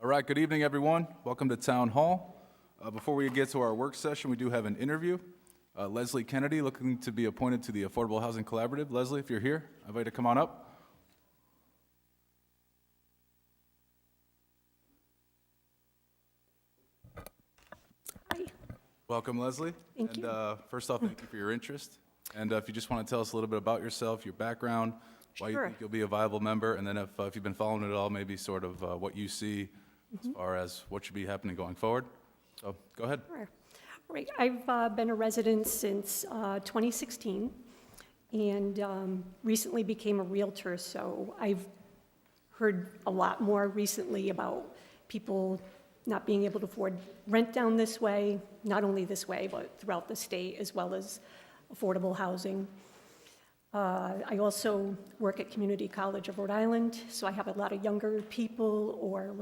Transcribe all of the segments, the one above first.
All right, good evening, everyone. Welcome to Town Hall. Before we get to our work session, we do have an interview. Leslie Kennedy, looking to be appointed to the Affordable Housing Collaborative. Leslie, if you're here, I invite you to come on up. Hi. Welcome, Leslie. Thank you. First off, thank you for your interest. And if you just want to tell us a little bit about yourself, your background, why you Sure. think you'll be a viable member, and then if you've been following it all, maybe sort of what you see as far as what should be happening going forward. So go ahead. Sure. Right. I've been a resident since 2016 and recently became a realtor, so I've heard a lot more recently about people not being able to afford rent down this way, not only this way, but throughout the state, as well as affordable housing. I also work at Community College of Rhode Island, so I have a lot of younger people or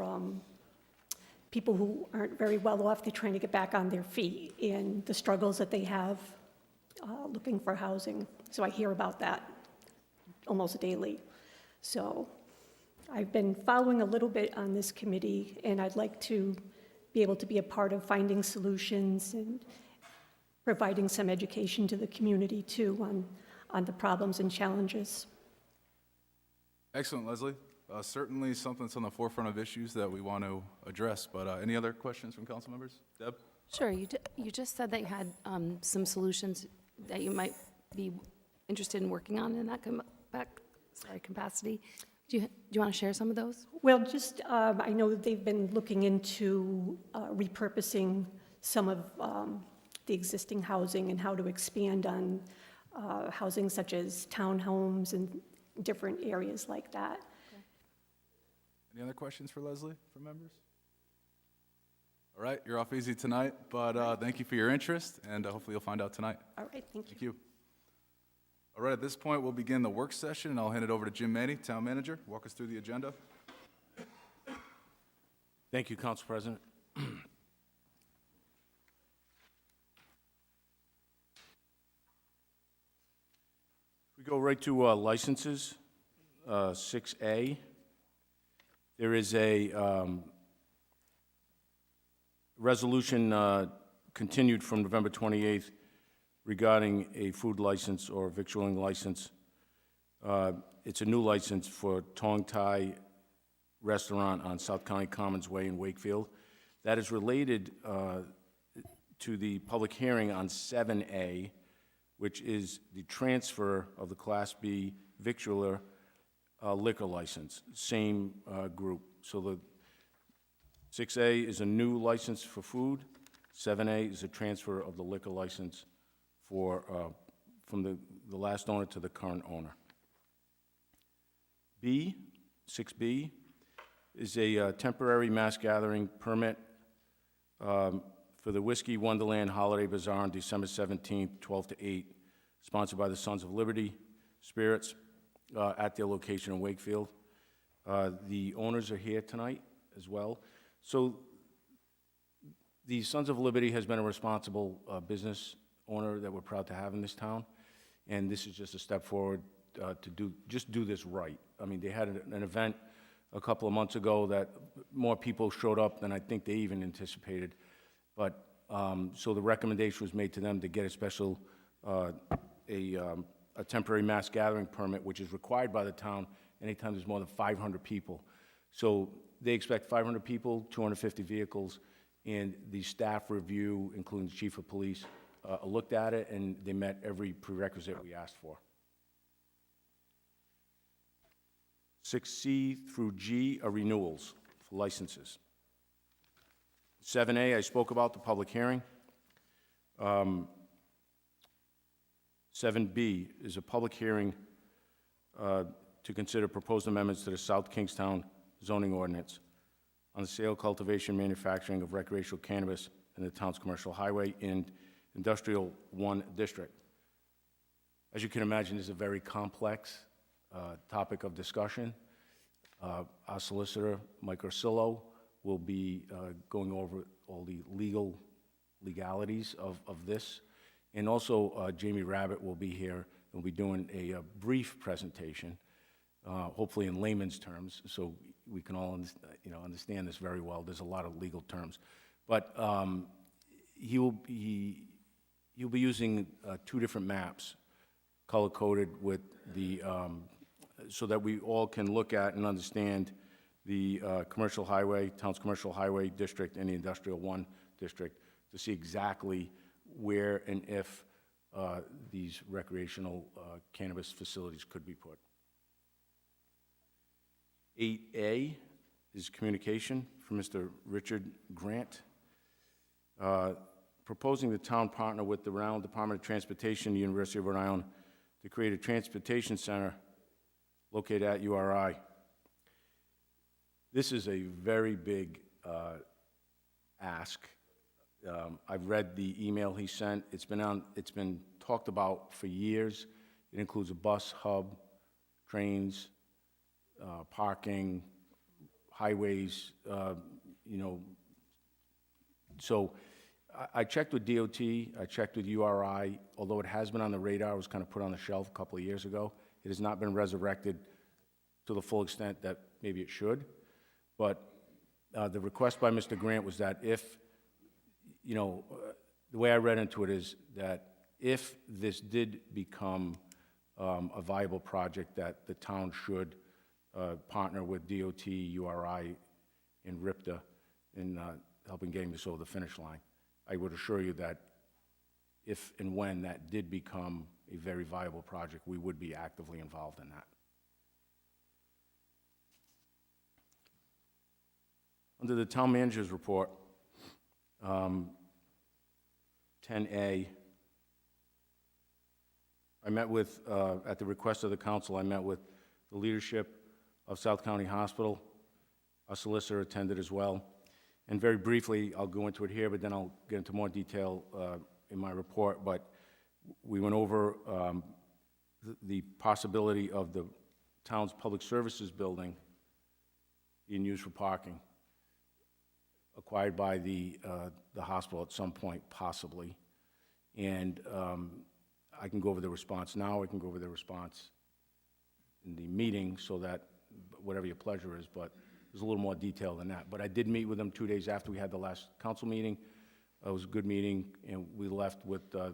people who aren't very well off. They're trying to get back on their feet and the struggles that they have looking for housing. So I hear about that almost daily. So I've been following a little bit on this committee, and I'd like to be able to be a part of finding solutions and providing some education to the community too on the problems and challenges. Excellent, Leslie. Certainly something that's on the forefront of issues that we want to address, but any other questions from council members? Deb? Sure, you just said that you had some solutions that you might be interested in working on in that capacity. Do you want to share some of those? Well, just, I know that they've been looking into repurposing some of the existing housing and how to expand on housing such as townhomes and different areas like that. Any other questions for Leslie from members? All right, you're off easy tonight, but thank you for your interest, and hopefully you'll find out tonight. All right, thank you. Thank you. All right, at this point, we'll begin the work session, and I'll hand it over to Jim Manny, Town Manager. Walk us through the agenda. Thank you, Council President. We go right to licenses, 6A. There is a resolution continued from November 28th regarding a food license or victualling license. It's a new license for Tong Thai Restaurant on South County Commons Way in Wakefield. That is related to the public hearing on 7A, which is the transfer of the Class B victualler liquor license, same group. So the 6A is a new license for food. 7A is a transfer of the liquor license for, from the last owner to the current owner. 6B, is a temporary mass gathering permit for the Whiskey Wonderland Holiday Bazaar on December 17th, 12 to 8, sponsored by the Sons of Liberty Spirits at their location in Wakefield. The owners are here tonight as well. So the Sons of Liberty has been a responsible business owner that we're proud to have in this town, and this is just a step forward to do this right. I mean, they had an event a couple of months ago that more people showed up than I think they even anticipated. But so the recommendation was made to them to get a special, a temporary mass gathering permit, which is required by the town anytime there's more than 500 people. So they expect 500 people, 250 vehicles, and the staff review, including the chief of police, looked at it, and they met every prerequisite we asked for. 6C through G are renewals for licenses. 7A, I spoke about the public hearing. 7B is a public hearing to consider proposed amendments to the South Kingstown zoning ordinance on the sale, cultivation, manufacturing of recreational cannabis in the town's commercial highway and industrial 1 district. As you can imagine, this is a very complex topic of discussion. Our solicitor, Mike Ursillo, will be going over all the legalities of this. And also, Jamie Rabbit will be here and will be doing a brief presentation hopefully in layman's terms, so we can all understand this very well. There's a lot of legal terms. But he'll be using 2 different maps, color-coded with the, so that we all can look at and understand the commercial highway, town's commercial highway district and the industrial 1 district to see exactly where and if these recreational cannabis facilities could be put. 8A is communication from Mr. Richard Grant, proposing the town partner with the Rhode Island Department of Transportation, University of Rhode Island, to create a transportation center located at URI. This is a very big ask. I've read the email he sent. It's been talked about for years. It includes a bus hub, trains, parking, highways, So I checked with DOT, I checked with URI. Although it has been on the radar, it was kind of put on the shelf a couple of years ago. It has not been resurrected to the full extent that maybe it should. But the request by Mr. Grant was that if, the way I read into it is that if this did become a viable project, that the town should partner with DOT, URI, and RIPTA in helping getting this over the finish line. I would assure you that if and when that did become a very viable project, we would be actively involved in that. Under the town manager's report, 10A, I met with, at the request of the council, I met with the leadership of South County Hospital. A solicitor attended as well. And very briefly, I'll go into it here, but then I'll get into more detail in my report. But we went over the possibility of the town's public services building being used for parking, acquired by the hospital at some point, possibly. And I can go over the response now, I can go over the response in the meeting, so that whatever your pleasure is, but there's a little more detail than that. But I did meet with them 2 days after we had the last council meeting. It was a good meeting, and we left with the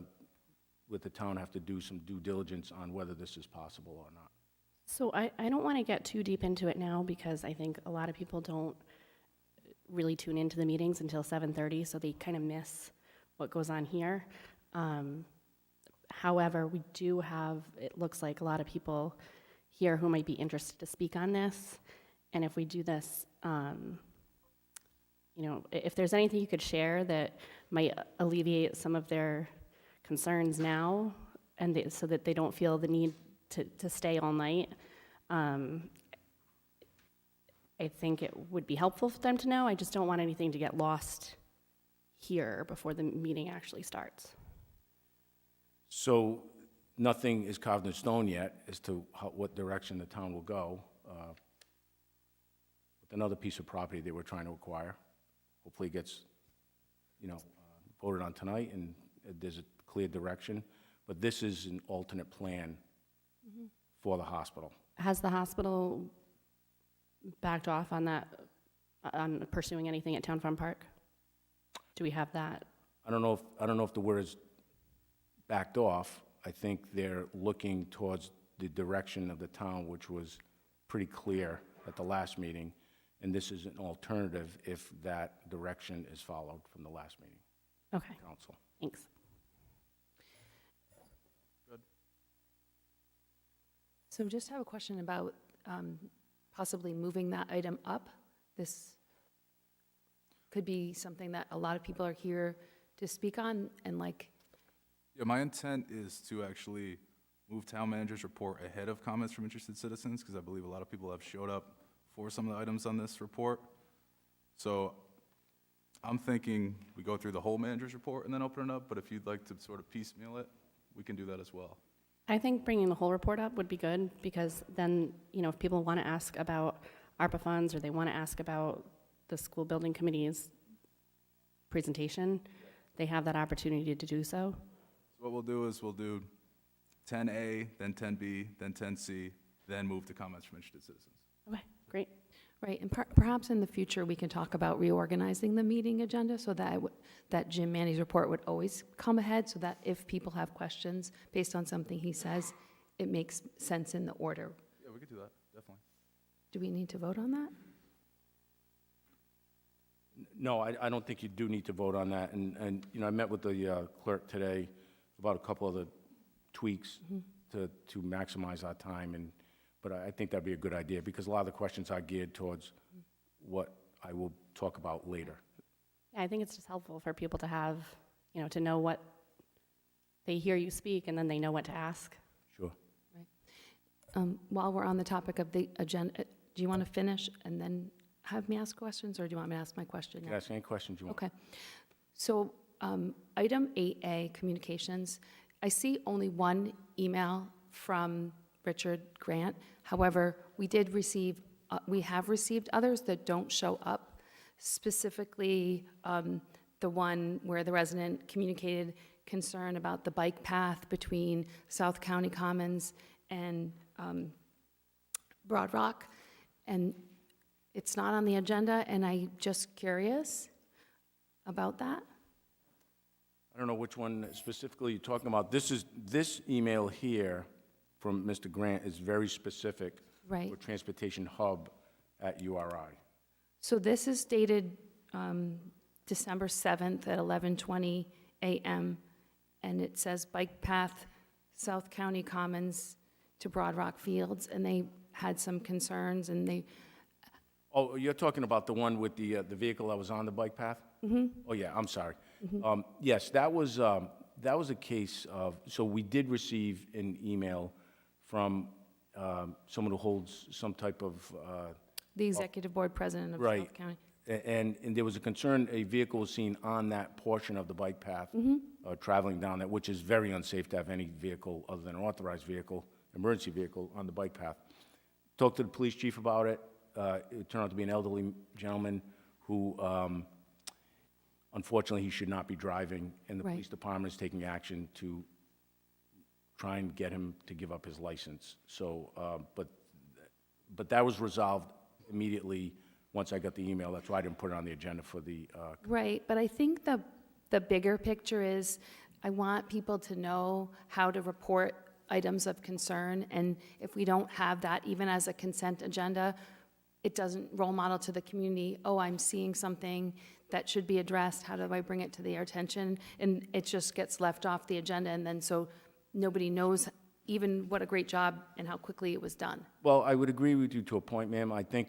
town have to do some due diligence on whether this is possible or not. So I don't want to get too deep into it now, because I think a lot of people don't really tune into the meetings until 7:30, so they kind of miss what goes on here. However, we do have, it looks like, a lot of people here who might be interested to speak on this. And if we do this, if there's anything you could share that might alleviate some of their concerns now, and so that they don't feel the need to stay all night, I think it would be helpful for them to know. I just don't want anything to get lost here before the meeting actually starts. So nothing is carved in stone yet as to what direction the town will go. With another piece of property they were trying to acquire. Hopefully it gets, voted on tonight and there's a clear direction. But this is an alternate plan for the hospital. Has the hospital backed off on that, on pursuing anything at Town Farm Park? Do we have that? I don't know if the word is backed off. I think they're looking towards the direction of the town, which was pretty clear at the last meeting, and this is an alternative if that direction is followed from the last meeting. Okay, Council. thanks. So just have a question about possibly moving that item up. This could be something that a lot of people are here to speak on, and Yeah, my intent is to actually move town manager's report ahead of comments from interested citizens, because I believe a lot of people have showed up for some of the items on this report. So I'm thinking we go through the whole manager's report and then open it up, but if you'd like to sort of piecemeal it, we can do that as well. I think bringing the whole report up would be good, because then, if people want to ask about ARPA funds, or they want to ask about the school building committee's presentation, they have that opportunity to do so. So what we'll do is we'll do 10A, then 10B, then 10C, then move to comments from interested citizens. Okay, great. Right, and perhaps in the future, we can talk about reorganizing the meeting agenda so that that Jim Manny's report would always come ahead, so that if people have questions based on something he says, it makes sense in the order. Yeah, we could do that, definitely. Do we need to vote on that? No, I don't think you do need to vote on that, and, you know, I met with the clerk today about a couple of the tweaks to maximize our time, but I think that'd be a good idea, because a lot of the questions are geared towards what I will talk about later. Yeah, I think it's just helpful for people to have, you know, to know what, they hear you speak and then they know what to ask. Sure. While we're on the topic of the agenda, do you want to finish and then have me ask questions, or do you want me to ask my question You now? can ask any questions you want. Okay. So, item 8A, communications, I see only one email from Richard Grant. However, we have received others that don't show up, specifically the one where the resident communicated concern about the bike path between South County Commons and Broad Rock. And it's not on the agenda, and I'm just curious about that. I don't know which one specifically you're talking about. This email here from Mr. Grant is very specific Right. for Transportation Hub at URI. So this is dated December 7th at 11:20 a.m., and it says bike path, South County Commons to Broad Rock Fields, and they had some concerns, and they, Oh, you're talking about the one with the vehicle that was on the bike path? Mm-hmm. Oh, yeah, I'm sorry. Yes, that was a case of, so we did receive an email from someone who holds some type of, the executive board president of right. South County. And there was a concern, a vehicle was seen on that portion of the bike path, traveling down that, which is very unsafe to have any vehicle other than an authorized vehicle, emergency vehicle, on the bike path. Talked to the police chief about it. It turned out to be an elderly gentleman who, unfortunately, he should not be driving, and the Right. police department is taking action to try and get him to give up his license. So, but that was resolved immediately once I got the email. That's why I didn't put it on the agenda for the, Right, but I think the bigger picture is, I want people to know how to report items of concern, and if we don't have that, even as a consent agenda, it doesn't role model to the community, oh, I'm seeing something that should be addressed, how do I bring it to their attention? And it just gets left off the agenda, and then so nobody knows even what a great job and how quickly it was done. well, I would agree with you to a point, ma'am. I think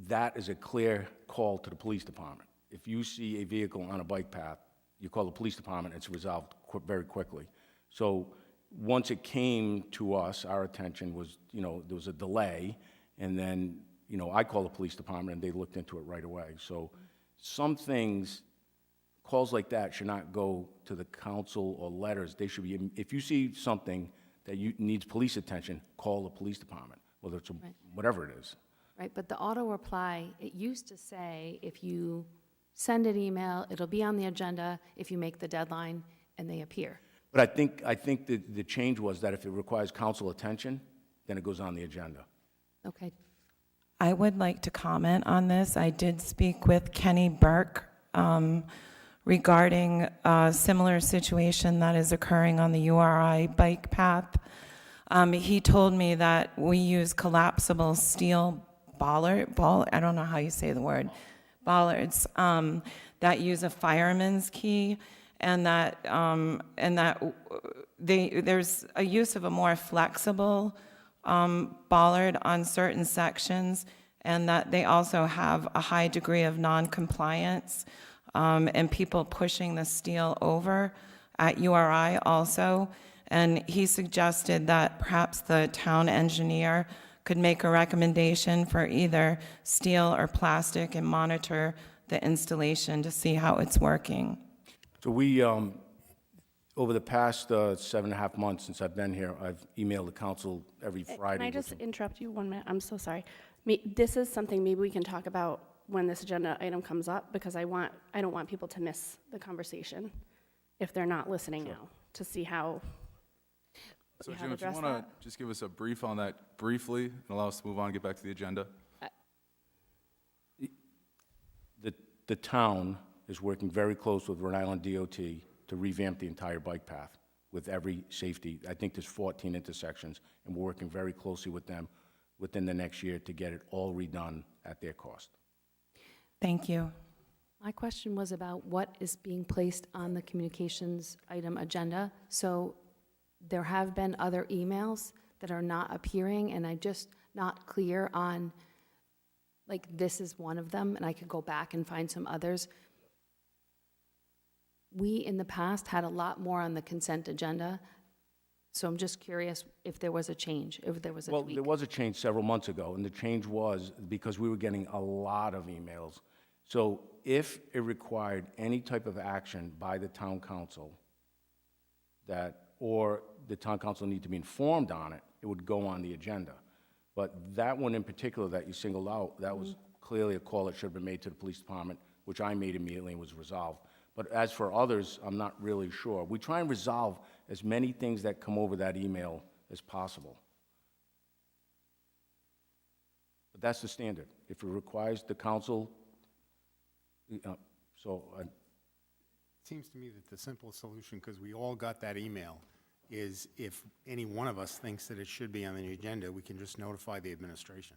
that is a clear call to the police department. If you see a vehicle on a bike path, you call the police department, it's resolved very quickly. So once it came to us, our attention was, you know, there was a delay, and then, you know, I called the police department, and they looked into it right away. So some things, calls like that should not go to the council or letters. They should be, if you see something that needs police attention, call the police department, whether it's whatever it is. Right, but the auto reply, it used to say, if you send an email, it'll be on the agenda if you make the deadline, and they appear. But I think that the change was that if it requires council attention, then it goes on the agenda. Okay, I would like to comment on this. I did speak with Kenny Burke regarding a similar situation that is occurring on the URI bike path. He told me that we use collapsible steel I don't know how you say the word, bollards, that use a fireman's key, and that there's a use of a more flexible bollard on certain sections, and that they also have a high degree of non-compliance, and people pushing the steel over at URI also. And he suggested that perhaps the town engineer could make a recommendation for either steel or plastic and monitor the installation to see how it's working. So we, over the past 7.5 months since I've been here, I've emailed the council every Friday. Can I with just some- interrupt you 1 minute? I'm so sorry. This is something maybe we can talk about when this agenda item comes up, because I don't want people to miss the conversation if they're not listening now, to see how. So we Jim, have if you addressed want to that. just give us a brief on that briefly and allow us to move on and get back to the agenda. The town is working very close with Rhode Island DOT to revamp the entire bike path with every safety. I think there's 14 intersections, and we're working very closely with them within the next year to get it all redone at their cost. Thank you. My question was about what is being placed on the communications item agenda. So there have been other emails that are not appearing, and I'm just not clear on, like, this is one of them, and I could go back and find some others. We, in the past, had a lot more on the consent agenda, so I'm just curious if there was a change, if there was a Well, tweak. there was a change several months ago, and the change was because we were getting a lot of emails. So if it required any type of action by the town council or the town council need to be informed on it, it would go on the agenda. But that one in particular that you singled out, that was clearly a call that should have been made to the police department, which I made immediately and was resolved. But as for others, I'm not really sure. We try and resolve as many things that come over that email as possible. But that's the standard. If it requires the council, It seems to me that the simplest solution, because we all got that email, is if any one of us thinks that it should be on the agenda, we can just notify the administration.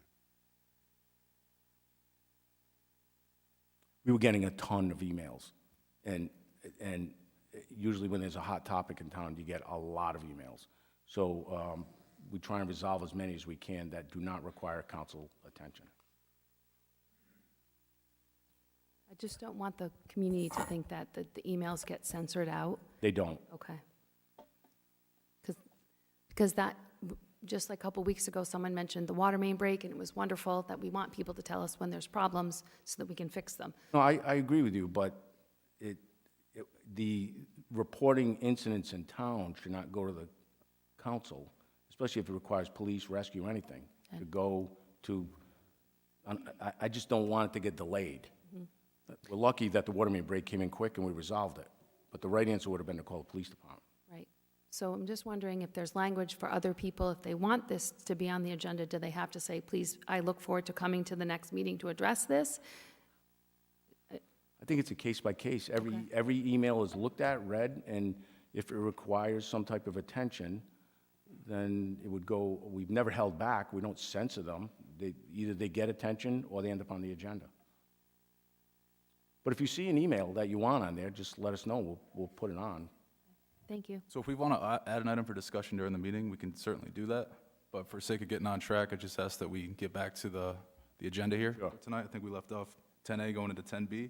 we were getting a ton of emails. And usually when there's a hot topic in town, you get a lot of emails. So we try and resolve as many as we can that do not require council attention. I just don't want the community to think that the emails get censored out. They don't. Okay. Because that, just like a couple weeks ago, someone mentioned the water main break, and it was wonderful that we want people to tell us when there's problems so that we can fix them. No, I agree with you, but the reporting incidents in town should not go to the council, especially if it requires police, rescue, anything, to go to, I just don't want it to get delayed. We're lucky that the water main break came in quick and we resolved it, but the right answer would have been to call the police department. Right. So I'm just wondering if there's language for other people, if they want this to be on the agenda, do they have to say, please, I look forward to coming to the next meeting to address this? I think it's a case by case. Every email is looked at, read, and if it requires some type of attention, then it would go, we've never held back, we don't censor them. Either they get attention or they end up on the agenda. But if you see an email that you want on there, just let us know, we'll put it on. Thank you. So if we want to add an item for discussion during the meeting, we can certainly do that. But for sake of getting on track, I just ask that we get back to the agenda here Sure. tonight. I think we left off 10A going into 10B.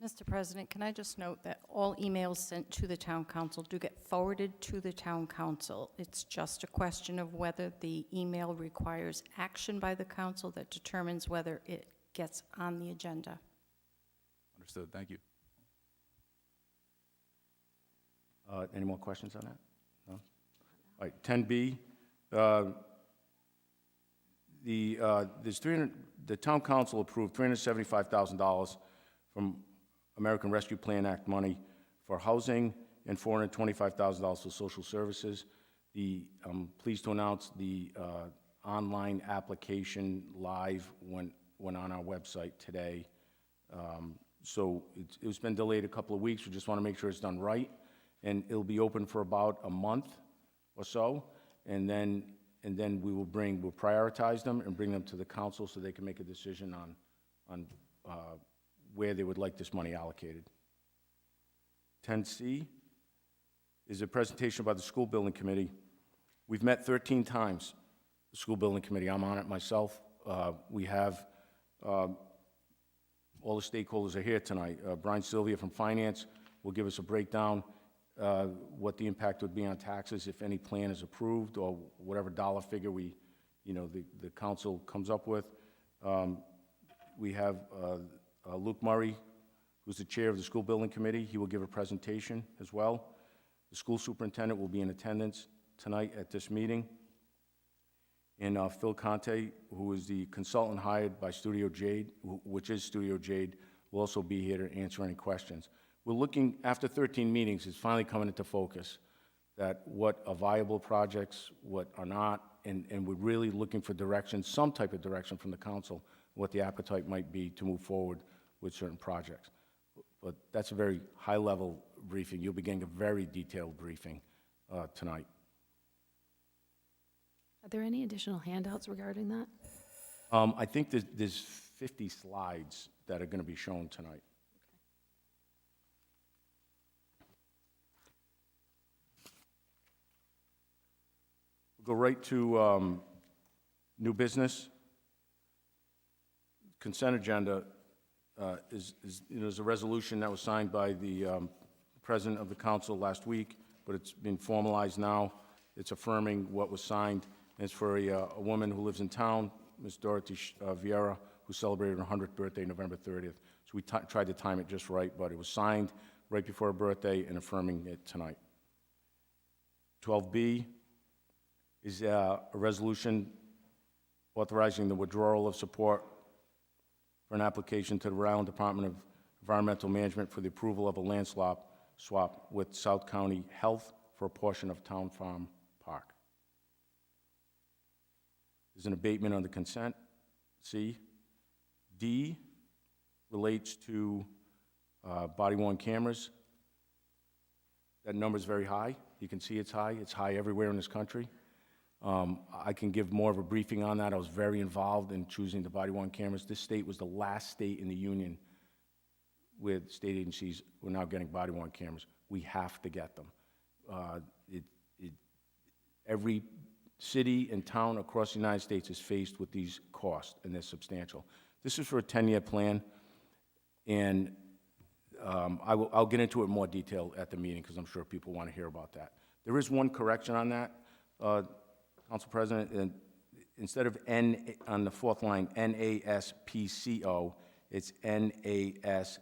Mr. President, can I just note that all emails sent to the town council do get forwarded to the town council. It's just a question of whether the email requires action by the council that determines whether it gets on the agenda. Understood, thank you. Any more questions on that? No? All right, 10B. The town council approved $375,000 from American Rescue Plan Act money for housing and $425,000 for social services. I'm pleased to announce the online application live went on our website today. So it's been delayed a couple of weeks. We just want to make sure it's done right. And it'll be open for about a month or so. And then we'll prioritize them and bring them to the council so they can make a decision on where they would like this money allocated. 10C is a presentation by the School Building Committee. We've met 13 times, the School Building Committee. I'm on it myself. We have all the stakeholders are here tonight. Brian Sylvia from Finance will give us a breakdown what the impact would be on taxes if any plan is approved or whatever dollar figure the council comes up with. We have Luke Murray, who's the chair of the School Building Committee. He will give a presentation as well. The school superintendent will be in attendance tonight at this meeting. And Phil Conte, who is the consultant hired by Studio Jade, which is Studio Jade, will also be here to answer any questions. We're looking, after 13 meetings, it's finally coming into focus. that what are viable projects, what are not, and we're really looking for direction, some type of direction from the council, what the appetite might be to move forward with certain projects. But that's a very high-level briefing. You'll be getting a very detailed briefing tonight. Are there any additional handouts regarding that? I think there's 50 slides that are going to be shown tonight. We'll go right to new business. Consent agenda is a resolution that was signed by the president of the council last week, but it's been formalized now. It's affirming what was signed. It's for a woman who lives in town, Ms. Dorothy Vieira, who celebrated her 100th birthday November 30th. So we tried to time it just right, but it was signed right before her birthday and affirming it tonight. 12B is a resolution authorizing the withdrawal of support for an application to the Rhode Island Department of Environmental Management for the approval of a land swap with South County Health for a portion of Town Farm Park. There's an abatement on the consent, C. D relates to body-worn cameras. That number is very high. You can see it's high. It's high everywhere in this country. I can give more of a briefing on that. I was very involved in choosing the body-worn cameras. This state was the last state in the union with state agencies who are now getting body-worn cameras. We have to get them. Every city and town across the United States is faced with these costs, and they're substantial. This is for a 10-year plan, and I'll get into it in more detail at the meeting because I'm sure people want to hear about that. There is one correction on that, Council President. And instead of N on the fourth line, NASPCO, it's NASPO.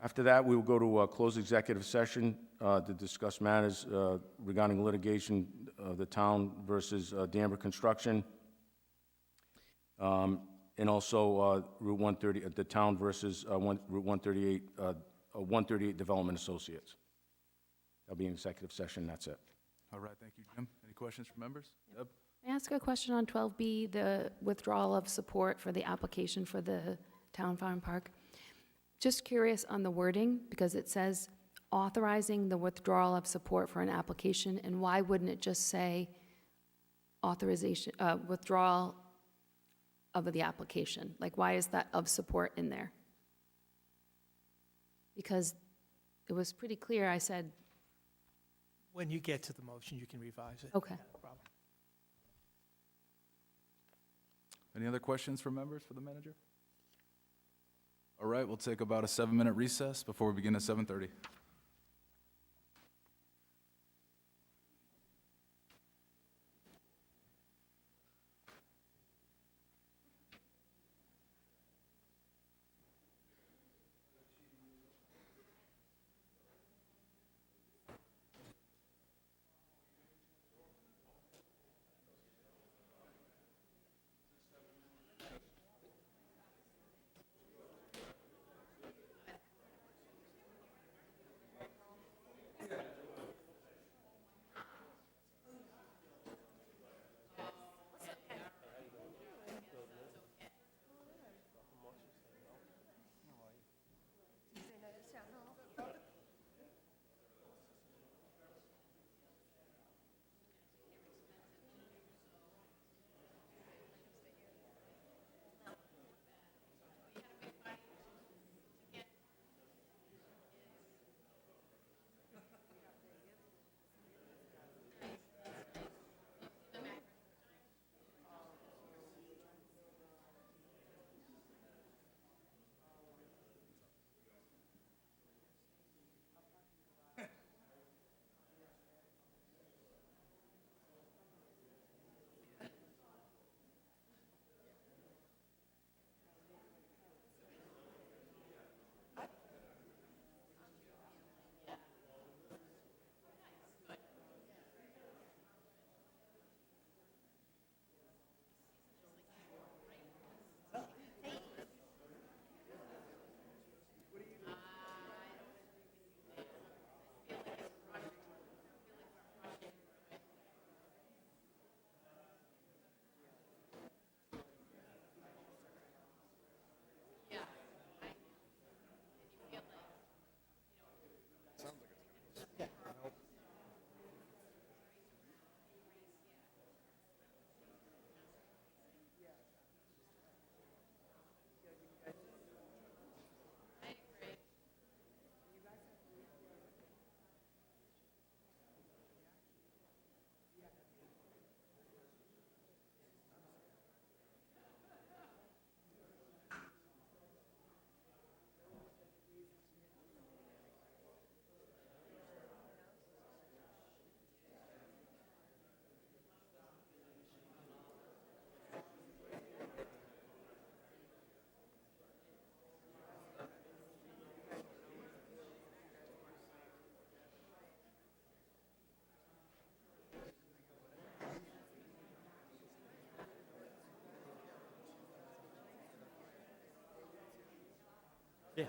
After that, we will go to a closed executive session to discuss matters regarding litigation of the town versus Danbury Construction, and also Route 130, the town versus Route 138, 138 Development Associates. That'll be an executive session. That's it. All right, thank you, Jim. Any questions from members? Deb? May I ask a question on 12B, the withdrawal of support for the application for the Town Farm Park? Just curious on the wording, because it says authorizing the withdrawal of support for an application, and why wouldn't it just say authorization, withdrawal of the application? Like, why is that of support in there? Because it was pretty clear, I said, When you get to the motion, you can revise it. okay. No problem. Any other questions from members for the manager? All right, we'll take about a 7-minute recess before we begin at 7:30. Yeah.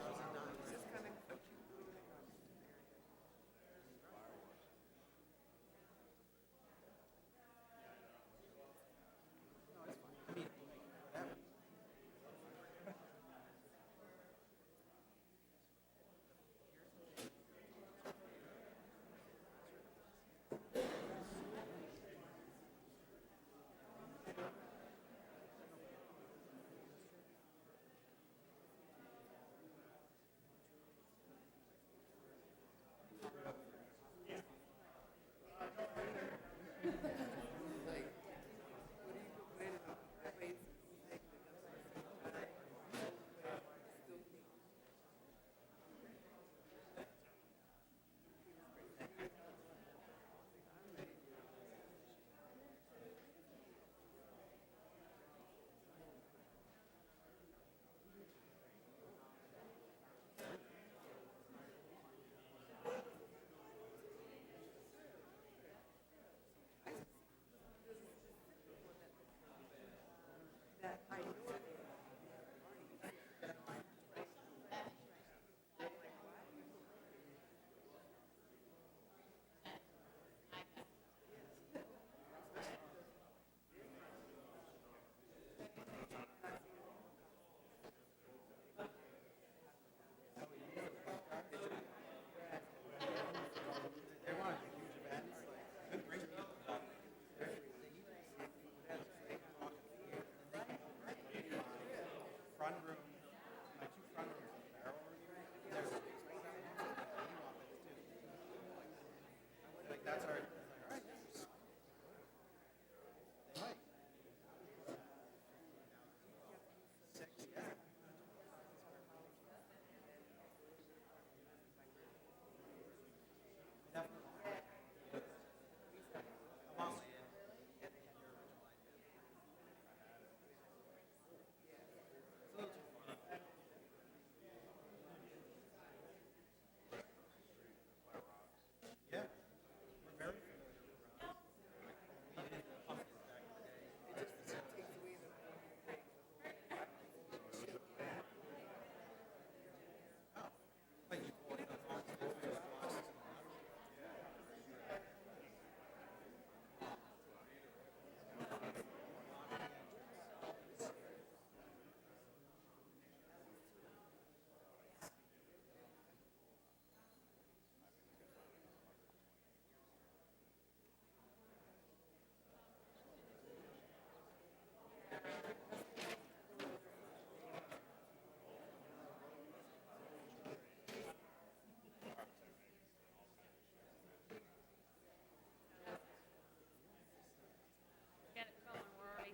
Get it going, Rory.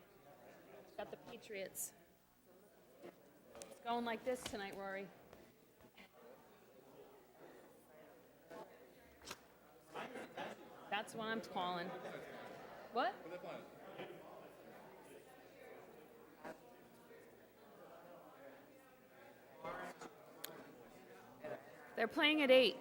Got the Patriots. It's going like this tonight, Rory. That's what I'm calling. What? They're playing at 8.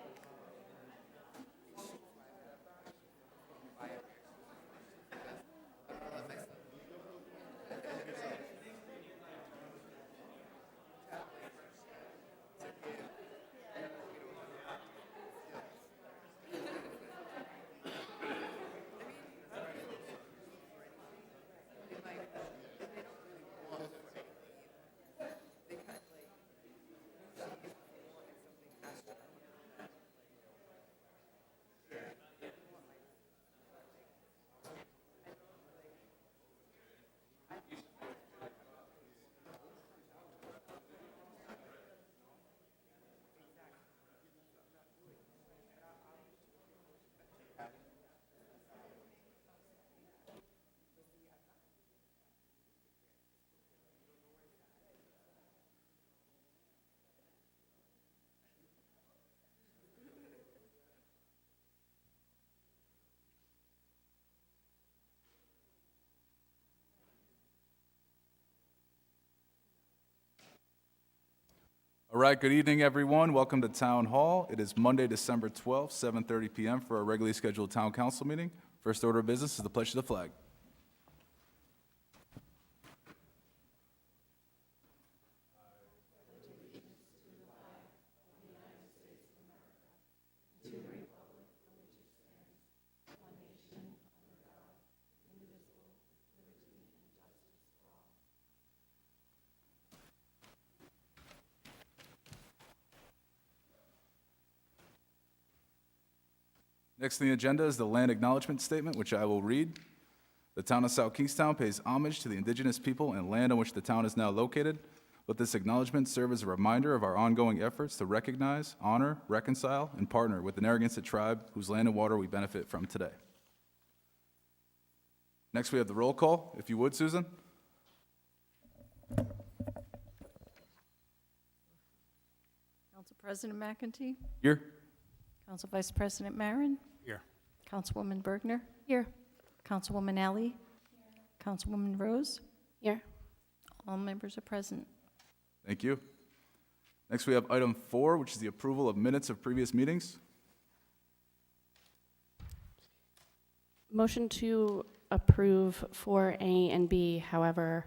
All right, good evening, everyone. Welcome to Town Hall. It is Monday, December 12th, 7:30 PM for our regularly scheduled Town Council meeting. First order of business is the pledge to the flag. Next on the agenda is the land acknowledgement statement, which I will read. The town of South Kingstown pays homage to the indigenous people and land on which the town is now located. Let this acknowledgement serve as a reminder of our ongoing efforts to recognize, honor, reconcile, and partner with the Narragansett tribe whose land and water we benefit from today. Next, we have the roll call. If you would, Susan. Council President McEntee? Here. Council Vice President Marin? Here. Councilwoman Bergner? Here. Councilwoman Alley? Councilwoman Rose? Here. All members are present. Thank you. Next, we have item 4, which is the approval of minutes of previous meetings. Motion to approve 4A and B, however,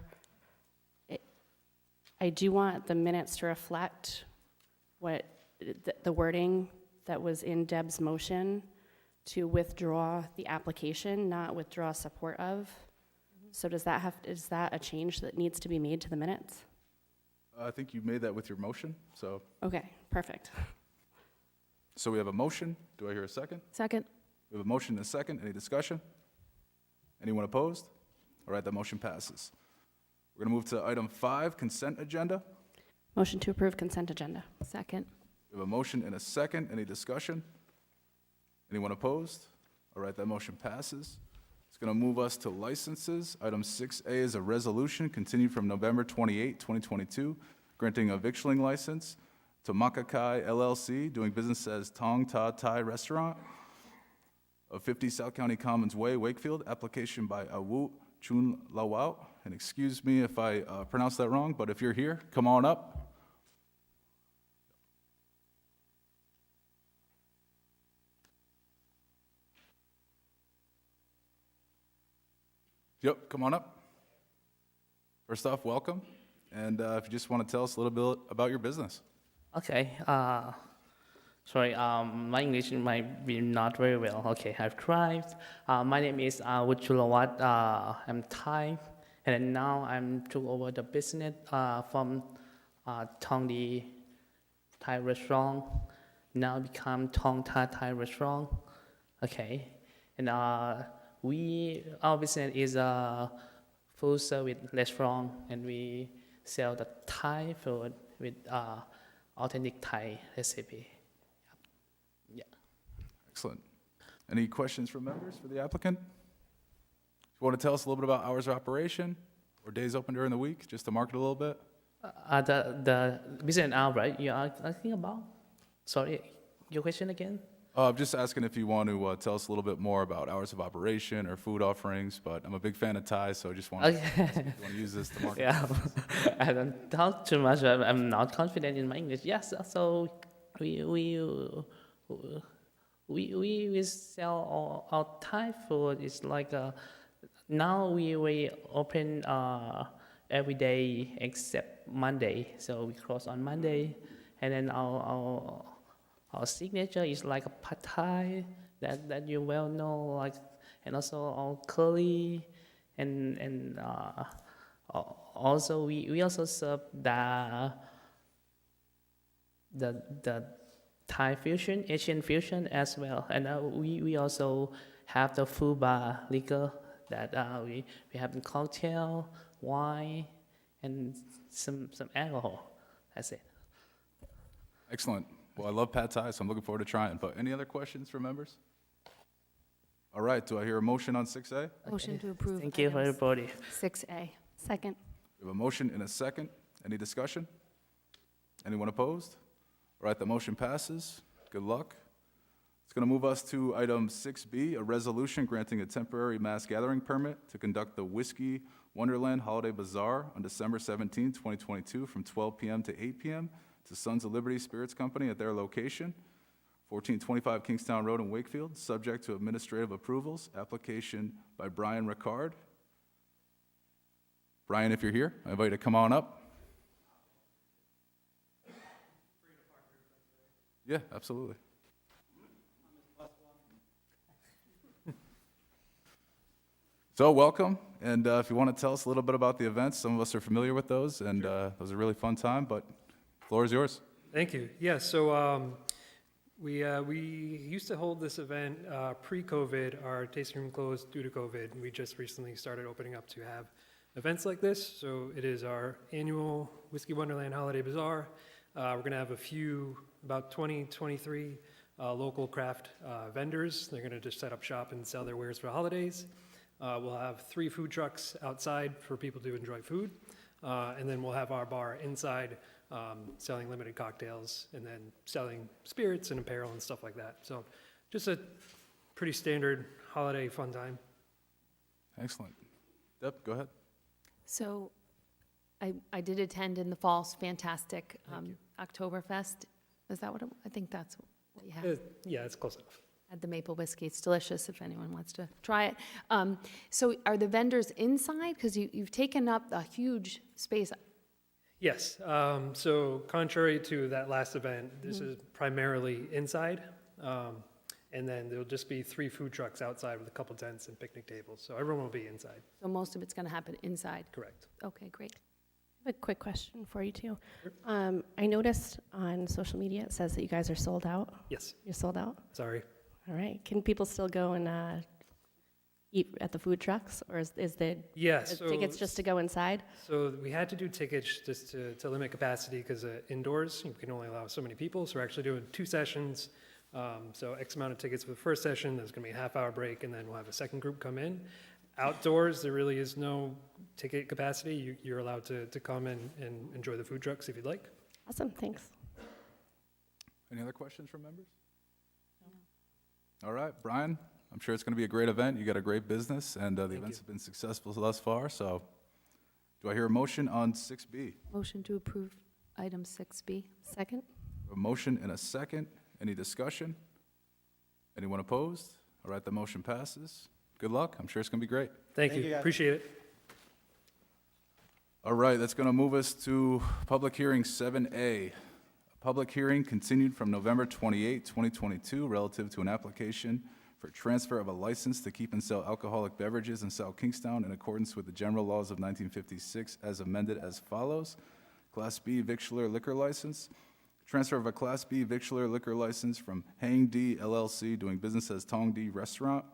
I do want the minutes to reflect what the wording that was in Deb's motion to withdraw the application, not withdraw support of. So is that a change that needs to be made to the minutes? I think you made that with your motion, so Okay, perfect. we have a motion. Do I hear a second? Second. We have a motion and a second. Any discussion? Anyone opposed? All right, that motion passes. We're going to move to item 5, consent agenda. Motion to approve consent agenda. Second. We have a motion and a second. Any discussion? Anyone opposed? All right, that motion passes. It's going to move us to licenses. Item 6A is a resolution continued from November 28, 2022, granting a victualling license to Makakai LLC, doing business as Tong Ta Thai Restaurant of 50 South County Commons Way, Wakefield, application by Awu Chun Lawao. And excuse me if I pronounced that wrong, but if you're here, come on up. Yep, come on up. First off, welcome. And if you just want to tell us a little bit about your business. Okay. Sorry. My English might be not very well. Okay, I've tried. My name is Wuchulawat. I'm Thai, and now I'm took over the business from Tong Di Thai Restaurant. Now become Tong Ta Thai Restaurant. Okay, and our business is a full service restaurant, and we sell the Thai food with authentic Thai recipe. Yeah. Excellent. Any questions from members for the applicant? If you want to tell us a little bit about hours of operation or days open during the week, just to market a little bit? The business hour, right? You are asking about? Sorry, your question again? I'm just asking if you want to tell us a little bit more about hours of operation or food offerings, but I'm a big fan of Thai, so I just want to, if you want to use this to market. Yeah, I don't talk too much. I'm not confident in my English. Yes, so we sell our Thai food. It's like now we open every day except Monday. So we close on Monday, and then our signature is like a pad thai that you well know, like, and also our curry, and also we also serve the Thai fusion, Asian fusion as well, and we also have the full bar liquor that we have the cocktail, wine, and some alcohol. That's it. Excellent. Well, I love pad thai, so I'm looking forward to trying. But any other questions from members? All right, do I hear a motion on 6A? Motion to approve. Thank you for items everybody. 6A. Second. We have a motion and a second. Any discussion? Anyone opposed? All right, the motion passes. Good luck. It's going to move us to item 6B, a resolution granting a temporary mass gathering permit to conduct the Whiskey Wonderland Holiday Bazaar on December 17, 2022, from 12 p.m. to 8 p.m. to Sons of Liberty Spirits Company at their location, 1425 Kingstown Road in Wakefield, subject to administrative approvals. Application by Brian Ricard. Brian, if you're here, I invite you to come on up. Yeah, absolutely. So welcome, and if you want to tell us a little bit about the events, some of us are familiar with those, and it was a really fun time, but the floor is yours. Thank you. Yeah, so We used to hold this event pre-COVID. Our tasting room closed due to COVID. We just recently started opening up to have events like this. So it is our annual Whiskey Wonderland Holiday Bazaar. We're going to have about 20, 23 local craft vendors. They're going to just set up shop and sell their wares for the holidays. We'll have 3 food trucks outside for people to enjoy food. And then we'll have our bar inside selling limited cocktails and then selling spirits and apparel and stuff like that. So just a pretty standard holiday fun time. Excellent. Deb, go ahead. So I did attend in the fall, it's fantastic. Oktoberfest, is that what I think that's what you had? Yeah, it's close enough. Had the maple whiskey, it's delicious if anyone wants to try it. So are the vendors inside? Because you've taken up a huge space. Yes. So contrary to that last event, this is primarily inside. And then there'll just be 3 food trucks outside with a couple tents and picnic tables. So everyone will be inside. So most of it's going to happen inside? Correct. Okay, great. I have a quick question for you too. I noticed on social media it says that you guys are sold out. Yes. You're sold out? Sorry. All right. Can people still go and eat at the food trucks, or is the Yeah, so tickets just to go inside? So we had to do tickets just to limit capacity because indoors you can only allow so many people. So we're actually doing 2 sessions. So X amount of tickets for the first session. There's going to be a half-hour break, and then we'll have a second group come in. Outdoors, there really is no ticket capacity. You're allowed to come in and enjoy the food trucks if you'd like. Awesome. Thanks. Any other questions from members? All right, Brian, I'm sure it's going to be a great event. You got a great business, and the events have been successful thus far. So do I hear a motion on 6B? Motion to approve item 6B. Second? A motion and a second. Any discussion? Anyone opposed? All right, the motion passes. Good luck. I'm sure it's going to be great. Thank you. Appreciate it. All right, that's going to move us to public hearing 7A. A public hearing continued from November 28, 2022, relative to an application for transfer of a license to keep and sell alcoholic beverages in South Kingstown in accordance with the general laws of 1956 as amended as follows. Class B victualler liquor license. Transfer of a Class B victualler liquor license from Hang D LLC, doing business as Tong D Restaurant,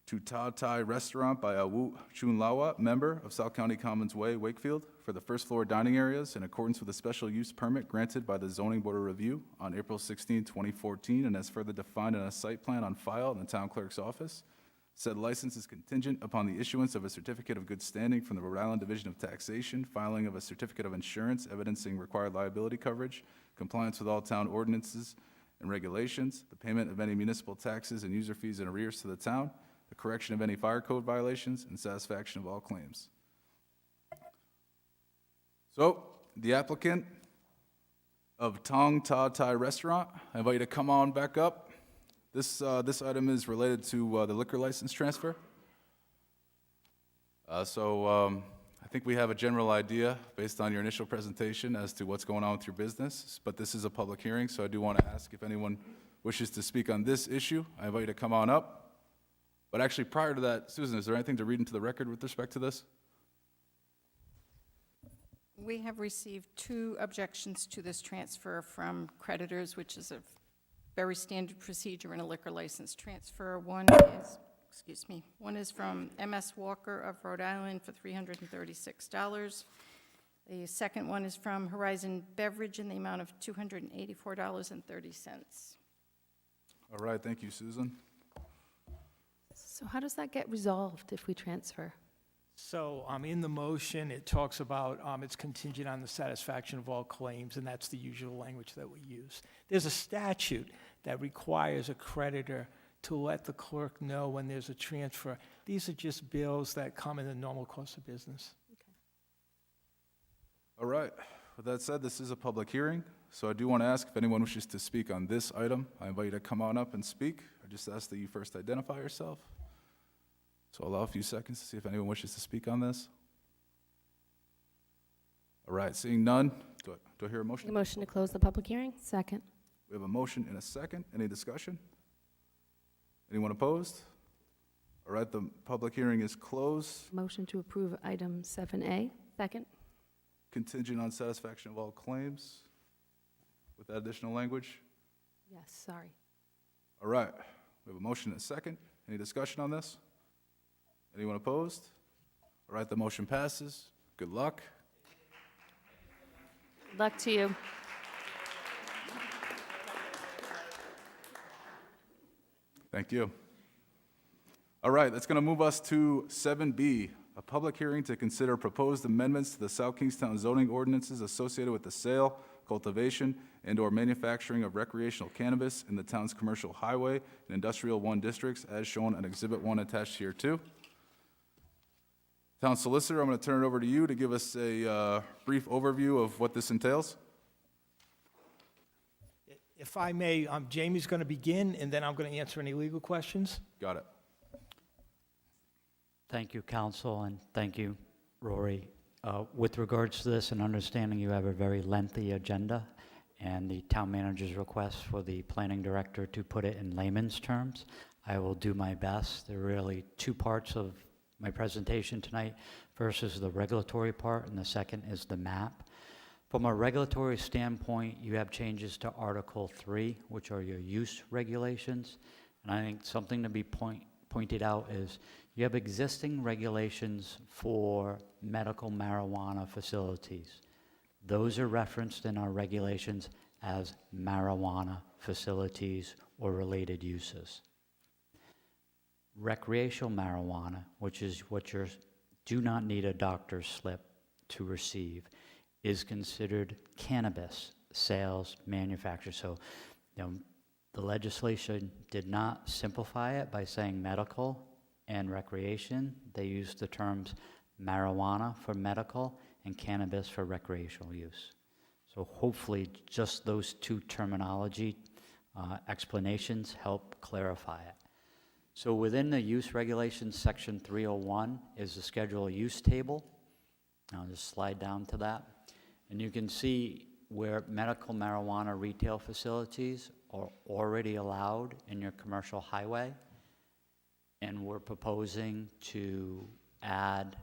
to Ta Tai Restaurant by Wu Chun Lawa, member of South County Commons Way, Wakefield, for the first floor dining areas in accordance with a special use permit granted by the Zoning Board of Review on April 16, 2014, and as further defined in a site plan on file in the town clerk's office. Said license is contingent upon the issuance of a certificate of good standing from the Rhode Island Division of Taxation, filing of a certificate of insurance evidencing required liability coverage, compliance with all town ordinances and regulations, the payment of any municipal taxes and user fees in arrears to the town, the correction of any fire code violations, and satisfaction of all claims. So, the applicant of Tong Ta Tai Restaurant, I invite you to come on back up. This item is related to the liquor license transfer. I think we have a general idea based on your initial presentation as to what's going on with your business, but this is a public hearing, so I do want to ask if anyone wishes to speak on this issue. I invite you to come on up. But actually, prior to that, Susan, is there anything to read into the record with respect to this? We have received 2 objections to this transfer from creditors, which is a very standard procedure in a liquor license transfer. One is from MS Walker of Rhode Island for $336. The second one is from Horizon Beverage in the amount of $284.30. All right, thank you, Susan. So how does that get resolved if we transfer? So in the motion, it talks about it's contingent on the satisfaction of all claims, and that's the usual language that we use. There's a statute that requires a creditor to let the clerk know when there's a transfer. These are just bills that come in the normal course of business. All right, with that said, this is a public hearing, so I do want to ask if anyone wishes to speak on this item. I invite you to come on up and speak. I just ask that you first identify yourself. So I'll allow a few seconds to see if anyone wishes to speak on this. All right, seeing none, do I hear a motion? A motion to close the public hearing? Second. We have a motion and a second. Any discussion? Anyone opposed? All right, the public hearing is closed. Motion to approve item 7A. Second? Contingent on satisfaction of all claims. with that additional language? Yes, sorry. All right, we have a motion and a second. Any discussion on this? Anyone opposed? All right, the motion passes. Good luck. Luck to you. Thank you. All right, that's going to move us to 7B, a public hearing to consider proposed amendments to the South Kingstown zoning ordinances associated with the sale, cultivation, and/or manufacturing of recreational cannabis in the town's commercial highway and industrial 1 districts, as shown on Exhibit 1 attached here too. Town Solicitor, I'm going to turn it over to you to give us a brief overview of what this entails. If I may, Jamie's going to begin, and then I'm going to answer any legal questions. Got it. Thank you, council, and thank you, Rory. With regards to this and understanding you have a very lengthy agenda and the town manager's request for the planning director to put it in layman's terms, I will do my best. There are really two parts of my presentation tonight. First is the regulatory part, and the second is the map. From a regulatory standpoint, you have changes to Article 3, which are your use regulations. And I think something to be pointed out is you have existing regulations for medical marijuana facilities. Those are referenced in our regulations as marijuana facilities or related uses. Recreational marijuana, which is what you do not need a doctor's slip to receive, is considered cannabis sales manufacture. So, the legislation did not simplify it by saying medical and recreation. They used the terms marijuana for medical and cannabis for recreational use. So hopefully just those two terminology explanations help clarify it. So within the use regulations, section 301 is the schedule of use table. I'll just slide down to that. And you can see where medical marijuana retail facilities are already allowed in your commercial highway. And we're proposing to add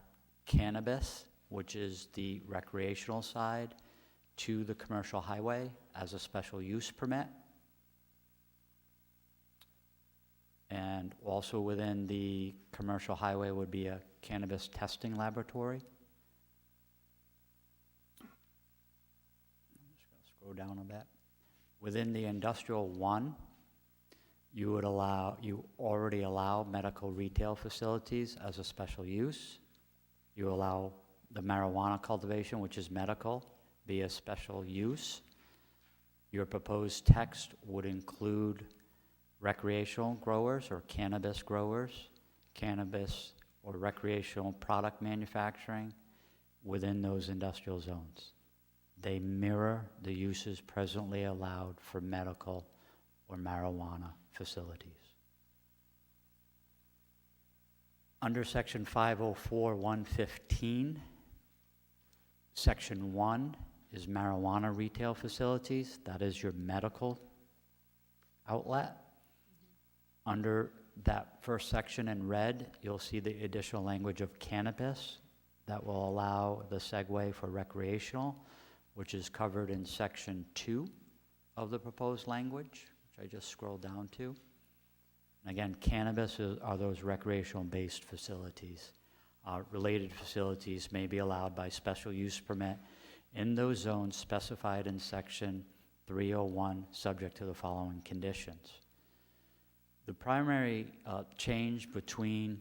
cannabis, which is the recreational side, to the commercial highway as a special use permit. And also within the commercial highway would be a cannabis testing laboratory. I'm just going to scroll down a bit. Within the industrial 1, you already allow medical retail facilities as a special use. You allow the marijuana cultivation, which is medical, be a special use. Your proposed text would include recreational growers or cannabis growers, cannabis or recreational product manufacturing within those industrial zones. They mirror the uses presently allowed for medical or marijuana facilities. Under section 504.115, section 1 is marijuana retail facilities. That is your medical outlet. Under that first section in red, you'll see the additional language of cannabis that will allow the segue for recreational, which is covered in section 2 of the proposed language, which I just scrolled down to. And again, cannabis are those recreational-based facilities. Related facilities may be allowed by special use permit in those zones specified in section 301, subject to the following conditions. The primary change between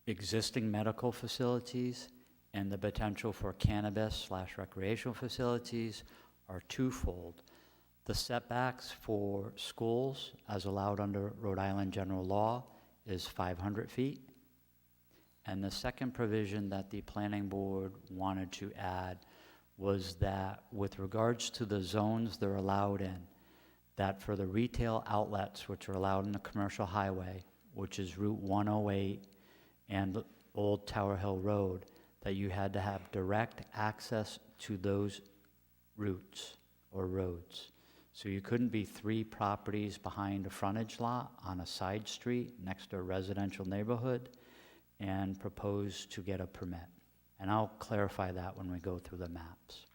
existing medical facilities and the potential for cannabis/recreational facilities are twofold. The setbacks for schools, as allowed under Rhode Island general law, is 500 feet. And the second provision that the planning board wanted to add was that with regards to the zones they're allowed in, that for the retail outlets which are allowed in the commercial highway, which is Route 108 and Old Tower Hill Road, that you had to have direct access to those routes or roads. So you couldn't be 3 properties behind a frontage lot on a side street next to a residential neighborhood and propose to get a permit. And I'll clarify that when we go through the maps.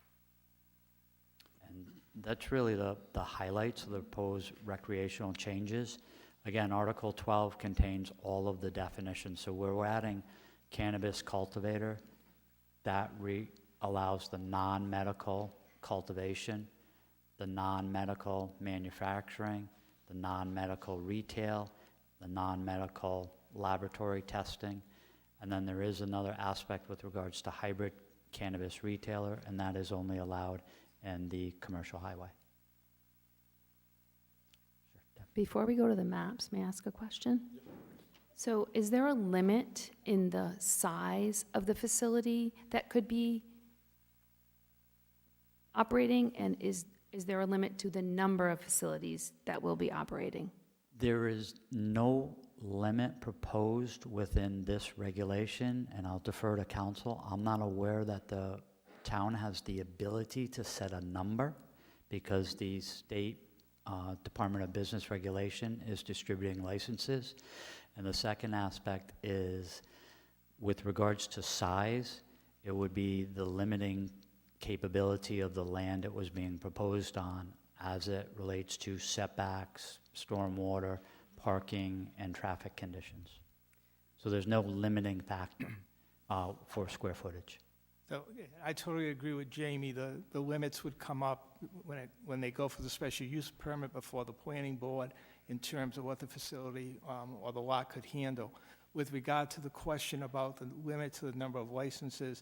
And That's really the highlights of the proposed recreational changes. Again, Article 12 contains all of the definitions, so we're adding cannabis cultivator. That allows the non-medical cultivation, the non-medical manufacturing, the non-medical retail, the non-medical laboratory testing, and then there is another aspect with regards to hybrid cannabis retailer, and that is only allowed in the commercial highway. Sure, Deb. Before we go to the maps, may I ask a question? So is there a limit in the size of the facility that could be operating? And is there a limit to the number of facilities that will be operating? There is no limit proposed within this regulation, and I'll defer to council. I'm not aware that the town has the ability to set a number because the state Department of Business Regulation is distributing licenses. And the second aspect is with regards to size, it would be the limiting capability of the land it was being proposed on as it relates to setbacks, stormwater, parking, and traffic conditions. So there's no limiting factor for square footage. So I totally agree with Jamie. The limits would come up when they go for the special use permit before the planning board in terms of what the facility or the lot could handle. With regard to the question about the limit to the number of licenses,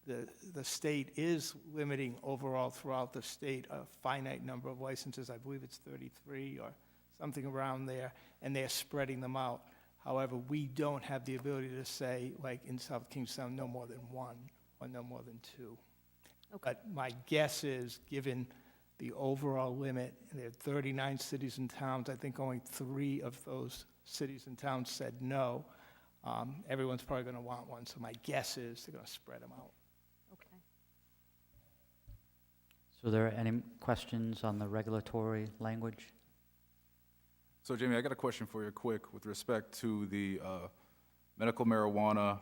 the state is limiting overall throughout the state a finite number of licenses. I believe it's 33 or something around there, and they're spreading them out. However, we don't have the ability to say, like in South Kingstown, no more than one or no more than two. Okay. But my guess is, given the overall limit, and there are 39 cities and towns, I think only 3 of those cities and towns said no. Everyone's probably going to want one, so my guess is they're going to spread them out. Okay. So are there any questions on the regulatory language? So Jamie, I got a question for you quick with respect to the medical marijuana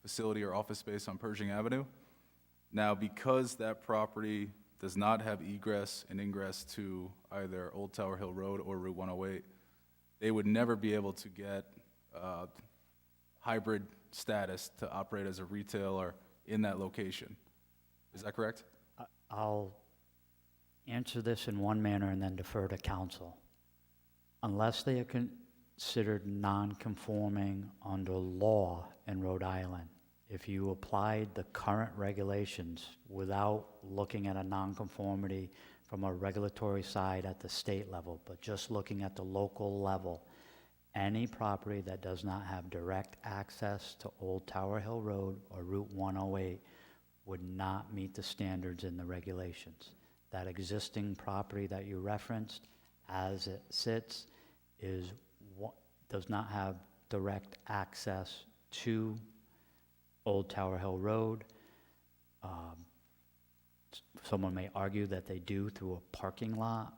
facility or office space on Pershing Avenue. Now, because that property does not have egress and ingress to either Old Tower Hill Road or Route 108, they would never be able to get hybrid status to operate as a retailer in that location. Is that correct? I'll answer this in one manner and then defer to council. Unless they are considered non-conforming under law in Rhode Island, if you applied the current regulations without looking at a nonconformity from a regulatory side at the state level, but just looking at the local level, any property that does not have direct access to Old Tower Hill Road or Route 108 would not meet the standards in the regulations. That existing property that you referenced, as it sits, does not have direct access to Old Tower Hill Road. Someone may argue that they do through a parking lot,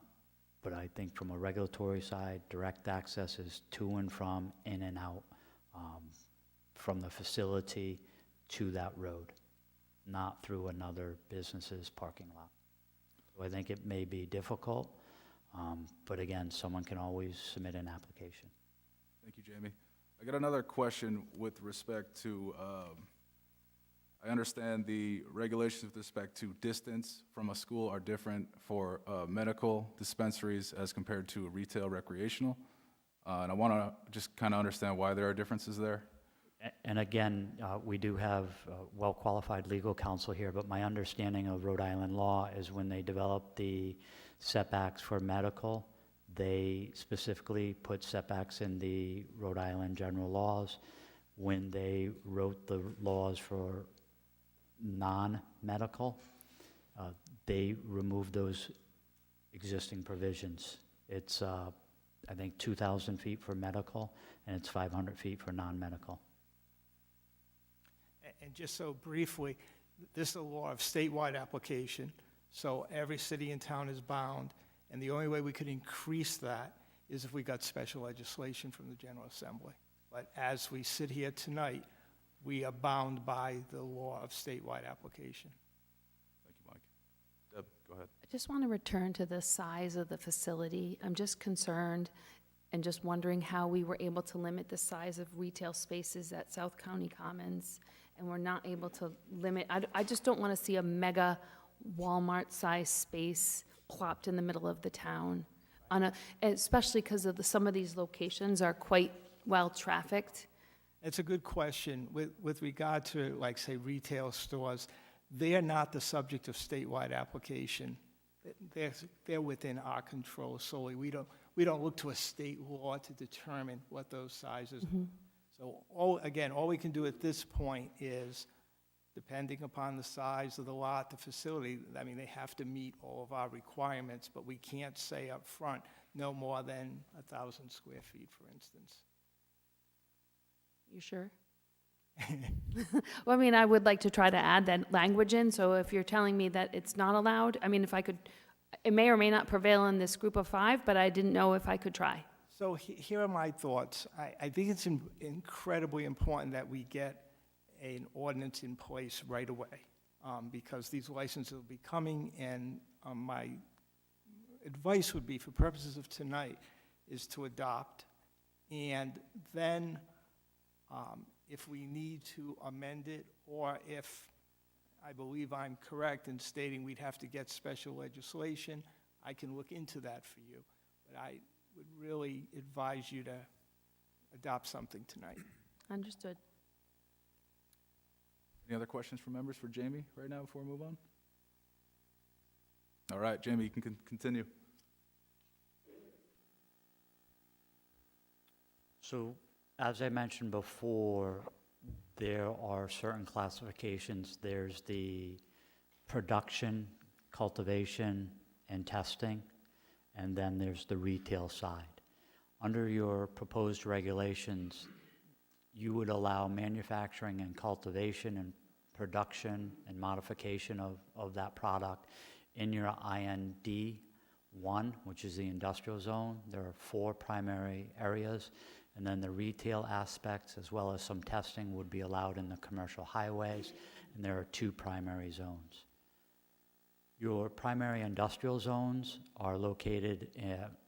but I think from a regulatory side, direct access is to and from, in and out, from the facility to that road, not through another business's parking lot. So I think it may be difficult, but again, someone can always submit an application. Thank you, Jamie. I got another question with respect to, I understand the regulations with respect to distance from a school are different for medical dispensaries as compared to retail recreational. And I want to just kind of understand why there are differences there. And again, we do have well-qualified legal counsel here, but my understanding of Rhode Island law is when they developed the setbacks for medical, they specifically put setbacks in the Rhode Island general laws. When they wrote the laws for non-medical, they removed those existing provisions. It's, I think, 2,000 feet for medical, and it's 500 feet for non-medical. And just so briefly, this is a law of statewide application, so every city and town is bound, and the only way we could increase that is if we got special legislation from the General Assembly. But as we sit here tonight, we are bound by the law of statewide application. Thank you, Mike. Deb, go ahead. I just want to return to the size of the facility. I'm just concerned and just wondering how we were able to limit the size of retail spaces at South County Commons, and we're not able to limit, I just don't want to see a mega Walmart-sized space plopped in the middle of the town, especially because of some of these locations are quite well-trafficked. It's a good question. With regard to, like, say, retail stores, they are not the subject of statewide application. They're within our control solely. We don't look to a state law to determine what those sizes. So all we can do at this point is, depending upon the size of the lot, the facility, I mean, they have to meet all of our requirements, but we can't say up front no more than 1,000 square feet, for instance. You sure? Well, I mean, I would like to try to add that language in, so if you're telling me that it's not allowed, I mean, if I could, it may or may not prevail in this group of 5, but I didn't know if I could try. So here are my thoughts. I think it's incredibly important that we get an ordinance in place right away, because these licenses will be coming, and my advice would be, for purposes of tonight, is to adopt, and then if we need to amend it, or if I believe I'm correct in stating we'd have to get special legislation, I can look into that for you. But I would really advise you to adopt something tonight. Understood. Any other questions from members for Jamie right now before we move on? All right, Jamie, you can continue. So, as I mentioned before, there are certain classifications. There's the production, cultivation, and testing, and then there's the retail side. Under your proposed regulations, you would allow manufacturing and cultivation and production and modification of that product in your IND 1, which is the industrial zone. There are 4 primary areas, and then the retail aspects as well as some testing would be allowed in the commercial highways, and there are 2 primary zones. Your primary industrial zones are located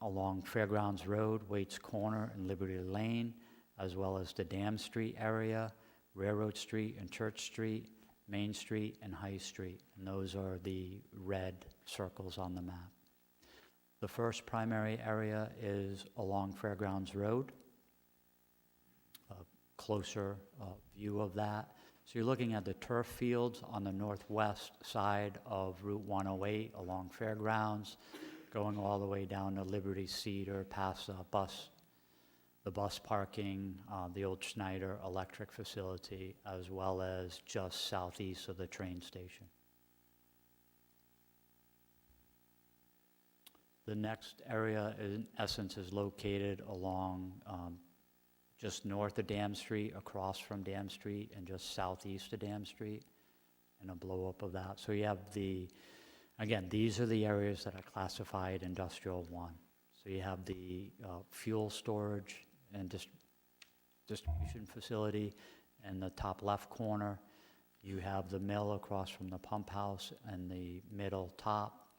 along Fairgrounds Road, Waits Corner, and Liberty Lane, as well as the Dam Street area, Railroad Street and Church Street, Main Street, and High Street. And those are the red circles on the map. The first primary area is along Fairgrounds Road. A closer view of that. So you're looking at the turf fields on the northwest side of Route 108 along Fairgrounds, going all the way down to Liberty Cedar, past the bus parking, the old Schneider Electric facility, as well as just southeast of the train station. The next area, in essence, is located along just north of Dam Street, across from Dam Street, and just southeast of Dam Street, and a blow-up of that. So you have again, these are the areas that are classified Industrial 1. So you have the fuel storage and distribution facility in the top left corner. You have the mill across from the pump house in the middle top.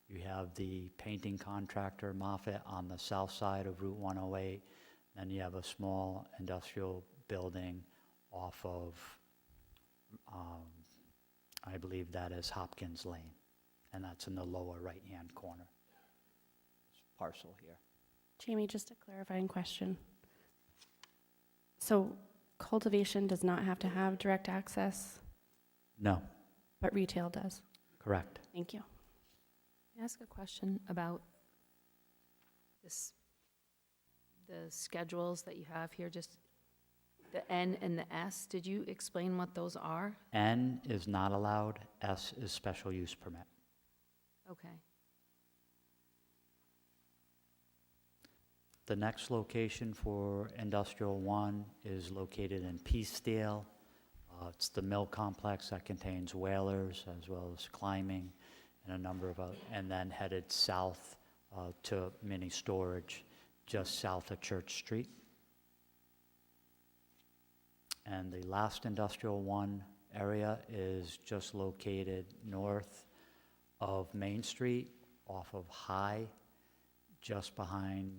You have the painting contractor, Moffett, on the south side of Route 108. Then you have a small industrial building off of, I believe that is Hopkins Lane, and that's in the lower right-hand corner. This parcel here. Jamie, just a clarifying question. So cultivation does not have to have direct access, No, but retail does? correct. Thank you. Can I ask a question about the schedules that you have here, just the N and the S? Did you explain what those are? N is not allowed, S is special use permit. Okay. The next location for Industrial 1 is located in Peacedale. It's the mill complex that contains whalers as well as climbing and a number of other, and then headed south to mini storage just south of Church Street. And the last Industrial 1 area is just located north of Main Street off of High, just behind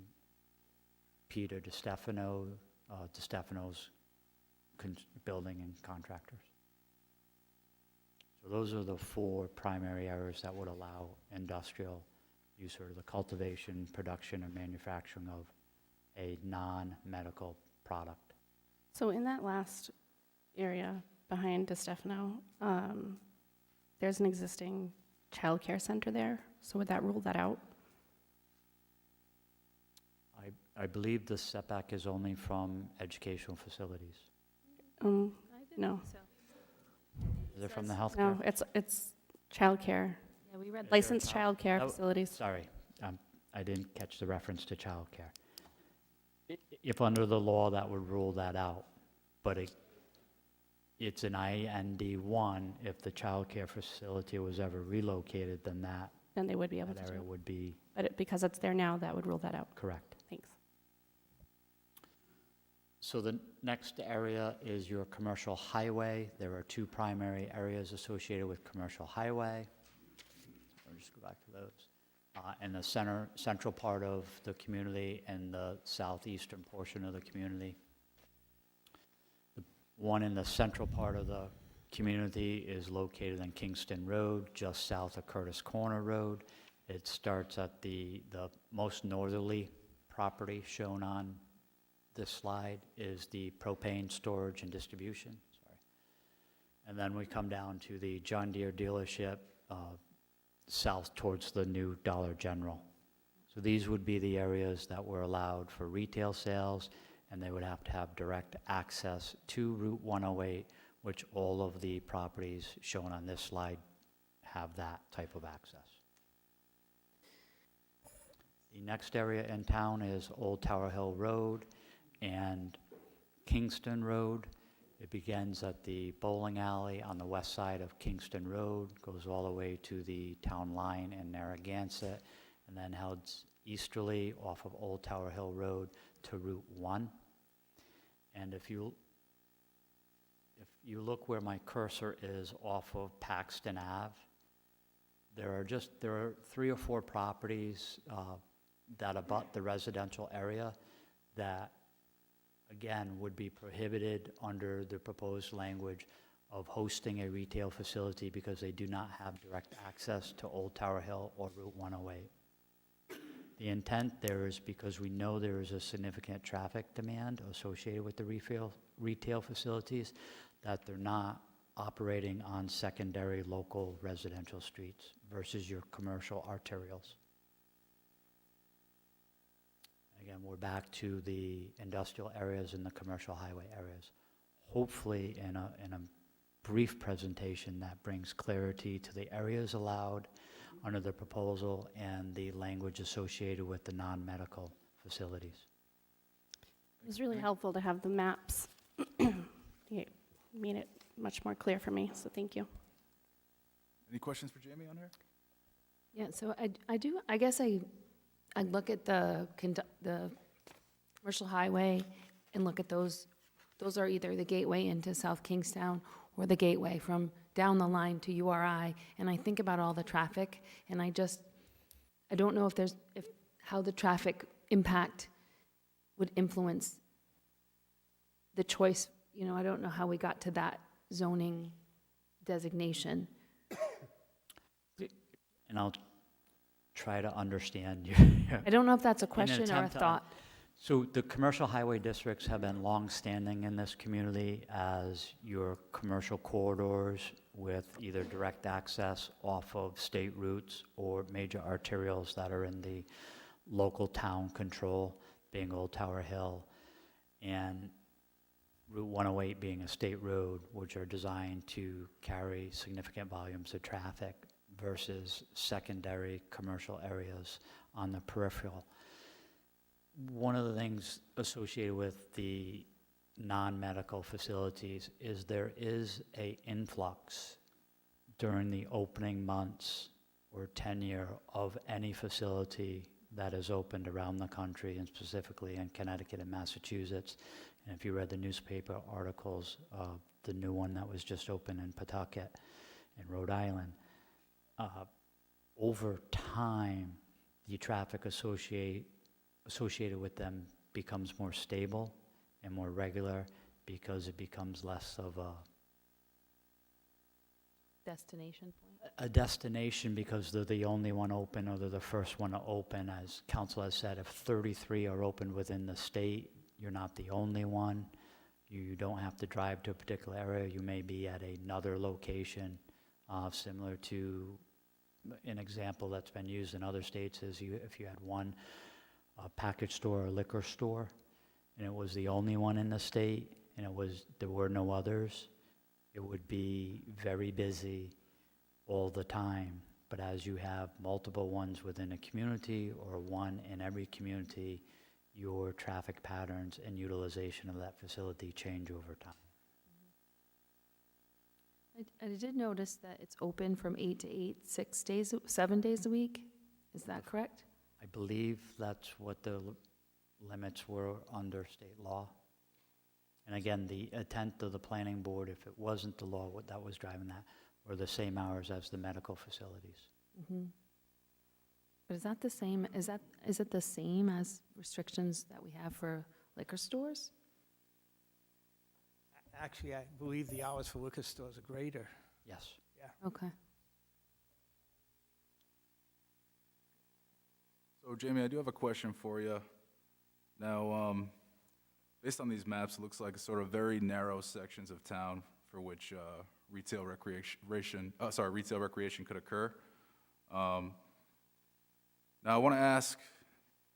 Peter DiStefano's building and contractors. So those are the 4 primary areas that would allow industrial use, or the cultivation, production, and manufacturing of a non-medical product. So in that last area behind DiStefano, there's an existing childcare center there, so would that rule that out? I believe the setback is only from educational facilities. No, Is it from the healthcare? no, it's childcare, Yeah, we read licensed childcare Oh, facilities. Sorry, I didn't catch the reference to childcare. If under the law, that would rule that out, but it's an IND1. If the childcare facility was ever relocated, then Then they would be able that to area do. would be But because it's there now, that would rule that out. correct. Thanks. So the next area is your commercial highway. There are 2 primary areas associated with commercial highway. I'll just go back to those. In the central part of the community and the southeastern portion of the community. The one in the central part of the community is located on Kingston Road, just south of Curtis Corner Road. It starts at the most northerly property shown on this slide is the propane storage and distribution, And then we come down to the John Deere dealership, south towards the new Dollar General. So these would be the areas that were allowed for retail sales, and they would have to have direct access to Route 108, which all of the properties shown on this slide have that type of access. The next area in town is Old Tower Hill Road and Kingston Road. It begins at the bowling alley on the west side of Kingston Road, goes all the way to the town line in Narragansett, and then heads easterly off of Old Tower Hill Road to Route 1. And if you look where my cursor is off of Paxton Ave, there are 3 or 4 properties that abut the residential area that, again, would be prohibited under the proposed language of hosting a retail facility because they do not have direct access to Old Tower Hill or Route 108. The intent there is because we know there is a significant traffic demand associated with the retail facilities, that they're not operating on secondary local residential streets versus your commercial arterials. Again, we're back to the industrial areas and the commercial highway areas. Hopefully, in a brief presentation that brings clarity to the areas allowed under the proposal and the language associated with the non-medical facilities. It was really helpful to have the maps. It made it much more clear for me, so thank you. Any questions for Jamie on here? Yeah, so I guess I look at the commercial highway and look at those are either the gateway into South Kingstown or the gateway from down the line to URI, and I think about all the traffic, and I don't know if how the traffic impact would influence the choice. I don't know how we got to that zoning designation. And I'll try to understand your I don't know if that's a question or a attempt to- thought. So the commercial highway districts have been long-standing in this community as your commercial corridors with either direct access off of state routes or major arterials that are in the local town control, being Old Tower Hill, and Route 108 being a state road, which are designed to carry significant volumes of traffic versus secondary commercial areas on the peripheral. One of the things associated with the non-medical facilities is there is an influx during the opening months or tenure of any facility that is opened around the country, and specifically in Connecticut and Massachusetts. And if you read the newspaper articles, the new one that was just opened in Pawtucket in Rhode Island, over time, the traffic associated with them becomes more stable and more regular because it becomes less of Destination point? a destination because they're the only one open or they're the first one to open. As council has said, if 33 are opened within the state, you're not the only one. You don't have to drive to a particular area. You may be at another location, similar to an example that's been used in other states is if you had one package store or liquor store, and it was the only one in the state, and there were no others, it would be very busy all the time. But as you have multiple ones within a community or one in every community, your traffic patterns and utilization of that facility change over time. I did notice that it's open from 8 to 8, 7 days a week. Is that correct? I believe that's what the limits were under state law. And again, the intent of the planning board, if it wasn't the law that was driving that, were the same hours as the medical facilities. Mm-hmm. But is that the same, is it the same as restrictions that we have for liquor stores? Actually, I believe the hours for liquor stores are greater. Yes. Okay. So Jamie, I do have a question for you. Now, based on these maps, it looks like sort of very narrow sections of town for which retail recreation could occur. Now, I want to ask,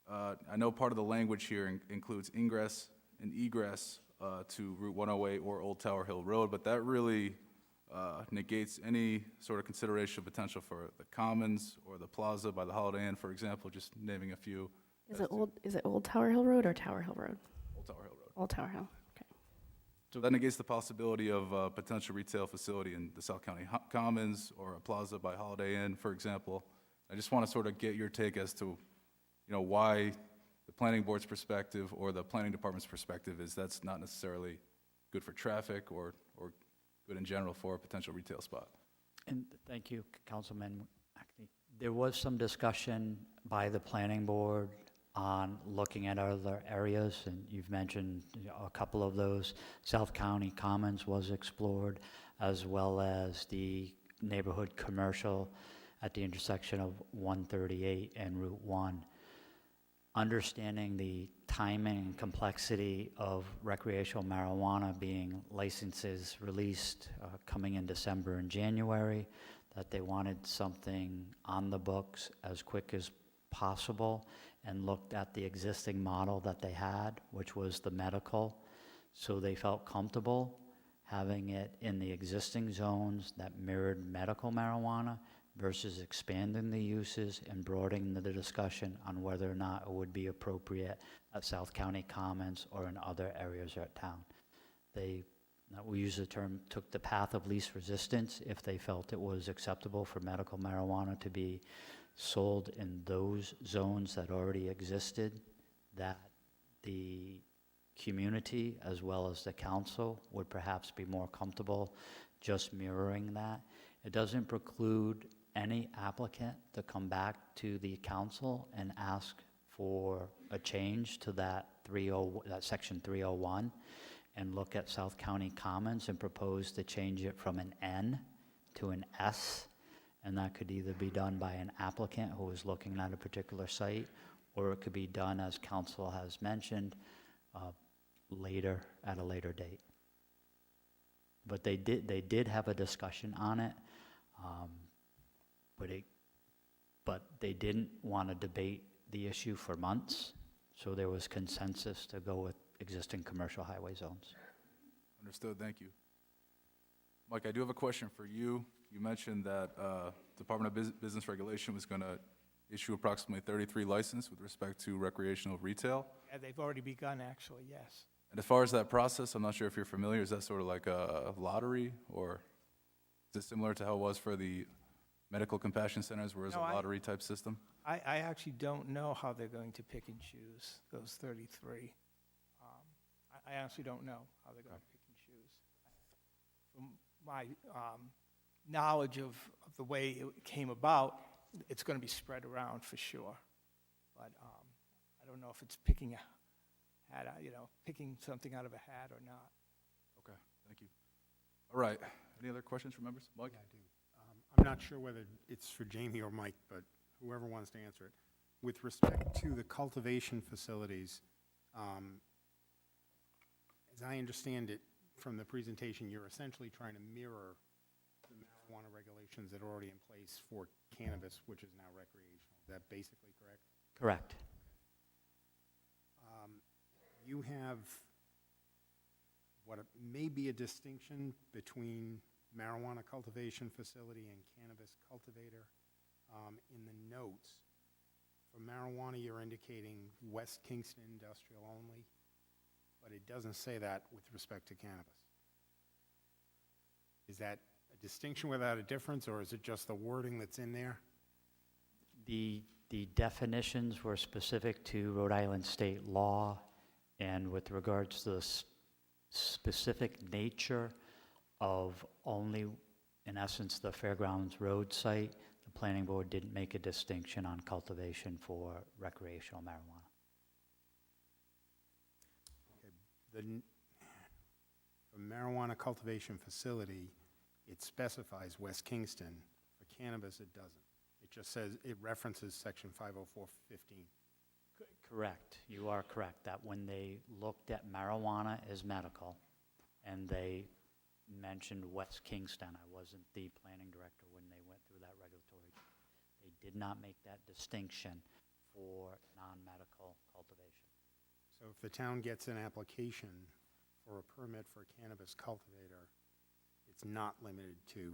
I know part of the language here includes ingress and egress to Route 108 or Old Tower Hill Road, but that really negates any sort of consideration of potential for the Commons or the Plaza by the Holiday Inn, for example, just naming a few. Is it Old Tower Hill Road or Tower Hill Road? Old Tower Hill Road. Old Tower Hill, okay. So that negates the possibility of a potential retail facility in the South County Commons or a Plaza by Holiday Inn, for example. I just want to sort of get your take as to, why the planning board's perspective or the planning department's perspective is that's not necessarily good for traffic or good in general for a potential retail spot. And thank you, Councilman. Actually, there was some discussion by the planning board on looking at other areas, and you've mentioned a couple of those. South County Commons was explored, as well as the neighborhood commercial at the intersection of 138 and Route 1. Understanding the timing and complexity of recreational marijuana being licenses released coming in December and January, that they wanted something on the books as quick as possible, and looked at the existing model that they had, which was the medical. So they felt comfortable having it in the existing zones that mirrored medical marijuana versus expanding the uses and broadening the discussion on whether or not it would be appropriate at South County Commons or in other areas of town. We use the term, took the path of least resistance if they felt it was acceptable for medical marijuana to be sold in those zones that already existed, that the community as well as the council would perhaps be more comfortable just mirroring that. It doesn't preclude any applicant to come back to the council and ask for a change to that section 301 and look at South County Commons and propose to change it from an N to an S. And that could either be done by an applicant who is looking at a particular site, or it could be done, as council has mentioned, at a later date. But they did have a discussion on it, but they didn't want to debate the issue for months, so there was consensus to go with existing commercial highway zones. Understood, thank you. Mike, I do have a question for you. You mentioned that Department of Business Regulation was going to issue approximately 33 licenses with respect to recreational retail. Yeah, they've already begun, actually, yes. And as far as that process, I'm not sure if you're familiar, is that sort of like a lottery, or is it similar to how it was for the medical compassion centers, where it's a lottery type system? I actually don't know how they're going to pick and choose those 33. I honestly don't know how they're going to pick and choose. From my knowledge of the way it came about, it's going to be spread around for sure. But I don't know if it's picking something out of a hat or not. Okay, thank you. All right, any other questions from members? Mike? Yeah, I do. I'm not sure whether it's for Jamie or Mike, but whoever wants to answer it. With respect to the cultivation facilities, as I understand it from the presentation, you're essentially trying to mirror the marijuana regulations that are already in place for cannabis, which is now recreational. Is that basically correct? Correct. You have what may be a distinction between marijuana cultivation facility and cannabis cultivator. In the notes, for marijuana, you're indicating West Kingston industrial only, but it doesn't say that with respect to cannabis. Is that a distinction without a difference, or is it just the wording that's in there? The definitions were specific to Rhode Island state law, and with regards to the specific nature of only, in essence, the Fairgrounds Road site, the planning board didn't make a distinction on cultivation for recreational marijuana. For marijuana cultivation facility, it specifies West Kingston. For cannabis, it doesn't. It just says, it references section 50415. Correct. You are correct that when they looked at marijuana as medical and they mentioned West Kingston, I wasn't the planning director when they went through that regulatory. They did not make that distinction for non-medical cultivation. So if the town gets an application for a permit for a cannabis cultivator, it's not limited to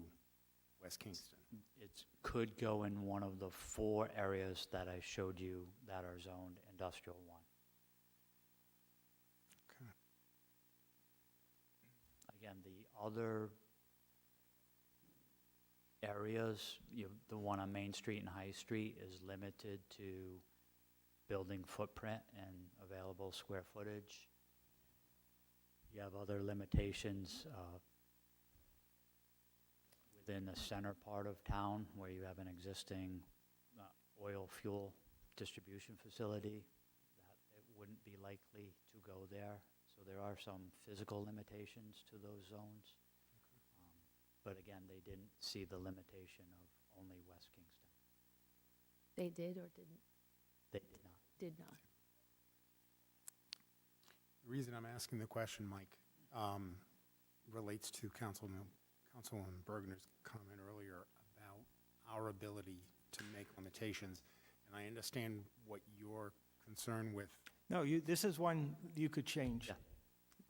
West Kingston. It could go in one of the 4 areas that I showed you that are zoned industrial 1. Okay. Again, the other areas, the one on Main Street and High Street is limited to building footprint and available square footage. You have other limitations within the center part of town where you have an existing oil fuel distribution facility that it wouldn't be likely to go there. So there are some physical limitations to those zones. But again, they didn't see the limitation of only West Kingston. They did or didn't? They did not. Did not. The reason I'm asking the question, Mike, relates to Councilman Bergner's comment earlier about our ability to make limitations. And I understand what you're concerned with. No, this is one you could change. Yeah.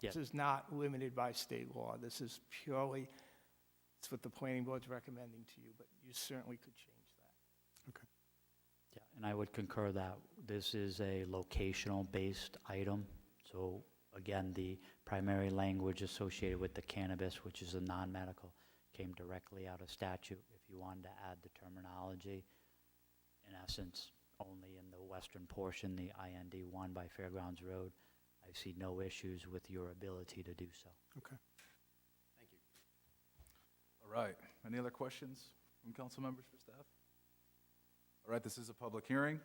This is not limited by state law. This is purely, it's what the planning board's recommending to you, but you certainly could change that. Okay. Yeah, and I would concur that this is a locational-based item. So again, the primary language associated with the cannabis, which is a non-medical, came directly out of statute. If you wanted to add the terminology, in essence, only in the western portion, the IND1 by Fairgrounds Road, I see no issues with your ability to do so. Okay. Thank you. All right, any other questions from council members for staff? All right, this is a public hearing,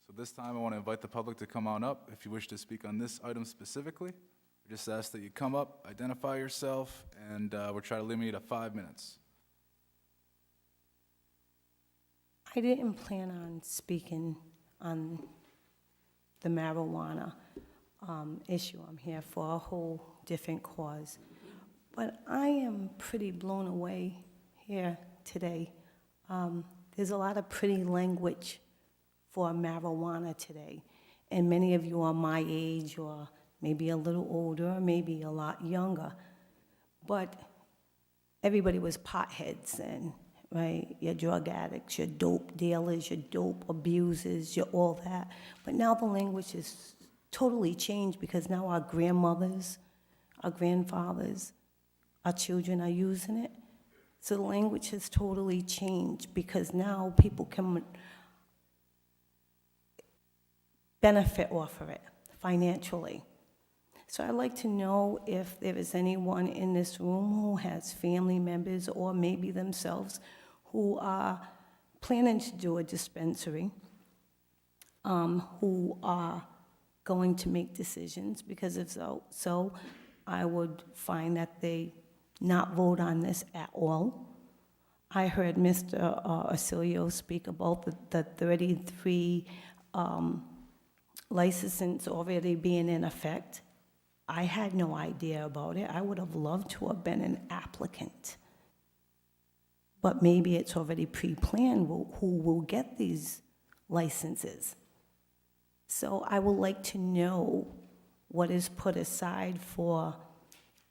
so this time I want to invite the public to come on up if you wish to speak on this item specifically. We just ask that you come up, identify yourself, and we'll try to limit you to 5 minutes. I didn't plan on speaking on the marijuana issue. I'm here for a whole different cause. But I am pretty blown away here today. There's a lot of pretty language for marijuana today. And many of you are my age or maybe a little older, or maybe a lot younger. But everybody was potheads and, right? Your drug addicts, your dope dealers, your dope abusers, your all that. But now the language is totally changed because now our grandmothers, our grandfathers, our children are using it. So the language has totally changed because now people can benefit off of it financially. So I'd like to know if there is anyone in this room who has family members or maybe themselves who are planning to do a dispensary, who are going to make decisions, because if so, I would find that they not vote on this at all. I heard Mr. Arcilio speak about the 33 licenses already being in effect. I had no idea about it. I would have loved to have been an applicant. But maybe it's already pre-planned who will get these licenses. So I would like to know what is put aside for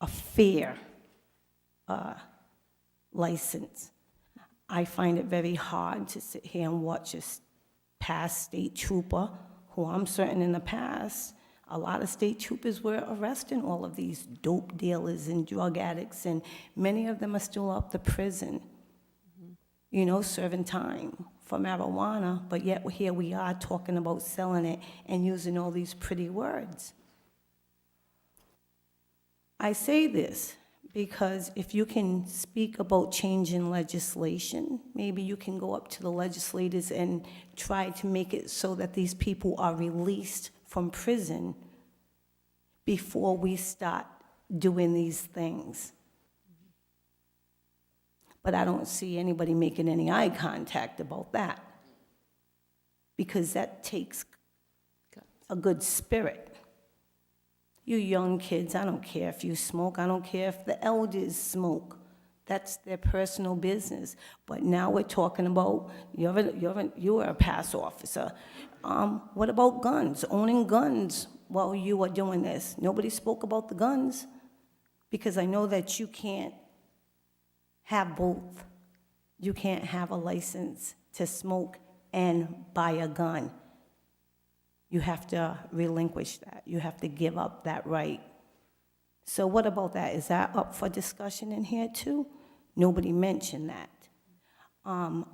a fair license. I find it very hard to sit here and watch a past state trooper, who I'm certain in the past, a lot of state troopers were arresting all of these dope dealers and drug addicts, and many of them are still up to prison, you know, serving time for marijuana, but yet here we are talking about selling it and using all these pretty words. I say this because if you can speak about changing legislation, maybe you can go up to the legislators and try to make it so that these people are released from prison before we start doing these things. But I don't see anybody making any eye contact about that, because that takes a good spirit. You young kids, I don't care if you smoke, I don't care if the elders smoke. That's their personal business. But now we're talking about, you are a pass officer. What about guns, owning guns while you are doing this? Nobody spoke about the guns, because I know that you can't have both. You can't have a license to smoke and buy a gun. You have to relinquish that. You have to give up that right. So what about that? Is that up for discussion in here too? Nobody mentioned that.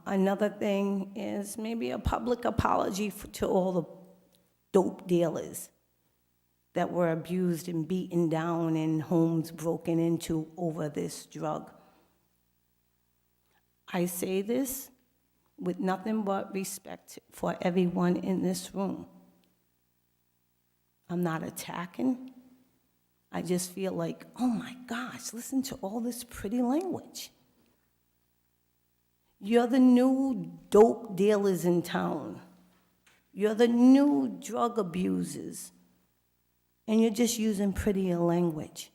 Another thing is maybe a public apology to all the dope dealers that were abused and beaten down and homes broken into over this drug. I say this with nothing but respect for everyone in this room. I'm not attacking. I just feel like, oh my gosh, listen to all this pretty language. You're the new dope dealers in town. You're the new drug abusers. And you're just using prettier language.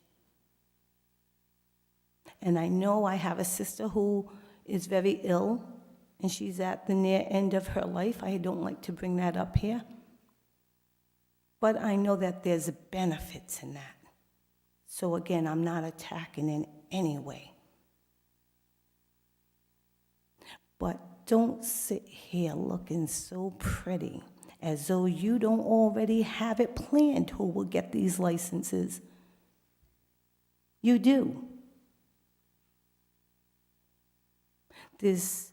And I know I have a sister who is very ill, and she's at the near end of her life. I don't like to bring that up here. But I know that there's benefits in that. So again, I'm not attacking in any way. But don't sit here looking so pretty as though you don't already have it planned who will get these licenses. You do. This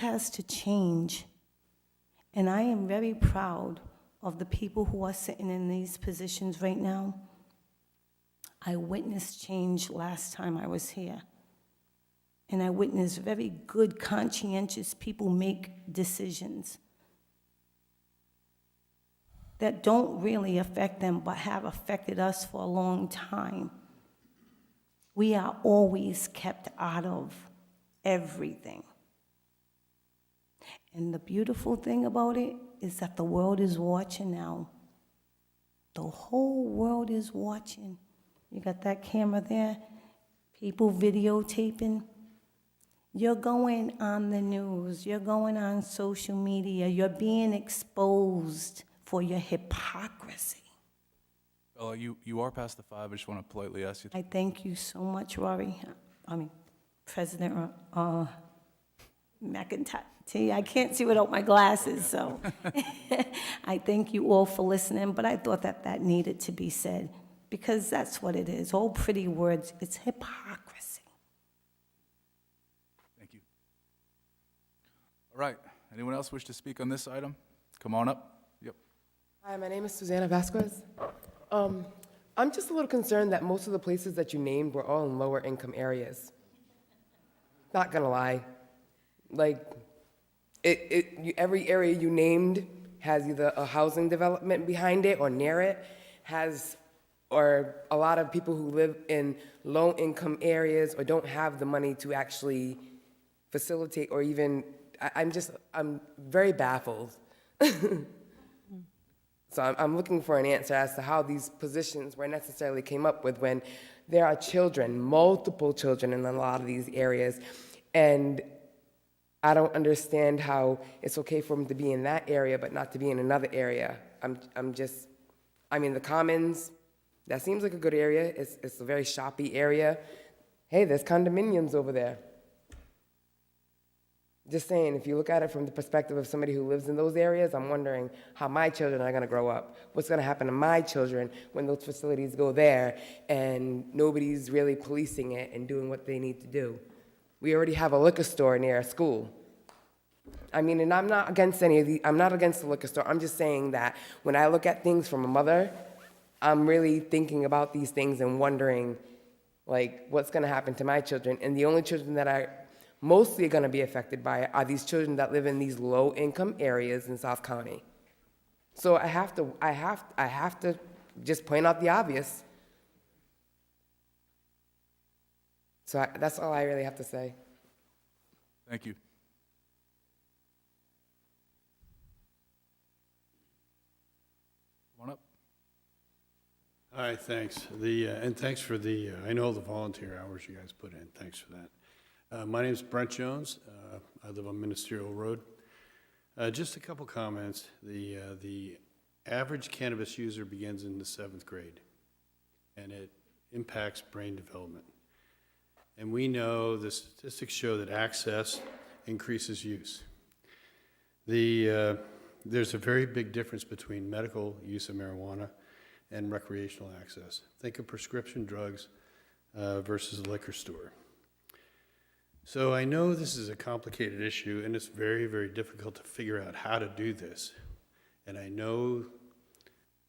has to change. And I am very proud of the people who are sitting in these positions right now. I witnessed change last time I was here. And I witnessed very good, conscientious people make decisions that don't really affect them, but have affected us for a long time. We are always kept out of everything. And the beautiful thing about it is that the world is watching now. The whole world is watching. You got that camera there? People videotaping. You're going on the news. You're going on social media. You're being exposed for your hypocrisy. Bella, you are past the 5. I just want to politely ask you. I thank you so much, Rory. President McIntyre. I can't see without my glasses, so I thank you all for listening, but I thought that needed to be said, because that's what it is. All pretty words, it's hypocrisy. Thank you. All right. Anyone else wish to speak on this item? Come on up. Yep. Hi, my name is Susanna Vasquez. I'm just a little concerned that most of the places that you named were all in lower income areas. Not gonna lie. Like, every area you named has either a housing development behind it or near it, or a lot of people who live in low-income areas or don't have the money to actually facilitate, or even, I'm very baffled. So I'm looking for an answer as to how these positions were necessarily came up with when there are children, multiple children in a lot of these areas, and I don't understand how it's okay for them to be in that area but not to be in another area. The Commons, that seems like a good area. It's a very shoppy area. Hey, there's condominiums over there. Just saying, if you look at it from the perspective of somebody who lives in those areas, I'm wondering how my children are going to grow up. What's going to happen to my children when those facilities go there and nobody's really policing it and doing what they need to do? We already have a liquor store near a school. And I'm not against I'm not against the liquor store. I'm just saying that when I look at things from a mother, I'm really thinking about these things and wondering, like, what's going to happen to my children? And the only children that are mostly going to be affected by it are these children that live in these low-income areas in South County. So I have to just point out the obvious. So that's all I really have to say. Thank you. Come on up. Hi, thanks. And thanks for I know the volunteer hours you guys put in. Thanks for that. My name is Brent Jones. I live on Ministerial Road. Just a couple comments. The average cannabis user begins in the 7th grade, and it impacts brain development. And we know the statistics show that access increases use. There's a very big difference between medical use of marijuana and recreational access. Think of prescription drugs versus a liquor store. So I know this is a complicated issue, and it's very, very difficult to figure out how to do this. And I know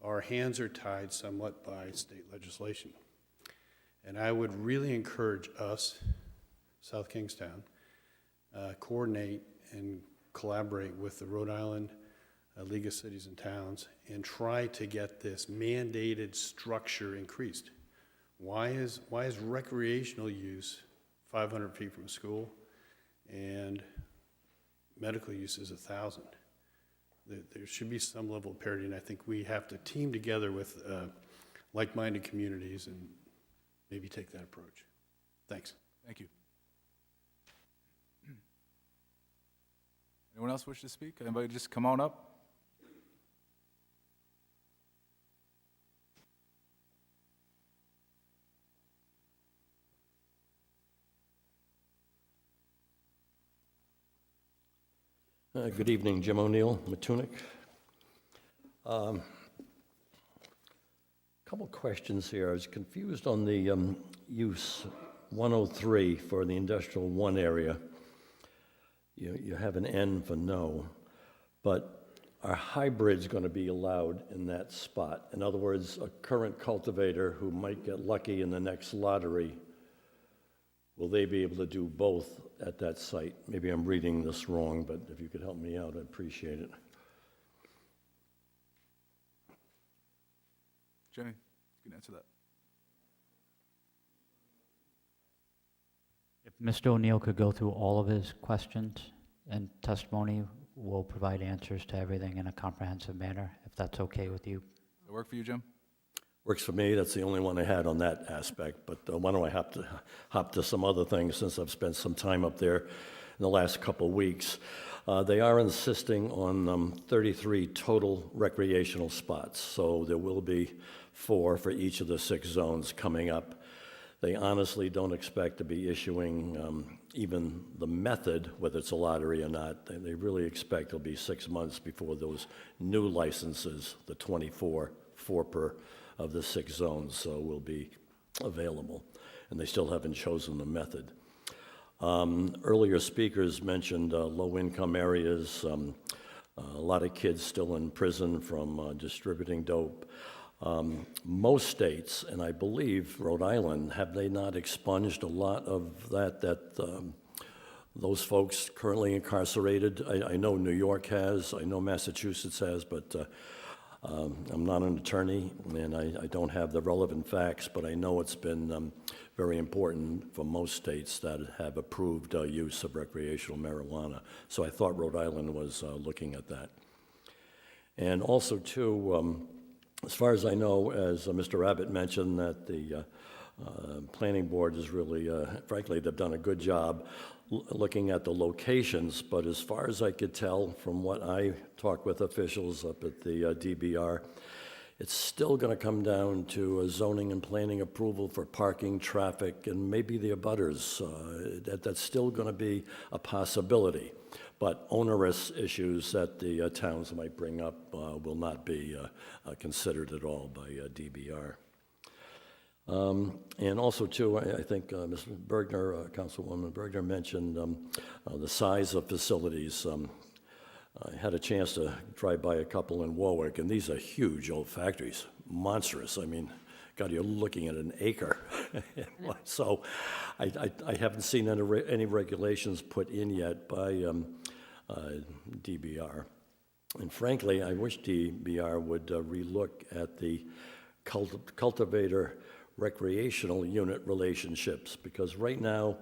our hands are tied somewhat by state legislation. And I would really encourage us, South Kingstown, coordinate and collaborate with the Rhode Island League of Cities and Towns and try to get this mandated structure increased. Why is recreational use 500 feet from a school and medical use is 1,000? There should be some level of parity, and I think we have to team together with like-minded communities and maybe take that approach. Thanks. Thank you. Anyone else wish to speak? Anybody just come on up? Good evening, Jim O'Neill, Matunic. Couple questions here. I was confused on the use 103 for the industrial 1 area. You have an N for no, but are hybrids going to be allowed in that spot? In other words, a current cultivator who might get lucky in the next lottery, will they be able to do both at that site? Maybe I'm reading this wrong, but if you could help me out, I'd appreciate it. Jenny, you can answer that. If Mr. O'Neill could go through all of his questions and testimony, we'll provide answers to everything in a comprehensive manner, if that's okay with you. Does that work for you, Jim? Works for me. That's the only one I had on that aspect. But why don't I hop to some other things since I've spent some time up there in the last couple of weeks. They are insisting on 33 total recreational spots. So there will be 4 for each of the 6 zones coming up. They honestly don't expect to be issuing even the method, whether it's a lottery or not. They really expect it'll be 6 months before those new licenses, the 24, 4 per of the 6 zones, so will be available. And they still haven't chosen the method. Earlier speakers mentioned low-income areas, a lot of kids still in prison from distributing dope. Most states, and I believe Rhode Island, have they not expunged a lot of that those folks currently incarcerated. I know New York has, I know Massachusetts has, but I'm not an attorney, and I don't have the relevant facts, but I know it's been very important for most states that have approved use of recreational marijuana. So I thought Rhode Island was looking at that. And also, too, as far as I know, as Mr. Abbott mentioned, that the planning board is really, frankly, they've done a good job looking at the locations, but as far as I could tell from what I talked with officials up at the DBR, it's still going to come down to a zoning and planning approval for parking, traffic, and maybe the abutters. That's still going to be a possibility, but onerous issues that the towns might bring up will not be considered at all by DBR. And also, too, I think Ms. Bergner, Councilwoman Bergner mentioned the size of facilities. I had a chance to drive by a couple in Warwick, and these are huge old factories, monstrous. I mean, God, you're looking at an acre. So I haven't seen any regulations put in yet by DBR. And frankly, I wish DBR would relook at the cultivator recreational unit relationships, because right now,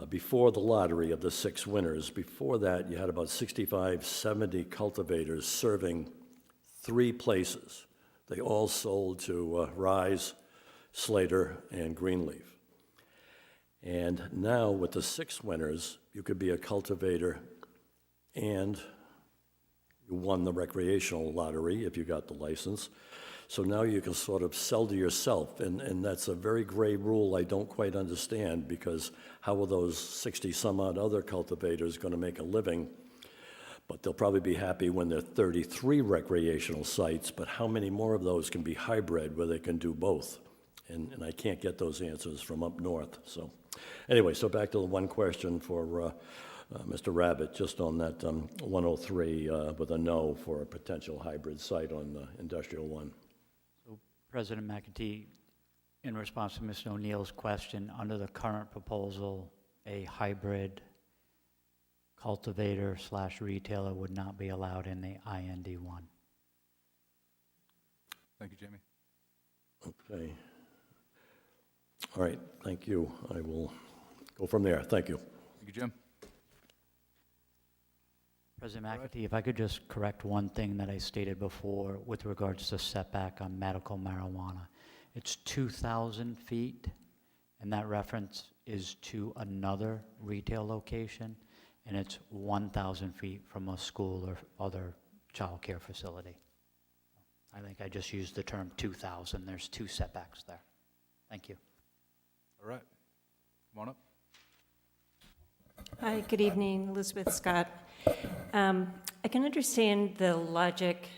before the lottery of the 6 winners, before that you had about 65, 70 cultivators serving 3 places. They all sold to Rise, Slater, and Greenleaf. And now with the 6 winners, you could be a cultivator and you won the recreational lottery if you got the license. So now you can sort of sell to yourself, and that's a very gray rule I don't quite understand, because how are those 60-some-odd other cultivators going to make a living? But they'll probably be happy when there are 33 recreational sites, but how many more of those can be hybrid where they can do both? And I can't get those answers from up north. So anyway, so back to the one question for Mr. Rabbit, just on that 103 with a no for a potential hybrid site on Industrial 1. President McEntee, in response to Mr. O'Neill's question, under the current proposal, a hybrid cultivator/retailer would not be allowed in the IND1. Thank you, Jamie. Okay. All right, thank you. I will go from there. Thank you. Thank you, Jim. President McEntee, if I could just correct one thing that I stated before with regards to setback on medical marijuana. It's 2,000 feet, and that reference is to another retail location, and it's 1,000 feet from a school or other child care facility. I think I just used the term 2,000. There's 2 setbacks there. Thank you. All right. Come on up. Hi, good evening, Elizabeth Scott. I can understand the logic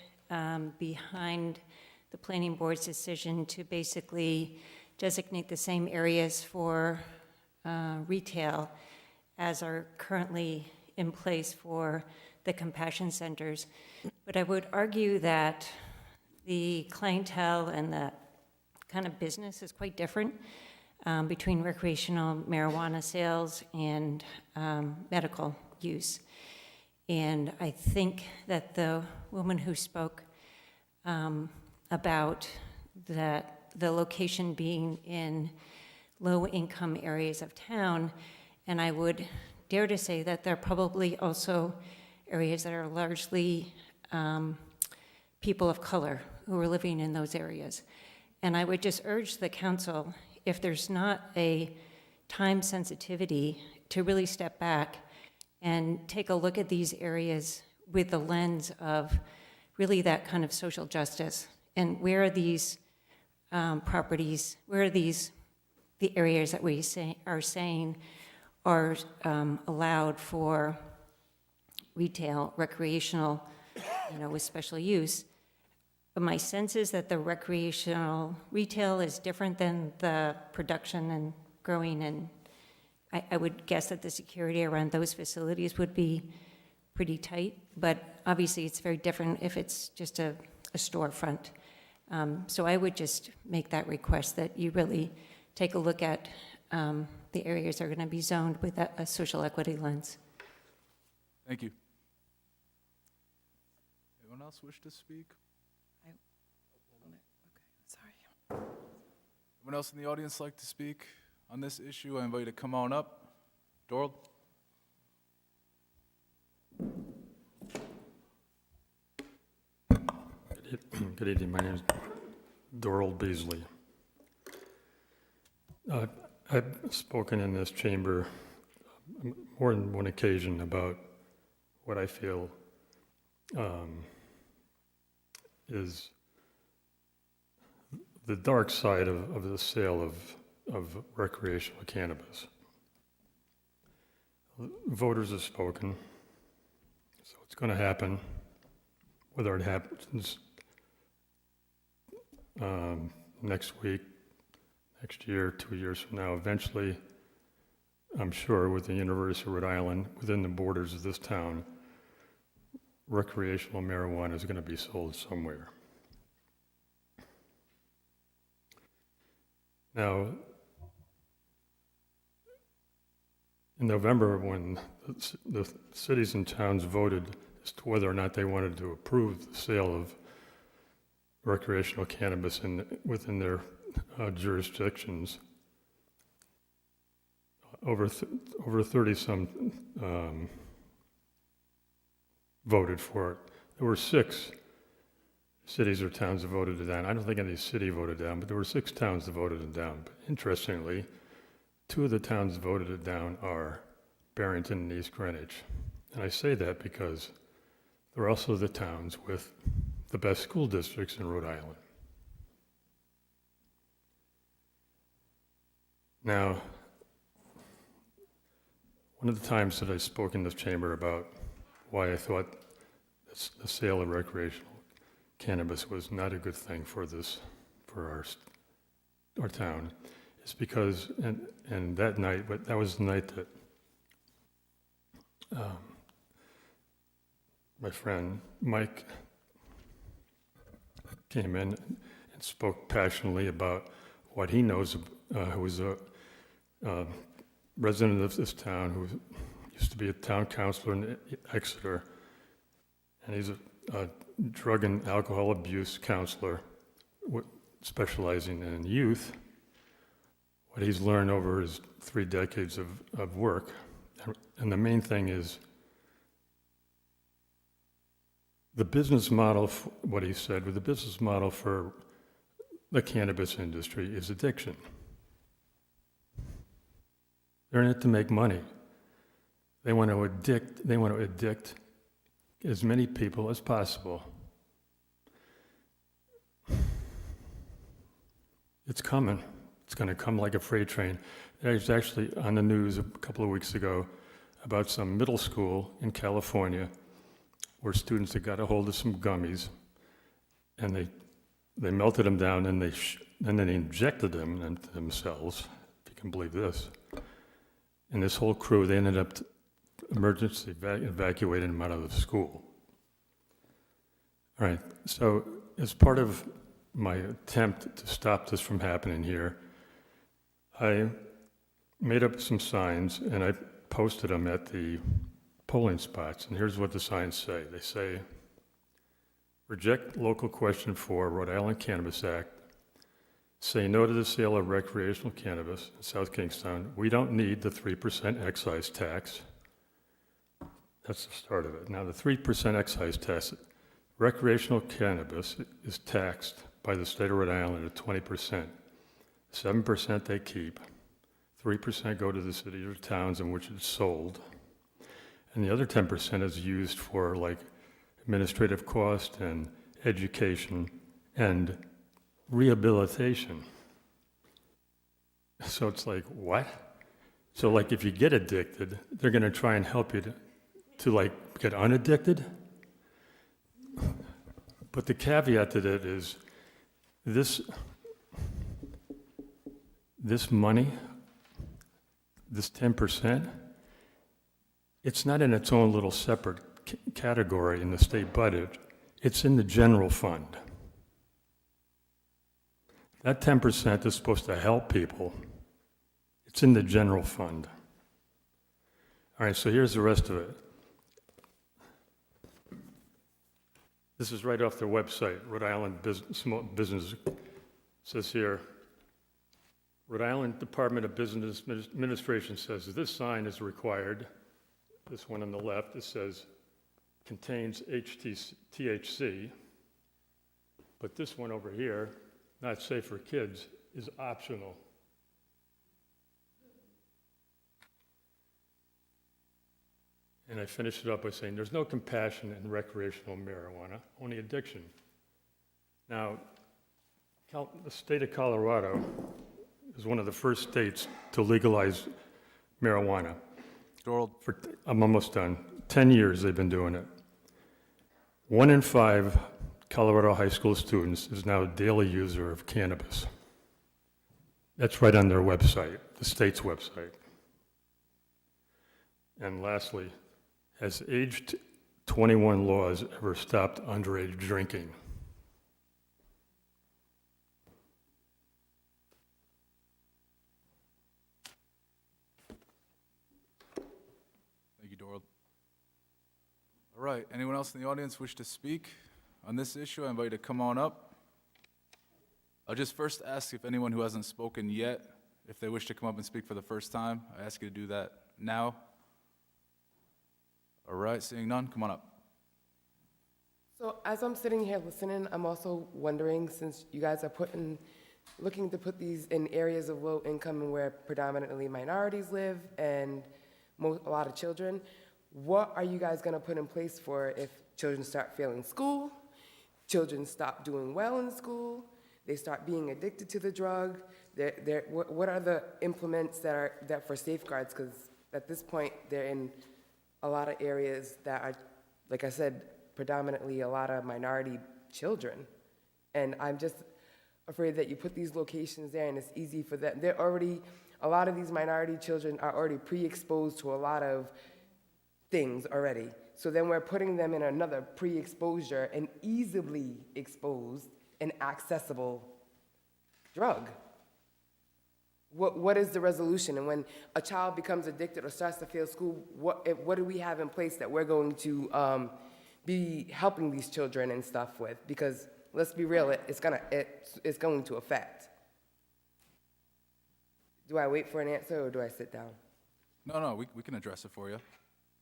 behind the planning board's decision to basically designate the same areas for retail as are currently in place for the compassion centers. But I would argue that the clientele and the kind of business is quite different between recreational marijuana sales and medical use. And I think that the woman who spoke about that the location being in low-income areas of town, and I would dare to say that there are probably also areas that are largely people of color who are living in those areas. And I would just urge the council, if there's not a time sensitivity, to really step back and take a look at these areas with the lens of really that kind of social justice. And where are these properties, where are these, the areas that we are saying are allowed for retail, recreational, with special use. But my sense is that the recreational retail is different than the production and growing, and I would guess that the security around those facilities would be pretty tight, but obviously it's very different if it's just a storefront. So I would just make that request that you really take a look at the areas are going to be zoned with a social equity lens. Thank you. Anyone else wish to speak? Sorry. Anyone else in the audience like to speak on this issue? I invite you to come on up. Doral? Good evening. My name is Doral Beasley. I've spoken in this chamber more than one occasion about what I feel is the dark side of the sale of recreational cannabis. Voters have spoken, so it's going to happen. Whether it happens next week, next year, 2 years from now, eventually, I'm sure with the University of Rhode Island, within the borders of this town, recreational marijuana is going to be sold somewhere. Now, in November, when the cities and towns voted as to whether or not they wanted to approve the sale of recreational cannabis within their jurisdictions, over 30-some voted for it. There were 6 cities or towns that voted it down. I don't think any city voted down, but there were 6 towns that voted it down. But interestingly, 2 of the towns that voted it down are Barrington and East Greenwich. And I say that because they're also the towns with the best school districts in Rhode Island. Now, one of the times that I spoke in this chamber about why I thought the sale of recreational cannabis was not a good thing for our town is because, and that night, but that was the night that my friend Mike came in and spoke passionately about what he knows, who was a resident of this town, who used to be a town councilor in Exeter, and he's a drug and alcohol abuse counselor specializing in youth. What he's learned over his 3 decades of work, and the main thing is the business model, what he said, the business model for the cannabis industry is addiction. They're in it to make money. They want to addict as many people as possible. It's coming. It's going to come like a freight train. There was actually on the news a couple of weeks ago about some middle school in California where students had got a hold of some gummies, and they melted them down, and then they injected them into themselves, if you can believe this. And this whole crew, they ended up emergency evacuating them out of the school. All right, so as part of my attempt to stop this from happening here, I made up some signs and I posted them at the polling spots. And here's what the signs say. They say, reject local question 4, Rhode Island Cannabis Act. Say no to the sale of recreational cannabis in South Kingstown. We don't need the 3% excise tax. That's the start of it. Now, the 3% excise tax, recreational cannabis is taxed by the state of Rhode Island at 20%. 7% they keep. 3% go to the cities or towns in which it's sold. And the other 10% is used for like administrative cost and education and rehabilitation. So it's like, what? So like if you get addicted, they're going to try and help you to like get unaddicted? But the caveat to that is this money, this 10%, it's not in its own little separate category in the state budget. It's in the general fund. That 10% is supposed to help people. It's in the general fund. All right, so here's the rest of it. This is right off their website, Rhode Island Small Business. It says here, Rhode Island Department of Business Administration says this sign is required. This one on the left, it says contains THC. But this one over here, not safe for kids, is optional. And I finish it up by saying there's no compassion in recreational marijuana, only addiction. Now, the state of Colorado is one of the first states to legalize marijuana. I'm almost done. 10 years they've been doing it. 1 in 5 Colorado high school students is now a daily user of cannabis. That's right on their website, the state's website. And lastly, has age 21 laws ever stopped underage drinking? Thank you, Doral. All right, anyone else in the audience wish to speak on this issue? I invite you to come on up. I'll just first ask if anyone who hasn't spoken yet, if they wish to come up and speak for the first time, I ask you to do that now. All right, seeing none, come on up. So as I'm sitting here listening, I'm also wondering, since you guys are looking to put these in areas of low income and where predominantly minorities live and a lot of children, what are you guys gonna put in place for if children start failing school, children stop doing well in school, they start being addicted to the drug? What are the implements that for safeguards? Because at this point, they're in a lot of areas that are, like I said, predominantly a lot of minority children. And I'm just afraid that you put these locations there and it's easy for them. A lot of these minority children are already pre-exposed to a lot of things already. So then we're putting them in another pre-exposure and easily exposed and accessible drug. What is the resolution? And when a child becomes addicted or starts to fail school, what do we have in place that we're going to be helping these children and stuff with? Because let's be real, it's going to affect. Do I wait for an answer or do I sit down? No, we can address it for you.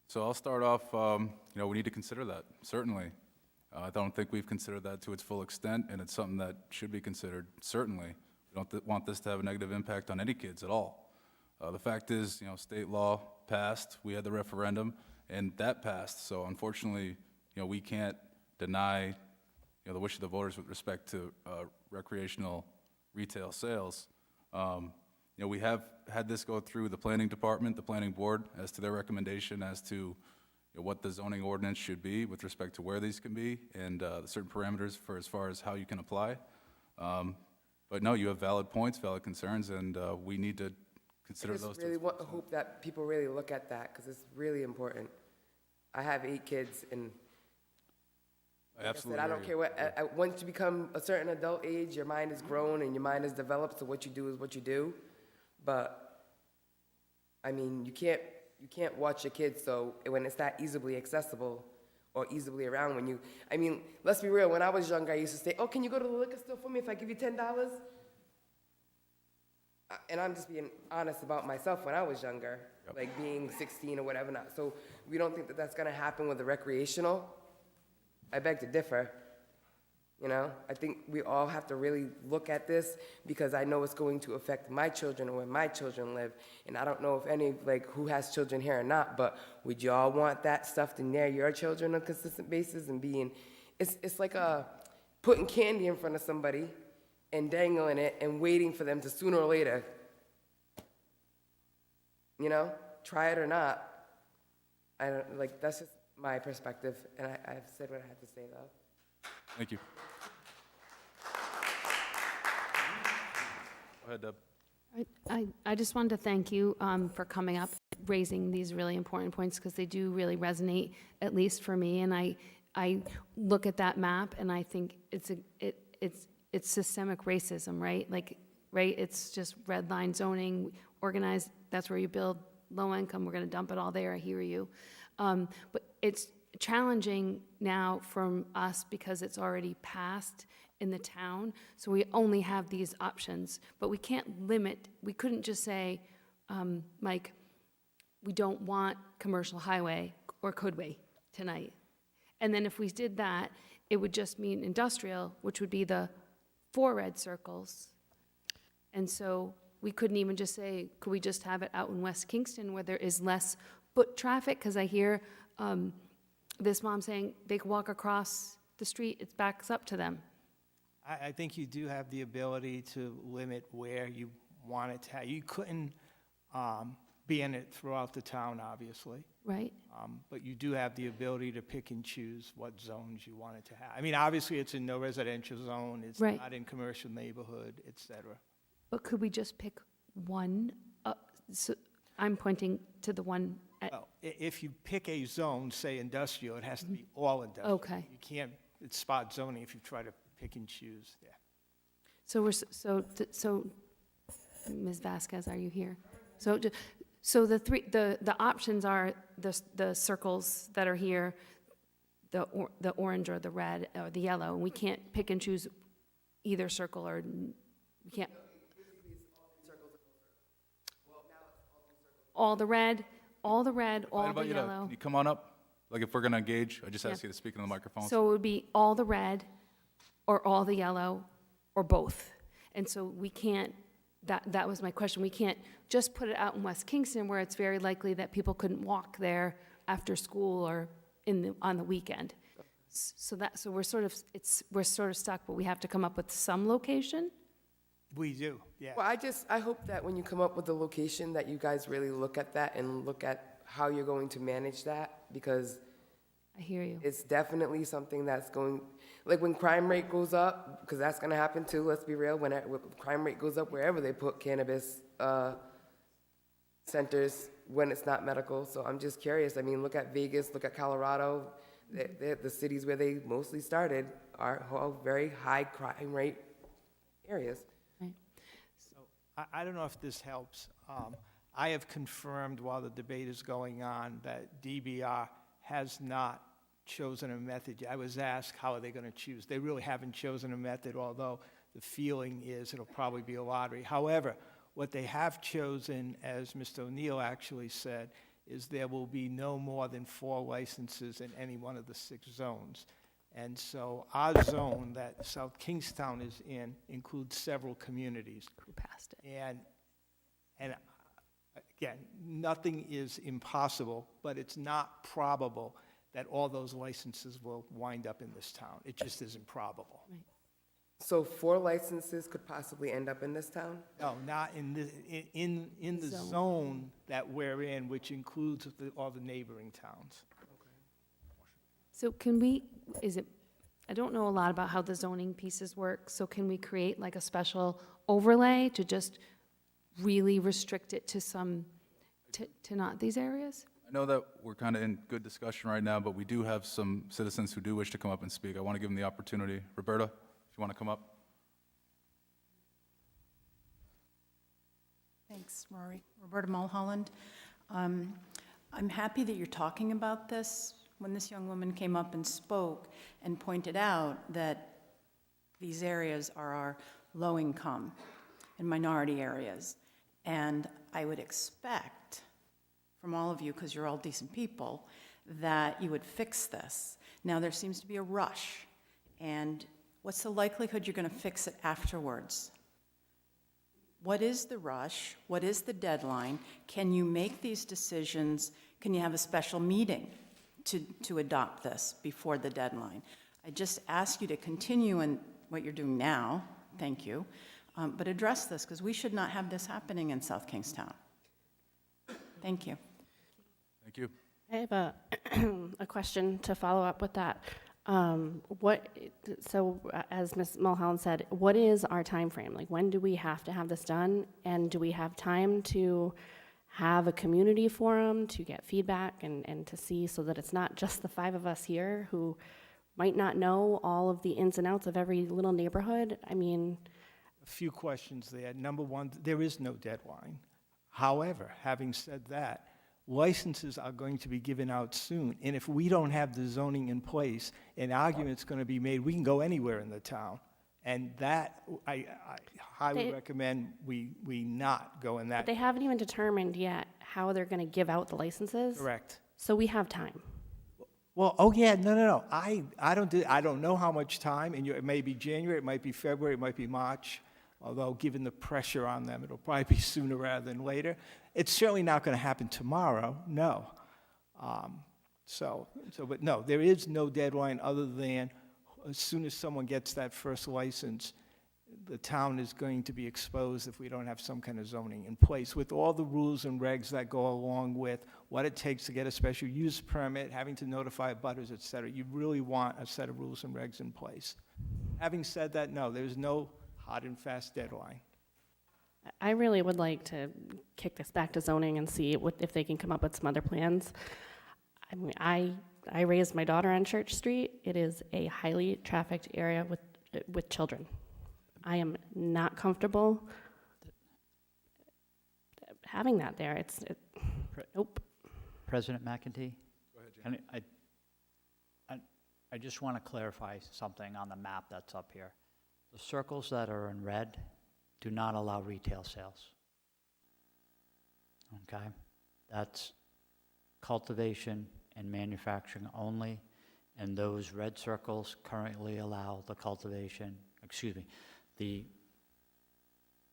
So I'll start off, we need to consider that, certainly. I don't think we've considered that to its full extent, and it's something that should be considered, certainly. We don't want this to have a negative impact on any kids at all. The fact is, state law passed, we had the referendum, and that passed. So unfortunately, we can't deny, the wish of the voters with respect to recreational retail sales. We have had this go through the planning department, the planning board, as to their recommendation as to what the zoning ordinance should be with respect to where these can be and the certain parameters for as far as how you can apply. But no, you have valid points, valid concerns, and we need to consider those. I just really hope that people really look at that because it's really important. I have 8 kids, and Absolutely. I don't care what. Once you become a certain adult age, your mind is grown and your mind is developed. So what you do is what you do. But I mean, you can't watch your kids. So when it's that easily accessible or easily around, let's be real. When I was younger, I used to say, "Oh, can you go to the liquor store for me if I give you $10?" And I'm just being honest about myself when I was younger, like being 16 or whatever. Not so we don't think that that's going to happen with the recreational. I beg to differ. I think we all have to really look at this because I know it's going to affect my children or where my children live. And I don't know if any, who has children here or not, but would you all want that stuff to near your children on a consistent basis and it's like putting candy in front of somebody and dangling it and waiting for them to sooner or later, try it or not. I don't, that's just my perspective, and I've said what I had to say, though. Thank you. Go ahead, Deb. I just wanted to thank you for coming up, raising these really important points because they do really resonate, at least for me. And I look at that map and I think it's systemic racism, right? Right? It's just red line zoning organized, that's where you build low income, we're gonna dump it all there, I hear you. But it's challenging now from us because it's already passed in the town, so we only have these options. But we can't limit, we couldn't just say, Mike, we don't want commercial highway, or could we, tonight? And then if we did that, it would just mean industrial, which would be the 4 red circles. And so we couldn't even just say, could we just have it out in West Kingston where there is less foot traffic? Because I hear this mom saying they can walk across the street, it backs up to them. I think you do have the ability to limit where you want it to have. You couldn't be in it throughout the town, obviously. Right. But you do have the ability to pick and choose what zones you want it to have. I mean, obviously, it's in no residential zone, it's Right. not in commercial neighborhood, et cetera. But could we just pick one? So I'm pointing to the one at, Well, if you pick a zone, say industrial, it has to be all industrial. Okay. You can't, it's spot zoning if you try to pick and choose, yeah. so so Ms. Vasquez, are you here? So the options are the circles that are here, the orange or the red or the yellow, and we can't pick and choose either circle, or we can't. All the red, all the Invite you to- yellow. Can you come on up? Like, if we're gonna engage, I just Yeah. ask you to speak in the microphone. So it would be all the red, or all the yellow, or both. And so we can't, that was my question, we can't just put it out in West Kingston where it's very likely that people couldn't walk there after school or on the weekend. So we're sort of stuck, but we have to come up with some location? We do, yeah. Well, I hope that when you come up with the location, that you guys really look at that and look at how you're going to manage that, because I hear you. it's definitely something that's going, like when crime rate goes up, because that's gonna happen too, let's be real, when crime rate goes up wherever they put cannabis centers when it's not medical. So I'm just curious, I mean, look at Vegas, look at Colorado, the cities where they mostly started are all very high crime rate areas. I don't know if this helps. I have confirmed while the debate is going on that DBR has not chosen a method. I was asked, how are they going to choose? They really haven't chosen a method, although the feeling is it'll probably be a lottery. However, what they have chosen, as Mr. O'Neill actually said, is there will be no more than 4 licenses in any one of the 6 zones. And so our zone that South Kingstown is in includes several communities. Who passed it? And again, nothing is impossible, but it's not probable that all those licenses will wind up in this town. It just isn't probable. So 4 licenses could possibly end up in this town? No, not in the zone that we're in, which includes all the neighboring towns. So I don't know a lot about how the zoning pieces work, so can we create like a special overlay to just really restrict it to to not these areas? I know that we're kind of in good discussion right now, but we do have some citizens who do wish to come up and speak. I want to give them the opportunity. Roberta, if you want to come up. Thanks, Rory. Roberta Mulholland. I'm happy that you're talking about this. When this young woman came up and spoke and pointed out that these areas are our low income and minority areas, and I would expect from all of you, because you're all decent people, that you would fix this. Now, there seems to be a rush, and what's the likelihood you're going to fix it afterwards? What is the rush? What is the deadline? Can you make these decisions? Can you have a special meeting to adopt this before the deadline? I just ask you to continue in what you're doing now, thank you, but address this, because we should not have this happening in South Kingstown. Thank you. Thank you. I have a question to follow up with that. As Ms. Mulholland said, what is our time frame? Like, when do we have to have this done? And do we have time to have a community forum to get feedback and to see, so that it's not just the 5 of us here who might not know all of the ins and outs of every little neighborhood? I mean, A few questions there. Number one, there is no deadline. However, having said that, licenses are going to be given out soon, and if we don't have the zoning in place, an argument's going to be made, we can go anywhere in the town. And that, I highly recommend we not go in But that. they haven't even determined yet how they're going to give out the licenses. Correct. So we have time. Well, oh yeah, no. I don't know how much time, and it may be January, it might be February, it might be March. Although, given the pressure on them, it'll probably be sooner rather than later. It's certainly not going to happen tomorrow. No. But no, there is no deadline other than as soon as someone gets that first license, the town is going to be exposed if we don't have some kind of zoning in place with all the rules and regs that go along with what it takes to get a special use permit, having to notify abutters, et cetera. You really want a set of rules and regs in place. Having said that, no, there's no hard and fast deadline. I really would like to kick this back to zoning and see if they can come up with some other plans. I mean, I raised my daughter on Church Street. It is a highly trafficked area with children. I am not comfortable having that there. Nope. President McEntee? Go ahead, Jim. I just want to clarify something on the map that's up here. The circles that are in red do not allow retail sales. Okay? That's cultivation and manufacturing only, and those red circles currently allow the cultivation, the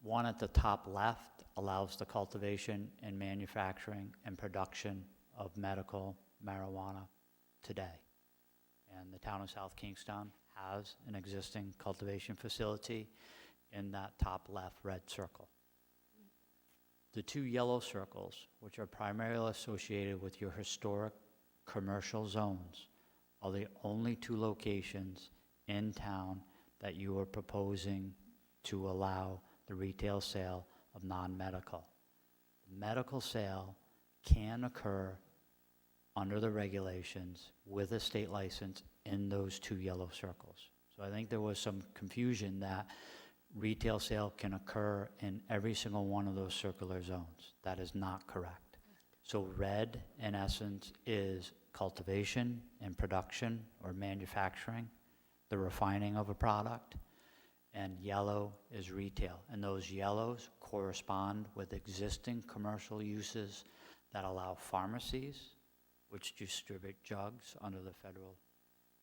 one at the top left allows the cultivation and manufacturing and production of medical marijuana today. And the town of South Kingstown has an existing cultivation facility in that top left red circle. The two yellow circles, which are primarily associated with your historic commercial zones, are the only two locations in town that you are proposing to allow the retail sale of non-medical. The medical sale can occur under the regulations with a state license in those two yellow circles. So I think there was some confusion that retail sale can occur in every single one of those circular zones. That is not correct. So red, in essence, is cultivation and production or manufacturing, the refining of a product, and yellow is retail. And those yellows correspond with existing commercial uses that allow pharmacies, which distribute drugs under the Federal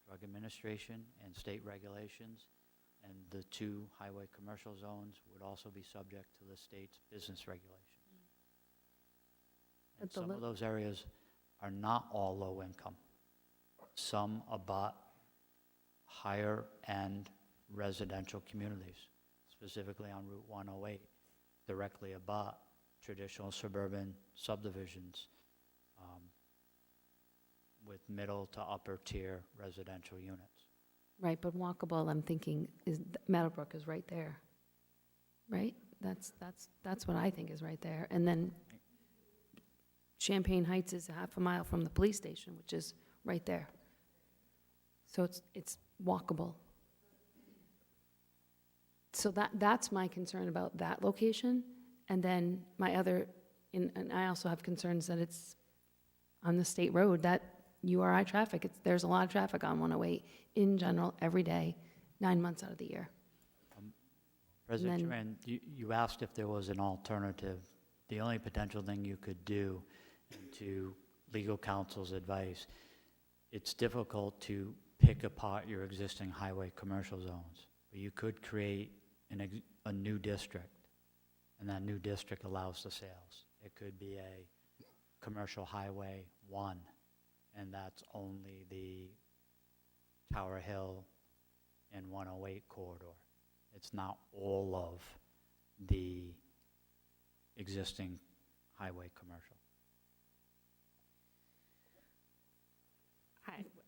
Drug Administration and state regulations, and the two highway commercial zones would also be subject to the state's business regulations. And some of those areas are not all low income. Some abut higher end residential communities, specifically on Route 108, directly abut traditional suburban subdivisions with middle to upper tier residential units. Right, but walkable, I'm thinking, Meadowbrook is right there, right? That's what I think is right there. And then Champagne Heights is half a mile from the police station, which is right there. So it's walkable. So that's my concern about that location. And then my other, and I also have concerns that it's on the state road, that URI traffic, there's a lot of traffic on 108 in general, every day, 9 months out of the year. President Duran, you asked if there was an alternative. The only potential thing you could do, to legal counsel's advice, it's difficult to pick apart your existing highway commercial zones. But you could create a new district, and that new district allows the sales. It could be a commercial highway 1, and that's only the Tower Hill and 108 corridor. It's not all of the existing highway commercial.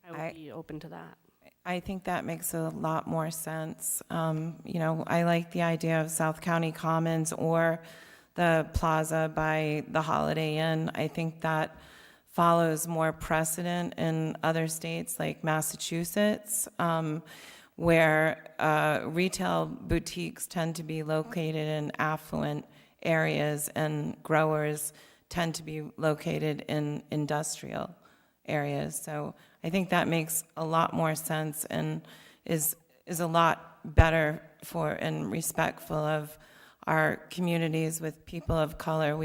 I would be open to that. I think that makes a lot more sense. I like the idea of South County Commons or the plaza by the Holiday Inn. I think that follows more precedent in other states like Massachusetts, where retail boutiques tend to be located in affluent areas, and growers tend to be located in industrial areas. So I think that makes a lot more sense and is a lot better for and respectful of our communities with people of color.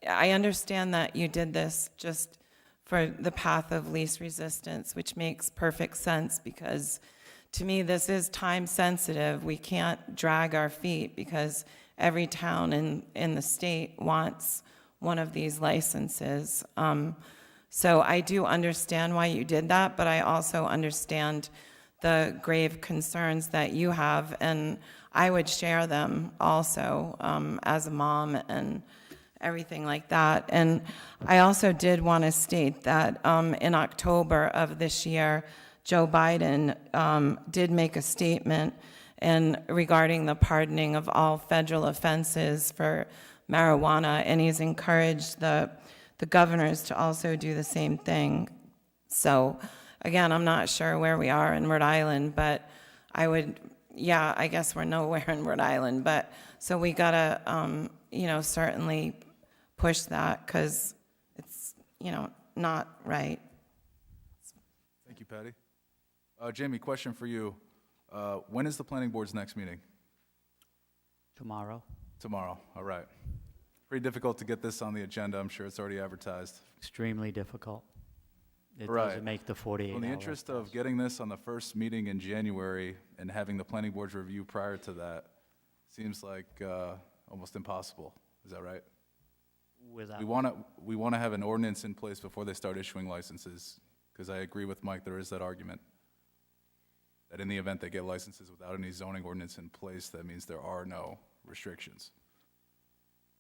I understand that you did this just for the path of least resistance, which makes perfect sense because to me, this is time sensitive. We can't drag our feet because every town in the state wants one of these licenses. So I do understand why you did that, but I also understand the grave concerns that you have, and I would share them also as a mom and everything like that. And I also did want to state that in October of this year, Joe Biden did make a statement regarding the pardoning of all federal offenses for marijuana, and he's encouraged the governors to also do the same thing. So again, I'm not sure where we are in Rhode Island, but I guess we're nowhere in Rhode Island, but so we gotta, certainly push that because it's, not right. Thank you, Patty. Jamie, question for you. When is the planning board's next meeting? Tomorrow. Tomorrow, all right. Pretty difficult to get this on the agenda. I'm sure it's already advertised. Extremely difficult. It Right. doesn't make the 48 In the hour interest of getting this on the first meeting in January and having the planning board's review prior to that, seems like almost impossible. Is that right? Without We want to have an ordinance in place before they start issuing licenses, because I agree with Mike, there is that argument that in the event they get licenses without any zoning ordinance in place, that means there are no restrictions.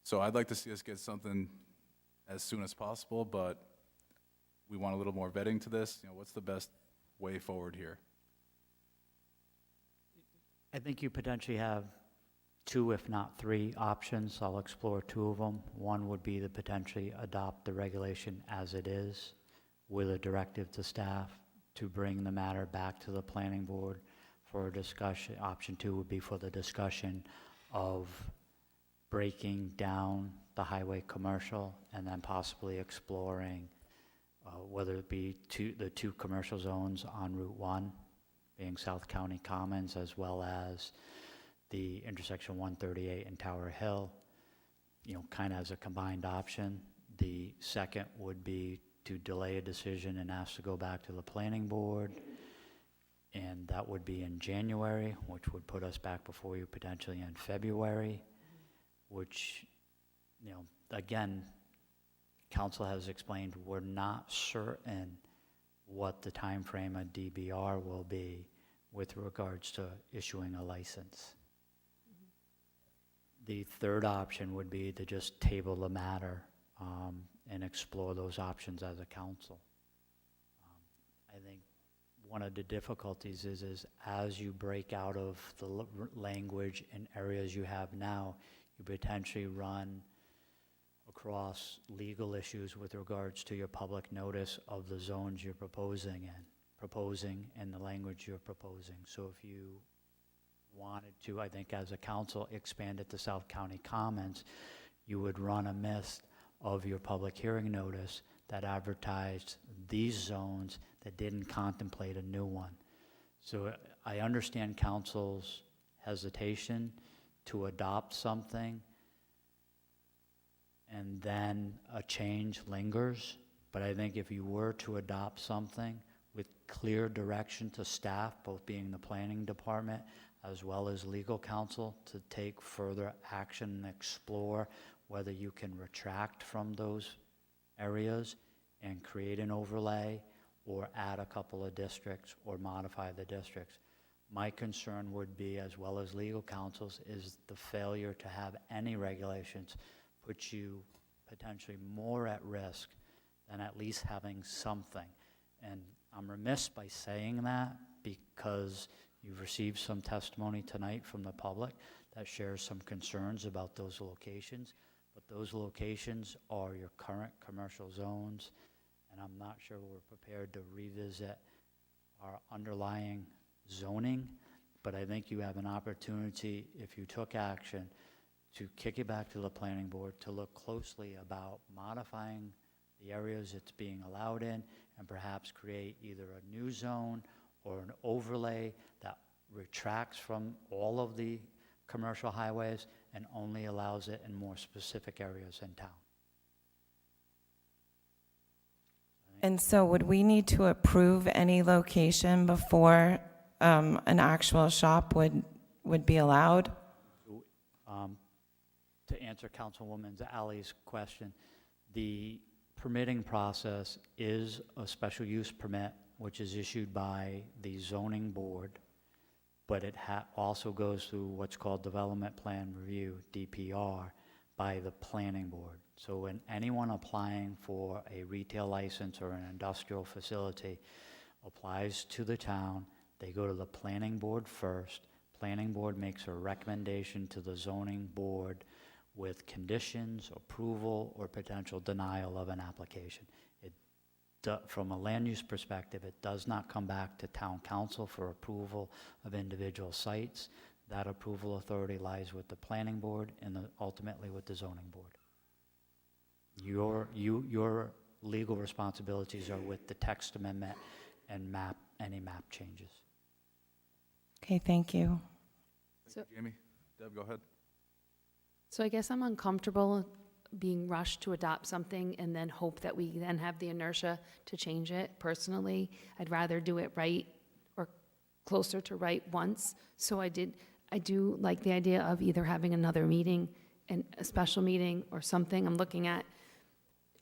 So I'd like to see us get something as soon as possible, but we want a little more vetting to this. What's the best way forward here? I think you potentially have 2, if not 3 options. I'll explore 2 of them. One would be to potentially adopt the regulation as it is with a directive to staff to bring the matter back to the planning board for a discussion. Option 2 would be for the discussion of breaking down the highway commercial and then possibly exploring whether it be the 2 commercial zones on Route 1, being South County Commons, as well as the intersection 138 and Tower Hill, kind of as a combined option. The second would be to delay a decision and ask to go back to the planning board, and that would be in January, which would put us back before you potentially in February, which, again, council has explained we're not certain what the time frame of DBR will be with regards to issuing a license. The third option would be to just table the matter and explore those options as a council. I think one of the difficulties is as you break out of the language and areas you have now, you potentially run across legal issues with regards to your public notice of the zones you're proposing and the language you're proposing. So if you wanted to, I think as a council, expand it to South County Commons, you would run amiss of your public hearing notice that advertised these zones that didn't contemplate a new one. So I understand council's hesitation to adopt something and then a change lingers, but I think if you were to adopt something with clear direction to staff, both being the planning department as well as legal counsel, to take further action and explore whether you can retract from those areas and create an overlay or add a couple of districts or modify the districts. My concern would be, as well as legal counsel's, is the failure to have any regulations puts you potentially more at risk than at least having something. And I'm remiss by saying that because you've received some testimony tonight from the public that shares some concerns about those locations, but those locations are your current commercial zones, and I'm not sure we're prepared to revisit our underlying zoning, but I think you have an opportunity, if you took action, to kick it back to the planning board to look closely about modifying the areas it's being allowed in, and perhaps create either a new zone or an overlay that retracts from all of the commercial highways and only allows it in more specific areas in town. And so would we need to approve any location before an actual shop would be allowed? To answer Councilwoman Ali's question, the permitting process is a special use permit, which is issued by the zoning board, but it also goes through what's called Development Plan Review, DPR, by the planning board. So when anyone applying for a retail license or an industrial facility applies to the town, they go to the planning board first. Planning board makes a recommendation to the zoning board with conditions, approval, or potential denial of an application. From a land use perspective, it does not come back to town council for approval of individual sites. That approval authority lies with the planning board and ultimately with the zoning board. Your legal responsibilities are with the text amendment and any map changes. Okay, thank you. Thank you, Jamie. Deb, go ahead. So I guess I'm uncomfortable being rushed to adopt something and then hope that we then have the inertia to change it. Personally, I'd rather do it right or closer to right once. So I do like the idea of either having another meeting and a special meeting or something. I'm looking at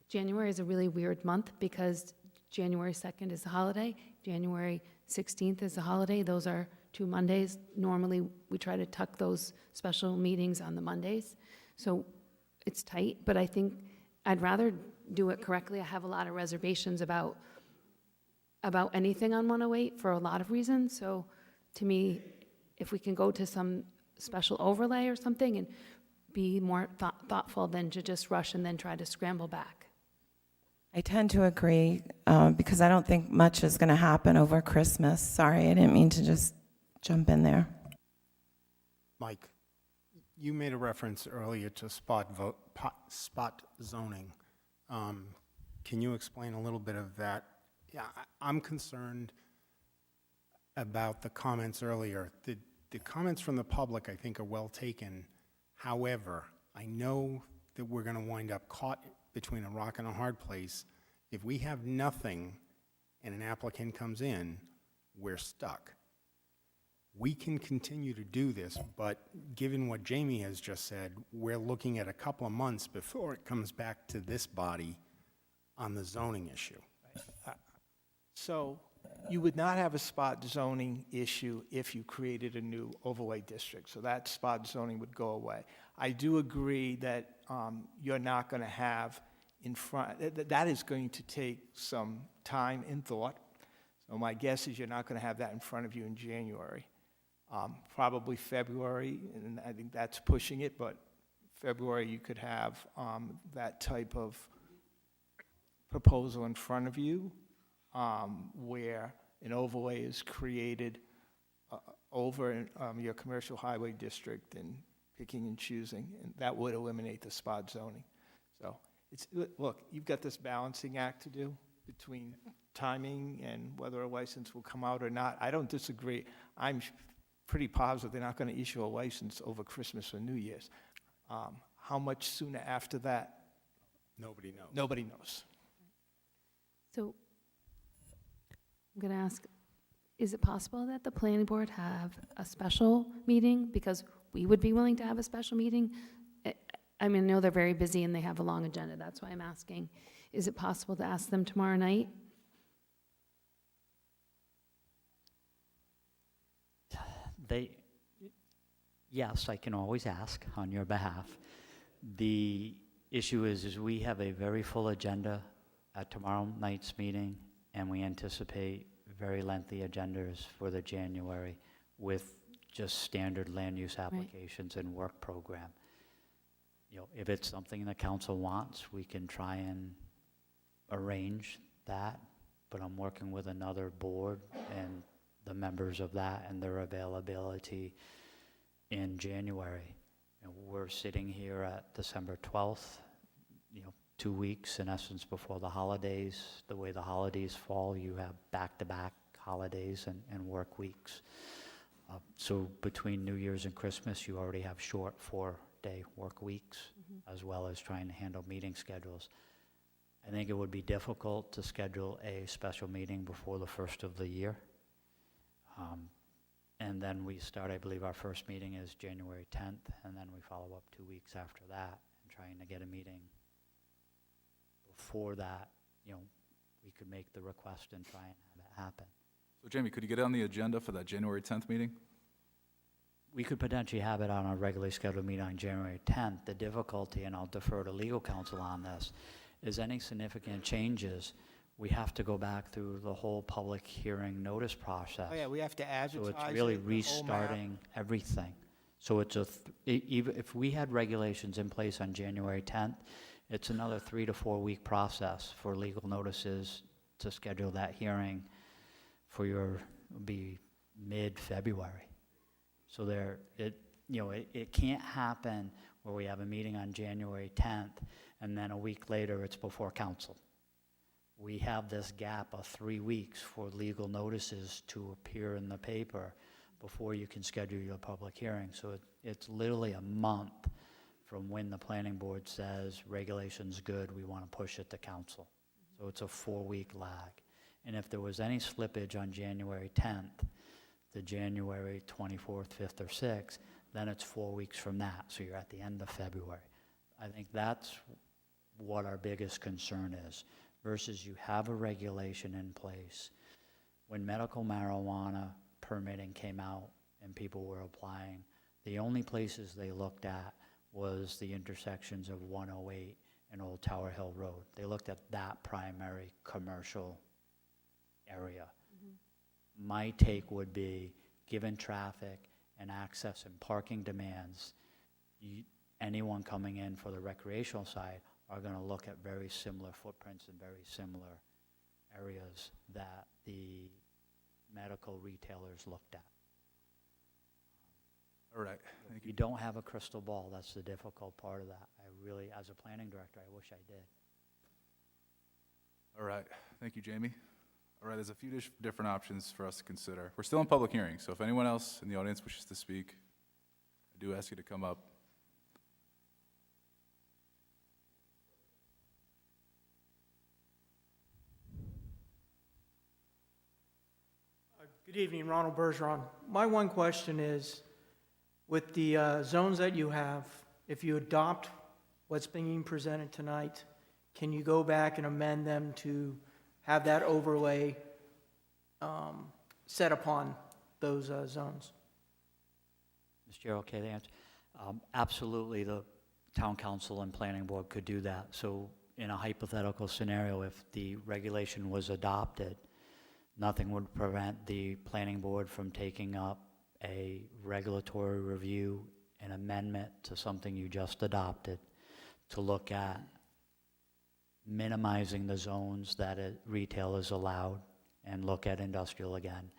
January is a really weird month because January 2nd is a holiday. January 16th is a holiday. Those are 2 Mondays. Normally, we try to tuck those special meetings on the Mondays. So it's tight, but I think I'd rather do it correctly. I have a lot of reservations about anything on 108 for a lot of reasons. So to me, if we can go to some special overlay or something and be more thoughtful than to just rush and then try to scramble back. I tend to agree because I don't think much is going to happen over Christmas. Sorry, I didn't mean to just jump in there. Mike, you made a reference earlier to spot zoning. Can you explain a little bit of that? Yeah, I'm concerned about the comments earlier. The comments from the public, I think, are well taken. However, I know that we're going to wind up caught between a rock and a hard place. If we have nothing and an applicant comes in, we're stuck. We can continue to do this, but given what Jamie has just said, we're looking at a couple of months before it comes back to this body on the zoning issue. So you would not have a spot zoning issue if you created a new overlay district. So that spot zoning would go away. I do agree that you're not going to have in front, that is going to take some time and thought. So my guess is you're not going to have that in front of you in January. Probably February, and I think that's pushing it, but February you could have that type of proposal in front of you where an overlay is created over your commercial highway district and picking and choosing, and that would eliminate the spot zoning. So look, you've got this balancing act to do between timing and whether a license will come out or not. I don't disagree. I'm pretty positive they're not going to issue a license over Christmas or New Year's. How much sooner after that? Nobody knows. Nobody knows. So I'm going to ask, is it possible that the planning board have a special meeting? Because we would be willing to have a special meeting. I mean, I know they're very busy and they have a long agenda. That's why I'm asking. Is it possible to ask them tomorrow night? Yes, I can always ask on your behalf. The issue is we have a very full agenda at tomorrow night's meeting, and we anticipate very lengthy agendas for the January with just standard land use applications and work program. You know, if it's something the council wants, we can try and arrange that, but I'm working with another board and the members of that and their availability in January. we're sitting here at December 12th, 2 weeks in essence before the holidays. The way the holidays fall, you have back-to-back holidays and work weeks. So between New Year's and Christmas, you already have short 4-day work weeks, as well as trying to handle meeting schedules. I think it would be difficult to schedule a special meeting before the first of the year. And then we start, I believe our first meeting is January 10th, and then we follow up 2 weeks after that, and trying to get a meeting before that, we could make the request and try and have it happen. So Jamie, could you get it on the agenda for that January 10th meeting? We could potentially have it on a regularly scheduled meeting on January 10th. The difficulty, and I'll defer to legal counsel on this, is any significant changes, we have to go back through the whole public hearing notice process. Oh, yeah, we have to advertise So it's it, really the whole map. restarting everything. So it's even if we had regulations in place on January 10th, it's another 3 to 4 week process for legal notices to schedule that hearing for be mid-February. So it can't happen where we have a meeting on January 10th and then a week later it's before council. We have this gap of 3 weeks for legal notices to appear in the paper before you can schedule your public hearing. So it's literally a month from when the planning board says regulation's good, we want to push it to council. So it's a 4-week lag. And if there was any slippage on January 10th, the January 24th, 5th, or 6th, then it's 4 weeks from that. So you're at the end of February. I think that's what our biggest concern is, versus you have a regulation in place. When medical marijuana permitting came out and people were applying, the only places they looked at was the intersections of 108 and Old Tower Hill Road. They looked at that primary commercial area. My take would be, given traffic and access and parking demands, anyone coming in for the recreational side are going to look at very similar footprints and very similar areas that the medical retailers looked at. All right, thank you. You don't have a crystal ball. That's the difficult part of that. I really, as a planning director, I wish I did. All right, thank you, Jamie. All right, there's a few different options for us to consider. We're still in public hearing, so if anyone else in the audience wishes to speak, I do ask you to come up. Good evening, Ronald Bergeron. My one question is, with the zones that you have, if you adopt what's being presented tonight, can you go back and amend them to have that overlay set upon those zones? Mr. Chair, okay to answer? Absolutely, the town council and planning board could do that. So in a hypothetical scenario, if the regulation was adopted, nothing would prevent the planning board from taking up a regulatory review, an amendment to something you just adopted, to look at minimizing the zones that retail is allowed and look at industrial again,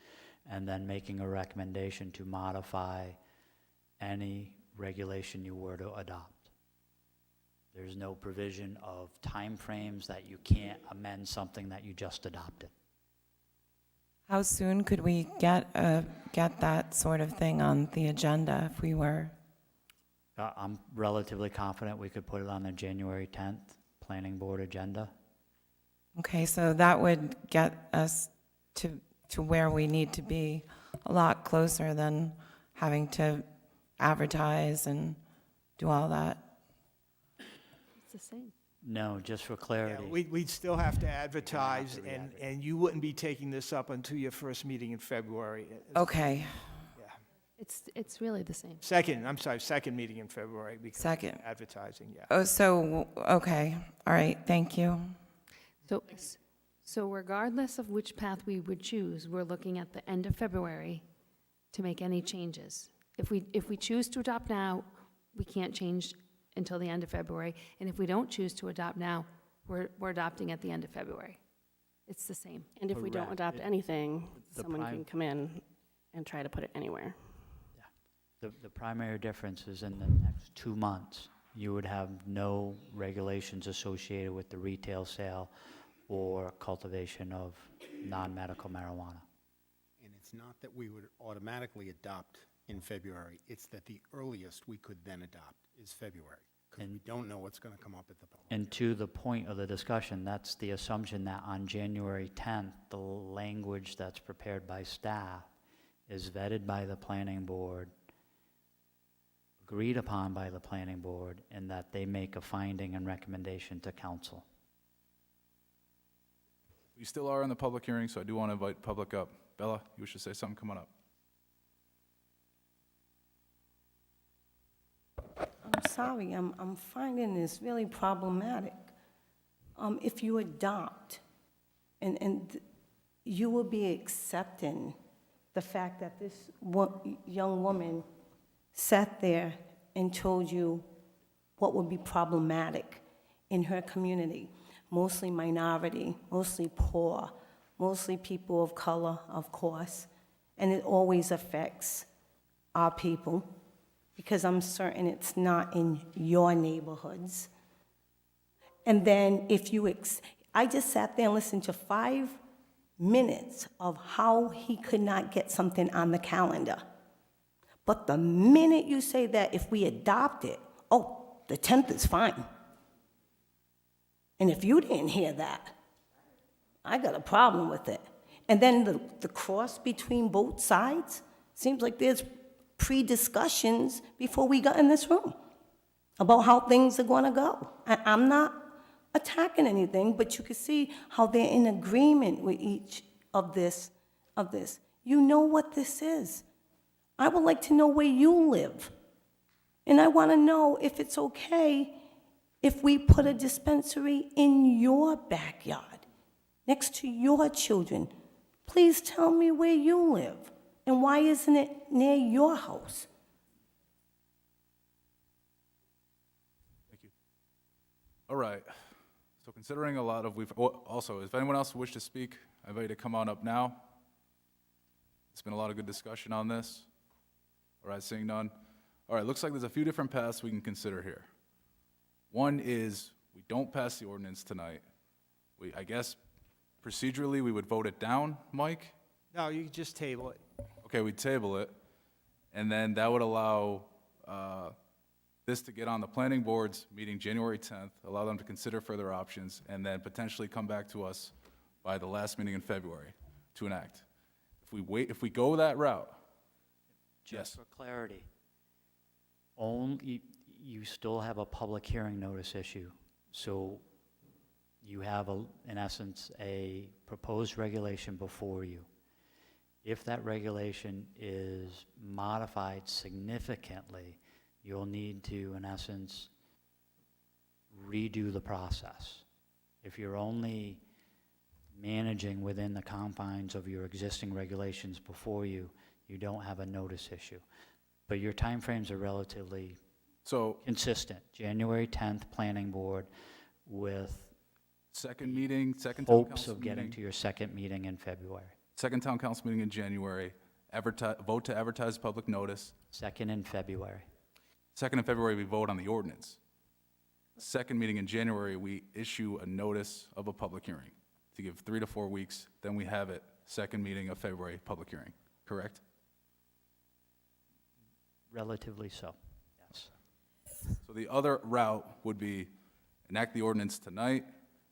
and then making a recommendation to modify any regulation you were to adopt. There's no provision of timeframes that you can't amend something that you just adopted. How soon could we get that sort of thing on the agenda if we were? I'm relatively confident we could put it on the January 10th planning board agenda. Okay, so that would get us to where we need to be, a lot closer than having to advertise and do all that. It's the same. No, just for clarity. Yeah, we'd still have to advertise, to re-advertise. and you wouldn't be taking this up until your first meeting in February. Okay, It's really the same. Second meeting in February. Because of Second. Advertising, yeah. oh, so, okay, all right, thank you. So regardless of which path we would choose, we're looking at the end of February to make any changes. If we choose to adopt now, we can't change until the end of February. And if we don't choose to adopt now, we're adopting at the end of February. It's the same. And if we don't Correct. adopt anything, The someone prime- can come in and try to put it anywhere. The primary difference is in the next 2 months, you would have no regulations associated with the retail sale or cultivation of non-medical marijuana. And it's not that we would automatically adopt in February, it's that the earliest we could then adopt is February, because we don't know what's going to come up at the public. And to the point of the discussion, that's the assumption that on January 10th, the language that's prepared by staff is vetted by the planning board, agreed upon by the planning board, and that they make a finding and recommendation to council. We still are in the public hearing, so I do want to invite public up. Bella, you wish to say something? Come on up. I'm sorry, I'm finding this really problematic. If you adopt, and you will be accepting the fact that this young woman sat there and told you what would be problematic in her community, mostly minority, mostly poor, mostly people of color, of course, and it always affects our people, because I'm certain it's not in your neighborhoods. And then if you, I just sat there and listened to 5 minutes of how he could not get something on the calendar. But the minute you say that if we adopt it, oh, the 10th is fine. And if you didn't hear that, I got a problem with it. And then the cross between both sides, seems like there's pre-discussions before we got in this room about how things are going to go. I'm not attacking anything, but you can see how they're in agreement with each of this. You know what this is. I would like to know where you live. And I want to know if it's okay if we put a dispensary in your backyard, next to your children. Please tell me where you live. And why isn't it near your house? Thank you. All right. So considering a lot of, also, if anyone else wish to speak, I invite you to come on up now. It's been a lot of good discussion on this. All right, seeing none. All right, looks like there's a few different paths we can consider here. One is we don't pass the ordinance tonight. I guess procedurally we would vote it down, Mike? No, you just table it. Okay, we'd table it, and then that would allow this to get on the planning board's meeting January 10th, allow them to consider further options, and then potentially come back to us by the last meeting in February to enact. If we go that route, Just for clarity, only, you still have a public hearing notice issue. So you have, in essence, a proposed regulation before you. If that regulation is modified significantly, you'll need to, in essence, redo the process. If you're only managing within the confines of your existing regulations before you, you don't have a notice issue. But your timeframes are relatively consistent. January 10th, planning board with second meeting, second town hopes council of getting meeting. to your second meeting in February. Second town council meeting in January, vote to advertise public notice. Second in February. Second in February, we vote on the ordinance. Second meeting in January, we issue a notice of a public hearing to give 3 to 4 weeks. Then we have it, second meeting of February, public hearing. Correct? Relatively so, yes. So the other route would be enact the ordinance tonight,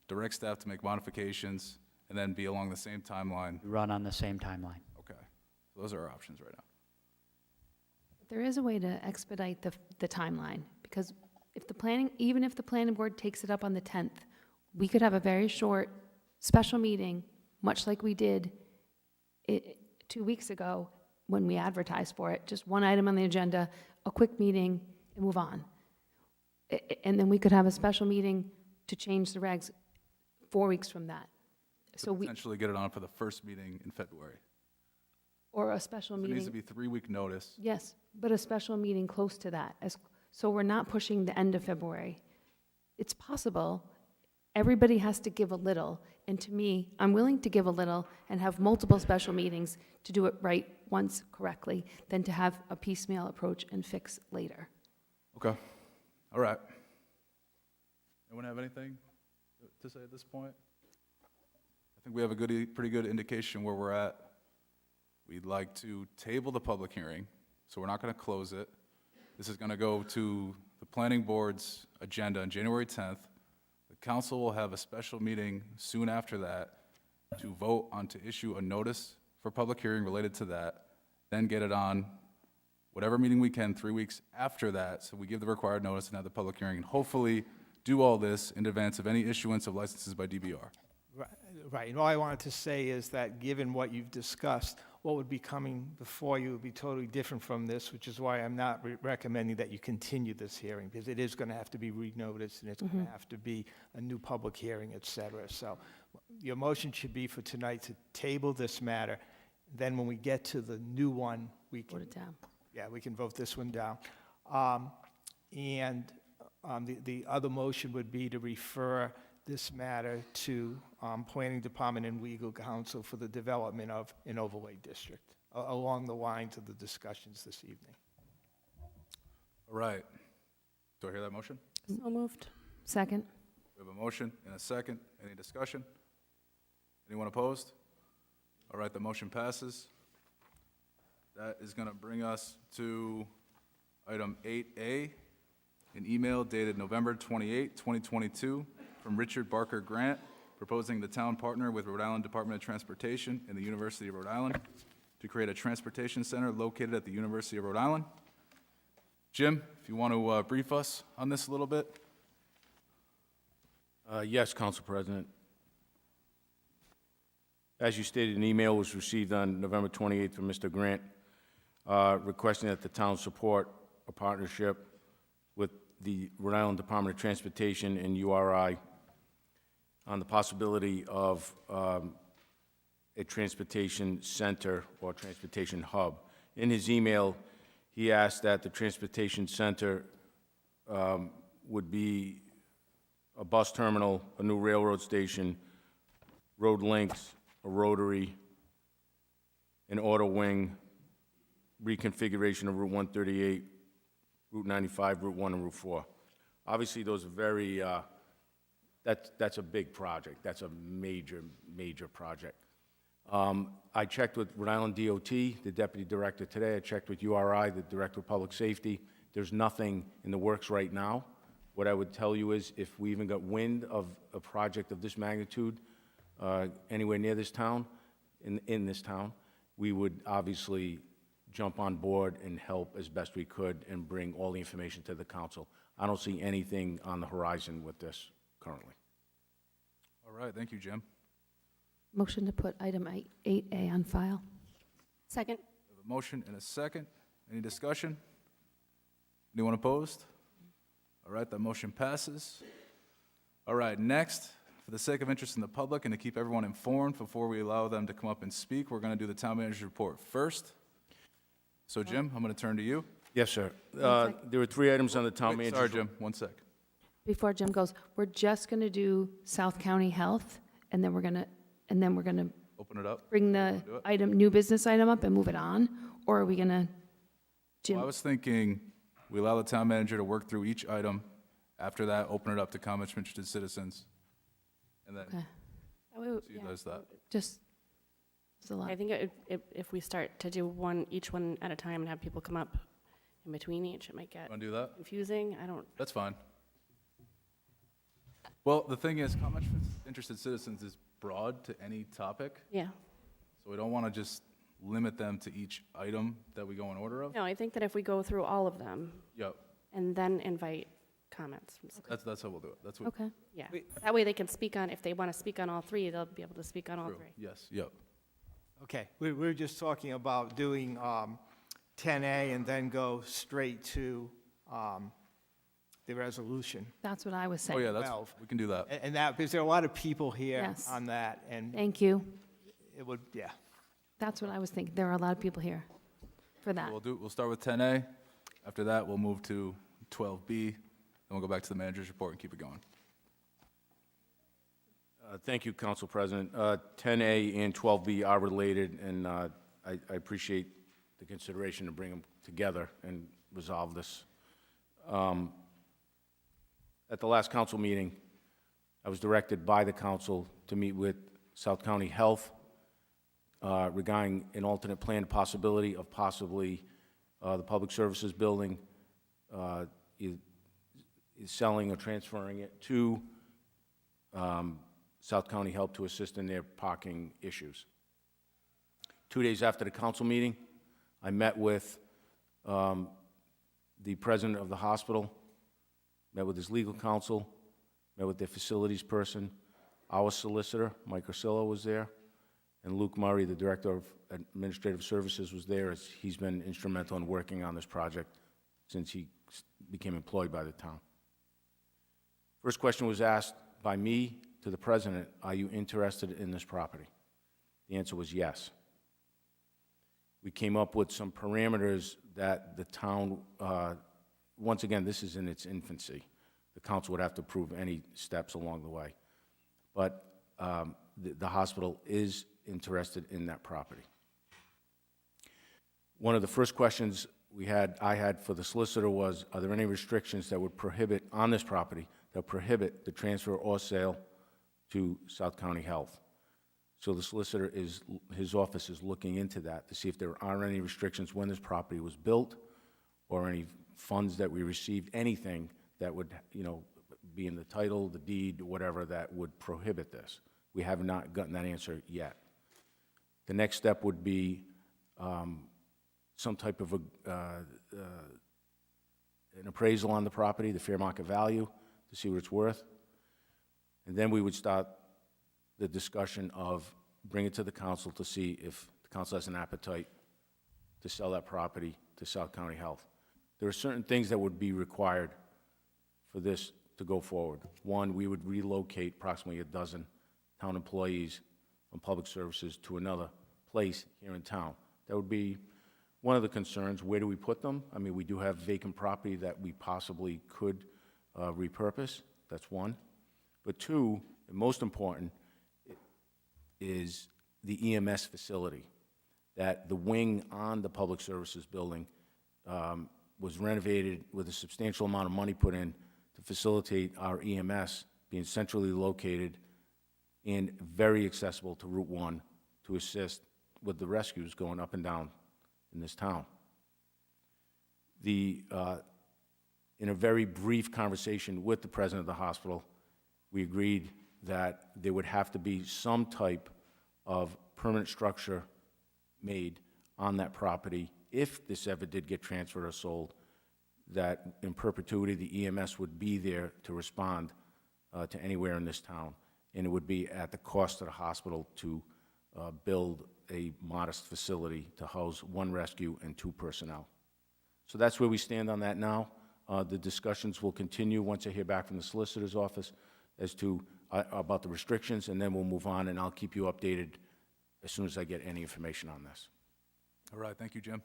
direct staff to make modifications, and then be along the same timeline. Run on the same timeline. Okay. So those are our options right now. There is a way to expedite the timeline, because even if the planning board takes it up on the 10th, we could have a very short special meeting, much like we did 2 weeks ago when we advertised for it. Just one item on the agenda, a quick meeting, and move on. And then we could have a special meeting to change the regs 4 weeks from that. So potentially get it on for the first meeting in February. Or a special So it meeting. needs to be 3-week notice. Yes, but a special meeting close to that. So we're not pushing the end of February. It's possible. Everybody has to give a little. And to me, I'm willing to give a little and have multiple special meetings to do it right once correctly than to have a piecemeal approach and fix later. Okay, all right. Anyone have anything to say at this point? I think we have a pretty good indication where we're at. We'd like to table the public hearing, so we're not going to close it. This is going to go to the planning board's agenda on January 10th. The council will have a special meeting soon after that to vote on to issue a notice for public hearing related to that, then get it on whatever meeting we can 3 weeks after that, so we give the required notice and have the public hearing, and hopefully do all this in advance of any issuance of licenses by DBR. Right, and all I wanted to say is that, given what you've discussed, what would be coming before you would be totally different from this, which is why I'm not recommending that you continue this hearing, because it is going to have to be renoticed, and it's going to have to be a new public hearing, et cetera. So your motion should be for tonight to table this matter. Then when we get to the new one, we can... Vote it down. Yeah, we can vote this one down. The other motion would be to refer this matter to Planning Department and legal counsel for the development of an overlay district, along the lines of the discussions this evening. All right. Do I hear that motion? So moved. Second? We have a motion and a second. Any discussion? Anyone opposed? All right, the motion passes. That is going to bring us to item 8A, an email dated November 28, 2022, from Richard Barker Grant, proposing the town partner with Rhode Island Department of Transportation and the University of Rhode Island to create a transportation center located at the University of Rhode Island. Jim, if you want to brief us on this a little bit. Yes, Council President. As you stated, an email was received on November 28th from Mr. Grant requesting that the town support a partnership with the Rhode Island Department of Transportation and URI on the possibility of a transportation center or transportation hub. In his email, he asked that the transportation center would be a bus terminal, a new railroad station, road links, a rotary, an auto wing, reconfiguration of Route 138, Route 95, Route 1, and Route 4. Obviously, those are very, that's a big project. That's a major, major project. I checked with Rhode Island DOT, the deputy director today. I checked with URI, the director of public safety. There's nothing in the works right now. What I would tell you is if we even got wind of a project of this magnitude anywhere near this town, in this town, we would obviously jump on board and help as best we could and bring all the information to the council. I don't see anything on the horizon with this currently. All right, thank you, Jim. Motion to put item 8A on file. Second. We have a motion and a second. Any discussion? Anyone opposed? All right, that motion passes. All right, next, for the sake of interest in the public and to keep everyone informed before we allow them to come up and speak, we're going to do the town manager's report first. So, Jim, I'm going to turn to you. Yes, sir. There were 3 items on the town Wait, manager's... sorry, Jim, 1 sec. Before Jim goes, we're just going to do South County Health, and then we're going to Open it up. bring the Do it. item, new business item up and move it on? Or are we going to, Jim? Well, I was thinking we allow the town manager to work through each item. After that, open it up to comments from interested citizens. And then Okay. she does that. Just, it's a lot. I think if we start to do each one at a time and have people come up in between each, it might get Want to do that? confusing. I don't, That's fine. Well, the thing is, comments from interested citizens is broad to any topic. yeah. So we don't want to just limit them to each item that we go in order of. No, I think that if we go through all of them Yep, and then invite comments from that's how we'll do it. That's what. Okay. yeah. That way they can speak on, if they want to speak on all 3, they'll be able to speak on all True. 3. Yes, yep. Okay, we're just talking about doing 10A and then go straight to the resolution. That's what I was saying. Oh, yeah, that's, 12. we can do that. And that, because there are a lot of people here Yes. on that, and Thank you. it would, yeah. That's what I was thinking. There are a lot of people here for that. We'll start with 10A. After that, we'll move to 12B. Then we'll go back to the manager's report and keep it going. Thank you, Council President. 10A and 12B are related, and I appreciate the consideration to bring them together and resolve this. At the last council meeting, I was directed by the council to meet with South County Health regarding an alternate plan possibility of possibly the Public Services Building is selling or transferring it to South County Health to assist in their parking issues. 2 days after the council meeting, I met with the president of the hospital, met with his legal counsel, met with their facilities person. Our solicitor, Mike Ursillo, was there, and Luke Murray, the director of administrative services, was there, as he's been instrumental in working on this project since he became employed by the town. First question was asked by me to the president, are you interested in this property? The answer was yes. We came up with some parameters that the town, once again, this is in its infancy. The council would have to approve any steps along the way. But the hospital is interested in that property. One of the first questions I had for the solicitor was, are there any restrictions that would prohibit, on this property, that prohibit the transfer or sale to South County Health? So the solicitor his office is looking into that to see if there are any restrictions when this property was built, or any funds that we received, anything that would, be in the title, the deed, whatever, that would prohibit this. We have not gotten that answer yet. The next step would be some type of an appraisal on the property, the fair market value, to see what it's worth. And then we would start the discussion of bring it to the council to see if the council has an appetite to sell that property to South County Health. There are certain things that would be required for this to go forward. One, we would relocate approximately a dozen town employees from Public Services to another place here in town. That would be one of the concerns. Where do we put them? I mean, we do have vacant property that we possibly could repurpose. That's one. But two, and most important, is the EMS facility. That the wing on the Public Services Building was renovated with a substantial amount of money put in to facilitate our EMS being centrally located and very accessible to Route 1 to assist with the rescues going up and down in this town. In a very brief conversation with the president of the hospital, we agreed that there would have to be some type of permanent structure made on that property if this ever did get transferred or sold, that in perpetuity the EMS would be there to respond to anywhere in this town. And it would be at the cost of the hospital to build a modest facility to house 1 rescue and 2 personnel. So that's where we stand on that now. The discussions will continue once I hear back from the solicitor's office as to about the restrictions, and then we'll move on, and I'll keep you updated as soon as I get any information on this. All right, thank you, Jim.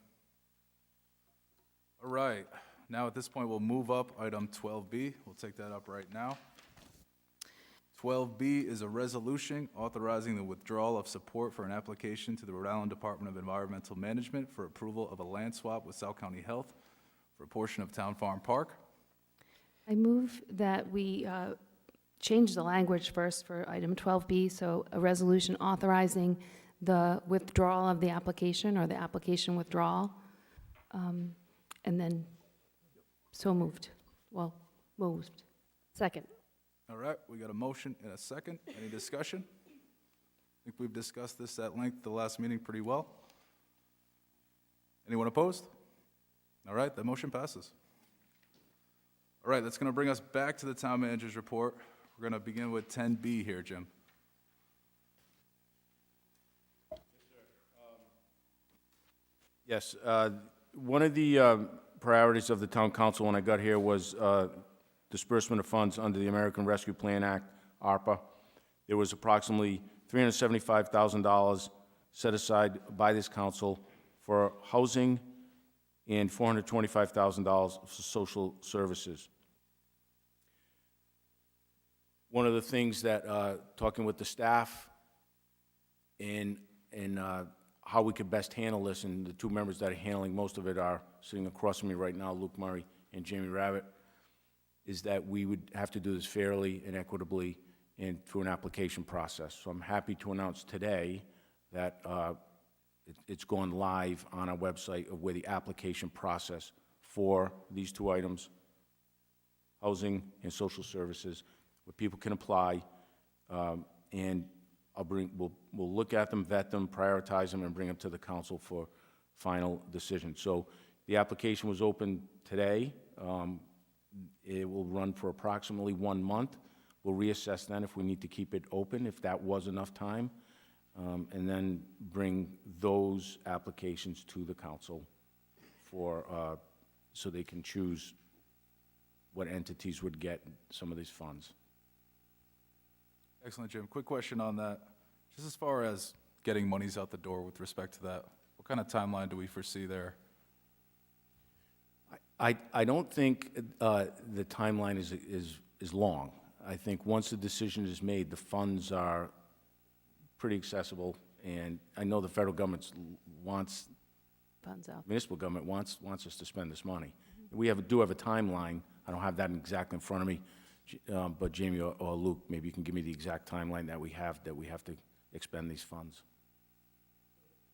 All right, now at this point, we'll move up item 12B. We'll take that up right now. 12B is a resolution authorizing the withdrawal of support for an application to the Rhode Island Department of Environmental Management for approval of a land swap with South County Health for a portion of Town Farm Park. I move that we change the language first for item 12B, so a resolution authorizing the withdrawal of the application or the application withdrawal, and then so moved. Well, moved. Second. All right, we got a motion and a second. Any discussion? I think we've discussed this at length the last meeting pretty well. Anyone opposed? All right, that motion passes. All right, that's going to bring us back to the town manager's report. We're going to begin with 10B here, Jim. Yes, one of the priorities of the town council when I got here was disbursement of funds under the American Rescue Plan Act, ARPA. There was approximately $375,000 set aside by this council for housing and $425,000 for social services. One of the things that, talking with the staff and how we could best handle this, and the two members that are handling most of it are sitting across from me right now, Luke Murray and Jamie Rabbit, is that we would have to do this fairly and equitably and through an application process. So I'm happy to announce today that it's gone live on our website of where the application process for these two items, housing and social services, where people can apply, and we'll look at them, vet them, prioritize them, and bring them to the council for final decision. So the application was open today. It will run for approximately 1 month. We'll reassess then if we need to keep it open, if that was enough time, and then bring those applications to the council for, so they can choose what entities would get some of these funds. Excellent, Jim. Quick question on that. Just as far as getting monies out the door with respect to that, what kind of timeline do we foresee there? I don't think the timeline is long. I think once the decision is made, the funds are pretty accessible, and I know the federal government wants, Funds out. municipal government wants us to spend this money. We do have a timeline. I don't have that exactly in front of me, but Jamie or Luke, maybe you can give me the exact timeline that we have to expend these funds.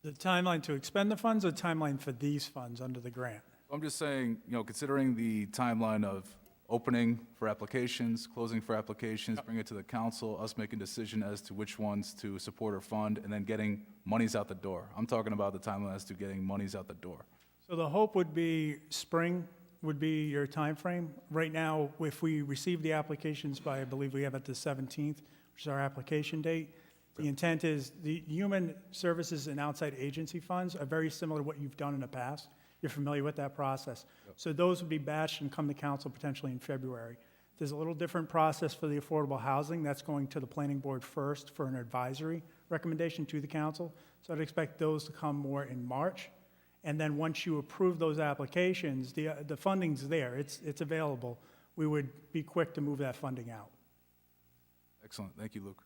The timeline to expend the funds or timeline for these funds under the grant? I'm just saying, considering the timeline of opening for applications, closing for applications, bring it to the council, us making decision as to which ones to support or fund, and then getting monies out the door. I'm talking about the timeline as to getting monies out the door. So the hope would be spring would be your time frame. Right now, if we receive the applications by, I believe we have it the 17th, which is our application date, the intent is the human services and outside agency funds are very similar to what you've done in the past. You're familiar with that process. So those would be batched and come to council potentially in February. There's a little different process for the affordable housing. That's going to the planning board first for an advisory recommendation to the council. So I'd expect those to come more in March. And then once you approve those applications, the funding's there, it's available. We would be quick to move that funding out. Excellent. Thank you, Luke.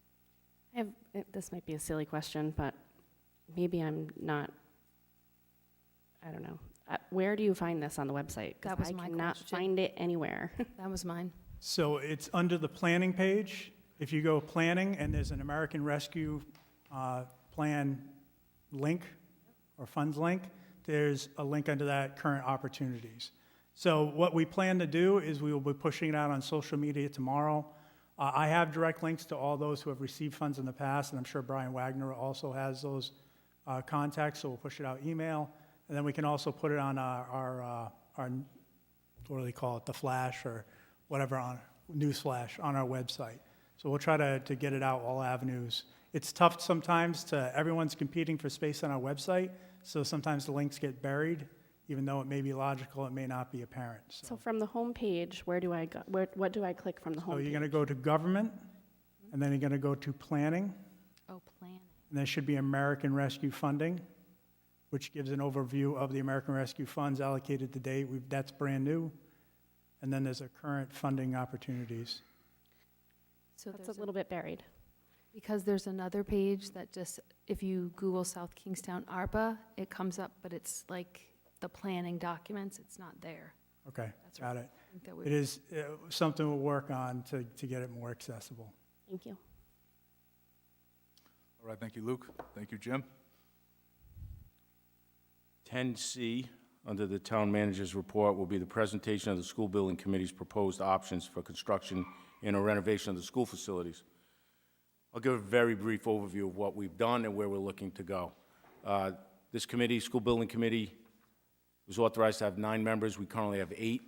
This might be a silly question, but maybe I'm not, I don't know. Where do you find this on the website? 'Cause That was I my cannot question. find it anywhere. That was mine. So it's under the planning page. If you go planning and there's an American Rescue Plan link or funds link, there's a link under that, current opportunities. So what we plan to do is we will be pushing it out on social media tomorrow. I have direct links to all those who have received funds in the past, and I'm sure Brian Wagner also has those contacts, so we'll push it out email. And then we can also put it on our what do they call it, the flash or whatever, on news flash on our website. So we'll try to get it out all avenues. It's tough sometimes everyone's competing for space on our website, so sometimes the links get buried. Even though it may be logical, it may not be apparent. So from the home page, where do I go? What do I click from the home So page? you're going to go to government, and then you're going to go to planning, Oh, planning. and there should be American Rescue Funding, which gives an overview of the American Rescue funds allocated to date. That's brand new. And then there's a current funding opportunities. So That's there's a little bit buried. Because there's another page that just, if you Google South Kingstown ARPA, it comes up, but it's like the planning documents, it's not there. Okay, That's got right. it. I think that It is something we'll work on to get it more accessible. Thank you. All right, thank you, Luke. Thank you, Jim. 10C, under the town manager's report, will be the presentation of the school building committee's proposed options for construction and or renovation of the school facilities. I'll give a very brief overview of what we've done and where we're looking to go. This committee, school building committee, was authorized to have 9 members. We currently have 8.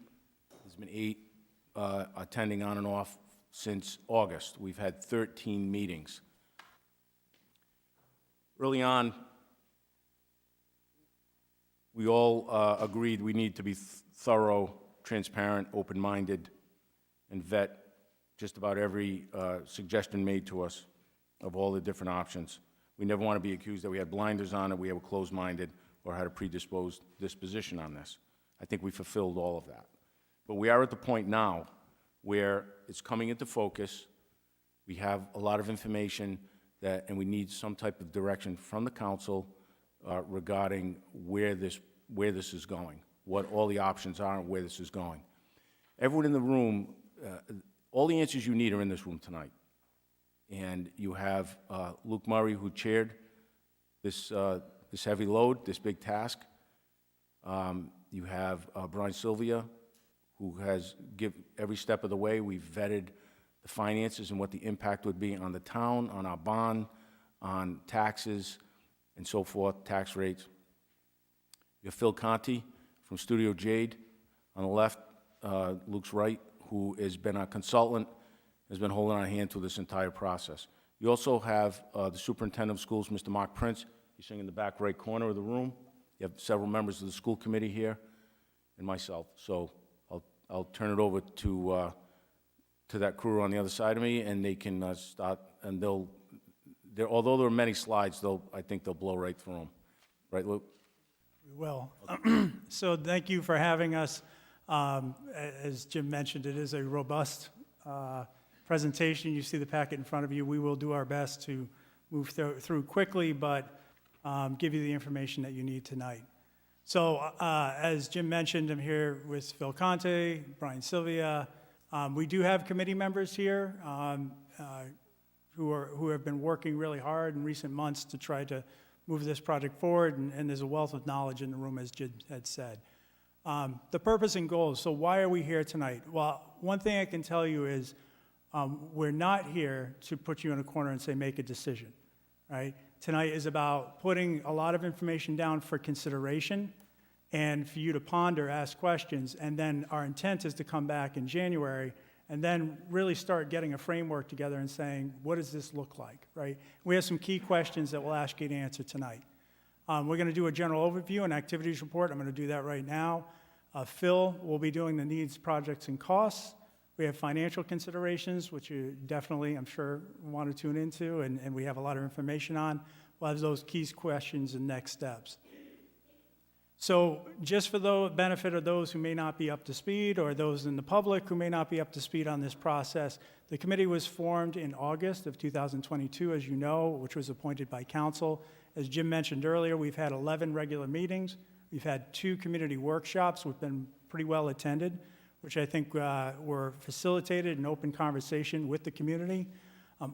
There's been 8 attending on and off since August. We've had 13 meetings. Early on, we all agreed we need to be thorough, transparent, open-minded, and vet just about every suggestion made to us of all the different options. We never want to be accused that we had blinders on, or we were closed-minded, or had a predisposed disposition on this. I think we fulfilled all of that. But we are at the point now where it's coming into focus. We have a lot of information and we need some type of direction from the council regarding where this is going, what all the options are and where this is going. Everyone in the room, all the answers you need are in this room tonight. And you have Luke Murray, who chaired this heavy load, this big task. You have Brian Sylvia, who has given every step of the way. We've vetted the finances and what the impact would be on the town, on our bond, on taxes, and so forth, tax rates. You have Phil Conti from Studio Jade on the left, Luke's right, who has been a consultant, has been holding our hand through this entire process. You also have the superintendent of schools, Mr. Mark Prince. He's sitting in the back right corner of the room. You have several members of the school committee here, and myself. So I'll turn it over to that crew on the other side of me, and they can start, and although there are many slides, I think they'll blow right through them. Right, Luke? We will. So thank you for having us. As Jim mentioned, it is a robust presentation. You see the packet in front of you. We will do our best to move through quickly, but give you the information that you need tonight. So as Jim mentioned, I'm here with Phil Conte, Brian Sylvia. We do have committee members here who have been working really hard in recent months to try to move this project forward, and there's a wealth of knowledge in the room, as Jim had said. The purpose and goals, so why are we here tonight? Well, one thing I can tell you is we're not here to put you in a corner and say, make a decision, right? Tonight is about putting a lot of information down for consideration and for you to ponder, ask questions, and then our intent is to come back in January and then really start getting a framework together and saying, what does this look like, right? We have some key questions that we'll ask you to answer tonight. We're going to do a general overview and activities report. I'm going to do that right now. Phil will be doing the needs, projects, and costs. We have financial considerations, which you definitely, I'm sure, want to tune into, and we have a lot of information on. We'll have those key questions and next steps. So just for the benefit of those who may not be up to speed or those in the public who may not be up to speed on this process, the committee was formed in August of 2022, as you know, which was appointed by council. As Jim mentioned earlier, we've had 11 regular meetings. We've had 2 community workshops, which have been pretty well attended, which I think were facilitated in open conversation with the community.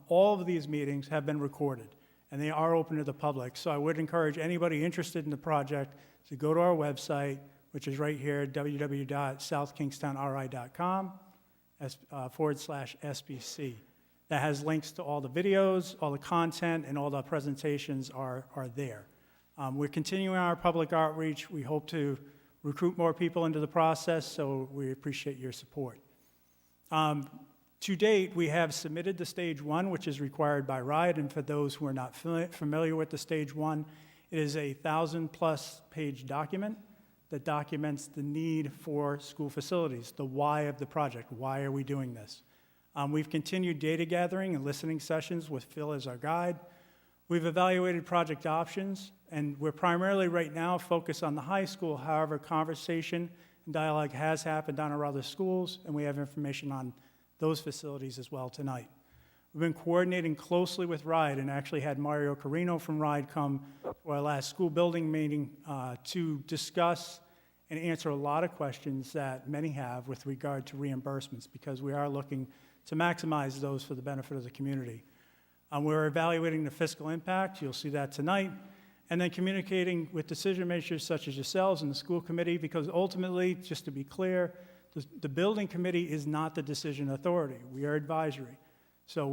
All of these meetings have been recorded, and they are open to the public. So I would encourage anybody interested in the project to go to our website, which is right here, www.southkingstownri.com /SBC. That has links to all the videos, all the content, and all the presentations are there. We're continuing our public outreach. We hope to recruit more people into the process, so we appreciate your support. To date, we have submitted the Stage 1, which is required by RIDE, and for those who are not familiar with the Stage 1, it is a 1,000-plus page document that documents the need for school facilities, the why of the project. Why are we doing this? We've continued data gathering and listening sessions with Phil as our guide. We've evaluated project options, and we're primarily right now focused on the high school. However, conversation and dialogue has happened on our other schools, and we have information on those facilities as well tonight. We've been coordinating closely with RIDE and actually had Mario Carino from RIDE come to our last school building meeting to discuss and answer a lot of questions that many have with regard to reimbursements, because we are looking to maximize those for the benefit of the community. We're evaluating the fiscal impact. You'll see that tonight. And then communicating with decision makers such as yourselves and the school committee, because ultimately, just to be clear, the building committee is not the decision authority. We are advisory. So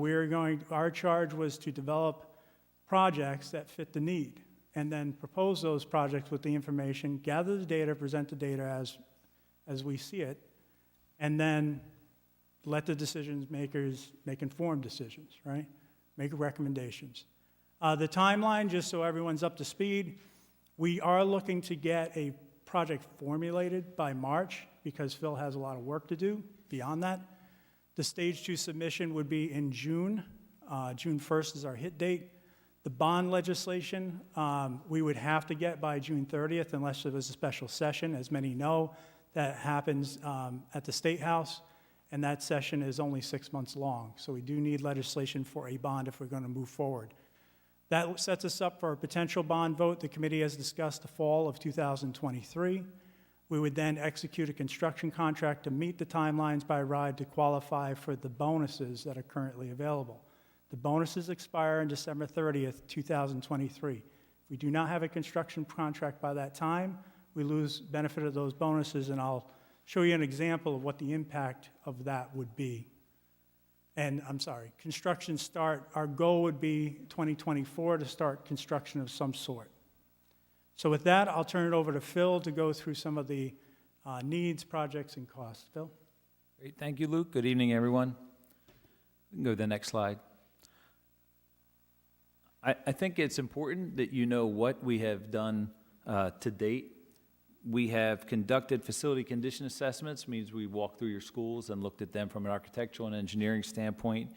our charge was to develop projects that fit the need and then propose those projects with the information, gather the data, present the data as we see it, and then let the decision makers make informed decisions, right? Make recommendations. The timeline, just so everyone's up to speed, we are looking to get a project formulated by March because Phil has a lot of work to do beyond that. The Stage 2 submission would be in June. June 1st is our hit date. The bond legislation, we would have to get by June 30th unless there was a special session. As many know, that happens at the State House, and that session is only 6 months long. So we do need legislation for a bond if we're going to move forward. That sets us up for a potential bond vote. The committee has discussed the fall of 2023. We would then execute a construction contract to meet the timelines by RIDE to qualify for the bonuses that are currently available. The bonuses expire on December 30th, 2023. If we do not have a construction contract by that time, we lose benefit of those bonuses, and I'll show you an example of what the impact of that would be. And I'm sorry, construction start, our goal would be 2024 to start construction of some sort. So with that, I'll turn it over to Phil to go through some of the needs, projects, and costs. Phil? Great, thank you, Luke. Good evening, everyone. We can go to the next slide. I think it's important that you know what we have done to date. We have conducted facility condition assessments, means we walked through your schools and looked at them from an architectural and engineering standpoint.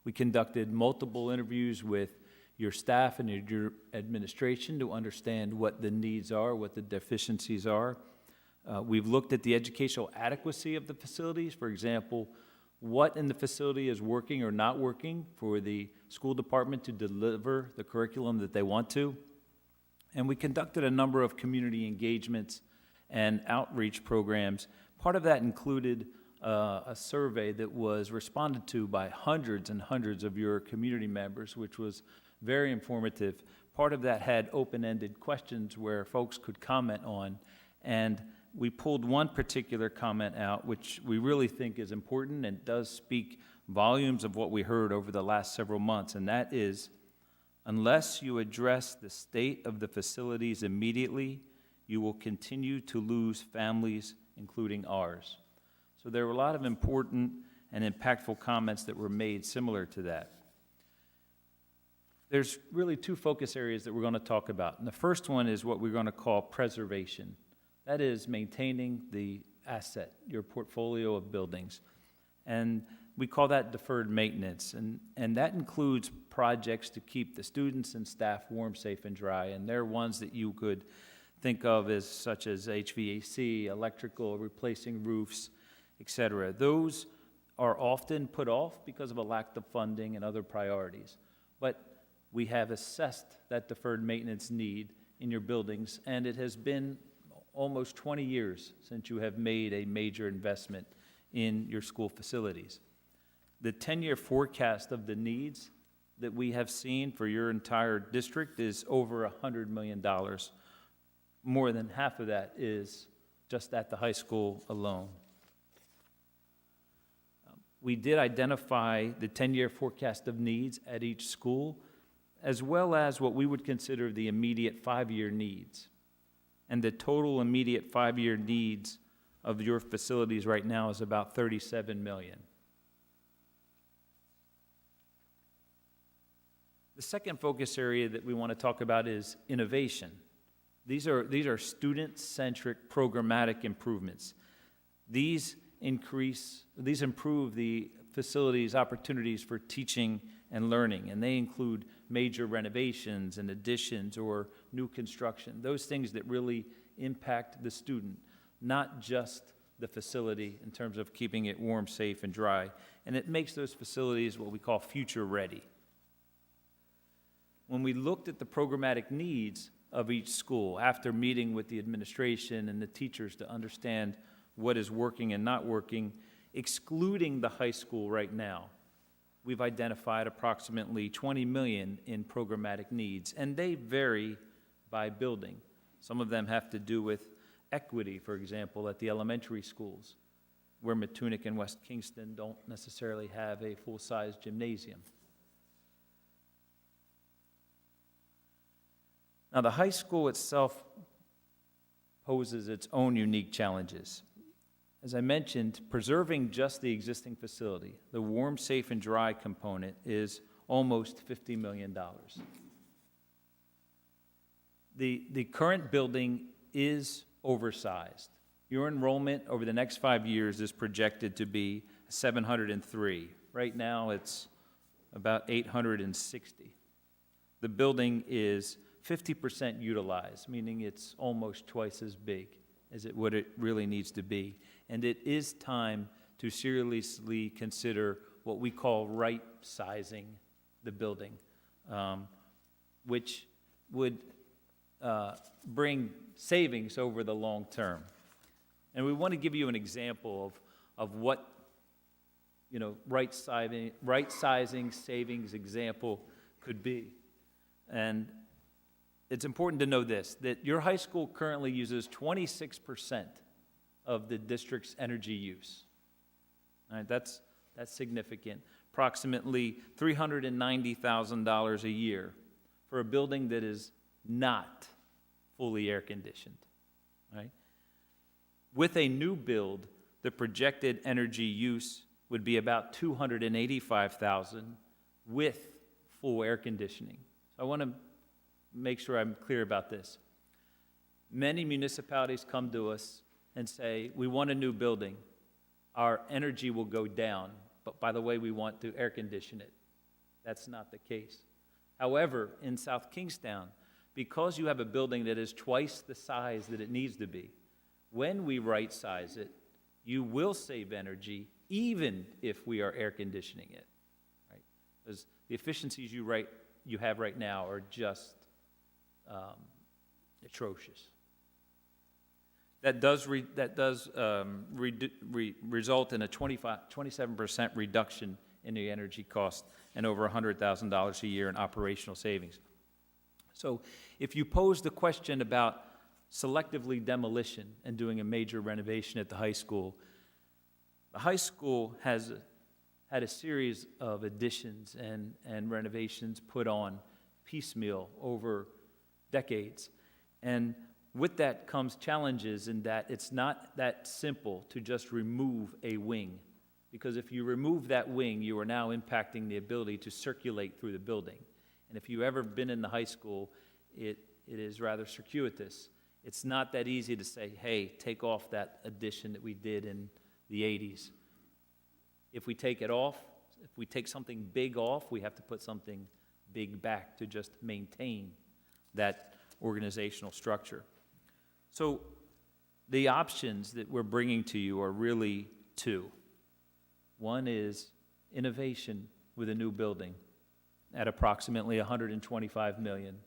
We conducted multiple interviews with your staff and your administration to understand what the needs are, what the deficiencies are. We've looked at the educational adequacy of the facilities. For example, what in the facility is working or not working for the school department to deliver the curriculum that they want to. And we conducted a number of community engagements and outreach programs. Part of that included a survey that was responded to by hundreds and hundreds of your community members, which was very informative. Part of that had open-ended questions where folks could comment on, and we pulled one particular comment out, which we really think is important and does speak volumes of what we heard over the last several months, and that is, unless you address the state of the facilities immediately, you will continue to lose families, including ours. So there were a lot of important and impactful comments that were made similar to that. There's really two focus areas that we're going to talk about. And the first one is what we're going to call preservation. That is maintaining the asset, your portfolio of buildings. And we call that deferred maintenance. And that includes projects to keep the students and staff warm, safe, and dry. And they're ones that you could think of as such as HVAC, electrical, replacing roofs, etc. Those are often put off because of a lack of funding and other priorities. But we have assessed that deferred maintenance need in your buildings, and it has been almost 20 years since you have made a major investment in your school facilities. The 10-year forecast of the needs that we have seen for your entire district is over $100 million. More than half of that is just at the high school alone. We did identify the 10-year forecast of needs at each school, as well as what we would consider the immediate 5-year needs. And the total immediate 5-year needs of your facilities right now is about $37 million. The second focus area that we want to talk about is innovation. These are student-centric programmatic improvements. These improve the facilities' opportunities for teaching and learning, and they include major renovations and additions or new construction, those things that really impact the student, not just the facility in terms of keeping it warm, safe, and dry. And it makes those facilities what we call future-ready. When we looked at the programmatic needs of each school, after meeting with the administration and the teachers to understand what is working and not working, excluding the high school right now, we've identified approximately $20 million in programmatic needs, and they vary by building. Some of them have to do with equity, for example, at the elementary schools, where Matunic and West Kingston don't necessarily have a full-size gymnasium. Now, the high school itself poses its own unique challenges. As I mentioned, preserving just the existing facility, the warm, safe, and dry component, is almost $50 million. The current building is oversized. Your enrollment over the next 5 years is projected to be 703. Right now, it's about 860. The building is 50% utilized, meaning it's almost twice as big as what it really needs to be. And it is time to seriously consider what we call right-sizing the building. which would bring savings over the long term. And we want to give you an example of what, right-sizing savings example could be. And it's important to know this, that your high school currently uses 26% of the district's energy use. All right, that's significant. Approximately $390,000 a year for a building that is not fully air-conditioned. Right? With a new build, the projected energy use would be about $285,000 with full air conditioning. So I want to make sure I'm clear about this. Many municipalities come to us and say, we want a new building. Our energy will go down, but by the way, we want to air condition it. That's not the case. However, in South Kingstown, because you have a building that is twice the size that it needs to be, when we right-size it, you will save energy even if we are air conditioning it, right? Because the efficiencies you have right now are just atrocious. That does result in a 27% reduction in the energy cost and over $100,000 a year in operational savings. So if you pose the question about selectively demolition and doing a major renovation at the high school has had a series of additions and renovations put on piecemeal over decades. And with that comes challenges in that it's not that simple to just remove a wing. Because if you remove that wing, you are now impacting the ability to circulate through the building. And if you've ever been in the high school, it is rather circuitous. It's not that easy to say, hey, take off that addition that we did in the 80s. If we take it off, if we take something big off, we have to put something big back to just maintain that organizational structure. So the options that we're bringing to you are really two. One is innovation with a new building at approximately $125 million,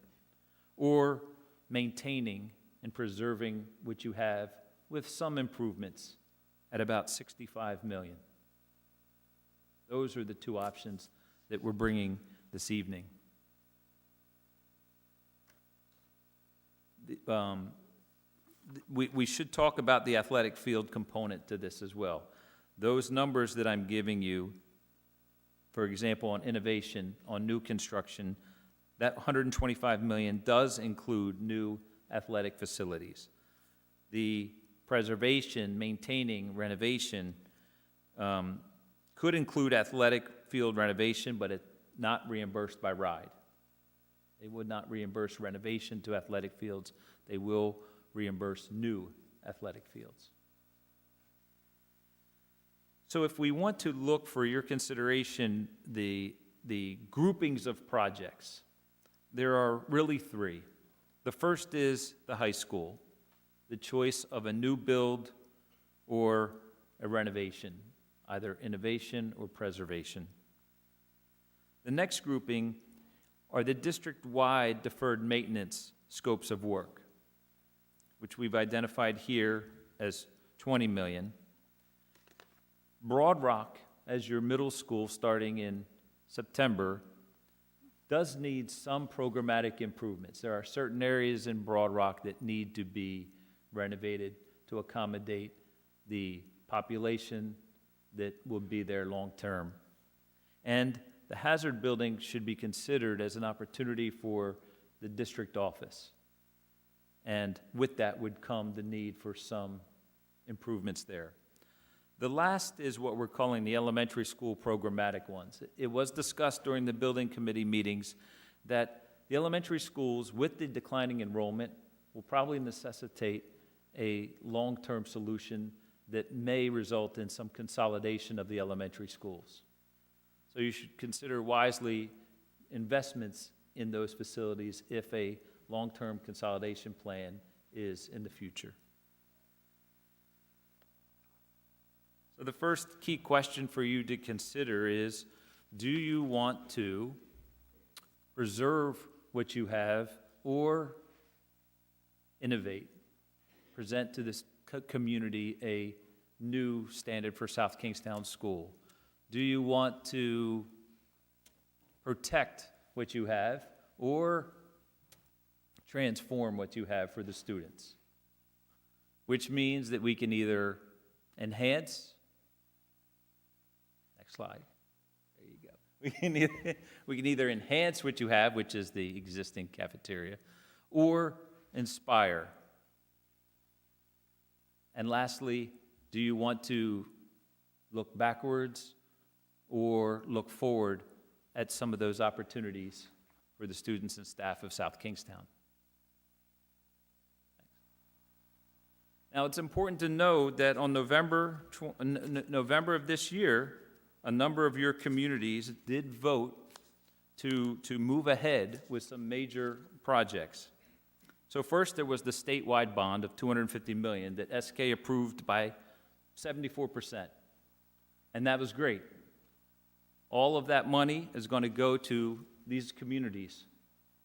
or maintaining and preserving what you have with some improvements at about $65 million. Those are the two options that we're bringing this evening. We should talk about the athletic field component to this as well. Those numbers that I'm giving you, for example, on innovation, on new construction, that $125 million does include new athletic facilities. The preservation, maintaining, renovation could include athletic field renovation, but it's not reimbursed by RIDE. They would not reimburse renovation to athletic fields. They will reimburse new athletic fields. So if we want to look for your consideration, the groupings of projects, there are really three. The first is the high school, the choice of a new build or a renovation, either innovation or preservation. The next grouping are the district-wide deferred maintenance scopes of work, which we've identified here as $20 million. Broad Rock, as your middle school starting in September, does need some programmatic improvements. There are certain areas in Broad Rock that need to be renovated to accommodate the population that will be there long term. And the hazard building should be considered as an opportunity for the district office. And with that would come the need for some improvements there. The last is what we're calling the elementary school programmatic ones. It was discussed during the building committee meetings that the elementary schools, with the declining enrollment, will probably necessitate a long-term solution that may result in some consolidation of the elementary schools. So you should consider wisely investments in those facilities if a long-term consolidation plan is in the future. So the first key question for you to consider is, do you want to preserve what you have, or innovate, present to this community a new standard for South Kingstown School? Do you want to protect what you have or transform what you have for the students? Which means that we can either enhance, next slide, there you go. We can either enhance what you have, which is the existing cafeteria, or inspire. And lastly, do you want to look backwards or look forward at some of those opportunities for the students and staff of South Kingstown? Now, it's important to know that on November of this year, a number of your communities did vote to move ahead with some major projects. So first, there was the statewide bond of $250 million that SK approved by 74%, and that was great. All of that money is going to go to these communities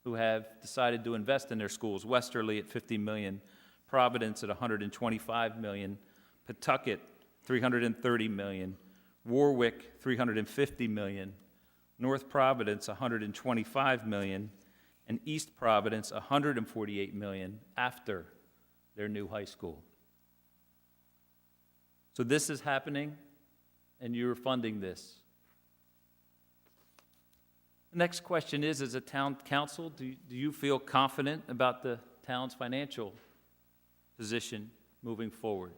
who have decided to invest in their schools. Westerly at $50 million, Providence at $125 million, Pawtucket $330 million, Warwick $350 million, North Providence $125 million, and East Providence $148 million after their new high school. So this is happening, and you're funding this. The next question is, as a town council, do you feel confident about the town's financial position moving forward?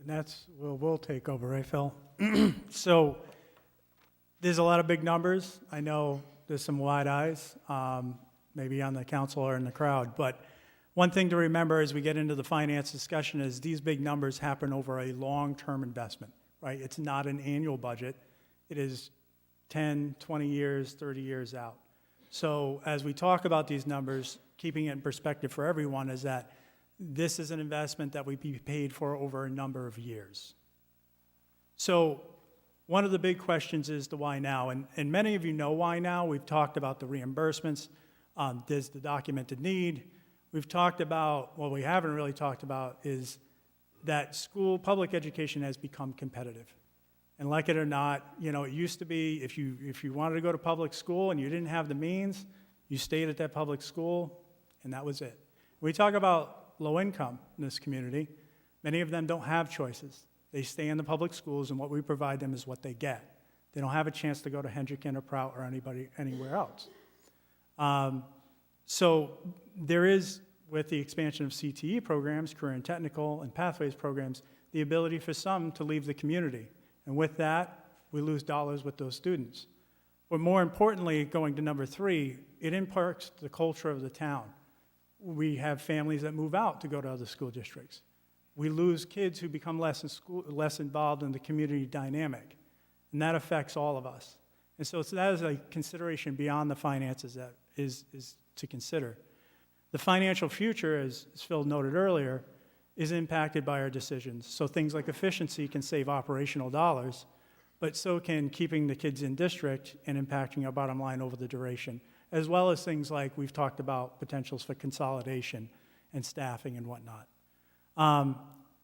And that's, we'll take over, right, Phil? So there's a lot of big numbers. I know there's some wide eyes, maybe on the council or in the crowd. But one thing to remember as we get into the finance discussion is these big numbers happen over a long-term investment, right? It's not an annual budget. It is 10, 20 years, 30 years out. So as we talk about these numbers, keeping it in perspective for everyone is that this is an investment that we be paid for over a number of years. So one of the big questions is the why now, and many of you know why now. We've talked about the reimbursements. There's the documented need. We've talked about, what we haven't really talked about is that public education has become competitive. And like it or not, you know, it used to be if you wanted to go to public school and you didn't have the means, you stayed at that public school, and that was it. We talk about low income in this community. Many of them don't have choices. They stay in the public schools, and what we provide them is what they get. They don't have a chance to go to Hendricken or Prout or anywhere else. So there is, with the expansion of CTE programs, career and technical and pathways programs, the ability for some to leave the community. And with that, we lose dollars with those students. But more importantly, going to number 3, it impacts the culture of the town. We have families that move out to go to other school districts. We lose kids who become less involved in the community dynamic, and that affects all of us. And so that is a consideration beyond the finances that is to consider. The financial future, as Phil noted earlier, is impacted by our decisions. So things like efficiency can save operational dollars, but so can keeping the kids in district and impacting our bottom line over the duration, as well as things like we've talked about potentials for consolidation and staffing and whatnot.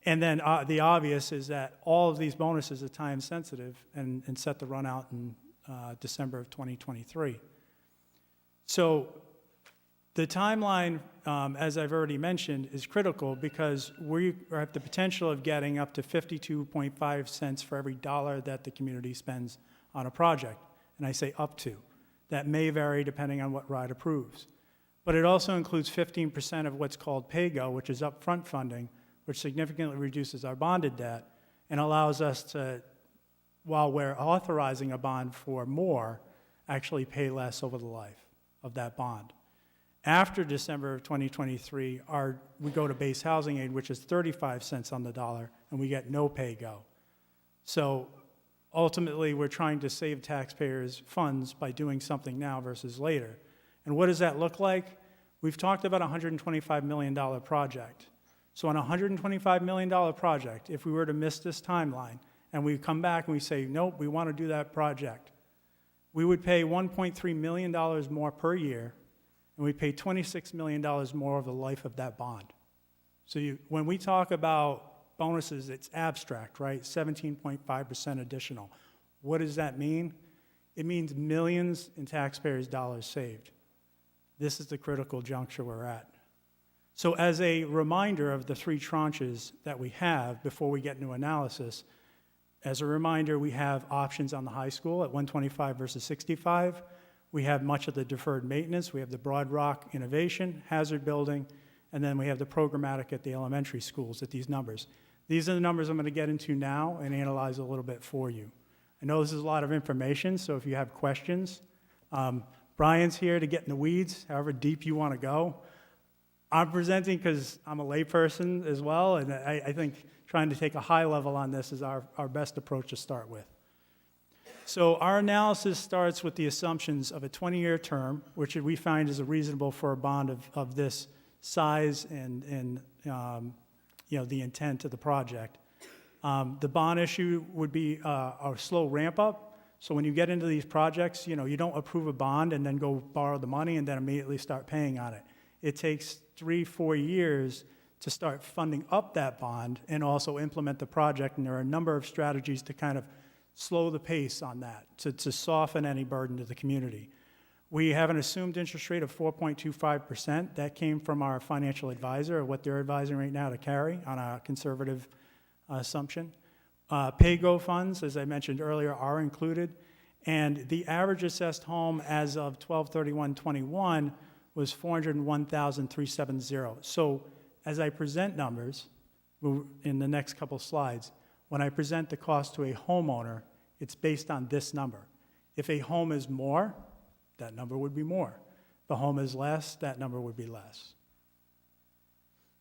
And then the obvious is that all of these bonuses are time sensitive and set to run out in December of 2023. So the timeline, as I've already mentioned, is critical because we have the potential of getting up to 52.5 cents for every dollar that the community spends on a project. And I say up to. That may vary depending on what RIDE approves. But it also includes 15% of what's called PAYGO, which is upfront funding, which significantly reduces our bonded debt and allows us to, while we're authorizing a bond for more, actually pay less over the life of that bond. After December of 2023, we go to base housing aid, which is 35 cents on the dollar, and we get no PAYGO. So ultimately, we're trying to save taxpayers' funds by doing something now versus later. And what does that look like? We've talked about a $125 million project. So on a $125 million project, if we were to miss this timeline, and we come back and we say, nope, we want to do that project, we would pay $1.3 million more per year, and we pay $26 million more over the life of that bond. So when we talk about bonuses, it's abstract, right? 17.5% additional. What does that mean? It means millions in taxpayers' dollars saved. This is the critical juncture we're at. So as a reminder of the 3 tranches that we have before we get into analysis, as a reminder, we have options on the high school at 125 versus 65. We have much of the deferred maintenance. We have the Broad Rock innovation, hazard building, and then we have the programmatic at the elementary schools at these numbers. These are the numbers I'm going to get into now and analyze a little bit for you. I know this is a lot of information, so if you have questions, Brian's here to get in the weeds, however deep you want to go. I'm presenting because I'm a layperson as well, and I think trying to take a high level on this is our best approach to start with. So our analysis starts with the assumptions of a 20-year term, which we find is reasonable for a bond of this size and the intent of the project. The bond issue would be a slow ramp up. So when you get into these projects, you don't approve a bond and then go borrow the money and then immediately start paying on it. It takes 3-4 years to start funding up that bond and also implement the project. And there are a number of strategies to kind of slow the pace on that, to soften any burden to the community. We have an assumed interest rate of 4.25%. That came from our financial advisor, or what they're advising right now to carry on a conservative assumption. Pay-go funds, as I mentioned earlier, are included. And the average assessed home as of 12/31/21 was $401,370. So as I present numbers in the next couple slides, when I present the cost to a homeowner, it's based on this number. If a home is more, that number would be more. If the home is less, that number would be less.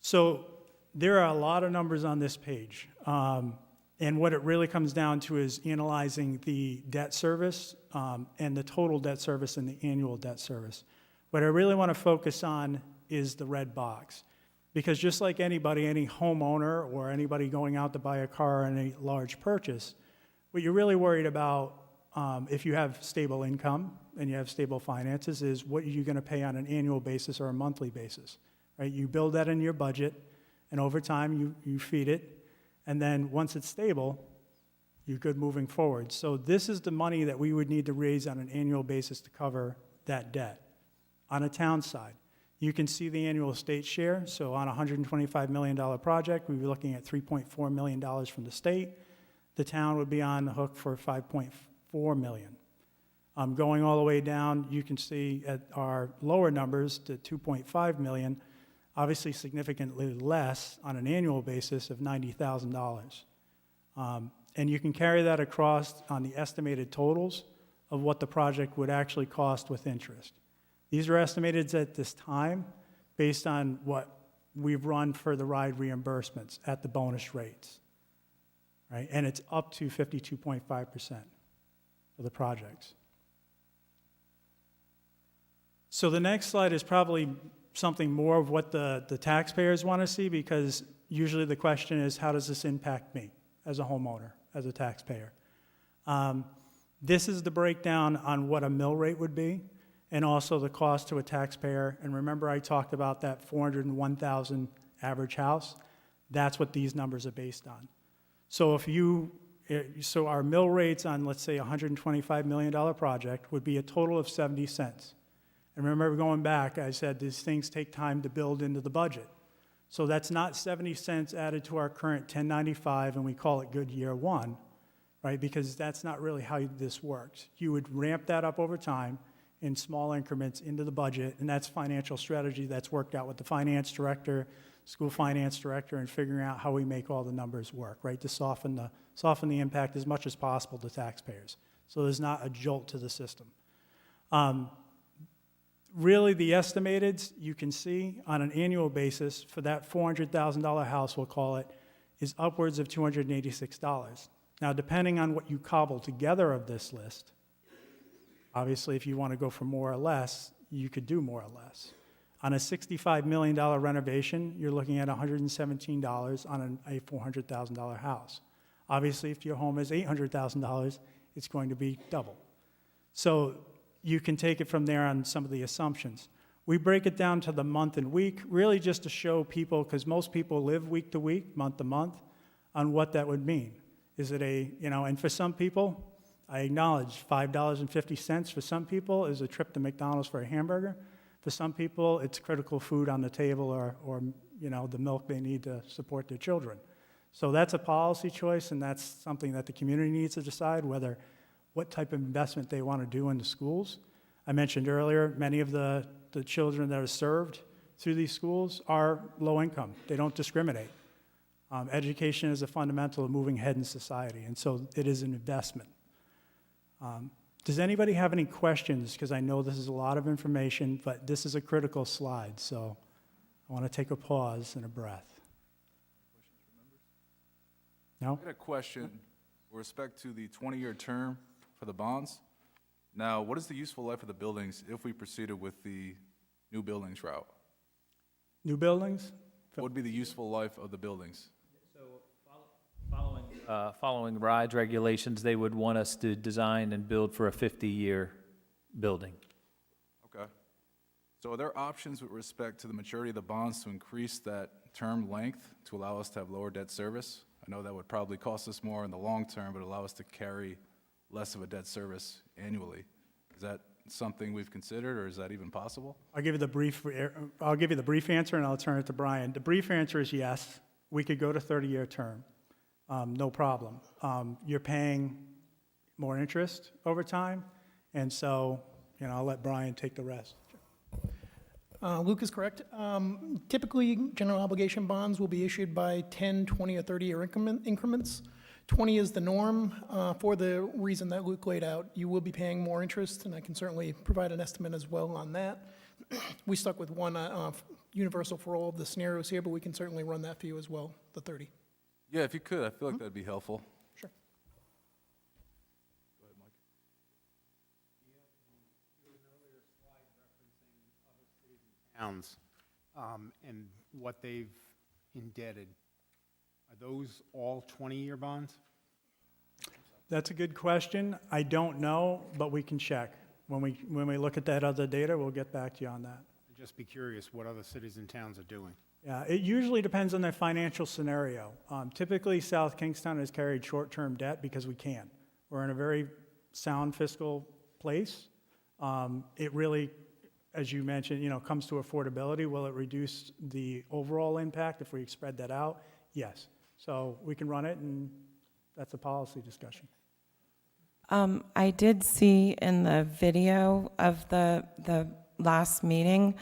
So there are a lot of numbers on this page. And what it really comes down to is analyzing the debt service and the total debt service and the annual debt service. What I really want to focus on is the red box. Because just like anybody, any homeowner or anybody going out to buy a car or any large purchase, what you're really worried about if you have stable income and you have stable finances is what are you going to pay on an annual basis or a monthly basis, right? You build that into your budget, and over time you feed it, and then once it's stable, you're good moving forward. So this is the money that we would need to raise on an annual basis to cover that debt. On a town side, you can see the annual state share. So on a $125 million project, we'd be looking at $3.4 million from the state. The town would be on the hook for $5.4 million. Going all the way down, you can see at our lower numbers to $2.5 million, obviously significantly less on an annual basis of $90,000. And you can carry that across on the estimated totals of what the project would actually cost with interest. These are estimated at this time based on what we've run for the ride reimbursements at the bonus rates, right? And it's up to 52.5% for the projects. So the next slide is probably something more of what the taxpayers want to see, because usually the question is, how does this impact me as a homeowner, as a taxpayer? This is the breakdown on what a mill rate would be, and also the cost to a taxpayer. And remember I talked about that 401,000 average house? That's what these numbers are based on. So so our mill rates on, let's say, a $125 million project would be a total of 70 cents. And remember going back, I said these things take time to build into the budget. So that's not 70 cents added to our current 1095 and we call it good year one, right? Because that's not really how this works. You would ramp that up over time in small increments into the budget, and that's financial strategy that's worked out with the finance director, school finance director, and figuring out how we make all the numbers work, right? To soften the impact as much as possible to taxpayers. So there's not a jolt to the system. Really, the estimated, you can see on an annual basis for that $400,000 house, we'll call it, is upwards of $286. Now, depending on what you cobble together of this list, obviously, if you want to go for more or less, you could do more or less. On a $65 million renovation, you're looking at $117 on a $400,000 house. Obviously, if your home is $800,000, it's going to be double. So you can take it from there on some of the assumptions. We break it down to the month and week, really just to show people, because most people live week to week, month to month, on what that would mean. Is it and for some people, I acknowledge $5.50 for some people is a trip to McDonald's for a hamburger. For some people, it's critical food on the table or the milk they need to support their children. So that's a policy choice, and that's something that the community needs to decide what type of investment they want to do in the schools. I mentioned earlier, many of the children that are served through these schools are low income. They don't discriminate. Education is a fundamental of moving ahead in society, and so it is an investment. Does anybody have any questions? Because I know this is a lot of information, but this is a critical slide, so I want to take a pause and a breath. No? I got a question with respect to the 20-year term for the bonds. Now, what is the useful life of the buildings if we proceeded with the new buildings route? New buildings? What would be the useful life of the buildings? Following RIDE regulations, they would want us to design and build for a 50-year building. Okay. So are there options with respect to the maturity of the bonds to increase that term length to allow us to have lower debt service? I know that would probably cost us more in the long term, but allow us to carry less of a debt service annually. Is that something we've considered, or is that even possible? I'll give you the brief answer, and I'll turn it to Brian. The brief answer is yes. We could go to 30-year term. No problem. You're paying more interest over time, and so I'll let Brian take the rest. Luke is correct. Typically, general obligation bonds will be issued by 10, 20, or 30-year increments. 20 is the norm for the reason that Luke laid out. You will be paying more interest, and I can certainly provide an estimate as well on that. We stuck with one universal for all of the scenarios here, but we can certainly run that for you as well, the 30. Yeah, if you could, I feel like that'd be helpful. Sure. Go ahead, Mike. Towns, and what they've indebted. Are those all 20-year bonds? That's a good question. I don't know, but we can check. When we look at that other data, we'll get back to you on that. I'd just be curious what other cities and towns are doing. Yeah, it usually depends on their financial scenario. Typically, South Kingstown has carried short-term debt because we can. We're in a very sound fiscal place. It really, as you mentioned, comes to affordability. Will it reduce the overall impact if we spread that out? Yes. So we can run it, and that's a policy discussion. I did see in the video of the last meeting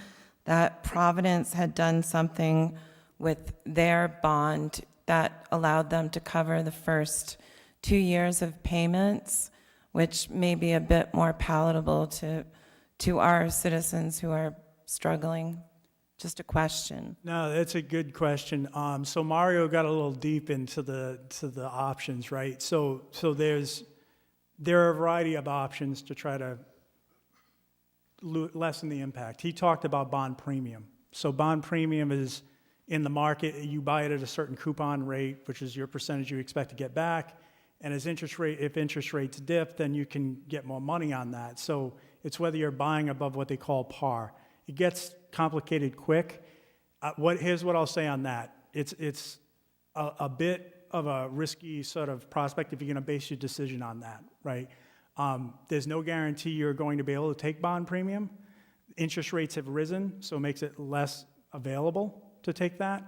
that Providence had done something with their bond that allowed them to cover the first 2 years of payments, which may be a bit more palatable to our citizens who are struggling. Just a question. No, that's a good question. So Mario got a little deep into the options, right? So there are a variety of options to try to lessen the impact. He talked about bond premium. So bond premium is in the market. You buy it at a certain coupon rate, which is your percentage you expect to get back. And if interest rates dip, then you can get more money on that. So it's whether you're buying above what they call par. It gets complicated quick. Here's what I'll say on that. It's a bit of a risky sort of prospect if you're going to base your decision on that, right? There's no guarantee you're going to be able to take bond premium. Interest rates have risen, so it makes it less available to take that.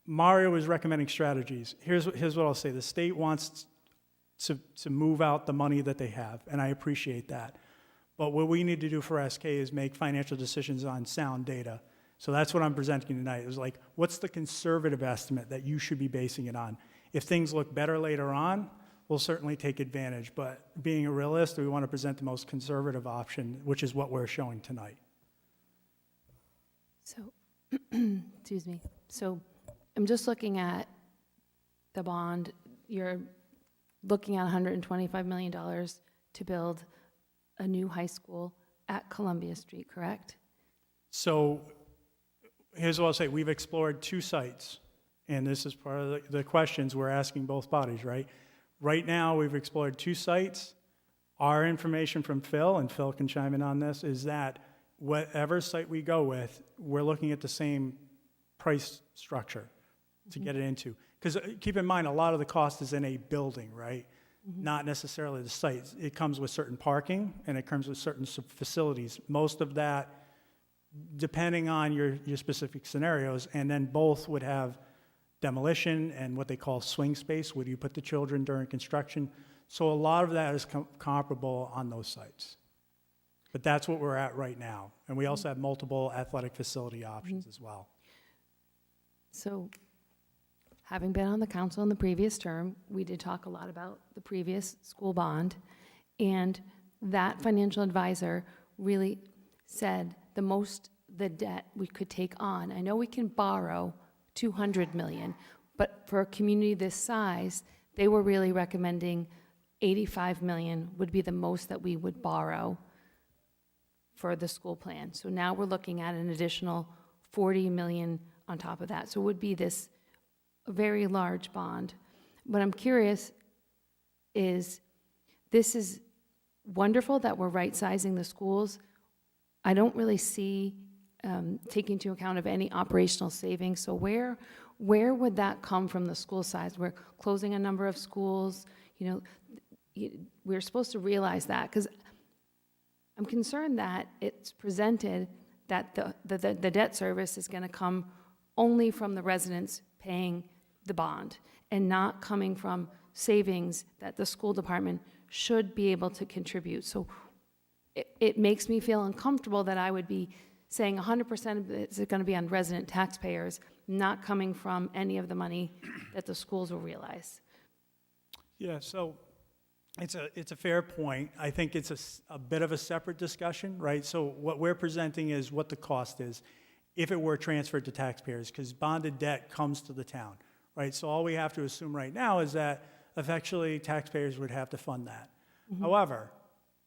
Mario is recommending strategies. Here's what I'll say. The state wants to move out the money that they have, and I appreciate that. But what we need to do for SK is make financial decisions on sound data. So that's what I'm presenting tonight. It was like, what's the conservative estimate that you should be basing it on? If things look better later on, we'll certainly take advantage. But being a realist, we want to present the most conservative option, which is what we're showing tonight. So, excuse me. So I'm just looking at the bond. You're looking at $125 million to build a new high school at Columbia Street, correct? So here's what I'll say. We've explored 2 sites, and this is part of the questions we're asking both bodies, right? Right now, we've explored 2 sites. Our information from Phil, and Phil can chime in on this, is that whatever site we go with, we're looking at the same price structure to get it into. Because keep in mind, a lot of the cost is in a building, right? Not necessarily the site. It comes with certain parking, and it comes with certain facilities. Most of that, depending on your specific scenarios, and then both would have demolition and what they call swing space, where you put the children during construction. So a lot of that is comparable on those sites. But that's what we're at right now. And we also have multiple athletic facility options as well. So, having been on the council in the previous term, we did talk a lot about the previous school bond, and that financial advisor really said the debt we could take on. I know we can borrow $200 million, but for a community this size, they were really recommending $85 million would be the most that we would borrow for the school plan. So now we're looking at an additional $40 million on top of that. So it would be this very large bond. What I'm curious is, this is wonderful that we're right-sizing the schools. I don't really see taking into account of any operational savings. So where would that come from the school size? We're closing a number of schools. We're supposed to realize that, because I'm concerned that it's presented that the debt service is going to come only from the residents paying the bond and not coming from savings that the school department should be able to contribute. So it makes me feel uncomfortable that I would be saying 100% of it is going to be on resident taxpayers, not coming from any of the money that the schools will realize. Yeah, so it's a fair point. I think it's a bit of a separate discussion, right? So what we're presenting is what the cost is if it were transferred to taxpayers, because bonded debt comes to the town, right? So all we have to assume right now is that effectively taxpayers would have to fund that. However,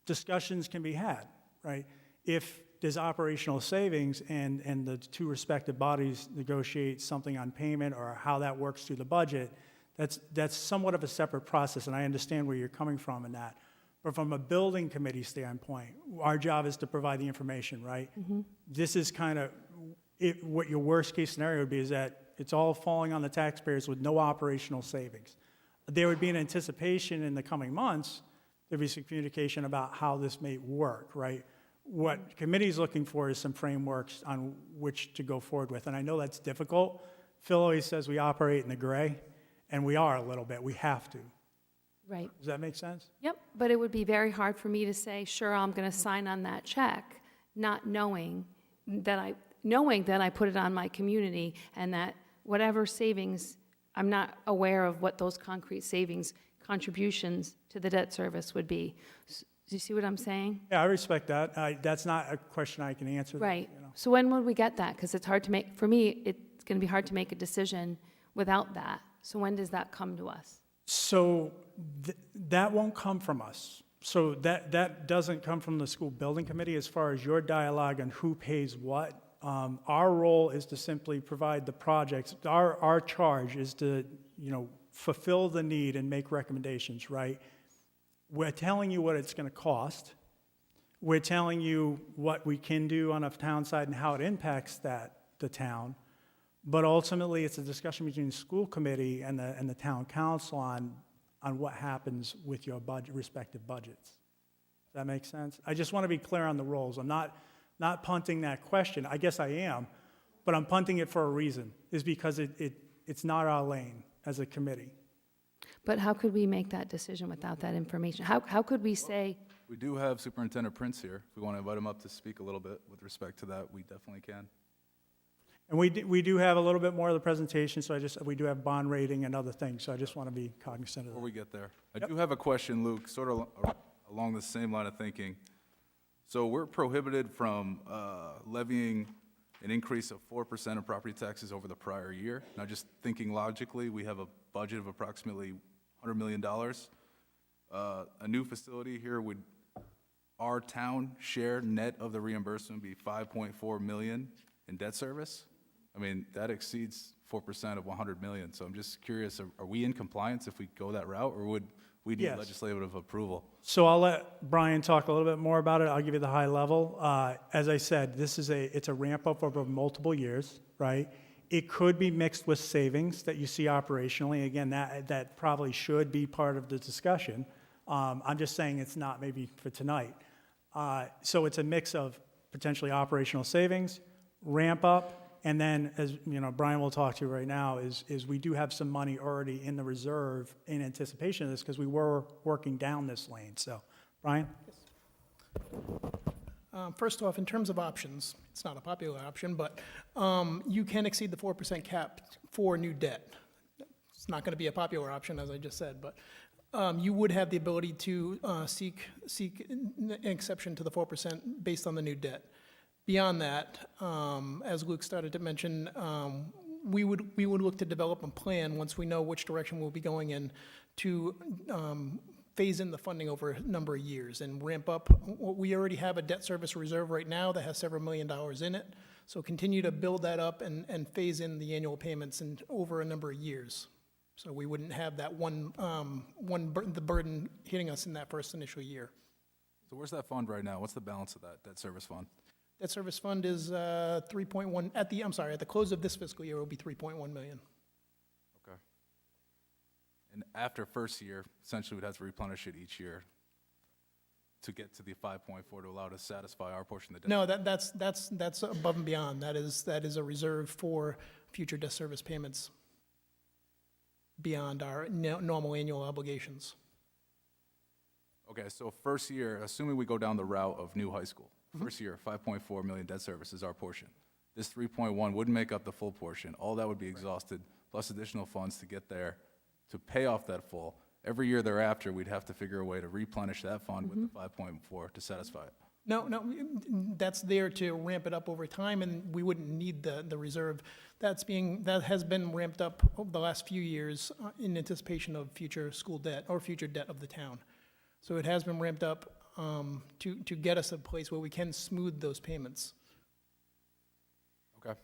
discussions can be had, right? If there's operational savings and the two respective bodies negotiate something on payment or how that works through the budget, that's somewhat of a separate process, and I understand where you're coming from in that. But from a building committee standpoint, our job is to provide the information, right? This is kind of what your worst case scenario would be, is that it's all falling on the taxpayers with no operational savings. There would be an anticipation in the coming months, there'd be some communication about how this may work, right? What committee's looking for is some frameworks on which to go forward with, and I know that's difficult. Phil always says we operate in the gray, and we are a little bit, we have to. Right. Does that make sense? Yep, but it would be very hard for me to say, sure, I'm going to sign on that check, not knowing that I put it on my community, and that whatever savings, I'm not aware of what those concrete savings contributions to the debt service would be. Do you see what I'm saying? Yeah, I respect that. That's not a question I can answer. Right. You know. So when would we get that? Because it's hard to make, for me, it's going to be hard to make a decision without that. So when does that come to us? So that won't come from us. So that doesn't come from the school building committee as far as your dialogue on who pays what. Our role is to simply provide the projects. Our charge is to, fulfill the need and make recommendations, right? We're telling you what it's going to cost. We're telling you what we can do on a town side and how it impacts the town. But ultimately, it's a discussion between the school committee and the town council on what happens with your respective budgets. Does that make sense? I just want to be clear on the roles. I'm not punting that question. I guess I am, but I'm punting it for a reason, is because it's not our lane as a committee. But how could we make that decision without that information? How could we say, We do have Superintendent Prince here. If we want to invite him up to speak a little bit with respect to that, we definitely can. And we do have a little bit more of the presentation, so we do have bond rating and other things, so I just want to be cognizant of Before that. we get there, I do have a question, Luke, sort of along the same line of thinking. So we're prohibited from levying an increase of 4% of property taxes over the prior year. Now, just thinking logically, we have a budget of approximately $100 million. A new facility here would, our town share net of the reimbursement be $5.4 million in debt service. I mean, that exceeds 4% of $100 million. So I'm just curious, are we in compliance if we go that route, or would we need Yes. legislative approval. So I'll let Brian talk a little bit more about it. I'll give you the high level. As I said, it's a ramp up over multiple years, right? It could be mixed with savings that you see operationally. Again, that probably should be part of the discussion. I'm just saying it's not maybe for tonight. So it's a mix of potentially operational savings, ramp up, and then, as you know, Brian will talk to you right now, is we do have some money already in the reserve in anticipation of this because we were working down this lane. So, Brian? First off, in terms of options, it's not a popular option, but you can exceed the 4% cap for new debt. It's not going to be a popular option, as I just said, but you would have the ability to seek an exception to the 4% based on the new debt. Beyond that, as Luke started to mention, we would look to develop a plan once we know which direction we'll be going in to phase in the funding over a number of years and ramp up. We already have a debt service reserve right now that has several $1 million in it, so continue to build that up and phase in the annual payments over a number of years. So we wouldn't have that the burden hitting us in that first initial year. So where's that fund right now? What's the balance of that debt service fund? Debt service fund is 3.1, at the close of this fiscal year, it will be 3.1 million. Okay. And after first year, essentially we'd have to replenish it each year to get to the 5.4 to allow to satisfy our portion of the debt. No, that's above and beyond. That is a reserve for future debt service payments beyond our normal annual obligations. Okay, so first year, assuming we go down the route of new high school, first year, 5.4 million debt service is our portion. This 3.1 wouldn't make up the full portion. All that would be exhausted, plus additional funds to get there to pay off that full. Every year thereafter, we'd have to figure a way to replenish that fund with the 5.4 to satisfy it. No, that's there to ramp it up over time, and we wouldn't need the reserve. That has been ramped up over the last few years in anticipation of future school debt or future debt of the town. So it has been ramped up to get us a place where we can smooth those payments. Okay.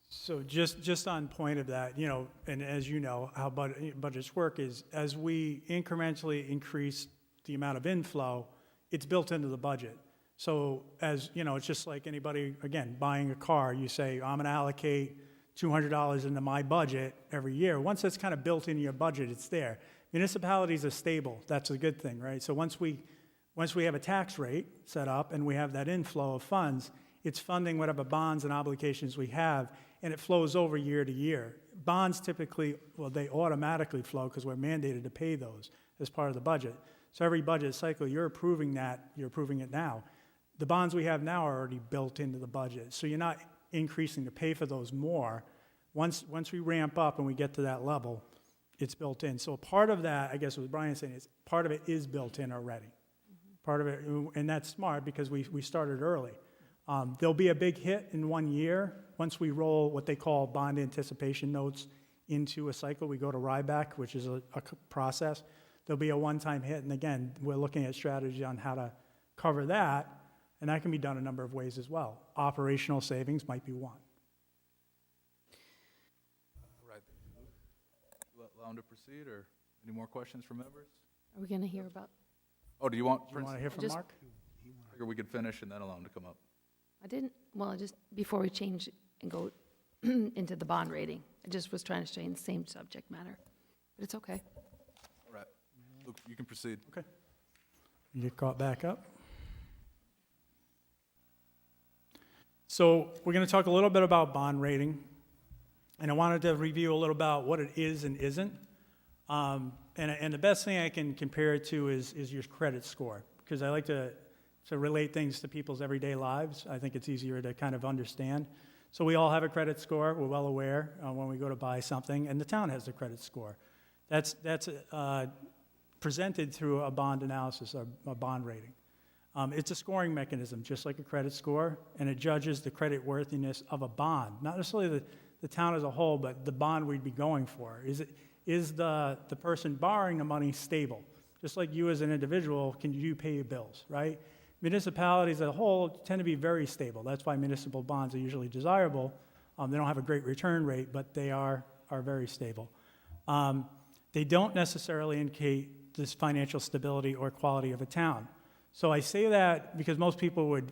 So just on point of that, you know, and as you know, how budgets work is as we incrementally increase the amount of inflow, it's built into the budget. So as, you know, it's just like anybody, again, buying a car, you say, I'm going to allocate $200 into my budget every year. Once that's kind of built into your budget, it's there. Municipalities are stable. That's a good thing, right? So once we have a tax rate set up and we have that inflow of funds, it's funding whatever bonds and obligations we have, and it flows over year to year. Bonds typically, well, they automatically flow because we're mandated to pay those as part of the budget. So every budget cycle, you're approving it now. The bonds we have now are already built into the budget. So you're not increasing to pay for those more. Once we ramp up and we get to that level, it's built in. So part of that, I guess what Brian's saying is, part of it is built in already. Part of it, and that's smart because we started early. There'll be a big hit in 1 year. Once we roll what they call bond anticipation notes into a cycle, we go to RIBAC, which is a process. There'll be a one-time hit, and again, we're looking at strategy on how to cover that, and that can be done a number of ways as well. Operational savings might be one. Right. Allow him to proceed, or any more questions from members? Are we going to hear about? Oh, do you want? Do you want to hear from Just- Mark? I figure we could finish and then allow him to come up. Just before we change and go into the bond rating, I just was trying to stay in the same subject matter, but it's okay. All right. Luke, you can proceed. Okay. You get caught back up. So we're going to talk a little bit about bond rating, and I wanted to review a little about what it is and isn't. And the best thing I can compare it to is your credit score, because I like to relate things to people's everyday lives. I think it's easier to kind of understand. So we all have a credit score. We're well aware when we go to buy something, and the town has a credit score. That's presented through a bond analysis or a bond rating. It's a scoring mechanism, just like a credit score, and it judges the credit worthiness of a bond, not necessarily the town as a whole, but the bond we'd be going for. Is the person borrowing the money stable? Just like you as an individual, can you pay your bills, right? Municipalities as a whole tend to be very stable. That's why municipal bonds are usually desirable. They don't have a great return rate, but they are very stable. They don't necessarily indicate this financial stability or quality of a town. So I say that because most people would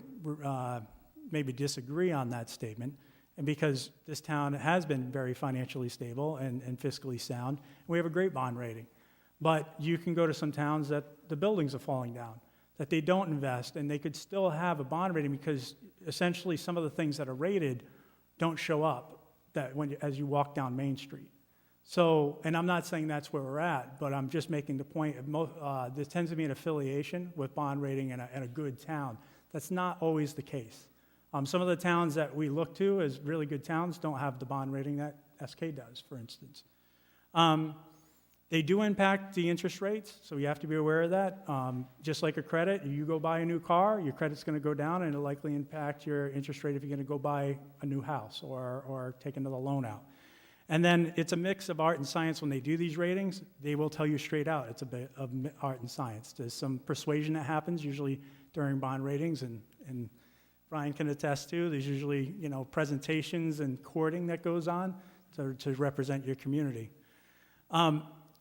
maybe disagree on that statement, and because this town has been very financially stable and fiscally sound. We have a great bond rating. But you can go to some towns that the buildings are falling down, that they don't invest, and they could still have a bond rating because essentially some of the things that are rated don't show up as you walk down Main Street. So, and I'm not saying that's where we're at, but I'm just making the point of there tends to be an affiliation with bond rating and a good town. That's not always the case. Some of the towns that we look to as really good towns don't have the bond rating that SK does, for instance. They do impact the interest rates, so you have to be aware of that. Just like a credit, you go buy a new car, your credit's going to go down, and it'll likely impact your interest rate if you're going to go buy a new house or take another loan out. And then it's a mix of art and science. When they do these ratings, they will tell you straight out it's a bit of art and science. There's some persuasion that happens usually during bond ratings, and Brian can attest to. There's usually presentations and courting that goes on to represent your community.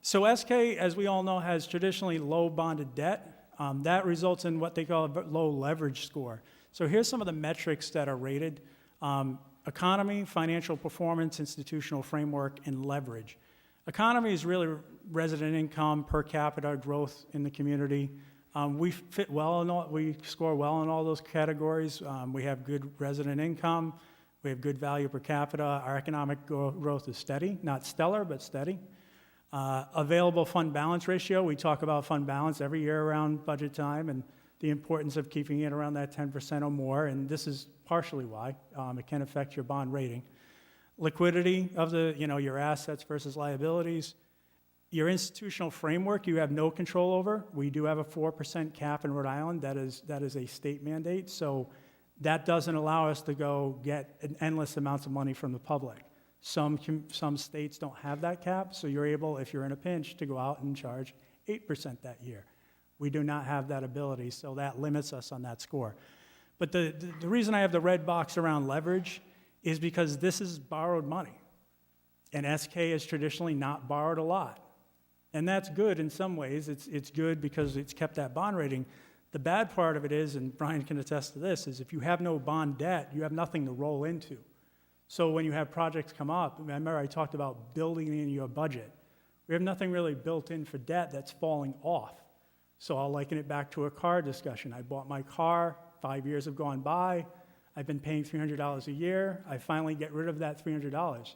So SK, as we all know, has traditionally low bonded debt. That results in what they call a low leverage score. So here's some of the metrics that are rated. Economy, financial performance, institutional framework, and leverage. Economy is really resident income, per capita growth in the community. We fit well in we score well in all those categories. We have good resident income. We have good value per capita. Our economic growth is steady, not stellar, but steady. Available fund balance ratio, we talk about fund balance every year around budget time and the importance of keeping it around that 10% or more, and this is partially why. It can affect your bond rating. Liquidity of your assets versus liabilities. Your institutional framework, you have no control over. We do have a 4% cap in Rhode Island. That is a state mandate, so that doesn't allow us to go get endless amounts of money from the public. Some states don't have that cap, so you're able, if you're in a pinch, to go out and charge 8% that year. We do not have that ability, so that limits us on that score. But the reason I have the red box around leverage is because this is borrowed money, and SK has traditionally not borrowed a lot. And that's good in some ways. It's good because it's kept that bond rating. The bad part of it is, and Brian can attest to this, is if you have no bond debt, you have nothing to roll into. So when you have projects come up, remember I talked about building in your budget. We have nothing really built in for debt that's falling off. So I'll liken it back to a car discussion. I bought my car, 5 years have gone by, I've been paying $300 a year, I finally get rid of that $300.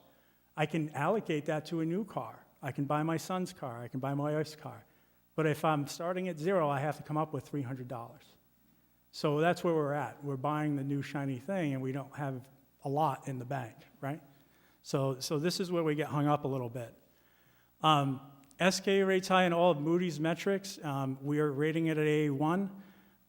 I can allocate that to a new car. I can buy my son's car, I can buy my wife's car. But if I'm starting at zero, I have to come up with $300. So that's where we're at. We're buying the new shiny thing and we don't have a lot in the bank, right? So this is where we get hung up a little bit. SK rates high in all of Moody's metrics. We are rating it at A1.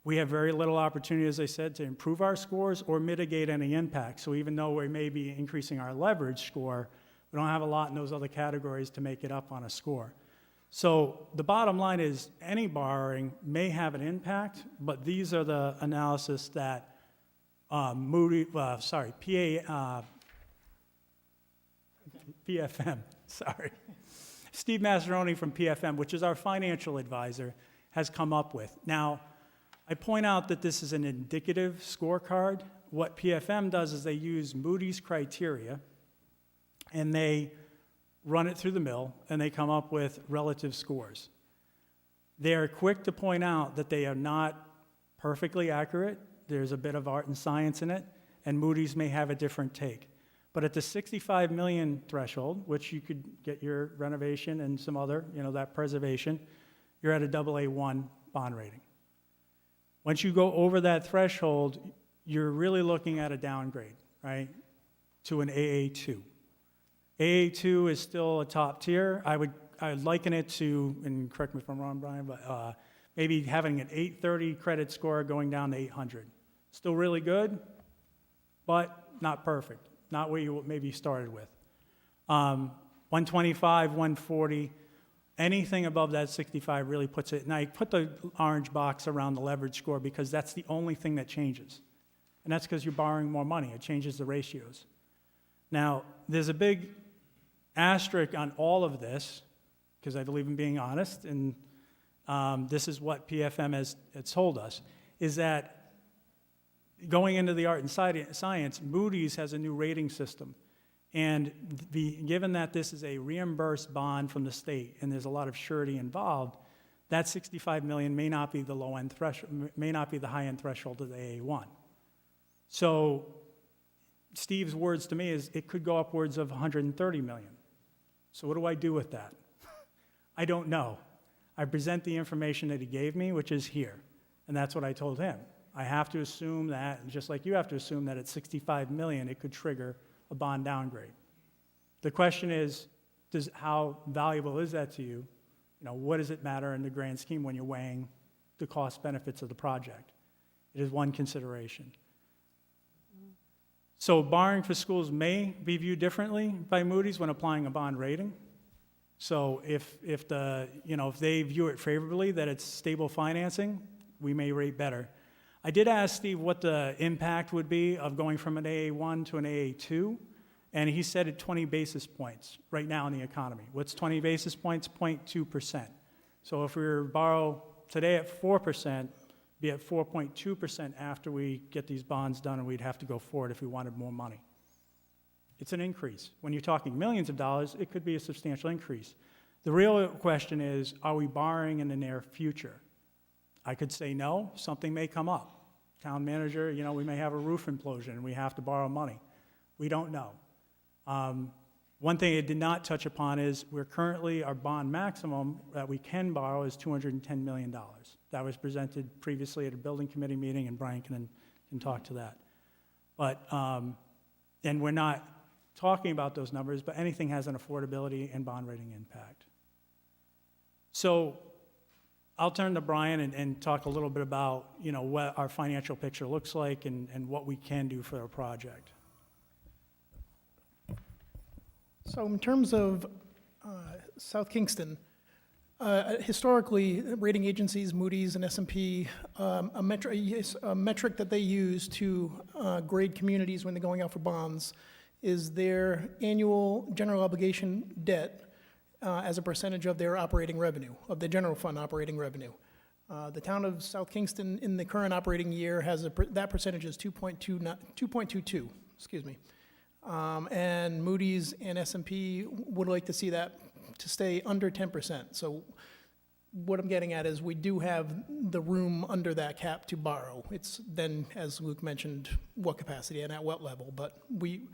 We have very little opportunity, as I said, to improve our scores or mitigate any impact. So even though we may be increasing our leverage score, we don't have a lot in those other categories to make it up on a score. So the bottom line is any borrowing may have an impact, but these are the analysis that PFM, sorry. Steve Mazzaroni from PFM, which is our financial advisor, has come up with. Now, I point out that this is an indicative scorecard. What PFM does is they use Moody's criteria, and they run it through the mill, and they come up with relative scores. They are quick to point out that they are not perfectly accurate. There's a bit of art and science in it, and Moody's may have a different take. But at the 65 million threshold, which you could get your renovation and some other, that preservation, you're at a AA1 bond rating. Once you go over that threshold, you're really looking at a downgrade, right, to an AA2. AA2 is still a top tier. I would liken it to, and correct me if I'm wrong, Brian, but maybe having an 830 credit score going down to 800. Still really good, but not perfect. Not where you maybe started with. 125, 140, anything above that 65 really puts it, and I put the orange box around the leverage score because that's the only thing that changes. And that's because you're borrowing more money. It changes the ratios. Now, there's a big asterisk on all of this, because I believe in being honest, and this is what PFM has told us, is that going into the art and science, Moody's has a new rating system. And given that this is a reimbursed bond from the state and there's a lot of surety involved, that $65 million may not be the low-end threshold, may not be the high-end threshold of the AA1. So Steve's words to me is it could go upwards of $130 million. So what do I do with that? I don't know. I present the information that he gave me, which is here. And that's what I told him. I have to assume that, just like you have to assume that at $65 million, it could trigger a bond downgrade. The question is, how valuable is that to you? You know, what does it matter in the grand scheme when you're weighing the cost benefits of the project? It is one consideration. So borrowing for schools may be viewed differently by Moody's when applying a bond rating. So if they view it favorably, that it's stable financing, we may rate better. I did ask Steve what the impact would be of going from an AA1 to an AA2, and he said at 20 basis points right now in the economy. What's 20 basis points? 0.2%. So if we were to borrow today at 4%, be at 4.2% after we get these bonds done, and we'd have to go forward if we wanted more money. It's an increase. When you're talking millions of dollars, it could be a substantial increase. The real question is, are we borrowing in the near future? I could say no, something may come up. Town manager, we may have a roof implosion and we have to borrow money. We don't know. One thing it did not touch upon is our bond maximum that we can borrow is $210 million. That was presented previously at a building committee meeting, and Brian can talk to that. But, and we're not talking about those numbers, but anything has an affordability and bond rating impact. So I'll turn to Brian and talk a little bit about, what our financial picture looks like and what we can do for our project. So in terms of South Kingston, historically, rating agencies, Moody's and S&P, a metric that they use to grade communities when they're going out for bonds is their annual general obligation debt as a percentage of their operating revenue, of the general fund operating revenue. The town of South Kingston in the current operating year has that percentage is 2.22, excuse me. And Moody's and S&P would like to see that to stay under 10%. So what I'm getting at is we do have the room under that cap to borrow. It's then, as Luke mentioned, what capacity and at what level, but we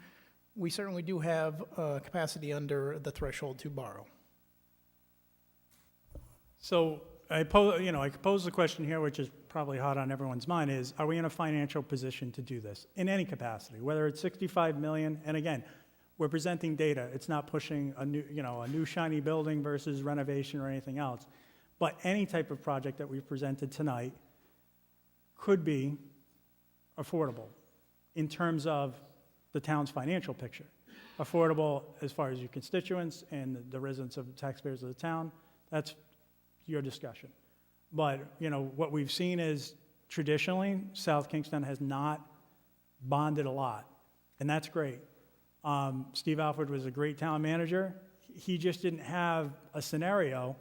certainly do have capacity under the threshold to borrow. So I pose the question here, which is probably hot on everyone's mind, is are we in a financial position to do this in any capacity, whether it's 65 million, and again, we're presenting data. It's not pushing a new shiny building versus renovation or anything else. But any type of project that we've presented tonight could be affordable in terms of the town's financial picture. Affordable as far as your constituents and the residents of the taxpayers of the town. That's your discussion. But, what we've seen is traditionally, South Kingston has not bonded a lot, and that's great. Steve Alford was a great town manager. He just didn't have a scenario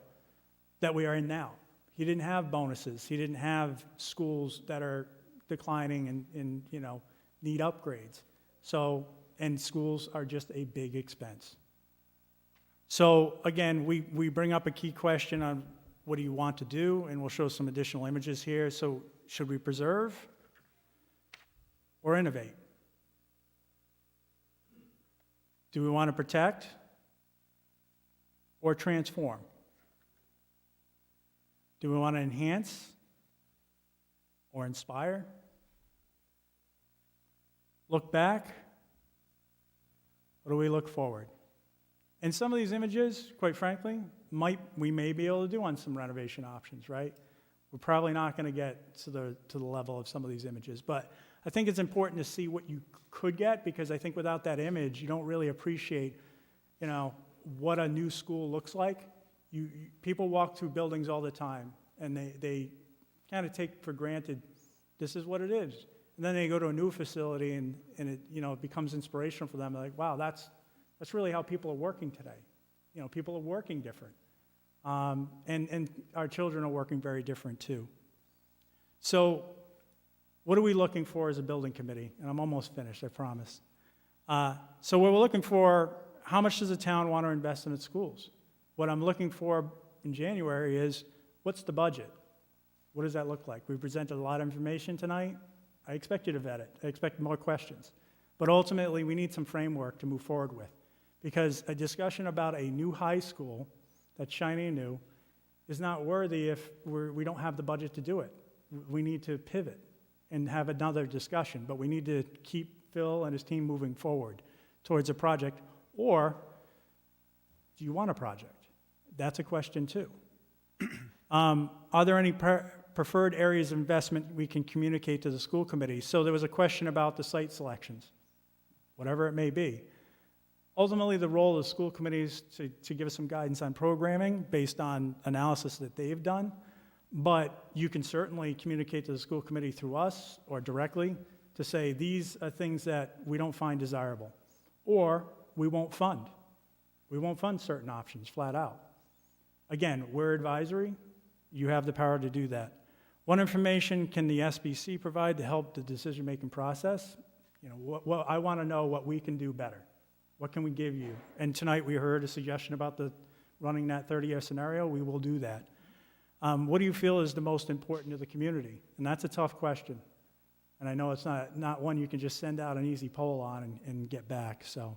that we are in now. He didn't have bonuses. He didn't have schools that are declining and need upgrades. So, and schools are just a big expense. So again, we bring up a key question on what do you want to do, and we'll show some additional images here. So should we preserve or innovate? Do we want to protect or transform? Do we want to enhance or inspire? Look back, or do we look forward? And some of these images, quite frankly, we may be able to do on some renovation options, right? We're probably not going to get to the level of some of these images, but I think it's important to see what you could get, because I think without that image, you don't really appreciate, what a new school looks like. People walk through buildings all the time, and they kind of take for granted this is what it is. And then they go to a new facility, and it it becomes inspirational for them. They're like, wow, that's really how people are working today. People are working different. And our children are working very different too. So what are we looking for as a building committee? And I'm almost finished, I promise. So what we're looking for, how much does the town want to invest in its schools? What I'm looking for in January is, what's the budget? What does that look like? We presented a lot of information tonight. I expect you to vet it. I expect more questions. But ultimately, we need some framework to move forward with. Because a discussion about a new high school that's shiny and new is not worthy if we don't have the budget to do it. We need to pivot and have another discussion, but we need to keep Phil and his team moving forward towards a project. Or do you want a project? That's a question too. Are there any preferred areas of investment we can communicate to the school committee? So there was a question about the site selections, whatever it may be. Ultimately, the role of the school committees to give us some guidance on programming based on analysis that they've done. But you can certainly communicate to the school committee through us or directly to say these are things that we don't find desirable, or we won't fund. We won't fund certain options flat out. Again, we're advisory. You have the power to do that. What information can the SBC provide to help the decision-making process? I want to know what we can do better. What can we give you? And tonight we heard a suggestion about running that 30-year scenario. We will do that. What do you feel is the most important to the community? And that's a tough question. And I know it's not one you can just send out an easy poll on and get back. So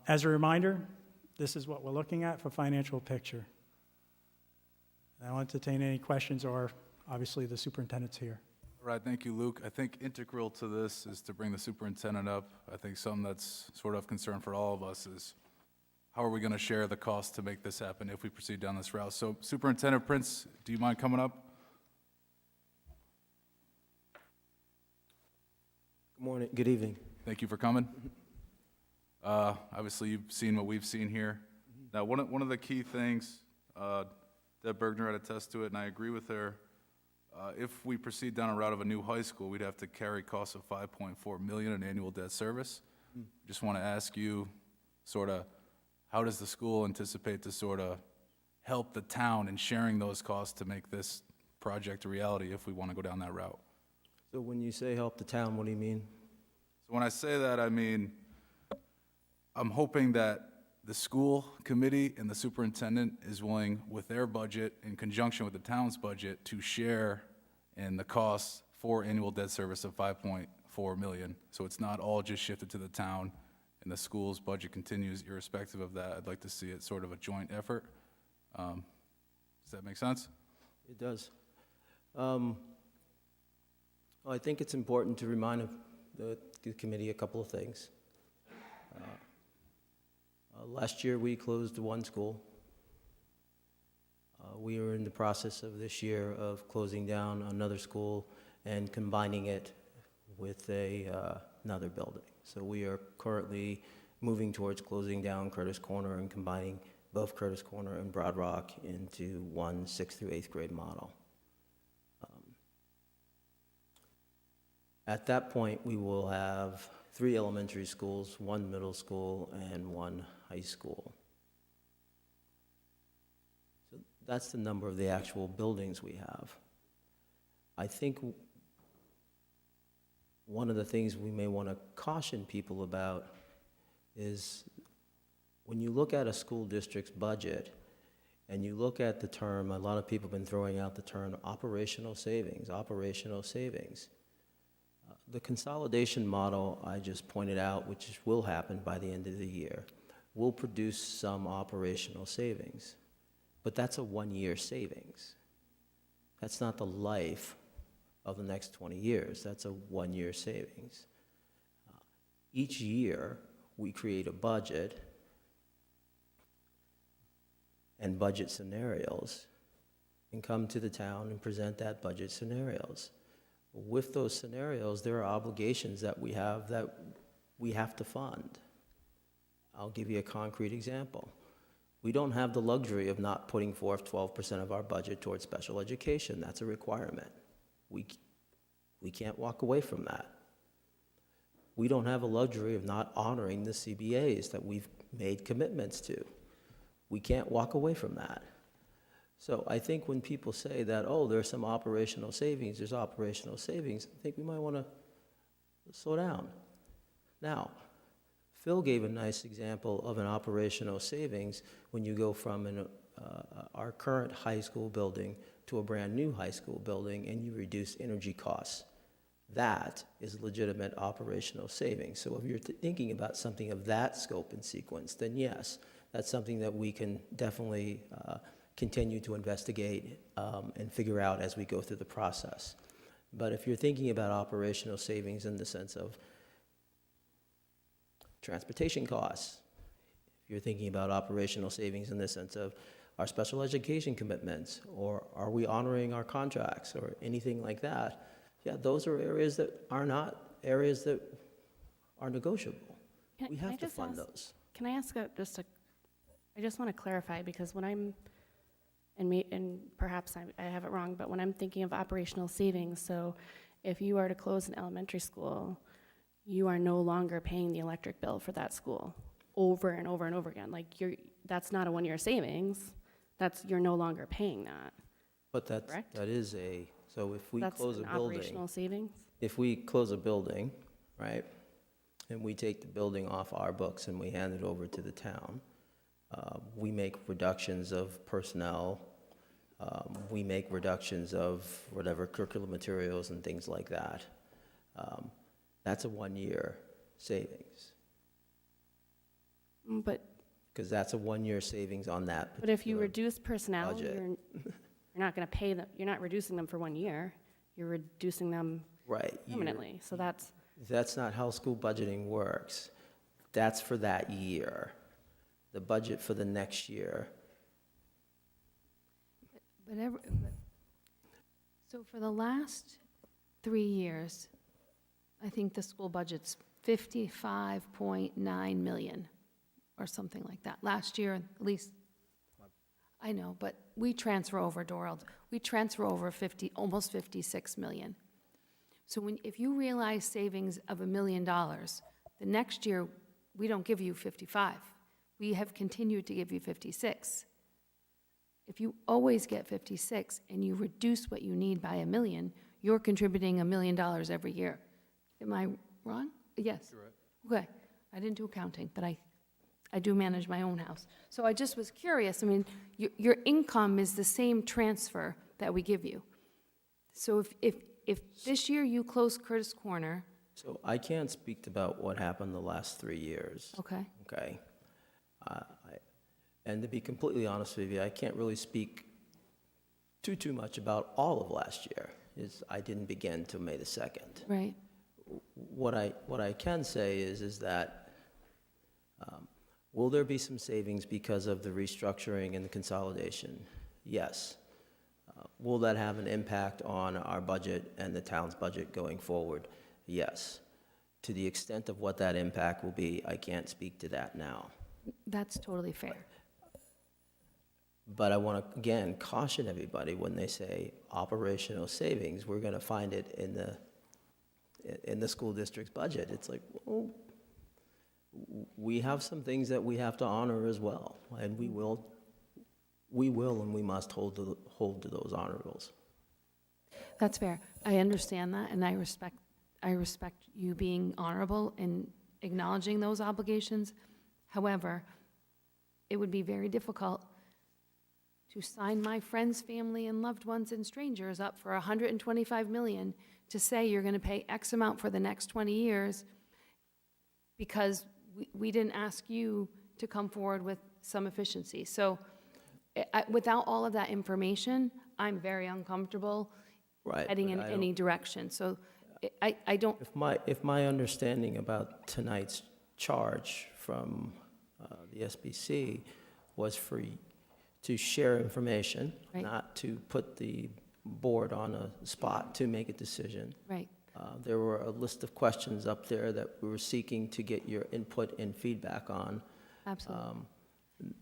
as a reminder, this is what we're looking at for financial picture. And I'll entertain any questions, or obviously the superintendent's here. All right, thank you, Luke. I think integral to this is to bring the superintendent up. I think something that's sort of concern for all of us is how are we going to share the cost to make this happen if we proceed down this route? So Superintendent Prince, do you mind coming up? Good morning, good evening. Thank you for coming. Obviously, you've seen what we've seen here. Now, one of the key things, Deb Bergner had attested to it, and I agree with her. If we proceed down a route of a new high school, we'd have to carry costs of $5.4 million in annual debt service. Just want to ask you, sort of, how does the school anticipate to sort of help the town in sharing those costs to make this project a reality if we want to go down that route? So when you say help the town, what do you mean? So when I say that, I mean, I'm hoping that the school committee and the superintendent is willing, with their budget, in conjunction with the town's budget, to share in the costs for annual debt service of $5.4 million. So it's not all just shifted to the town, and the school's budget continues irrespective of that. I'd like to see it sort of a joint effort. Does that make sense? It does. I think it's important to remind the committee a couple of things. Last year, we closed one school. We are in the process of this year of closing down another school and combining it with another building. So we are currently moving towards closing down Curtis Corner and combining both Curtis Corner and Broad Rock into one 6th through 8th grade model. At that point, we will have 3 elementary schools, 1 middle school, and 1 high school. So that's the number of the actual buildings we have. I think one of the things we may want to caution people about is when you look at a school district's budget and you look at the term, a lot of people have been throwing out the term operational savings, operational savings. The consolidation model I just pointed out, which will happen by the end of the year, will produce some operational savings. But that's a 1-year savings. That's not the life of the next 20 years. That's a 1-year savings. Each year, we create a budget and budget scenarios and come to the town and present that budget scenarios. With those scenarios, there are obligations that we have to fund. I'll give you a concrete example. We don't have the luxury of not putting forth 12% of our budget towards special education. That's a requirement. We can't walk away from that. We don't have a luxury of not honoring the CBAs that we've made commitments to. We can't walk away from that. So I think when people say that, oh, there's some operational savings, there's operational savings, I think we might want to slow down. Now, Phil gave a nice example of an operational savings when you go from our current high school building to a brand-new high school building and you reduce energy costs. That is legitimate operational savings. So if you're thinking about something of that scope and sequence, then yes, that's something that we can definitely continue to investigate and figure out as we go through the process. But if you're thinking about operational savings in the sense of transportation costs, if you're thinking about operational savings in the sense of our special education commitments, or are we honoring our contracts, or anything like that, yeah, those are areas that are not areas that are negotiable. We have to fund those. Can I ask I just want to clarify, because when I'm, and perhaps I have it wrong, but when I'm thinking of operational savings, so if you are to close an elementary school, you are no longer paying the electric bill for that school over and over and over again. Like, that's not a one-year savings. You're no longer paying that. But that is so if we close a That's an building. operational savings? If we close a building, right, and we take the building off our books and we hand it over to the town, we make reductions of personnel, we make reductions of whatever curriculum materials and things like that. That's a one-year savings. But Because that's a one-year savings on that. But if you particular reduce personnel, budget. you're not going to pay them, you're not reducing them for 1 year, you're reducing them Right. permanently. So That's not how school budgeting works. That's for that year. The budget for the next year. So for the last 3 years, I think the school budget's 55.9 million or something like that. Last year, at least, I know, but we transfer over, Dorald, we transfer over almost 56 million. So if you realize savings of $1 million, the next year, we don't give you 55. We have continued to give you 56. If you always get 56 and you reduce what you need by $1 million, you're contributing $1 million every year. Am I wrong? Yes. Okay. I didn't do accounting, but I do manage my own house. So I just was curious. I mean, your income is the same transfer that we give you. So if this year you close Curtis Corner. So I can't speak about what happened the last 3 years. Okay. Okay. And to be completely honest with you, I can't really speak too much about all of last year. I didn't begin till May the 2nd. Right. What I can say is that will there be some savings because of the restructuring and the consolidation? Yes. Will that have an impact on our budget and the town's budget going forward? Yes. To the extent of what that impact will be, I can't speak to that now. That's totally fair. But I want to, again, caution everybody when they say operational savings, we're going to find it in the school district's budget. It's like, well, we have some things that we have to honor as well, and we will and we must hold to those honorables. That's fair. I understand that, and I respect you being honorable and acknowledging those obligations. However, it would be very difficult to sign my friends, family, and loved ones and strangers up for $125 million to say you're going to pay X amount for the next 20 years because we didn't ask you to come forward with some efficiency. So without all of that information, I'm very uncomfortable heading in any direction. So I don't... If my understanding about tonight's charge from the SBC was to share information, not to put the board on a spot to make a decision. Right. There were a list of questions up there that we were seeking to get your input and feedback on. Absolutely.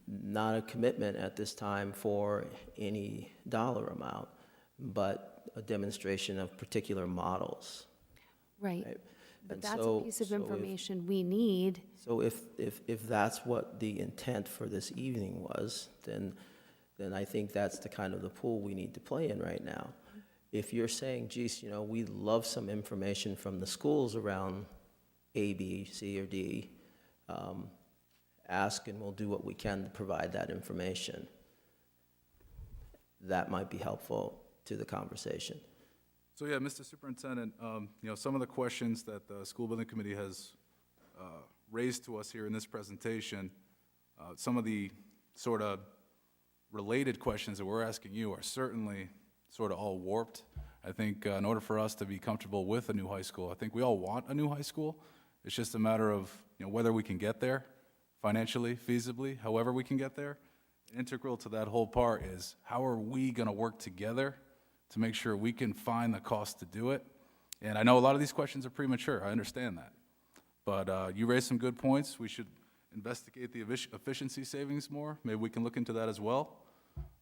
Not a commitment at this time for any dollar amount, but a demonstration of particular models. Right. Right? But And that's so- a piece of so if- information we need. So if that's what the intent for this evening was, then then I think that's the kind of the pool we need to play in right now. If you're saying, geez, you know, we'd love some information from the schools around A, B, C, or D, ask and we'll do what we can to provide that information. That might be helpful to the conversation. So yeah, Mr. Superintendent, you know, some of the questions that the School Building Committee has raised to us here in this presentation, some of the sort of related questions that we're asking you are certainly sort of all warped. I think in order for us to be comfortable with a new high school, I think we all want a new high school. It's just a matter of, you know, whether we can get there financially, feasibly, however we can get there. Integral to that whole part is how are we going to work together to make sure we can find the cost to do it. And I know a lot of these questions are premature. I understand that. But you raised some good points. We should investigate the efficiency savings more. Maybe we can look into that as well.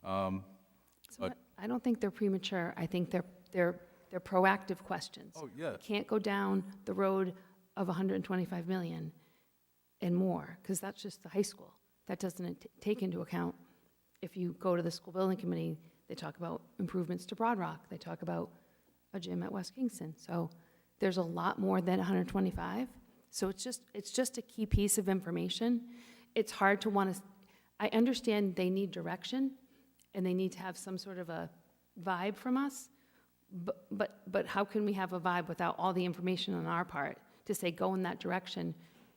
But I don't think they're premature. I think they're proactive questions. Oh, yeah. You can't go down the road of 125 million and more, because that's just the high school. That doesn't take into account, if you go to the school building committee, they talk about improvements to Broad Rock. They talk about a gym at West Kingston. So there's a lot more than 125. So it's just a key piece of information. It's hard to want to, I understand they need direction and they need to have some sort of a vibe from us, but how can we have a vibe without all the information on our part to say go in that direction?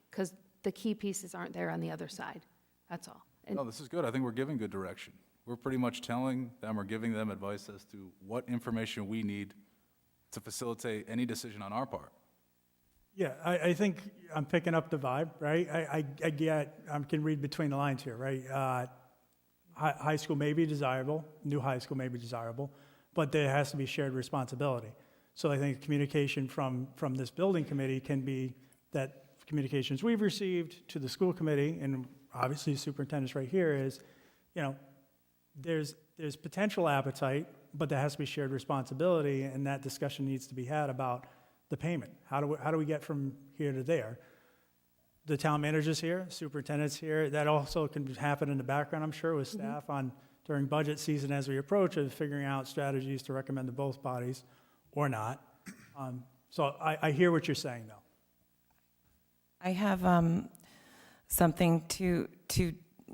Because the key pieces aren't there on the other side. That's all. And no, this is good. I think we're giving good direction. We're pretty much telling them or giving them advice as to what information we need to facilitate any decision on our part. Yeah, I think I'm picking up the vibe, right? I get, I can read between the lines here, right? High school may be desirable, new high school may be desirable, but there has to be shared responsibility. So I think communication from this building committee can be that communications we've received to the school committee, and obviously the superintendent's right here, is, you know, there's potential appetite, but there has to be shared responsibility, and that discussion needs to be had about the payment. How do we get from here to there? The town manager's here, superintendent's here. That also can happen in the background, I'm sure, with staff during budget season as we approach of figuring out strategies to recommend to both bodies or not. So I hear what you're saying, though. I have something to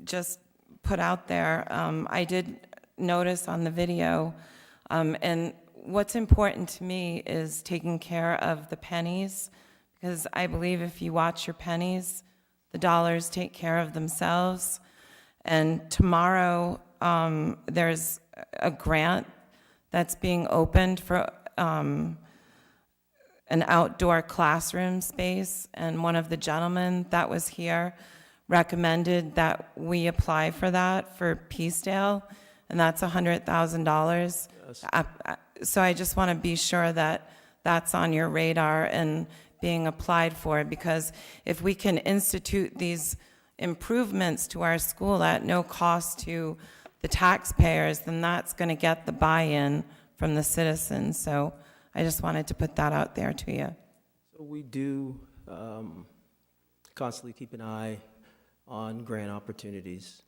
just put out there. I did notice on the video, and what's important to me is taking care of the pennies, because I believe if you watch your pennies, the dollars take care of themselves. And tomorrow, there's a grant that's being opened for an outdoor classroom space, and one of the gentlemen that was here recommended that we apply for that for Peacedale, and that's $100,000. So I just want to be sure that that's on your radar and being applied for, because if we can institute these improvements to our school at no cost to the taxpayers, then that's going to get the buy-in from the citizens. So I just wanted to put that out there to you. So we do constantly keep an eye on grant opportunities.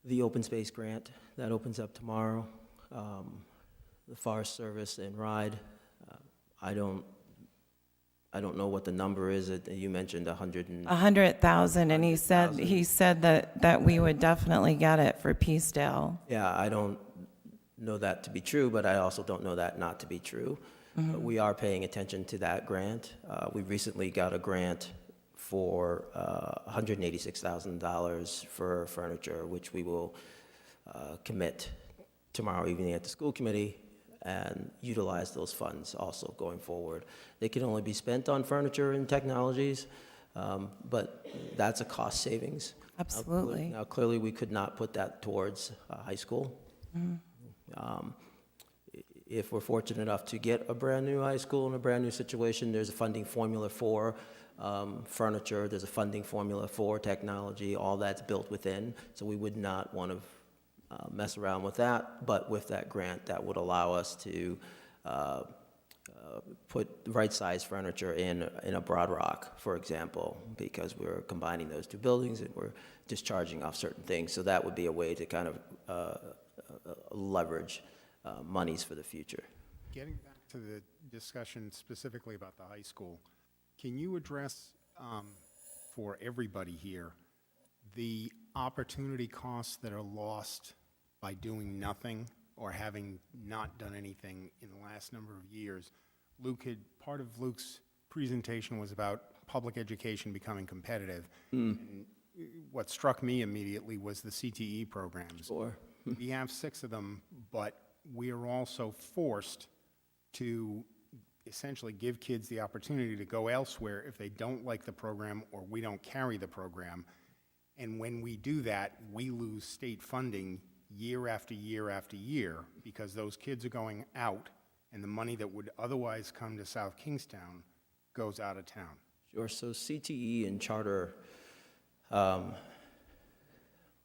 The open space grant that opens up tomorrow, the Forest Service and RIDE. I don't know what the number is. You mentioned 100,000, and he said that we would definitely get it for Peacedale. Yeah, I don't know that to be true, but I also don't know that not to be true. But we are paying attention to that grant. We recently got a grant for $186,000 for furniture, which we will commit tomorrow evening at the school committee and utilize those funds also going forward. They can only be spent on furniture and technologies, but that's a cost savings. Absolutely. Now, clearly, we could not put that towards high school. If we're fortunate enough to get a brand-new high school in a brand-new situation, there's a funding formula for furniture, there's a funding formula for technology, all that's built within, so we would not want to mess around with that, but with that grant, that would allow us to put right-size furniture in a Broad Rock, for example, because we're combining those two buildings and we're discharging off certain things. So that would be a way to kind of leverage monies for the future. Getting back to the discussion specifically about the high school, can you address for everybody here the opportunity costs that are lost by doing nothing or having not done anything in the last number of years? Part of Luke's presentation was about public education becoming competitive. And what struck me immediately was the CTE programs. Sure. We have 6 of them, but we are also forced to essentially give kids the opportunity to go elsewhere if they don't like the program or we don't carry the program. And when we do that, we lose state funding year after year after year because those kids are going out and the money that would otherwise come to South Kingstown goes out of town. Sure. So CTE and charter,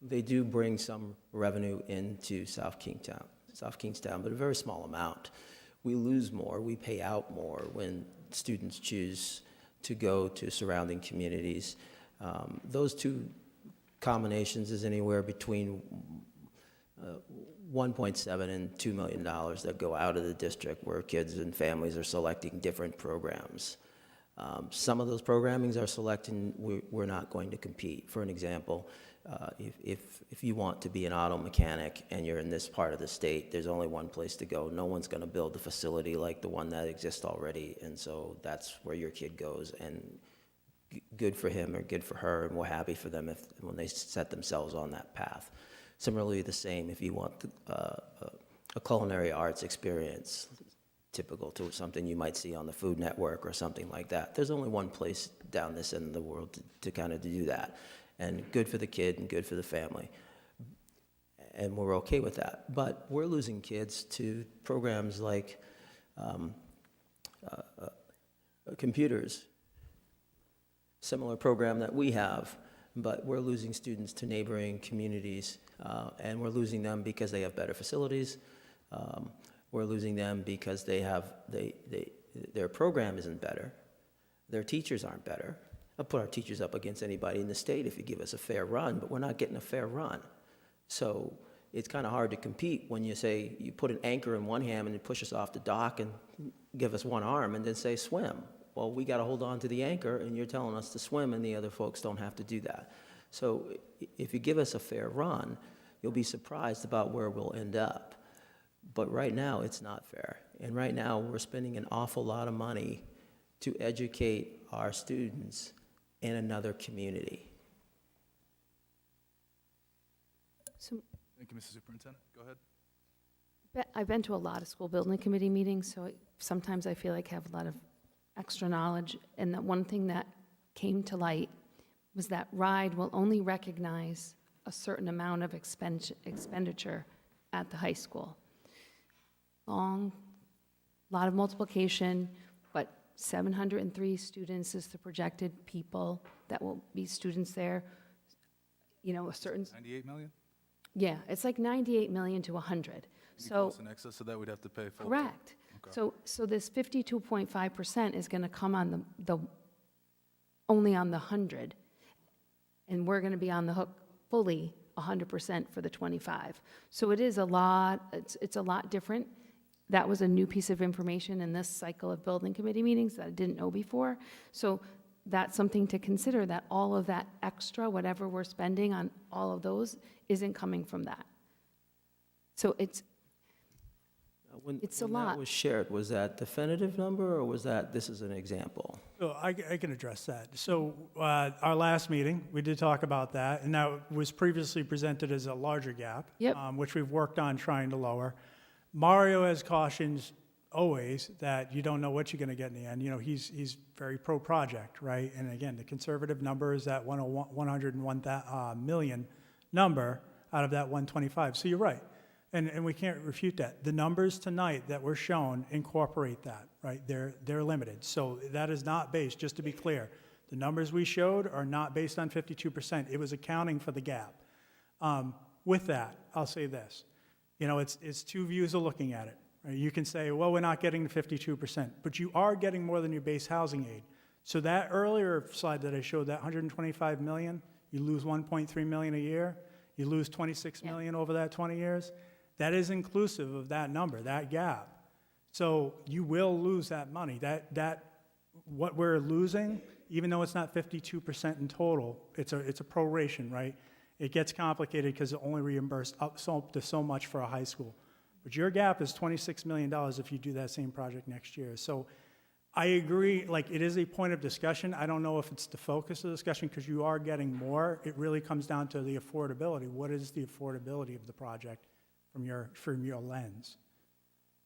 they do bring some revenue into South Kingstown, but a very small amount. We lose more, we pay out more when students choose to go to surrounding communities. Those two combinations is anywhere between 1.7 and $2 million that go out of the district where kids and families are selecting different programs. Some of those programmings are selecting, we're not going to compete. For an example, if you want to be an auto mechanic and you're in this part of the state, there's only one place to go. No one's going to build a facility like the one that exists already, and so that's where your kid goes. And good for him or good for her, and we're happy for them when they set themselves on that path. Similarly, the same if you want a culinary arts experience, typical to something you might see on the Food Network or something like that. There's only one place down this end of the world to kind of do that. And good for the kid and good for the family. And we're okay with that. But we're losing kids to programs like computers, similar program that we have, but we're losing students to neighboring communities, and we're losing them because they have better facilities. We're losing them because their program isn't better. Their teachers aren't better. I'll put our teachers up against anybody in the state if you give us a fair run, but we're not getting a fair run. So it's kind of hard to compete when you say you put an anchor in one hand and you push us off the dock and give us one arm and then say swim. Well, we got to hold on to the anchor and you're telling us to swim and the other folks don't have to do that. So if you give us a fair run, you'll be surprised about where we'll end up. But right now, it's not fair. And right now, we're spending an awful lot of money to educate our students in another community. So Thank you, Mr. Superintendent. Go ahead. I've been to a lot of school building committee meetings, so sometimes I feel like I have a lot of extra knowledge. And that one thing that came to light was that RIDE will only recognize a certain amount of expenditure at the high school. Lot of multiplication, but 703 students is the projected people that will be students there. You know, a certain, 98 million? yeah, it's like 98 million to 100. So, In excess of that, we'd have to pay full. correct. Okay. So this 52.5% is going to come on the only on the 100, and we're going to be on the hook fully 100% for the 25. So it is a lot. It's a lot different. That was a new piece of information in this cycle of building committee meetings that I didn't know before. So that's something to consider, that all of that extra, whatever we're spending on all of those, isn't coming from that. So it's When a lot. that was shared, was that definitive number or was that this is an example? So I can address that. So our last meeting, we did talk about that, and that was previously presented as a larger gap, Yep. Which we've worked on trying to lower. Mario has cautions always that you don't know what you're going to get in the end. You know, he's very pro-project, right? And again, the conservative number is that 101 million number out of that 125. So you're right. And we can't refute that. The numbers tonight that were shown incorporate that, right? They're limited. So that is not based, just to be clear, the numbers we showed are not based on 52%. It was accounting for the gap. With that, I'll say this. You know, it's two views of looking at it. right? You can say, well, we're not getting the 52%, but you are getting more than your base housing aid. So that earlier slide that I showed, that 125 million, you lose 1.3 million a year, you lose 26 million over that 20 years. That is inclusive of that number, that gap. So you will lose that money. What we're losing, even though it's not 52% in total, it's a proration, right? It gets complicated because it only reimbursed up to so much for a high school. But your gap is $26 million if you do that same project next year. So I agree, like, it is a point of discussion. I don't know if it's the focus of the discussion because you are getting more. It really comes down to the affordability. What is the affordability of the project from your lens?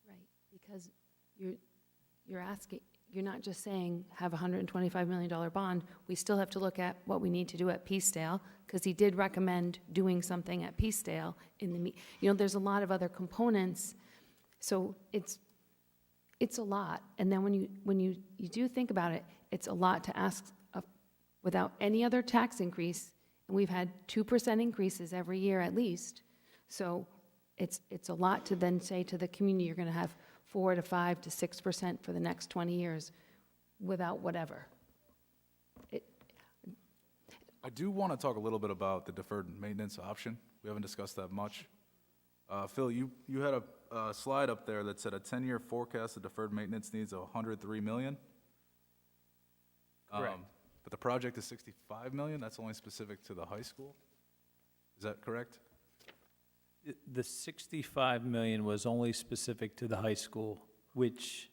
Right, because you're asking, you're not just saying have a $125 million bond. We still have to look at what we need to do at Peacedale, because he did recommend doing something at Peacedale there's a lot of other components. So it's a lot. And then when you do think about it, it's a lot to ask without any other tax increase. And we've had 2% increases every year at least. So it's a lot to then say to the community, you're going to have 4 to 5 to 6% for the next 20 years without whatever. I do want to talk a little bit about the deferred maintenance option. We haven't discussed that much. Phil, you had a slide up there that said a 10-year forecast of deferred maintenance needs of $103 million. Correct. But the project is $65 million. That's only specific to the high school. Is that correct? The 65 million was only specific to the high school, which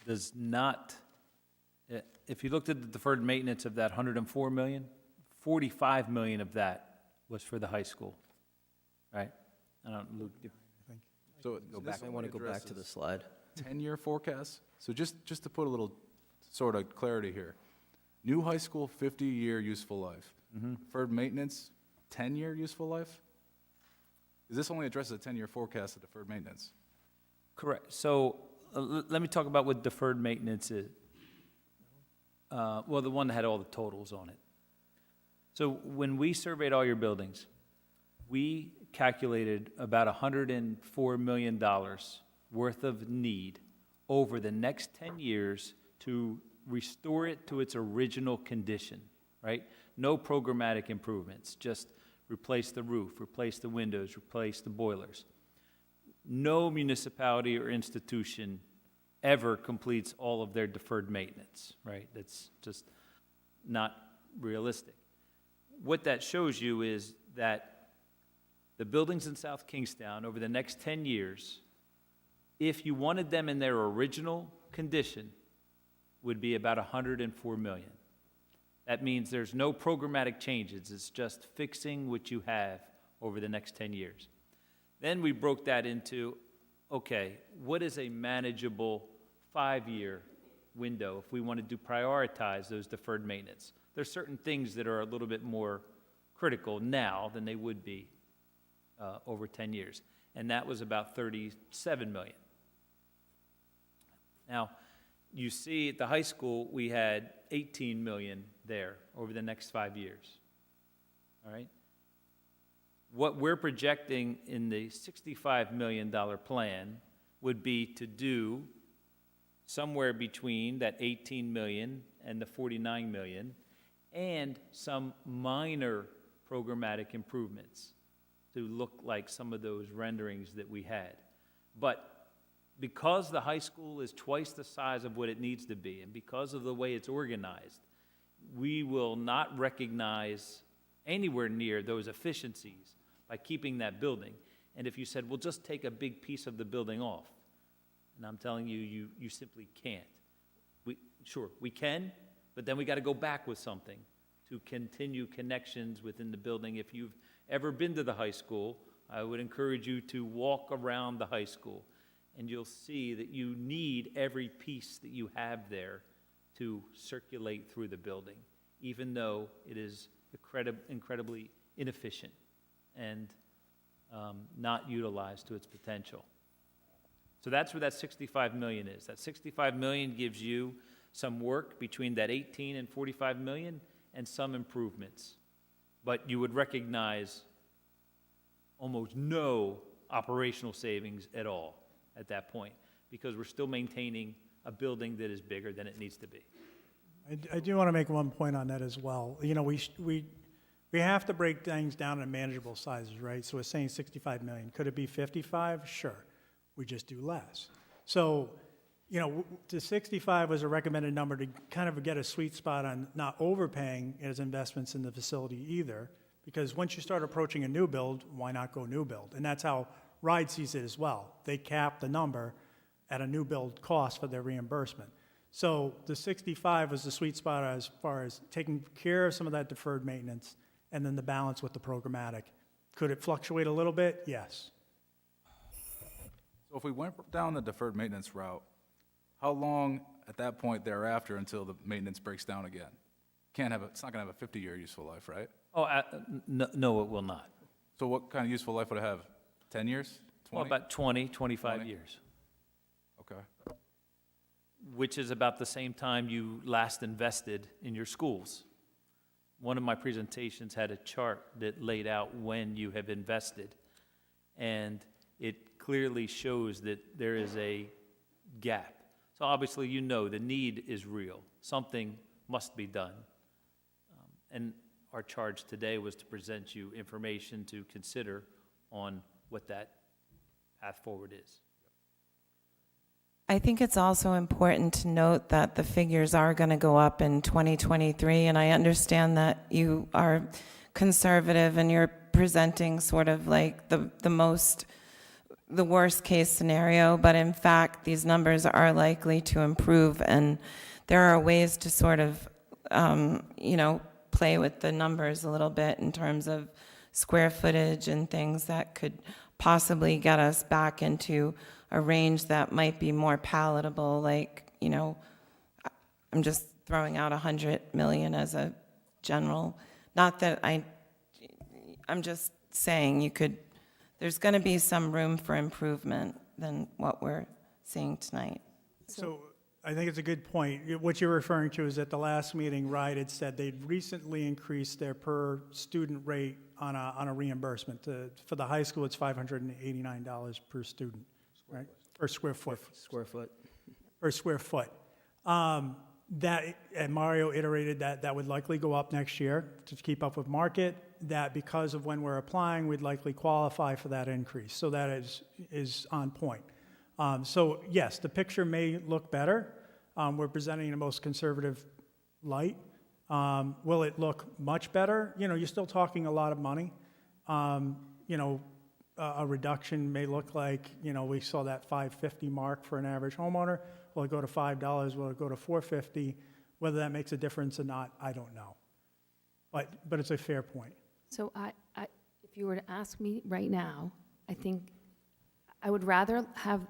does not, if you looked at the deferred maintenance of that 104 million, 45 million of that was for the high school, right? I don't, Luke, So Go back. I want to go back to the slide. 10-year forecast. So just to put a little sort of clarity here. New high school, 50-year useful life. Deferred maintenance, 10-year useful life? Because this only addresses a 10-year forecast of deferred maintenance. correct. So let me talk about what deferred maintenance is. Well, the one that had all the totals on it. So when we surveyed all your buildings, we calculated about $104 million worth of need over the next 10 years to restore it to its original condition, right? No programmatic improvements, just replace the roof, replace the windows, replace the boilers. No municipality or institution ever completes all of their deferred maintenance, right? That's just not realistic. What that shows you is that the buildings in South Kingstown over the next 10 years, if you wanted them in their original condition, would be about $104 million. That means there's no programmatic changes. It's just fixing what you have over the next 10 years. Then we broke that into, okay, what is a manageable 5-year window if we wanted to prioritize those deferred maintenance? There's certain things that are a little bit more critical now than they would be over 10 years. And that was about $37 million. Now, you see at the high school, we had $18 million there over the next 5 years. All right? What we're projecting in the $65 million plan would be to do somewhere between that $18 million and the $49 million, and some minor programmatic improvements to look like some of those renderings that we had. But because the high school is twice the size of what it needs to be, and because of the way it's organized, we will not recognize anywhere near those efficiencies by keeping that building. And if you said, well, just take a big piece of the building off, and I'm telling you, you simply can't. Sure, we can, but then we got to go back with something to continue connections within the building. If you've ever been to the high school, I would encourage you to walk around the high school, and you'll see that you need every piece that you have there to circulate through the building, even though it is incredibly inefficient and not utilized to its potential. So that's where that $65 million is. That $65 million gives you some work between that 18 and 45 million and some improvements. But you would recognize almost no operational savings at all at that point, because we're still maintaining a building that is bigger than it needs to be. I do want to make one point on that as well. You know, we have to break things down in manageable sizes, right? So we're saying 65 million. Could it be 55? Sure. We just do less. So, you know, the 65 was a recommended number to kind of get a sweet spot on not overpaying as investments in the facility either, because once you start approaching a new build, why not go new build? And that's how RIDE sees it as well. They cap the number at a new build cost for their reimbursement. So the 65 was the sweet spot as far as taking care of some of that deferred maintenance and then the balance with the programmatic. Could it fluctuate a little bit? Yes. So if we went down the deferred maintenance route, how long at that point thereafter until the maintenance breaks down again? It's not gonna have a 50-year useful life, right? Oh, no, it will not. So what kind of useful life would it have? 10 years? 20? Well, about 20, 25 years, Okay. which is about the same time you last invested in your schools. One of my presentations had a chart that laid out when you have invested, and it clearly shows that there is a gap. So obviously, you know the need is real. Something must be done. And our charge today was to present you information to consider on what that path forward is. I think it's also important to note that the figures are going to go up in 2023, and I understand that you are conservative and you're presenting sort of like the worst case scenario, but in fact, these numbers are likely to improve, and there are ways to sort of, play with the numbers a little bit in terms of square footage and things that could possibly get us back into a range that might be more palatable, like, I'm just throwing out 100 million as a general, not that I'm just saying there's going to be some room for improvement than what we're seeing tonight. So I think it's a good point. What you're referring to is at the last meeting, RIDE had said they'd recently increased their per student rate on a reimbursement. For the high school, it's $589 per student, right? Per square foot. Square foot. Per square foot. And Mario iterated that would likely go up next year to keep up with market, that because of when we're applying, we'd likely qualify for that increase. So that is on point. So yes, the picture may look better. We're presenting the most conservative light. Will it look much better? You're still talking a lot of money. A reduction may look like, we saw that $550 mark for an average homeowner. Will it go to $5? Will it go to $450? Whether that makes a difference or not, I don't know. But it's a fair point. So if you were to ask me right now, I think I would rather have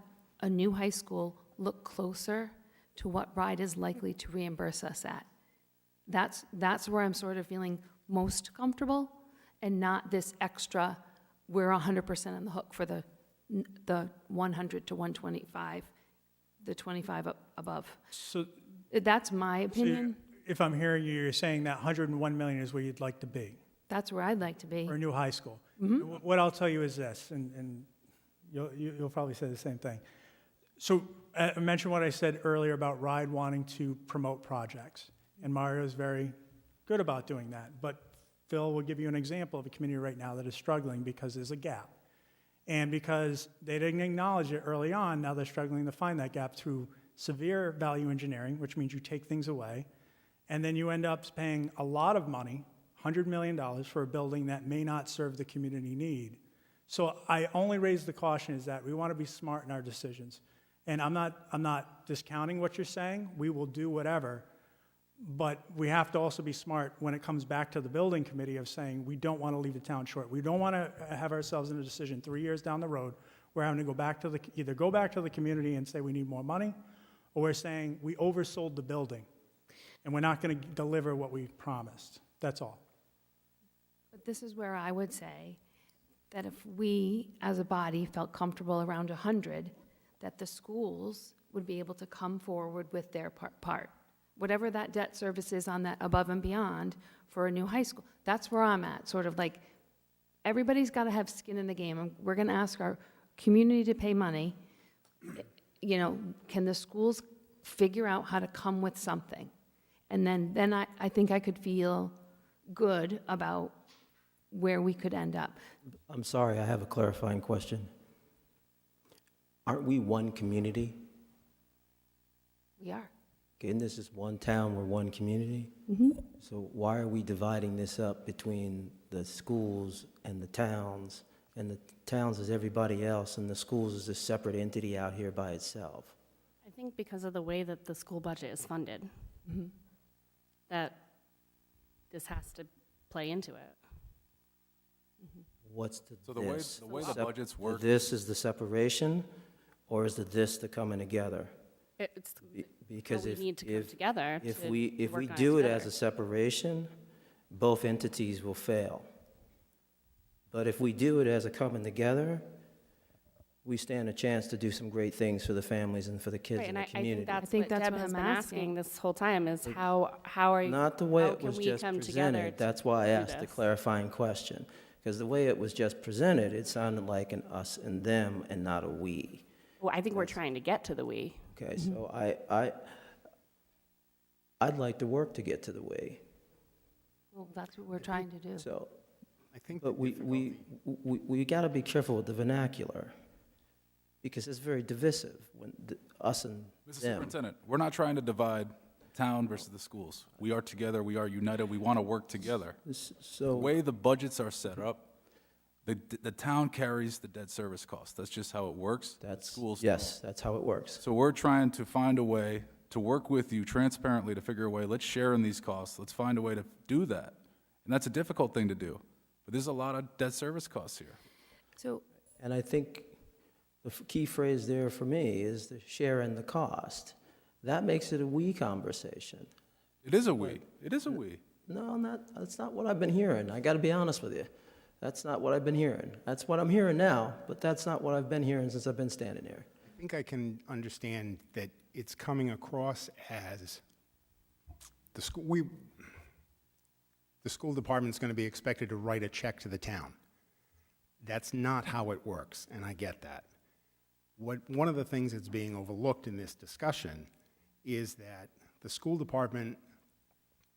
a new high school look closer to what RIDE is likely to reimburse us at. That's where I'm sort of feeling most comfortable, and not this extra, we're 100% on the hook for the 100 to 125, the 25 above. So That's my opinion. if I'm hearing you, you're saying that 101 million is where you'd like to be That's where I'd like to be. for a new high school. Mhm. What I'll tell you is this, and you'll probably say the same thing. So I mentioned what I said earlier about RIDE wanting to promote projects, and Mario is very good about doing that. But Phil will give you an example of a community right now that is struggling because there's a gap. And because they didn't acknowledge it early on, now they're struggling to find that gap through severe value engineering, which means you take things away, and then you end up paying a lot of money, $100 million, for a building that may not serve the community need. So I only raise the caution is that we want to be smart in our decisions. And I'm not discounting what you're saying. We will do whatever. But we have to also be smart when it comes back to the building committee of saying we don't want to leave the town short. We don't want to have ourselves in a decision 3 years down the road. We're having to go back to either go back to the community and say we need more money, or we're saying we oversold the building and we're not going to deliver what we promised. That's all. But this is where I would say that if we, as a body, felt comfortable around 100, that the schools would be able to come forward with their part. Whatever that debt service is on that above and beyond for a new high school. That's where I'm at, sort of like, everybody's got to have skin in the game. And we're going to ask our community to pay money. you know, can the schools figure out how to come with something? And then I think I could feel good about where we could end up. I'm sorry, I have a clarifying question. Aren't we one community? We are. Okay, and this is one town, we're one community? So why are we dividing this up between the schools and the towns? And the towns is everybody else, and the schools is a separate entity out here by itself? I think because of the way that the school budget is funded, that this has to play into it. What's the So the way- this? the way the budgets The work- this is the separation, or is the this the coming together? It's, Because we if, need to come if, together if to we work on it do it together. as a separation, both entities will fail. But if we do it as a coming together, we stand a chance to do some great things for the families and for the kids Right, in and the I community. think that's think what that's Deb what has I'm been asking asking. this whole time, is how are you? Not the way how it can was we just come together presented. to That's why I do asked the this? clarifying question. Because the way it was just presented, it sounded like an us and them and not a we. Well, I think we're trying to get to the we. Okay, so I'd like to work to get to the we. Well, that's what we're trying to do. So, I think but we got to be careful with the vernacular, because it's very divisive when us and Mr. them. Superintendent, we're not trying to divide town versus the schools. We are together, we are united, we want to work together. The So, way the budgets are set up, the town carries the debt service cost. That's just how it works. that's, Schools yes, that's how it works. So we're trying to find a way to work with you transparently to figure a way, let's share in these costs, let's find a way to do that. And that's a difficult thing to do, but there's a lot of debt service costs here. So, And I think the key phrase there for me is the share in the cost. That makes it a we conversation. It is a we, it is a we. No, that's not what I've been hearing. I got to be honest with you. That's not what I've been hearing. That's what I'm hearing now, but that's not what I've been hearing since I've been standing here. I think I can understand that it's coming across as the school department's going to be expected to write a check to the town. That's not how it works, and I get that. One of the things that's being overlooked in this discussion is that the school department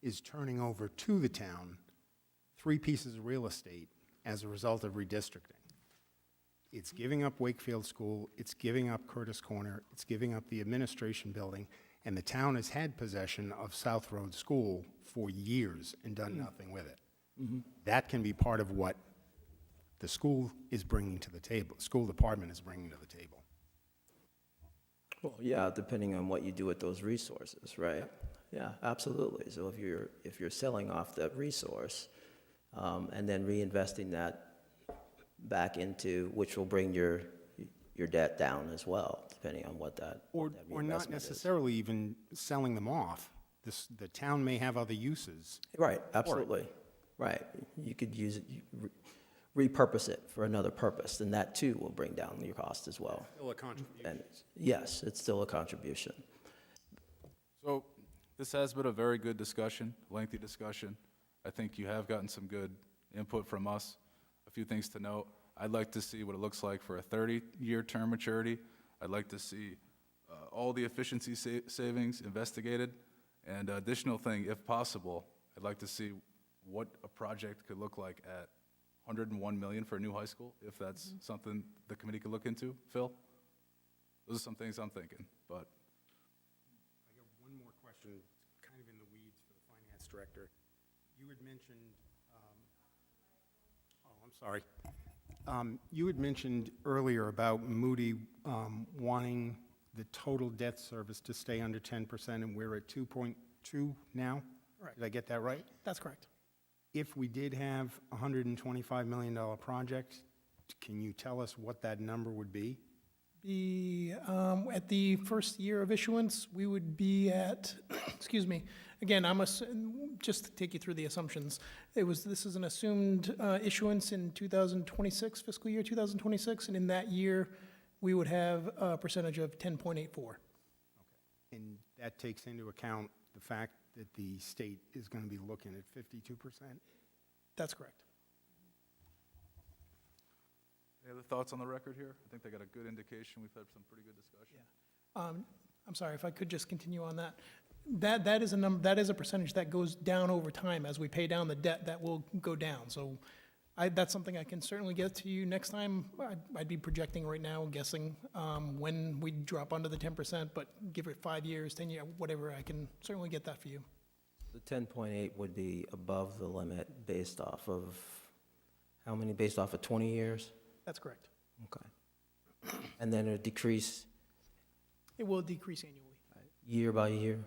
is turning over to the town 3 pieces of real estate as a result of redistricting. It's giving up Wakefield School, it's giving up Curtis Corner, it's giving up the administration building, and the town has had possession of South Road School for years and done nothing with it. That can be part of what the school is bringing to the table, school department is bringing to the table. Well, yeah, depending on what you do with those resources, right? Yeah, absolutely. So if you're selling off that resource, and then reinvesting that back into, which will bring your debt down as well, depending on what that Or that not reinvestment is. necessarily even selling them off. The town may have other uses. Right, absolutely. Right. You could use it, repurpose it for another purpose, and that too will bring down your cost as well. Still a contribution. And yes, it's still a contribution. So this has been a very good discussion, lengthy discussion. I think you have gotten some good input from us. A few things to note. I'd like to see what it looks like for a 30-year term maturity. I'd like to see all the efficiency savings investigated. And additional thing, if possible, I'd like to see what a project could look like at 101 million for a new high school, if that's something the committee could look into. Phil? Those are some things I'm thinking, but I got one more question, kind of in the weeds for the finance director. You had mentioned, I'm sorry. You had mentioned earlier about Moody wanting the total debt service to stay under 10%, and we're at 2.2 now? Right. Did I get that right? That's correct. If we did have a $125 million project, can you tell us what that number would be? At the first year of issuance, we would be at, excuse me, again, just to take you through the assumptions, this is an assumed issuance in 2026, fiscal year 2026, and in that year, we would have a percentage of 10.84. And that takes into account the fact that the state is going to be looking at 52%? That's correct. Any other thoughts on the record here? I think they got a good indication. We've had some pretty good discussion. I'm sorry, if I could just continue on that. That is a percentage that goes down over time. As we pay down the debt, that will go down. So that's something I can certainly get to you next time. I'd be projecting right now, guessing when we drop under the 10%, but give it 5 years, 10 years, whatever, I can certainly get that for you. The 10.8 would be above the limit based off of, how many, based off of 20 years? That's correct. Okay. And then a decrease It will decrease annually. year by year,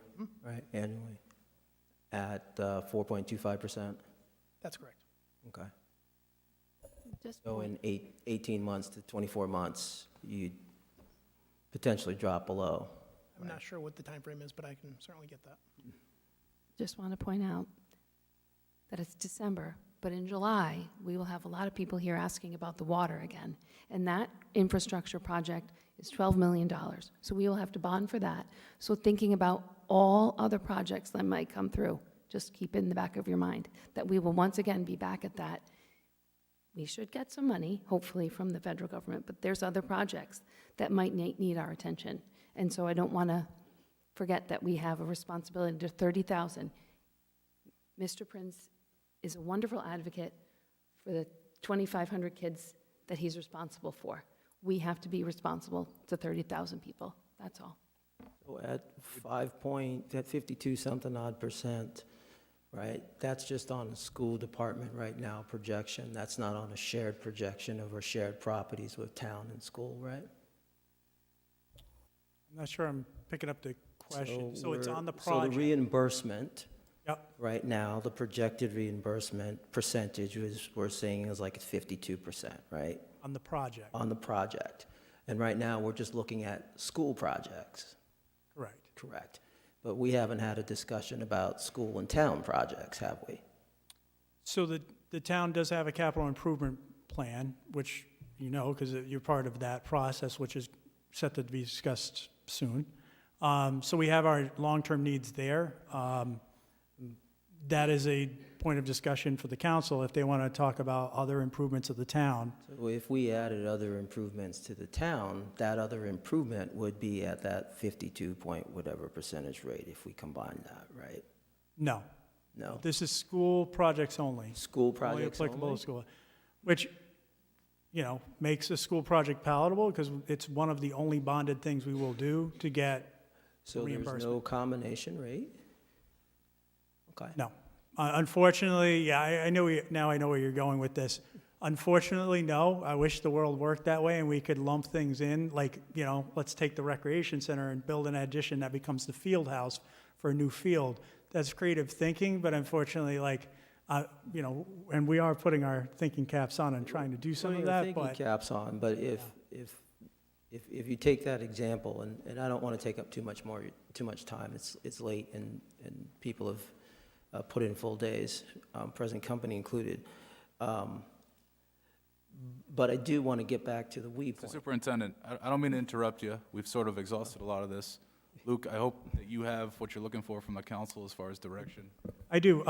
right, annually, at 4.25%? That's correct. Okay. Just So point- in 18 months to 24 months, you'd potentially drop below. I'm not sure what the time frame is, but I can certainly get that. Just want to point out that it's December, but in July, we will have a lot of people here asking about the water again. And that infrastructure project is $12 million. So we will have to bond for that. So thinking about all other projects that might come through, just keep it in the back of your mind, that we will once again be back at that. We should get some money, hopefully, from the federal government, but there's other projects that might need our attention. And so I don't want to forget that we have a responsibility to 30,000. Mr. Prince is a wonderful advocate for the 2,500 kids that he's responsible for. We have to be responsible to 30,000 people. That's all. So at 52 something odd percent, right? That's just on a school department right now projection. That's not on a shared projection of our shared properties with town and school, right? I'm not sure I'm picking up the question. So it's we're- on the So project. the reimbursement, Yep. right now, the projected reimbursement percentage we're saying is like 52%, right? On the project, On the project. And right now, we're just looking at school projects. correct. Correct. But we haven't had a discussion about school and town projects, have we? So the town does have a capital improvement plan, which you know, because you're part of that process, which is set to be discussed soon. So we have our long-term needs there. That is a point of discussion for the council if they want to talk about other improvements of the town. So if we added other improvements to the town, that other improvement would be at that 52 point whatever percentage rate if we combine that, right? No. No. This is school projects only. School projects Only applicable only? to school, which, you know, makes a school project palatable because it's one of the only bonded things we will do to get So there's reimbursement. no combination rate? Okay. No. Unfortunately, yeah, I know, now I know where you're going with this. Unfortunately, no. I wish the world worked that way and we could lump things in, like, you know, let's take the recreation center and build an addition that becomes the field house for a new field. That's creative thinking, but unfortunately, like, you know, and we are putting our thinking caps on and trying to do some Putting of your that, thinking but caps on, but if you take that example, and I don't want to take up too much time, it's late and people have put in full days, present company included. But I do want to get back to the we So point. Superintendent, I don't mean to interrupt you. We've sort of exhausted a lot of this. Luke, I hope that you have what you're looking for from the council as far as direction. I do.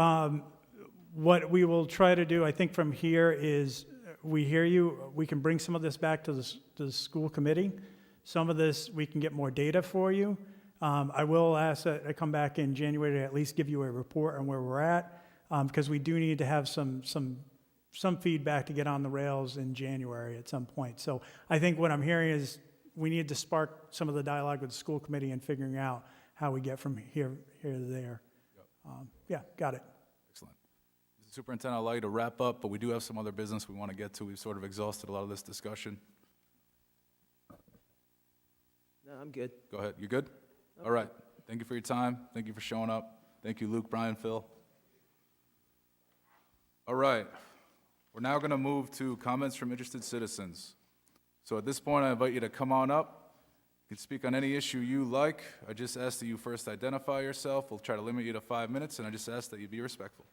What we will try to do, I think from here is, we hear you, we can bring some of this back to the school committee. Some of this, we can get more data for you. I will ask that I come back in January to at least give you a report on where we're at, because we do need to have some feedback to get on the rails in January at some point. So I think what I'm hearing is we need to spark some of the dialogue with the school committee and figuring out how we get from here to there. Yeah, got it. Excellent. Mr. Superintendent, I'd like you to wrap up, but we do have some other business we want to get to. We've sort of exhausted a lot of this discussion. No, I'm good. Go ahead. You good? All right. Thank you for your time. Thank you for showing up. Thank you, Luke, Brian, Phil. All right. We're now going to move to comments from interested citizens. So at this point, I invite you to come on up. You can speak on any issue you like. I just ask that you first identify yourself. We'll try to limit you to 5 minutes, and I just ask that you be respectful.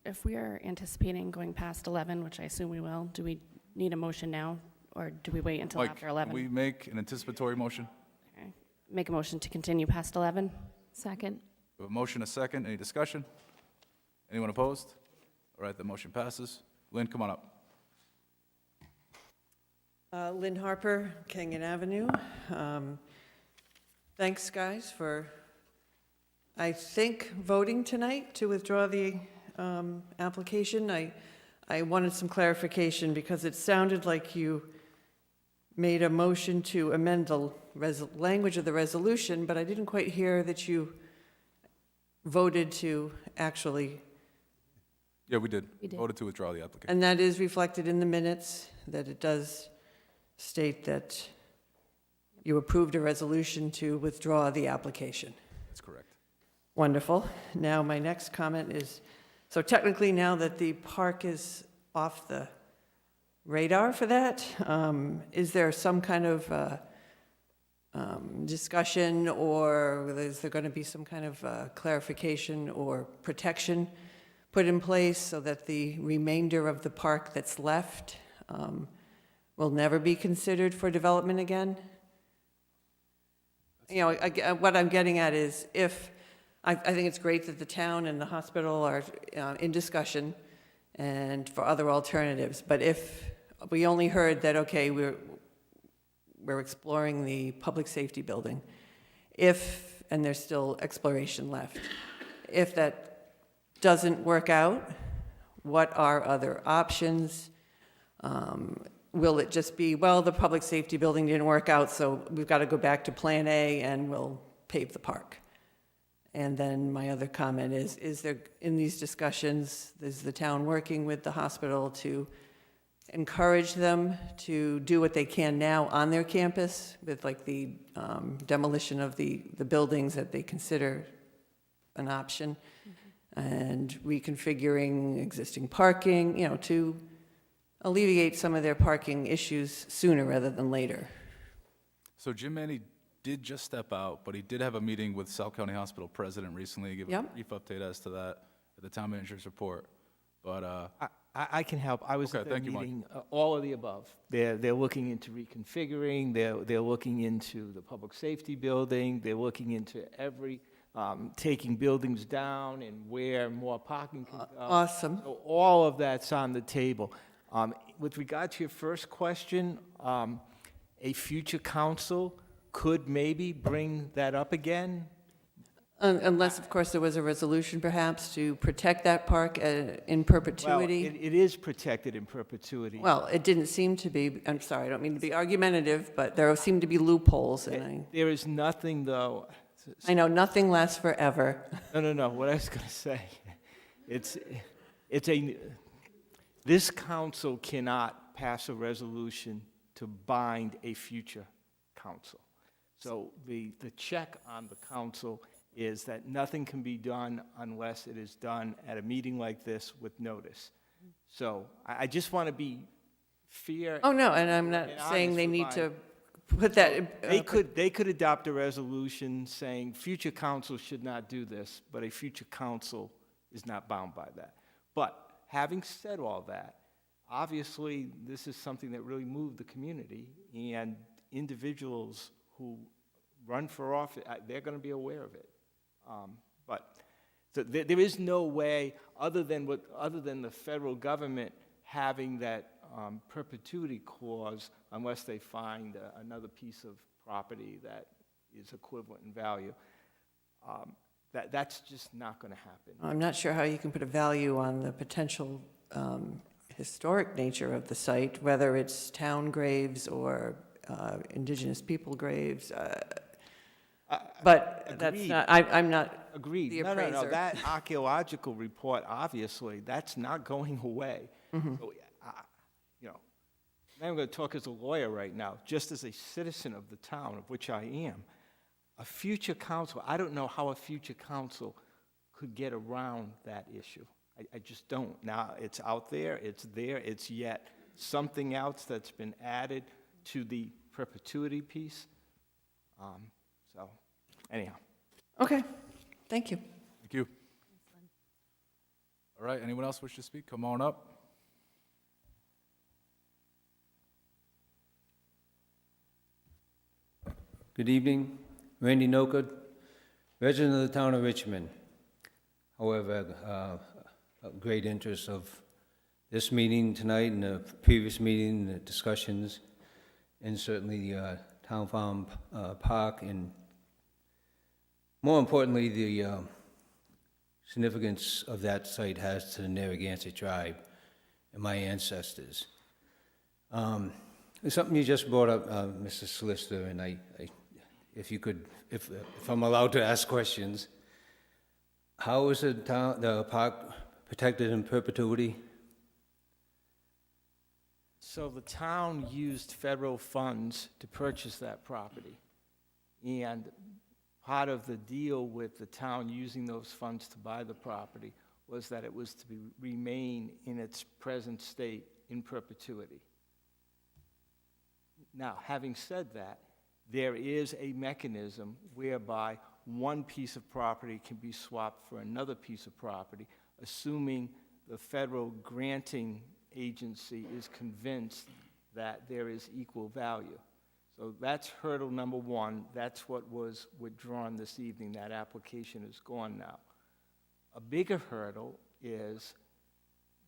If we are anticipating going past 11, which I assume we will, do we need a motion now, or do we wait until Mike, after 11? can we make an anticipatory motion? Okay. Make a motion to continue past 11? Second. We have a motion, a second. Any discussion? Anyone opposed? All right, the motion passes. Lynn, come on up. Lynn Harper, Kenyon Avenue. Thanks, guys, for, I think, voting tonight to withdraw the application. I wanted some clarification because it sounded like you made a motion to amend the language of the resolution, but I didn't quite hear that you voted to actually. Yeah, we did. We did. Voted to withdraw the application. And that is reflected in the minutes, that it does state that you approved a resolution to withdraw the application. That's correct. Wonderful. Now, my next comment is, so technically now that the park is off the radar for that, is there some kind of discussion, or is there going to be some kind of clarification or protection put in place so that the remainder of the park that's left will never be considered for development again? You know, what I'm getting at is if, I think it's great that the town and the hospital are in discussion and for other alternatives, but if we only heard that, okay, we're exploring the public safety building, if, and there's still exploration left, if that doesn't work out, what are other options? Will it just be, well, the public safety building didn't work out, so we've got to go back to Plan A and we'll pave the park? And then my other comment is there, in these discussions, is the town working with the hospital to encourage them to do what they can now on their campus with like the demolition of the buildings that they consider an option, and reconfiguring existing parking, you know, to alleviate some of their parking issues sooner rather than later? So Jim Manny did just step out, but he did have a meeting with South County Hospital president recently, give a Yep. brief update as to that at the town manager's report. But I can help. I was Okay, at their thank you, Mike. meeting, all of the above. They're looking into reconfiguring, they're looking into the public safety building, they're looking into taking buildings down and where more parking can go. Awesome. So all of that's on the table. With regard to your first question, a future council could maybe bring that up again. Unless, of course, there was a resolution perhaps to protect that park in perpetuity. Well, it is protected in perpetuity. Well, it didn't seem to be. I'm sorry, I don't mean to be argumentative, but there seem to be loopholes, and There is nothing, though. I know nothing lasts forever. No. What I was going to say, this council cannot pass a resolution to bind a future council. So the check on the council is that nothing can be done unless it is done at a meeting like this with notice. So I just want to be fair. Oh, no, and I'm not and saying honest they with need my- to put that. They could adopt a resolution saying future council should not do this, but a future council is not bound by that. But having said all that, obviously, this is something that really moved the community, and individuals who run for office, they're going to be aware of it. So there is no way, other than the federal government having that perpetuity clause, unless they find another piece of property that is equivalent in value. That's just not going to happen. I'm not sure how you can put a value on the potential historic nature of the site, whether it's town graves or indigenous people graves. But that's Agreed. not, I'm not Agreed. the No, appraiser. that archaeological report, obviously, that's not going away. Mhm. So, I'm going to talk as a lawyer right now, just as a citizen of the town, of which I am. A future council, I don't know how a future council could get around that issue. I just don't. Now, it's out there, it's yet something else that's been added to the perpetuity piece. So, anyhow. Okay, thank you. thank you. All right, anyone else wish to speak? Come on up. Good evening, Randy Noka, resident of the town of Richmond. However, a great interest of this meeting tonight and the previous meeting, the discussions, and certainly Town Farm Park, and more importantly, the significance of that site has to the Narragansett tribe and my ancestors. There's something you just brought up, Mr. Solicitor, and if I'm allowed to ask questions, how is the park protected in perpetuity? So the town used federal funds to purchase that property. And part of the deal with the town using those funds to buy the property was that it was to remain in its present state in perpetuity. Now, having said that, there is a mechanism whereby one piece of property can be swapped for another piece of property, assuming the federal granting agency is convinced that there is equal value. So that's hurdle number one. That's what was withdrawn this evening. That application is gone now. A bigger hurdle is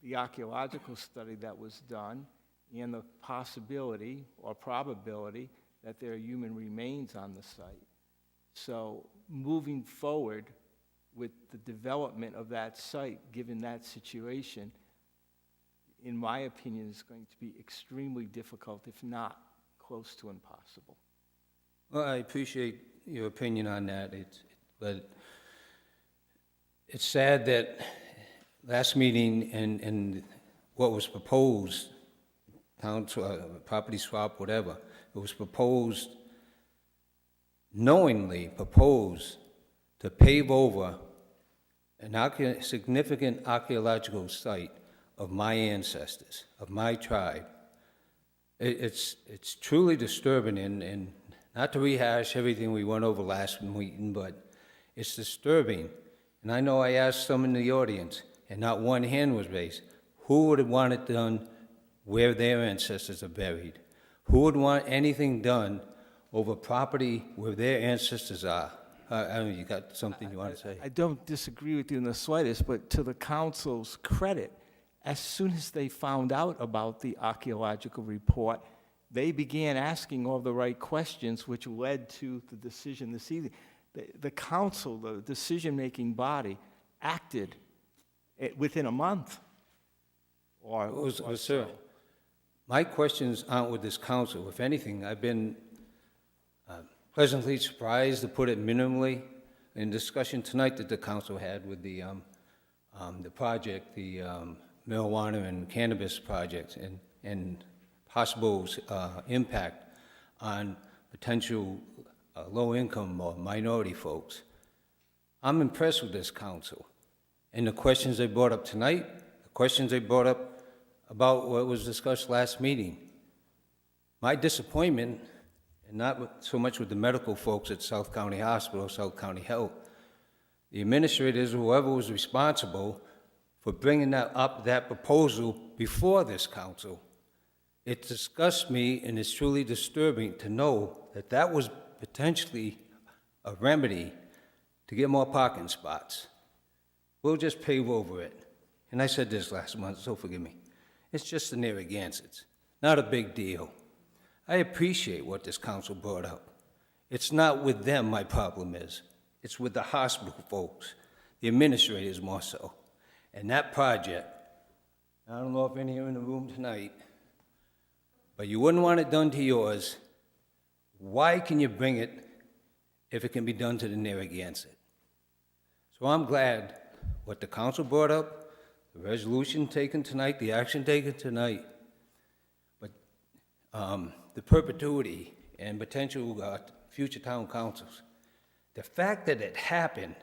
the archaeological study that was done and the possibility or probability that there are human remains on the site. So moving forward with the development of that site, given that situation, in my opinion, is going to be extremely difficult, if not close to impossible. Well, I appreciate your opinion on that, but it's sad that last meeting and what was proposed, town property swap, whatever, it was proposed, knowingly proposed, to pave over an significant archaeological site of my ancestors, of my tribe. It's truly disturbing, and not to rehash everything we went over last meeting, but it's disturbing. And I know I asked some in the audience, and not one hand was raised. Who would want it done where their ancestors are buried? Who would want anything done over property where their ancestors are? I don't know, you got something you want to say? I don't disagree with you in the slightest, but to the council's credit, as soon as they found out about the archaeological report, they began asking all the right questions, which led to the decision this evening. The council, the decision-making body, acted within a month. Sir, my questions aren't with this council. If anything, I've been pleasantly surprised, to put it minimally, in discussion tonight that the council had with the project, the marijuana and cannabis projects, and possible impact on potential low-income or minority folks. I'm impressed with this council. And the questions they brought up tonight, the questions they brought up about what was discussed last meeting. My disappointment, and not so much with the medical folks at South County Hospital, South County Health, the administrators, whoever was responsible for bringing that proposal before this council. It disgusts me, and it's truly disturbing to know that that was potentially a remedy to get more parking spots. We'll just pave over it. And I said this last month, so forgive me. It's just the Narragansetts. Not a big deal. I appreciate what this council brought up. It's not with them my problem is. It's with the hospital folks, the administrators more so. And that project, I don't know if any are in the room tonight, but you wouldn't want it done to yours. Why can you bring it if it can be done to the Narragansett? So I'm glad what the council brought up, the resolution taken tonight, the action taken tonight, but the perpetuity and potential future town councils. The fact that it happened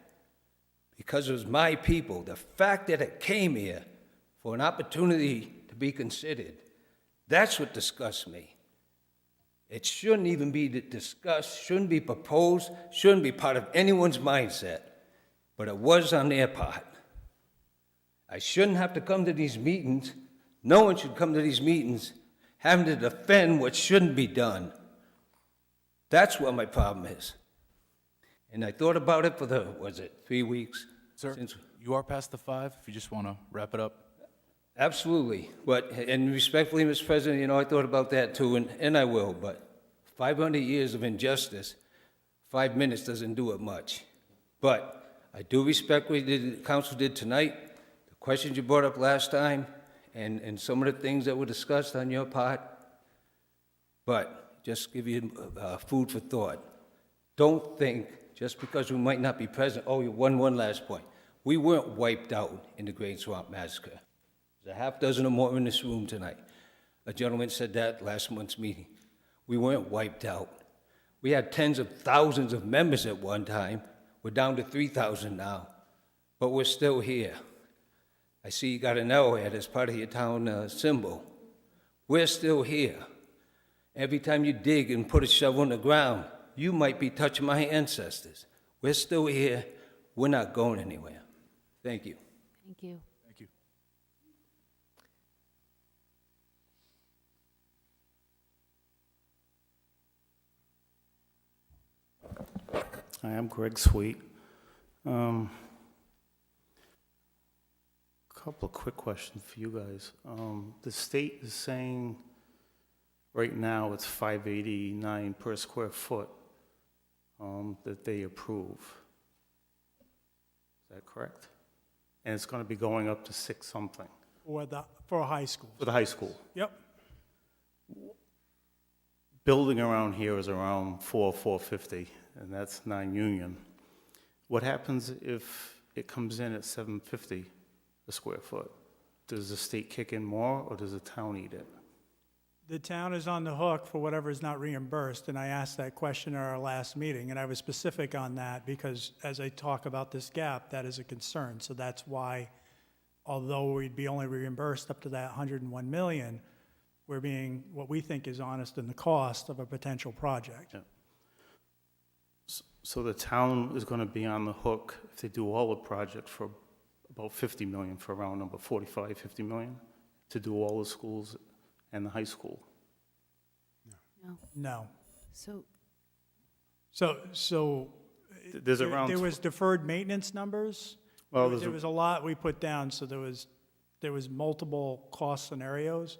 because it was my people, the fact that it came here for an opportunity to be considered, that's what disgusts me. It shouldn't even be discussed, shouldn't be proposed, shouldn't be part of anyone's mindset, but it was on their part. I shouldn't have to come to these meetings. No one should come to these meetings having to defend what shouldn't be done. That's what my problem is. And I thought about it for 3 weeks? Sir, you are past the 5, if you just want to wrap it up. Absolutely, but, and respectfully, Mr. President, you know, I thought about that too, and I will, but 500 years of injustice, 5 minutes doesn't do it much. But I do respect what the council did tonight, the questions you brought up last time, and some of the things that were discussed on your part. But just give you food for thought. Don't think, just because we might not be present, oh, one last point. We weren't wiped out in the Great Swamp Massacre. There's a half dozen or more in this room tonight. A gentleman said that last month's meeting. We weren't wiped out. We had tens of thousands of members at one time. We're down to 3,000 now, but we're still here. I see you got an arrowhead as part of your town symbol. We're still here. Every time you dig and put a shovel in the ground, you might be touching my ancestors. We're still here. We're not going anywhere. Thank you. Thank you. Thank you. Hi, I'm Greg Sweet. Couple of quick questions for you guys. The state is saying right now it's $589 per square foot that they approve. Is that correct? And it's going to be going up to 6 something For a high school. for the high school. Yep. Building around here is around $450, and that's non-union. What happens if it comes in at $750 a square foot? Does the state kick in more, or does the town eat it? The town is on the hook for whatever is not reimbursed, and I asked that question at our last meeting, and I was specific on that because as I talk about this gap, that is a concern. So that's why, although we'd be only reimbursed up to that 101 million, we're being what we think is honest in the cost of a potential project. Yeah. So the town is going to be on the hook if they do all the project for about 50 million, for around number 45, 50 million, to do all the schools and the high school. No. No. So, There's around there was deferred maintenance numbers. Well, There was a lot we put down, so there was multiple cost scenarios.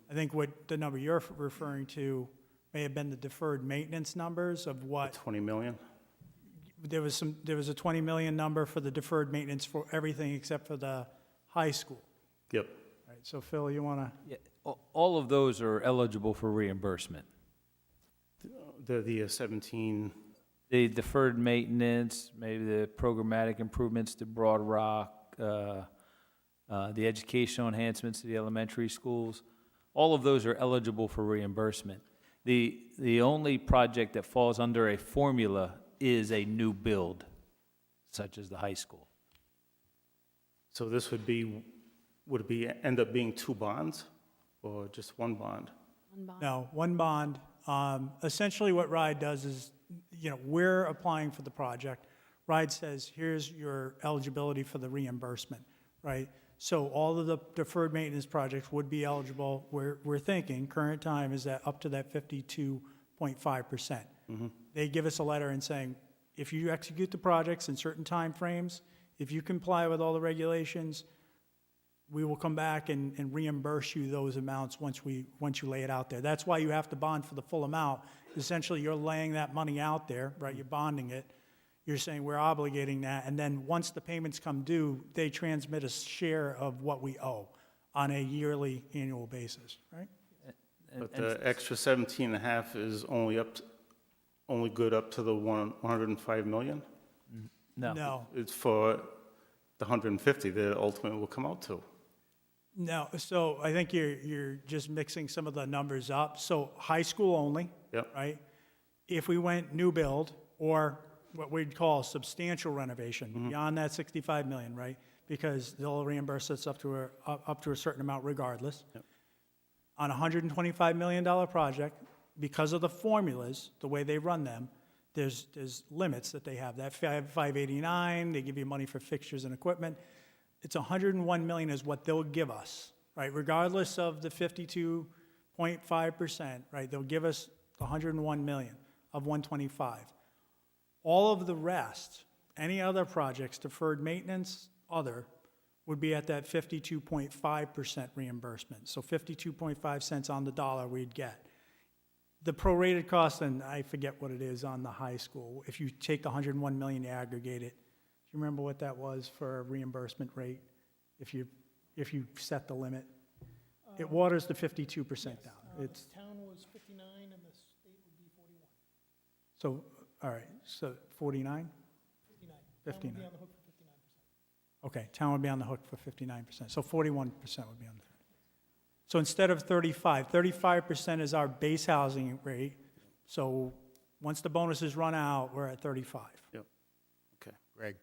I think what the number you're referring to may have been the deferred maintenance numbers of what. 20 million? There was a 20 million number for the deferred maintenance for everything except for the high school. Yep. Right, so Phil, you want to? Yeah, all of those are eligible for reimbursement. The 17. The deferred maintenance, maybe the programmatic improvements to Broad Rock, the educational enhancements to the elementary schools, all of those are eligible for reimbursement. The only project that falls under a formula is a new build, such as the high school. So this would it end up being 2 bonds or just 1 bond? one bond. No, one bond. Essentially what RIDE does is, we're applying for the project. RIDE says, here's your eligibility for the reimbursement, right? So all of the deferred maintenance projects would be eligible. We're thinking, current time is that up to that 52.5%. They give us a letter and saying, if you execute the projects in certain time frames, if you comply with all the regulations, we will come back and reimburse you those amounts once you lay it out there. That's why you have to bond for the full amount. Essentially, you're laying that money out there, right? You're bonding it. You're saying we're obligating that, and then once the payments come due, they transmit a share of what we owe on a yearly, annual basis, right? But the extra 17.5 is only good up to the 105 million? No. No. It's for the 150 that ultimately will come out to. No, so I think you're just mixing some of the numbers up. So high school only, Yep. right? If we went new build or what we'd call substantial renovation, beyond that 65 million, right? Because they'll reimburse us up to a certain amount regardless. Yep. On a $125 million project, because of the formulas, the way they run them, there's limits that they have. That 589, they give you money for fixtures and equipment. It's 101 million is what they'll give us, right? Regardless of the 52.5%, right? They'll give us 101 million of 125. All of the rest, any other projects, deferred maintenance, other, would be at that 52.5% reimbursement. So 52.5 cents on the dollar we'd get. The prorated cost, and I forget what it is on the high school, if you take the 101 million, you aggregate it, do you remember what that was for a reimbursement rate if you set the limit? It waters the 52% down. It's, The town was 59 and the state would be 41. so, all right, so 49? 59. 59. Town would be on the hook for 59%. Okay, town would be on the hook for 59%, so 41% would be on the hook. So instead of 35% is our base housing rate, so once the bonuses run out, we're at 35. Yep. Okay. Greg,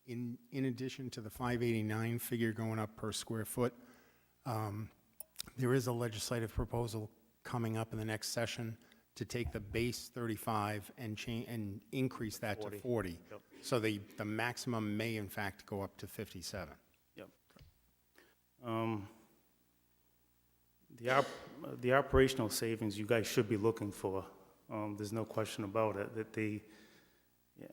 in addition to the 589 figure going up per square foot, there is a legislative proposal coming up in the next session to take the base 35 and increase that to 40. Yep. So the maximum may in fact go up to 57. Yep. The operational savings you guys should be looking for, there's no question about it, that yeah,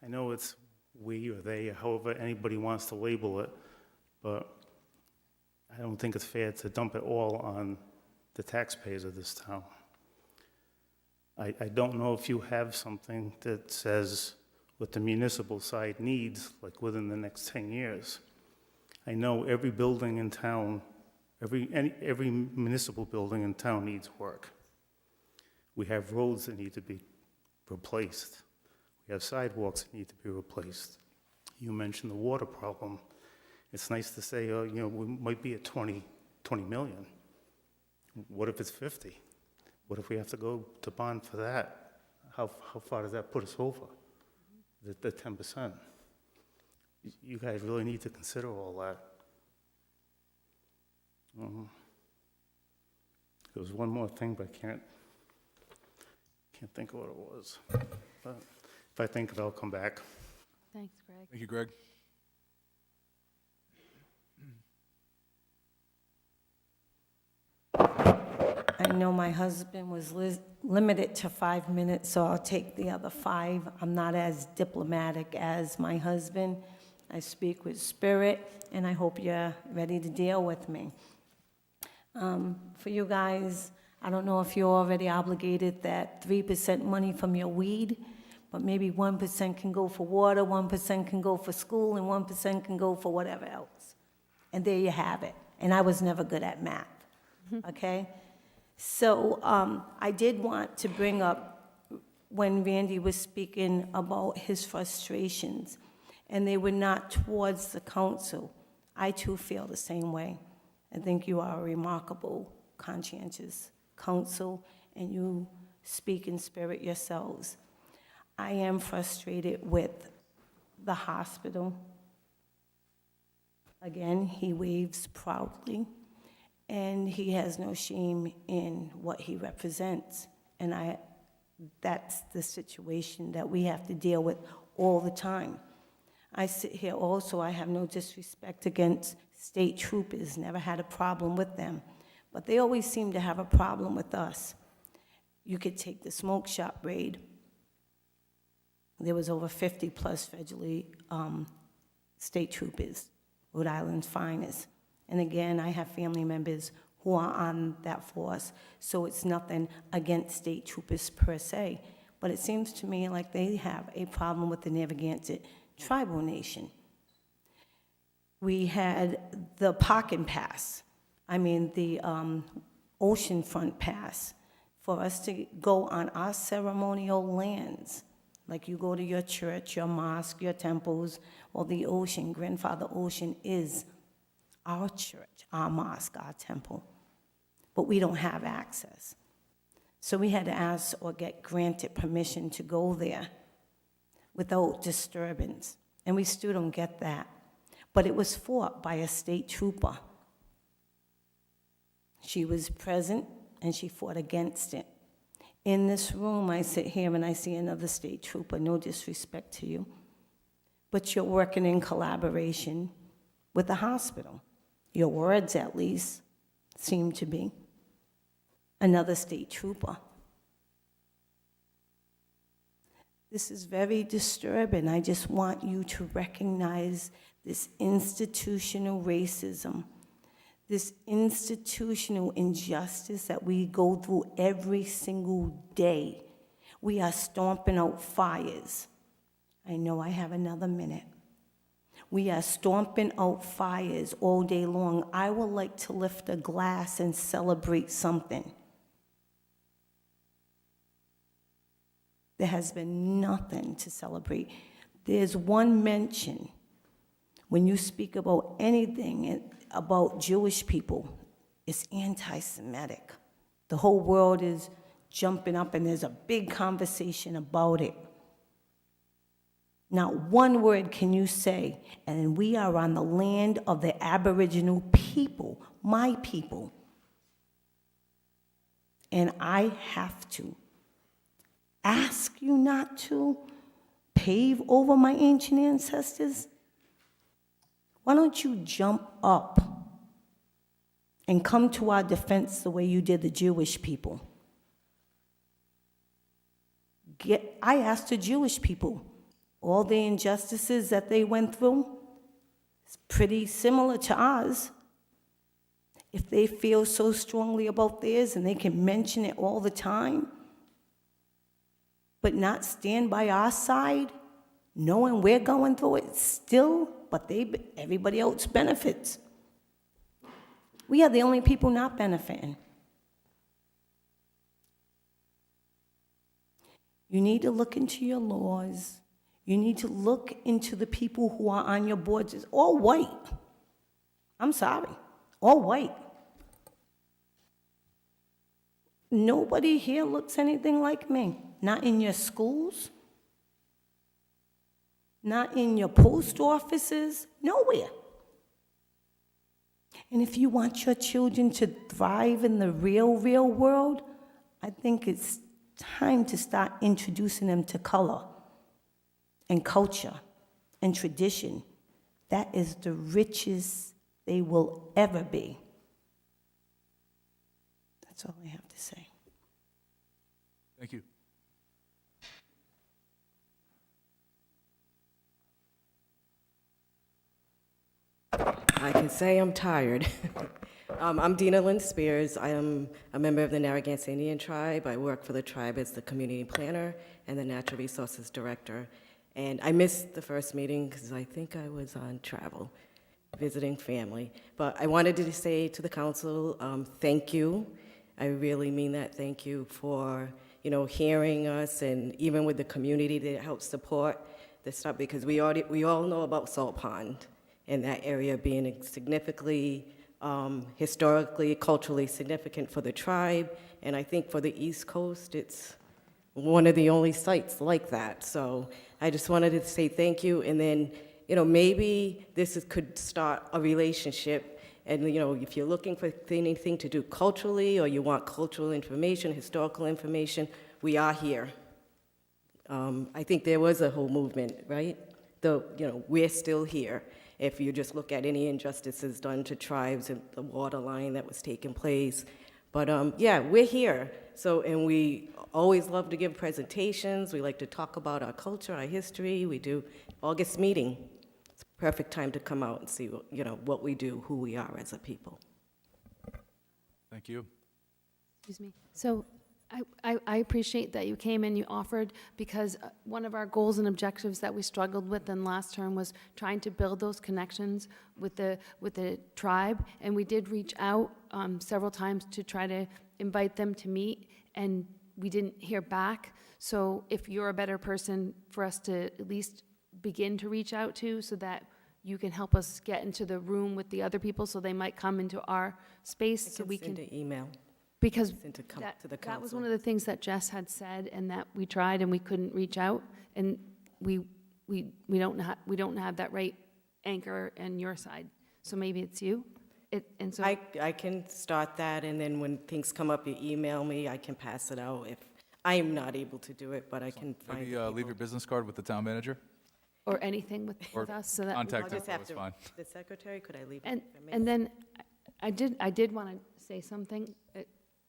I know it's we or they, however anybody wants to label it, but I don't think it's fair to dump it all on the taxpayers of this town. I don't know if you have something that says what the municipal side needs, like within the next 10 years. I know every building in town, every municipal building in town needs work. We have roads that need to be replaced. We have sidewalks that need to be replaced. You mentioned the water problem. It's nice to say, we might be at 20 million. What if it's 50? What if we have to go to bond for that? How far does that put us over? The 10%. You guys really need to consider all that. There was one more thing, but I can't think of what it was. But if I think of it, I'll come back. Thanks, Greg. Thank you, Greg. I know my husband was limited to 5 minutes, so I'll take the other 5. I'm not as diplomatic as my husband. I speak with spirit, and I hope you're ready to deal with me. For you guys, I don't know if you're already obligated that 3% money from your weed, but maybe 1% can go for water, 1% can go for school, and 1% can go for whatever else. And there you have it. And I was never good at math, okay? So I did want to bring up when Randy was speaking about his frustrations, and they were not towards the council. I too feel the same way. I think you are a remarkable, conscientious council, and you speak in spirit yourselves. I am frustrated with the hospital. Again, he waves proudly, and he has no shame in what he represents. And that's the situation that we have to deal with all the time. I sit here also, I have no disrespect against state troopers, never had a problem with them, but they always seem to have a problem with us. You could take the smoke shop raid. There was over 50 plus federally state troopers, Rhode Island's finest. And again, I have family members who are on that force, so it's nothing against state troopers per se, but it seems to me like they have a problem with the Narragansett tribal nation. We had the parking pass, the oceanfront pass, for us to go on our ceremonial lands. Like you go to your church, your mosque, your temples, or the ocean. Grandfather Ocean is our church, our mosque, our temple. But we don't have access. So we had to ask or get granted permission to go there without disturbance. And we still don't get that. But it was fought by a state trooper. She was present and she fought against it. In this room, I sit here and I see another state trooper, no disrespect to you, but you're working in collaboration with the hospital. Your words, at least, seem to be. Another state trooper. This is very disturbing. I just want you to recognize this institutional racism, this institutional injustice that we go through every single day. We are stomping out fires. I know I have another minute. We are stomping out fires all day long. I would like to lift a glass and celebrate something. There has been nothing to celebrate. There's one mention when you speak about anything about Jewish people, it's anti-Semitic. The whole world is jumping up and there's a big conversation about it. Not one word can you say, and we are on the land of the Aboriginal people, my people. And I have to ask you not to pave over my ancient ancestors. Why don't you jump up and come to our defense the way you did the Jewish people? I asked the Jewish people, all the injustices that they went through, it's pretty similar to ours. If they feel so strongly about theirs and they can mention it all the time, but not stand by our side, knowing we're going through it still, but everybody else benefits. We are the only people not benefiting. You need to look into your laws. You need to look into the people who are on your boards. It's all white. I'm sorry, all white. Nobody here looks anything like me. Not in your schools, not in your post offices, nowhere. And if you want your children to thrive in the real world, I think it's time to start introducing them to color and culture and tradition. That is the richest they will ever be. That's all I have to say. Thank you. I can say I'm tired. I'm Dina Lynn Spears. I am a member of the Narragansett Indian Tribe. I work for the tribe as the community planner and the natural resources director. And I missed the first meeting because I think I was on travel, visiting family. But I wanted to say to the council, thank you. I really mean that. Thank you for, hearing us, and even with the community that helps support this stuff, because we all know about Salt Pond and that area being significantly, historically, culturally significant for the tribe. And I think for the East Coast, it's one of the only sites like that. So I just wanted to say thank you. And then, maybe could start a relationship. And, if you're looking for anything to do culturally, or you want cultural information, historical information, we are here. I think there was a whole movement, right? We're still here. If you just look at any injustices done to tribes and the water line that was taking place. But yeah, we're here. So, and we always love to give presentations. We like to talk about our culture, our history. We do August meeting. It's a perfect time to come out and see what we do, who we are as a people. Thank you. Excuse me. So I appreciate that you came and you offered, because one of our goals and objectives that we struggled with in last term was trying to build those connections with the tribe. And we did reach out several times to try to invite them to meet, and we didn't hear back. So if you're a better person for us to at least begin to reach out to, so that you can help us get into the room with the other people, so they might come into our space, so we can send an email. Because that was one of the things that Jess had said, and that we tried and we couldn't reach out, and we don't have that right anchor on your side. So maybe it's you. And so I can start that, and then when things come up, you email me. I can pass it out if I am not able to do it, but I can find. Maybe leave your business card with the town manager. or anything with us, so that contact I'll just info have is to. fine. The secretary, could I leave? And then I did want to say something.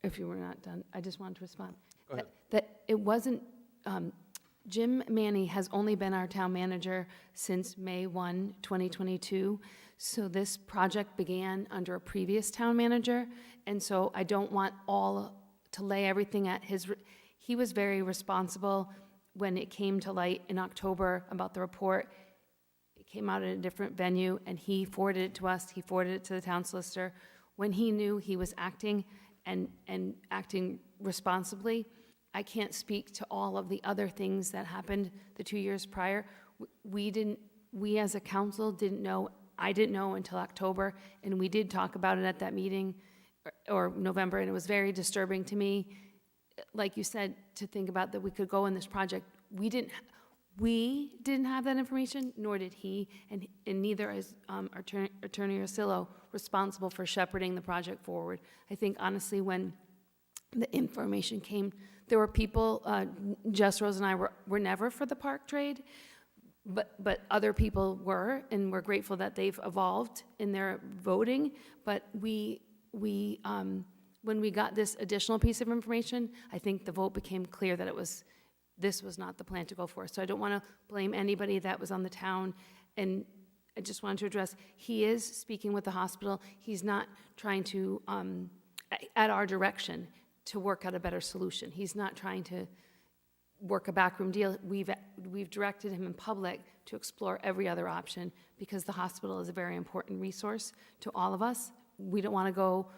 If you were not done, I just wanted to respond. Go ahead. That it wasn't Jim Manny has only been our town manager since May 1, 2022. So this project began under a previous town manager. And so I don't want to lay everything at he was very responsible when it came to light in October about the report. It came out at a different venue and he forwarded it to us. He forwarded it to the town solicitor. When he knew he was acting and acting responsibly, I can't speak to all of the other things that happened the 2 years prior. We as a council didn't know, I didn't know until October, and we did talk about it at that meeting, or November, and it was very disturbing to me, like you said, to think about that we could go in this project. We didn't have that information, nor did he, and neither is Attorney Ursillo responsible for shepherding the project forward. I think honestly, when the information came, there were people, Jess Rose and I were never for the park trade, but other people were, and we're grateful that they've evolved in their voting. But when we got this additional piece of information, I think the vote became clear that this was not the plan to go for. So I don't want to blame anybody that was on the town, and I just wanted to address, he is speaking with the hospital. He's not trying to, at our direction, to work out a better solution. He's not trying to work a backroom deal. We've directed him in public to explore every other option because the hospital is a very important resource to all of us. We don't want to go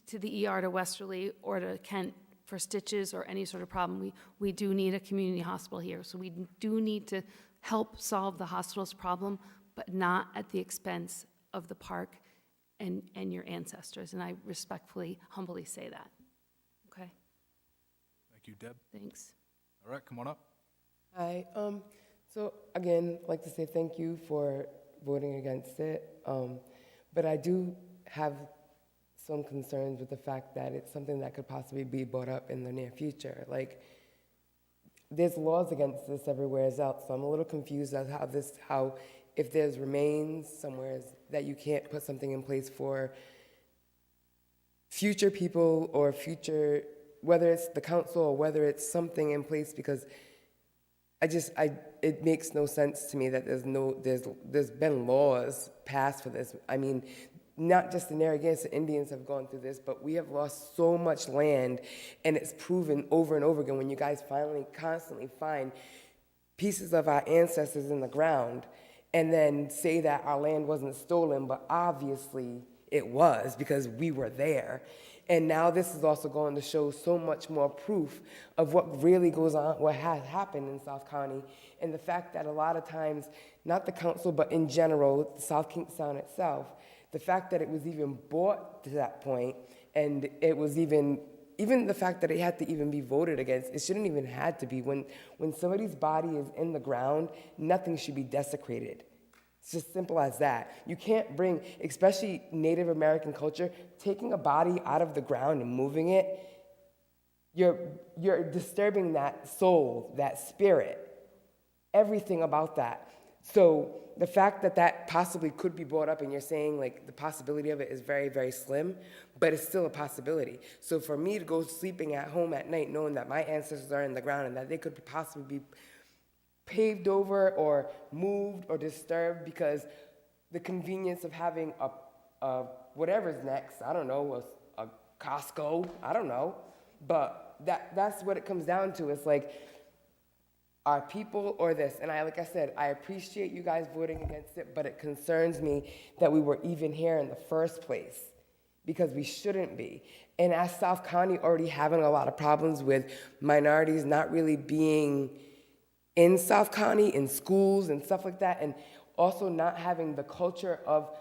to the ER to Westerly or to Kent for stitches or any sort of problem. We do need a community hospital here, so we do need to help solve the hospital's problem, but not at the expense of the park and your ancestors. And I respectfully, humbly say that. Okay, Thank you, Deb. thanks. All right, come on up. Hi. So again, I'd like to say thank you for voting against it. But I do have some concerns with the fact that it's something that could possibly be brought up in the near future. Like, there's laws against this everywhere else, so I'm a little confused as how if there's remains somewhere that you can't put something in place for future people or future, whether it's the council or whether it's something in place, because it makes no sense to me that there's been laws passed for this. I mean, not just the Narragansett Indians have gone through this, but we have lost so much land, and it's proven over and over again when you guys finally constantly find pieces of our ancestors in the ground and then say that our land wasn't stolen, but obviously it was because we were there. And now this is also going to show so much more proof of what really goes on, what has happened in South County, and the fact that a lot of times, not the council, but in general, South Kingstown itself, the fact that it was even brought to that point, and it was even the fact that it had to even be voted against, it shouldn't even had to be. When somebody's body is in the ground, nothing should be desecrated. It's just simple as that. You can't bring, especially Native American culture, taking a body out of the ground and moving it, you're disturbing that soul, that spirit, everything about that. So the fact that that possibly could be brought up, and you're saying like the possibility of it is very, very slim, but it's still a possibility. So for me to go sleeping at home at night knowing that my ancestors are in the ground and that they could possibly be paved over or moved or disturbed because the convenience of having a whatever's next, I don't know, a Costco, I don't know, but that's what it comes down to. It's like, our people or this, and like I said, I appreciate you guys voting against it, but it concerns me that we were even here in the first place, because we shouldn't be. And as South County already having a lot of problems with minorities not really being in South County, in schools and stuff like that, and also not having the culture of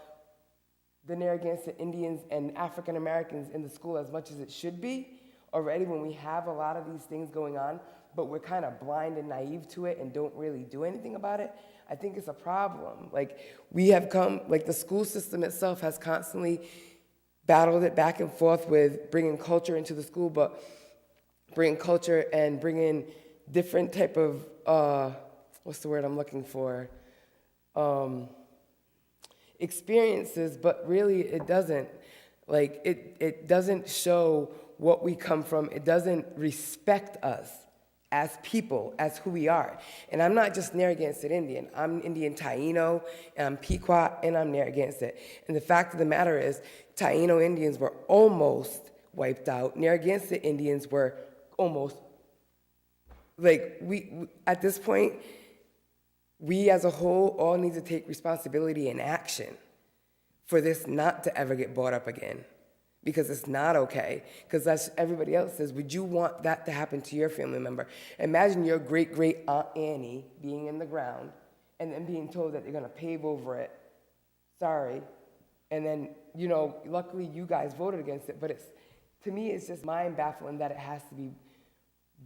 the Narragansett Indians and African Americans in the school as much as it should be already, when we have a lot of these things going on, but we're kind of blind and naive to it and don't really do anything about it, I think it's a problem. Like, we have come, like the school system itself has constantly battled it back and forth with bringing culture into the school, but bringing culture and bringing different type of, what's the word I'm looking for? Experiences, but really it doesn't. Like, it doesn't show what we come from. It doesn't respect us as people, as who we are. And I'm not just Narragansett Indian. I'm Indian Taino, and I'm Pequot, and I'm Narragansett. And the fact of the matter is, Taino Indians were almost wiped out. Narragansett Indians were almost, like, we at this point, we as a whole all need to take responsibility and action for this not to ever get brought up again. Because it's not okay. Because as everybody else says, would you want that to happen to your family member? Imagine your great-great Aunt Annie being in the ground and then being told that they're going to pave over it. Sorry. And then, you know, luckily you guys voted against it, but to me, it's just mind-baffling that it has to be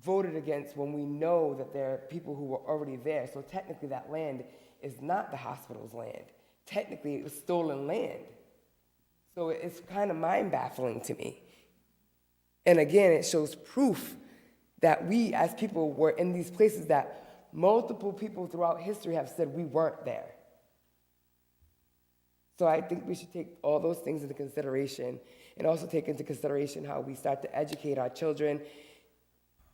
voted against when we know that there are people who were already there. So technically that land is not the hospital's land. Technically, it was stolen land. So it's kind of mind-baffling to me. And again, it shows proof that we as people were in these places that multiple people throughout history have said we weren't there. So I think we should take all those things into consideration and also take into consideration how we start to educate our children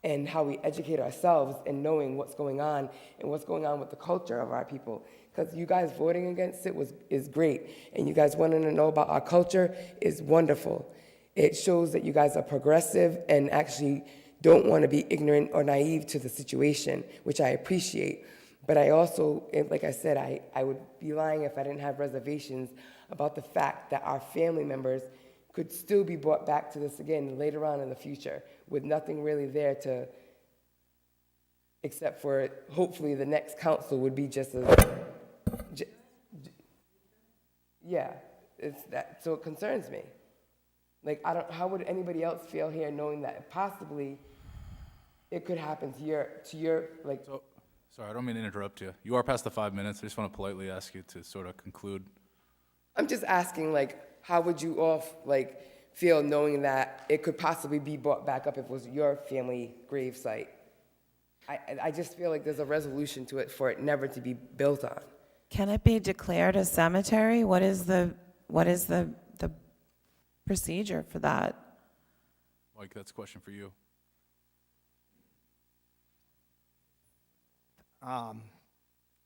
and how we educate ourselves in knowing what's going on and what's going on with the culture of our people. Because you guys voting against it is great, and you guys wanting to know about our culture is wonderful. It shows that you guys are progressive and actually don't want to be ignorant or naive to the situation, which I appreciate. But I also, like I said, I would be lying if I didn't have reservations about the fact that our family members could still be brought back to this again later on in the future with nothing really there to, except for hopefully the next council would be just as, yeah, it's that, so it concerns me. Like, how would anybody else feel here knowing that possibly it could happen to your, like. So, sorry, I don't mean to interrupt you. You are past the 5 minutes. I just want to politely ask you to sort of conclude. I'm just asking, like, how would you all, like, feel knowing that it could possibly be brought back up if it was your family grave site? I just feel like there's a resolution to it for it never to be built on. Can it be declared a cemetery? What is the procedure for that? Mike, that's a question for you.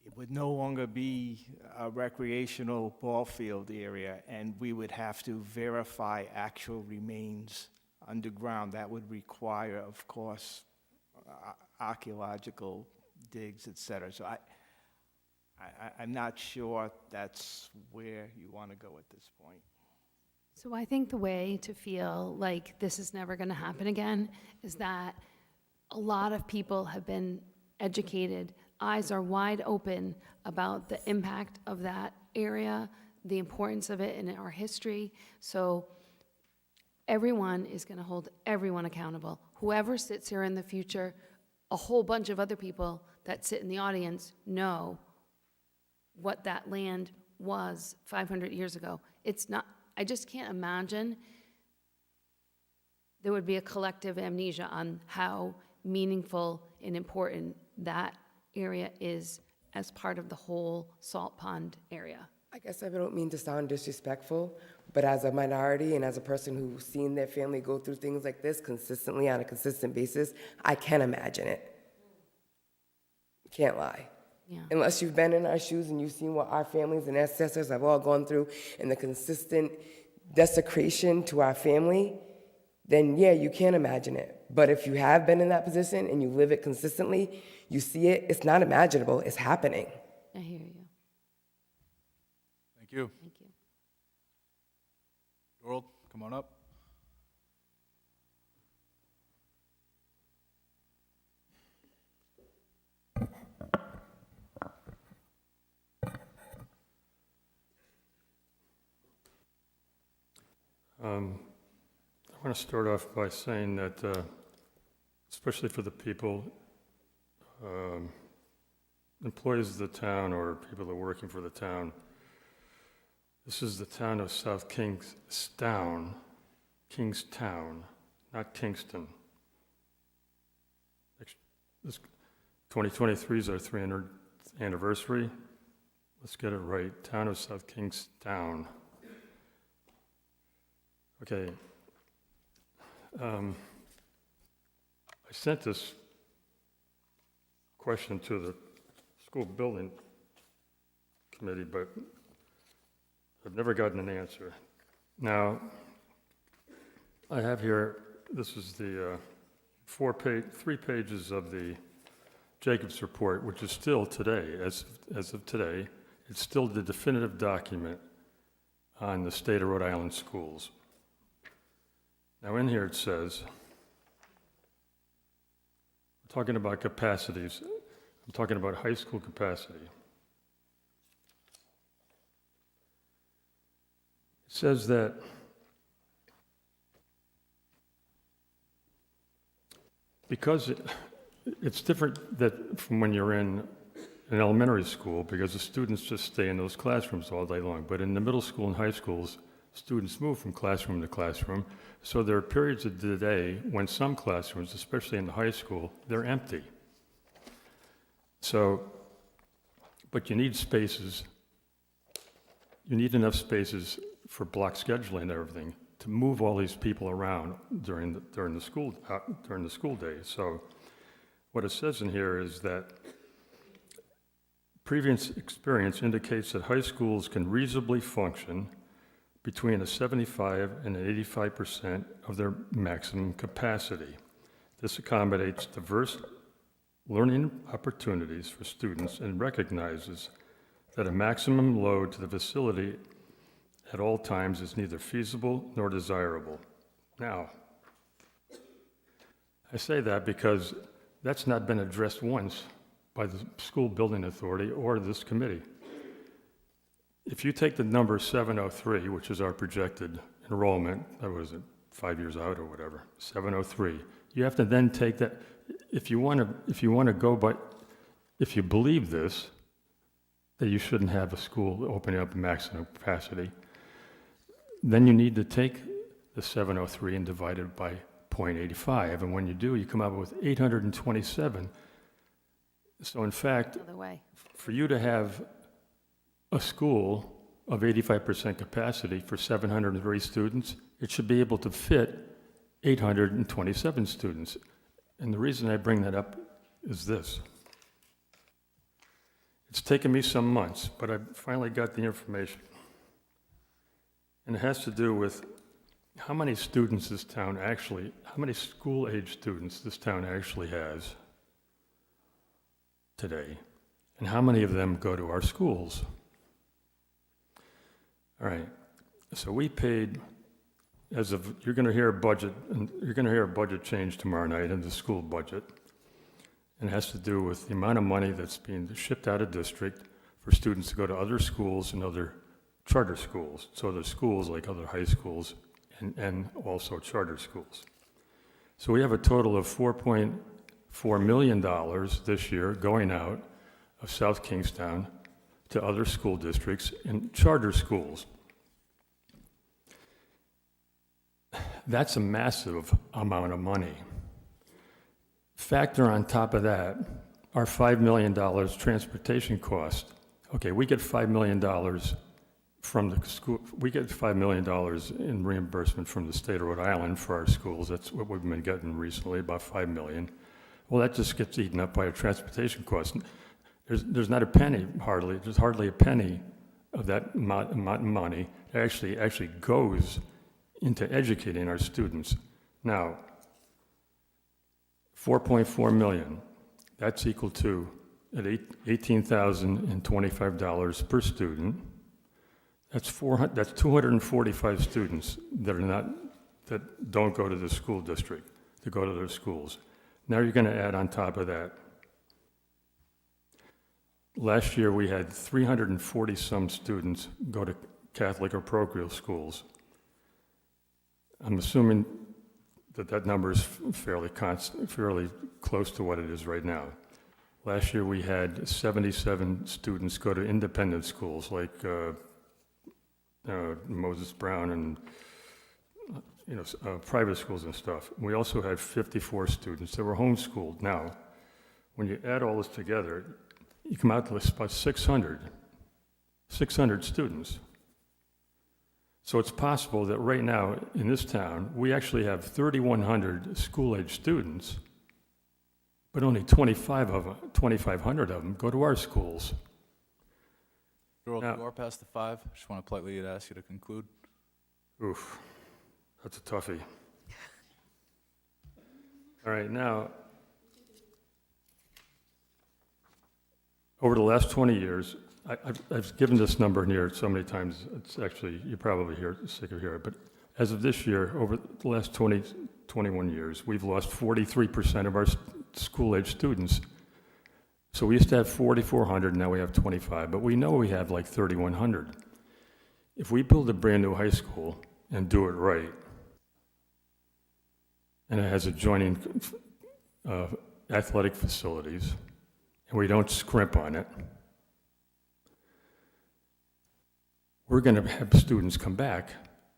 It would no longer be a recreational ball field area, and we would have to verify actual remains underground. That would require, of course, archaeological digs, et cetera. So I'm not sure that's where you want to go at this point. So I think the way to feel like this is never going to happen again is that a lot of people have been educated, eyes are wide open about the impact of that area, the importance of it in our history. So everyone is going to hold everyone accountable. Whoever sits here in the future, a whole bunch of other people that sit in the audience know what that land was 500 years ago. It's not, I just can't imagine there would be a collective amnesia on how meaningful and important that area is as part of the whole Salt Pond area. I guess I don't mean to sound disrespectful, but as a minority and as a person who's seen their family go through things like this consistently on a consistent basis, I can imagine it. Can't lie. Yeah. Unless you've been in our shoes and you've seen what our families and ancestors have all gone through and the consistent desecration to our family, then yeah, you can't imagine it. But if you have been in that position and you live it consistently, you see it, it's not imaginable, it's happening. I hear you. Thank you. Thank you. Gerald, come on up. I want to start off by saying that, especially for the people, employees of the town or people that are working for the town, this is the town of South Kingstown, not Kingston. This 2023 is our 300th anniversary. Let's get it right. Town of South Kingstown. Okay. I sent this question to the school building committee, but I've never gotten an answer. Now, I have here, this is the 3 pages of the Jacobs report, which is still today, as of today, it's still the definitive document on the state of Rhode Island schools. Now in here it says, we're talking about capacities, I'm talking about high school capacity. It says that because it's different that from when you're in an elementary school, because the students just stay in those classrooms all day long. But in the middle school and high schools, students move from classroom to classroom. So there are periods of the day when some classrooms, especially in the high school, they're empty. So, but you need spaces. You need enough spaces for block scheduling and everything to move all these people around during the school day. So what it says in here is that previous experience indicates that high schools can reasonably function between a 75 and an 85% of their maximum capacity. This accommodates diverse learning opportunities for students and recognizes that a maximum load to the facility at all times is neither feasible nor desirable. Now, I say that because that's not been addressed once by the school building authority or this committee. If you take the number 703, which is our projected enrollment, that was it, 5 years out or whatever, 703, you have to then take that, if you want to go by, if you believe this, that you shouldn't have a school opening up a maximum capacity, then you need to take the 703 and divide it by 0.85, and when you do, you come up with 827. So in fact, Other way. for you to have a school of 85% capacity for 703 students, it should be able to fit 827 students. And the reason I bring that up is this. It's taken me some months, but I finally got the information. And it has to do with how many students this town actually, how many school-age students this town actually has today, and how many of them go to our schools. All right, so we paid, as of, you're going to hear a budget, and you're going to hear a budget change tomorrow night in the school budget, and it has to do with the amount of money that's being shipped out of district for students to go to other schools and other charter schools. So there's schools like other high schools and also charter schools. So we have a total of $4.4 million this year going out of South Kingstown to other school districts and charter schools. That's a massive amount of money. Factor on top of that our $5 million transportation cost. Okay, we get $5 million from the school, we get $5 million in reimbursement from the state of Rhode Island for our schools. That's what we've been getting recently, about $5 million. Well, that just gets eaten up by our transportation costs. There's not a penny, hardly, there's hardly a penny of that money that actually goes into educating our students. Now, $4.4 million, that's equal to at $18,025 per student. That's 245 students that don't go to the school district, to go to their schools. Now you're going to add on top of that. Last year we had 340 some students go to Catholic or parochial schools. I'm assuming that number is fairly close to what it is right now. Last year we had 77 students go to independent schools like Moses Brown and private schools and stuff. We also had 54 students that were homeschooled. Now, when you add all this together, you come out to about 600 students. So it's possible that right now in this town, we actually have 3,100 school-age students but only 2,500 of them go to our schools. Gerald, Now- you are past the 5. Just want to politely ask you to conclude. Oof, that's a toughie. All right, now, over the last 20 years, I've given this number here so many times, it's actually, you're probably sick of hearing it, but as of this year, over the last 21 years, we've lost 43% of our school-age students. So we used to have 4,400, now we have 25, but we know we have like 3,100. If we build a brand-new high school and do it right, and it has adjoining athletic facilities, and we don't scrimp on it, we're going to have students come back.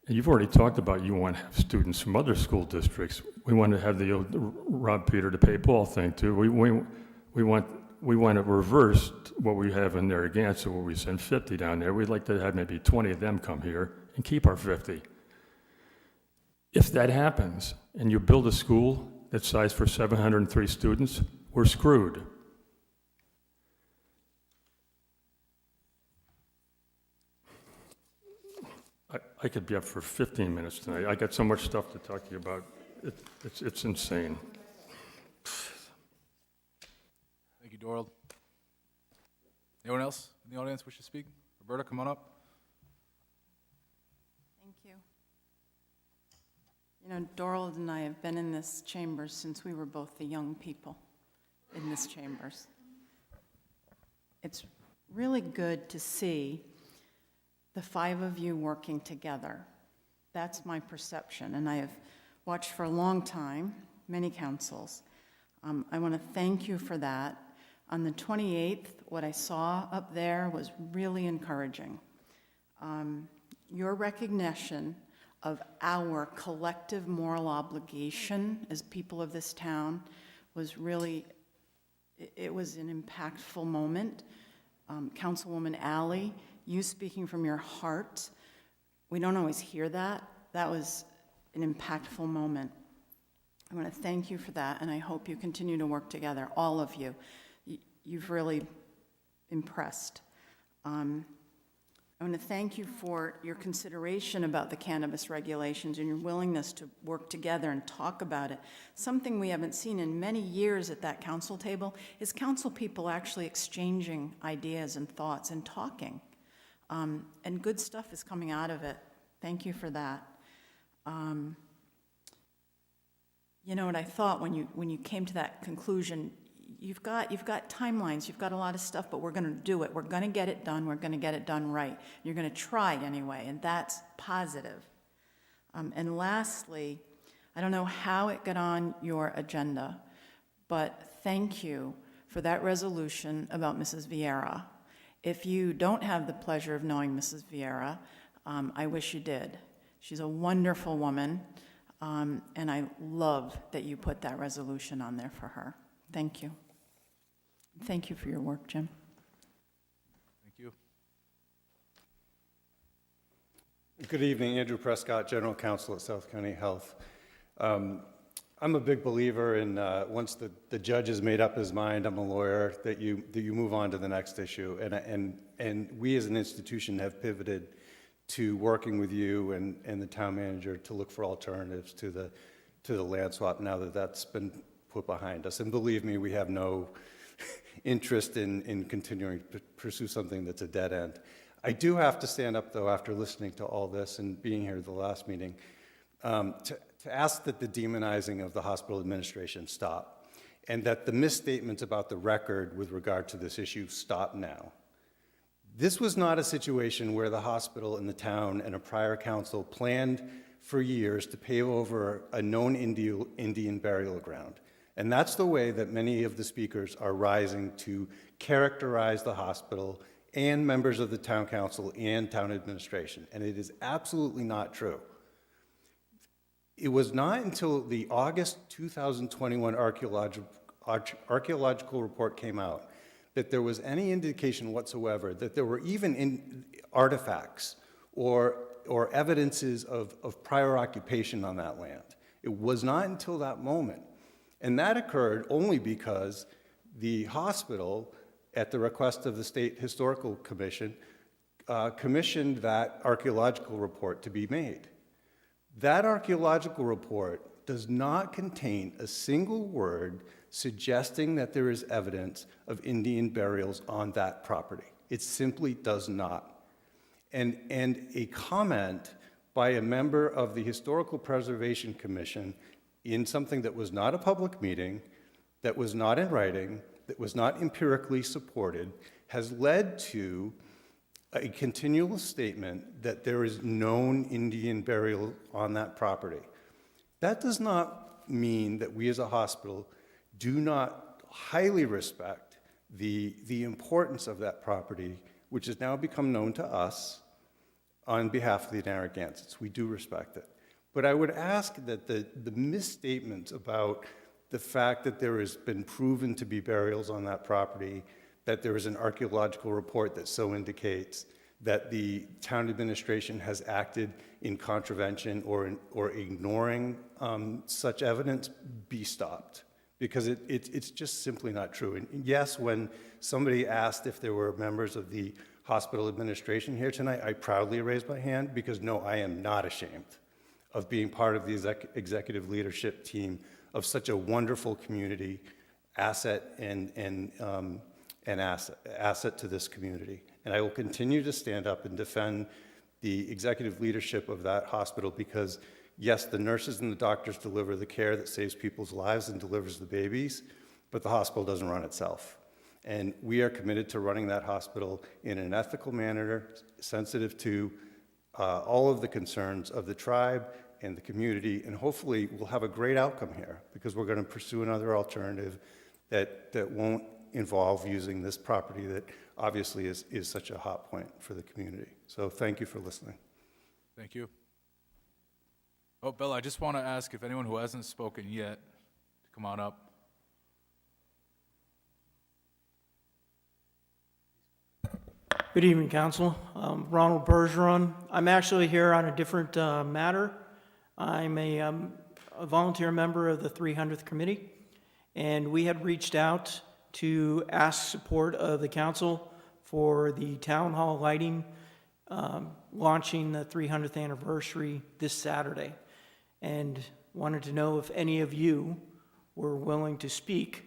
And you've already talked about you want to have students from other school districts. We want to have the old Rob Peter to pay Paul thing too. We want to reverse what we have in Narragansett, where we send 50 down there. We'd like to have maybe 20 of them come here and keep our 50. If that happens, and you build a school that's sized for 703 students, we're screwed. I could be up for 15 minutes tonight. I got so much stuff to talk to you about. It's insane. Thank you, Doral. Anyone else in the audience wish to speak? Roberta, come on up. Thank you. You know, Doral and I have been in this chamber since we were both the young people in this chambers. It's really good to see the 5 of you working together. That's my perception, and I have watched for a long time, many councils. I want to thank you for that. On the 28th, what I saw up there was really encouraging. Your recognition of our collective moral obligation as people of this town was really, it was an impactful moment. Councilwoman Alley, you speaking from your heart, we don't always hear that. That was an impactful moment. I want to thank you for that, and I hope you continue to work together, all of you. You've really impressed. I want to thank you for your consideration about the cannabis regulations and your willingness to work together and talk about it. Something we haven't seen in many years at that council table is council people actually exchanging ideas and thoughts and talking. And good stuff is coming out of it. Thank you for that. You know what I thought when you came to that conclusion, you've got timelines, you've got a lot of stuff, but we're going to do it. We're going to get it done. We're going to get it done right. You're going to try anyway, and that's positive. And lastly, I don't know how it got on your agenda, but thank you for that resolution about Mrs. Vieira. If you don't have the pleasure of knowing Mrs. Vieira, I wish you did. She's a wonderful woman, and I love that you put that resolution on there for her. Thank you. Thank you for your work, Jim. Thank you. Good evening, Andrew Prescott, General Counsel at South County Health. I'm a big believer in once the judge has made up his mind, I'm a lawyer, that you move on to the next issue. And we as an institution have pivoted to working with you and the town manager to look for alternatives to the land swap now that that's been put behind us. And believe me, we have no interest in continuing to pursue something that's a dead end. I do have to stand up, though, after listening to all this and being here at the last meeting, to ask that the demonizing of the hospital administration stop, and that the misstatements about the record with regard to this issue stop now. This was not a situation where the hospital and the town and a prior council planned for years to pave over a known Indian burial ground. And that's the way that many of the speakers are rising to characterize the hospital and members of the town council and town administration. And it is absolutely not true. It was not until the August 2021 archaeological report came out that there was any indication whatsoever that there were even artifacts or evidences of prior occupation on that land. It was not until that moment. And that occurred only because the hospital, at the request of the State Historical Commission, commissioned that archaeological report to be made. That archaeological report does not contain a single word suggesting that there is evidence of Indian burials on that property. It simply does not. And a comment by a member of the Historical Preservation Commission in something that was not a public meeting, that was not in writing, that was not empirically supported, has led to a continual statement that there is known Indian burial on that property. That does not mean that we as a hospital do not highly respect the importance of that property, which has now become known to us on behalf of the Narragansetts. We do respect it. But I would ask that the misstatements about the fact that there has been proven to be burials on that property, that there is an archaeological report that so indicates, that the town administration has acted in contravention or ignoring such evidence, be stopped. Because it's just simply not true. And yes, when somebody asked if there were members of the hospital administration here tonight, I proudly raised my hand because no, I am not ashamed of being part of the executive leadership team of such a wonderful community asset and asset to this community. And I will continue to stand up and defend the executive leadership of that hospital because, yes, the nurses and the doctors deliver the care that saves people's lives and delivers the babies, but the hospital doesn't run itself. And we are committed to running that hospital in an ethical manner, sensitive to all of the concerns of the tribe and the community, and hopefully we'll have a great outcome here because we're going to pursue another alternative that won't involve using this property that obviously is such a hot point for the community. So thank you for listening. Thank you. Oh, Bill, I just want to ask if anyone who hasn't spoken yet, to come on up. Good evening, Council. Ronald Bergeron. I'm actually here on a different matter. I'm a volunteer member of the 300th Committee, and we had reached out to ask support of the council for the town hall lighting, launching the 300th anniversary this Saturday, and wanted to know if any of you were willing to speak,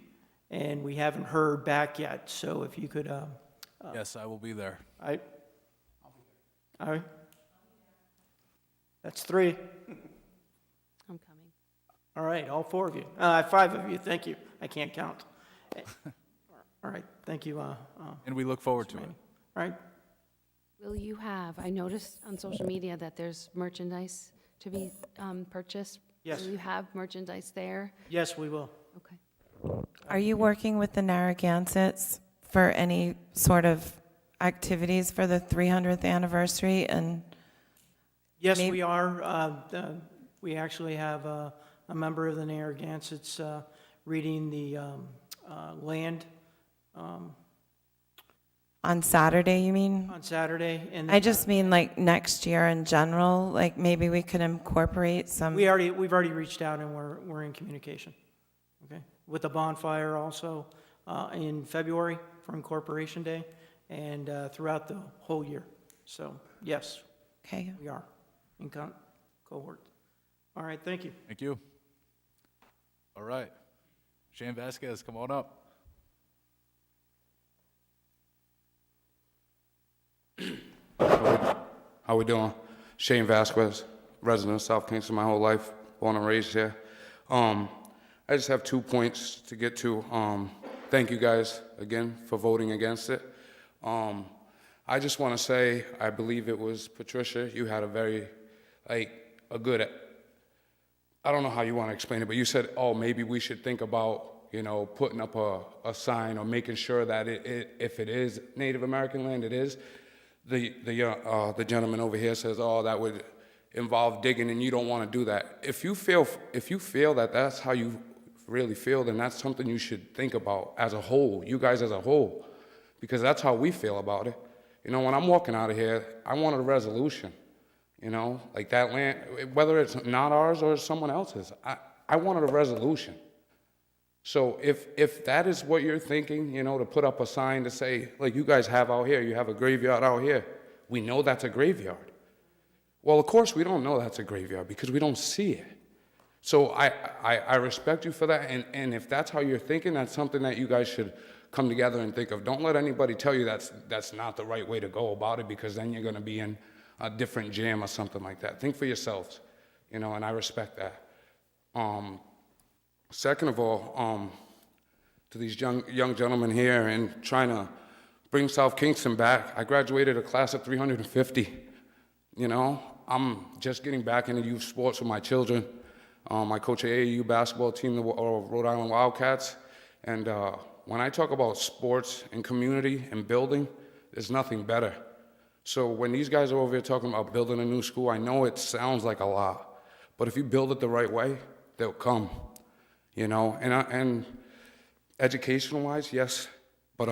and we haven't heard back yet, so if you could... Yes, I will be there. All right. That's 3. I'm coming. All right, all 4 of you. 5 of you, thank you. I can't count. All right, thank you. And we look forward to it. All right. Will you have, I noticed on social media that there's merchandise to be purchased. Yes. Will you have merchandise there? Yes, we will. Okay. Are you working with the Narragansetts for any sort of activities for the 300th anniversary? And Yes, we are. We actually have a member of the Narragansetts reading the land. on Saturday, you mean? On Saturday, and I just mean like next year in general, like maybe we could incorporate some. we've already reached out and we're in communication. Okay, with the bonfire also in February for Incorporation Day and throughout the whole year. So yes, okay, we are in cohort. All right, thank you. Thank you. All right. Shane Vasquez, come on up. How we doing? Shane Vasquez, resident of South Kingston my whole life, born and raised here. I just have 2 points to get to. Thank you guys again for voting against it. I just want to say, I believe it was Patricia, you had a very, a good, I don't know how you want to explain it, but you said, oh, maybe we should think about, you know, putting up a sign or making sure that if it is Native American land, it is. The gentleman over here says, oh, that would involve digging, and you don't want to do that. If you feel that that's how you really feel, then that's something you should think about as a whole, you guys as a whole, because that's how we feel about it. You know, when I'm walking out of here, I wanted a resolution, you know, like that land, whether it's not ours or someone else's, I wanted a resolution. So if that is what you're thinking, you know, to put up a sign to say, like you guys have out here, you have a graveyard out here, we know that's a graveyard. Well, of course we don't know that's a graveyard because we don't see it. So I respect you for that, and if that's how you're thinking, that's something that you guys should come together and think of. Don't let anybody tell you that's not the right way to go about it, because then you're gonna be in a different jam or something like that. Think for yourselves, you know, and I respect that. Second of all, to these young gentlemen here and trying to bring South Kingston back, I graduated a class of 350. You know, I'm just getting back into youth sports with my children. I coach an AAU basketball team, the Rhode Island Wildcats. And when I talk about sports and community and building, there's nothing better. So when these guys are over here talking about building a new school, I know it sounds like a lot, but if you build it the right way, they'll come. You know, and educational-wise, yes, but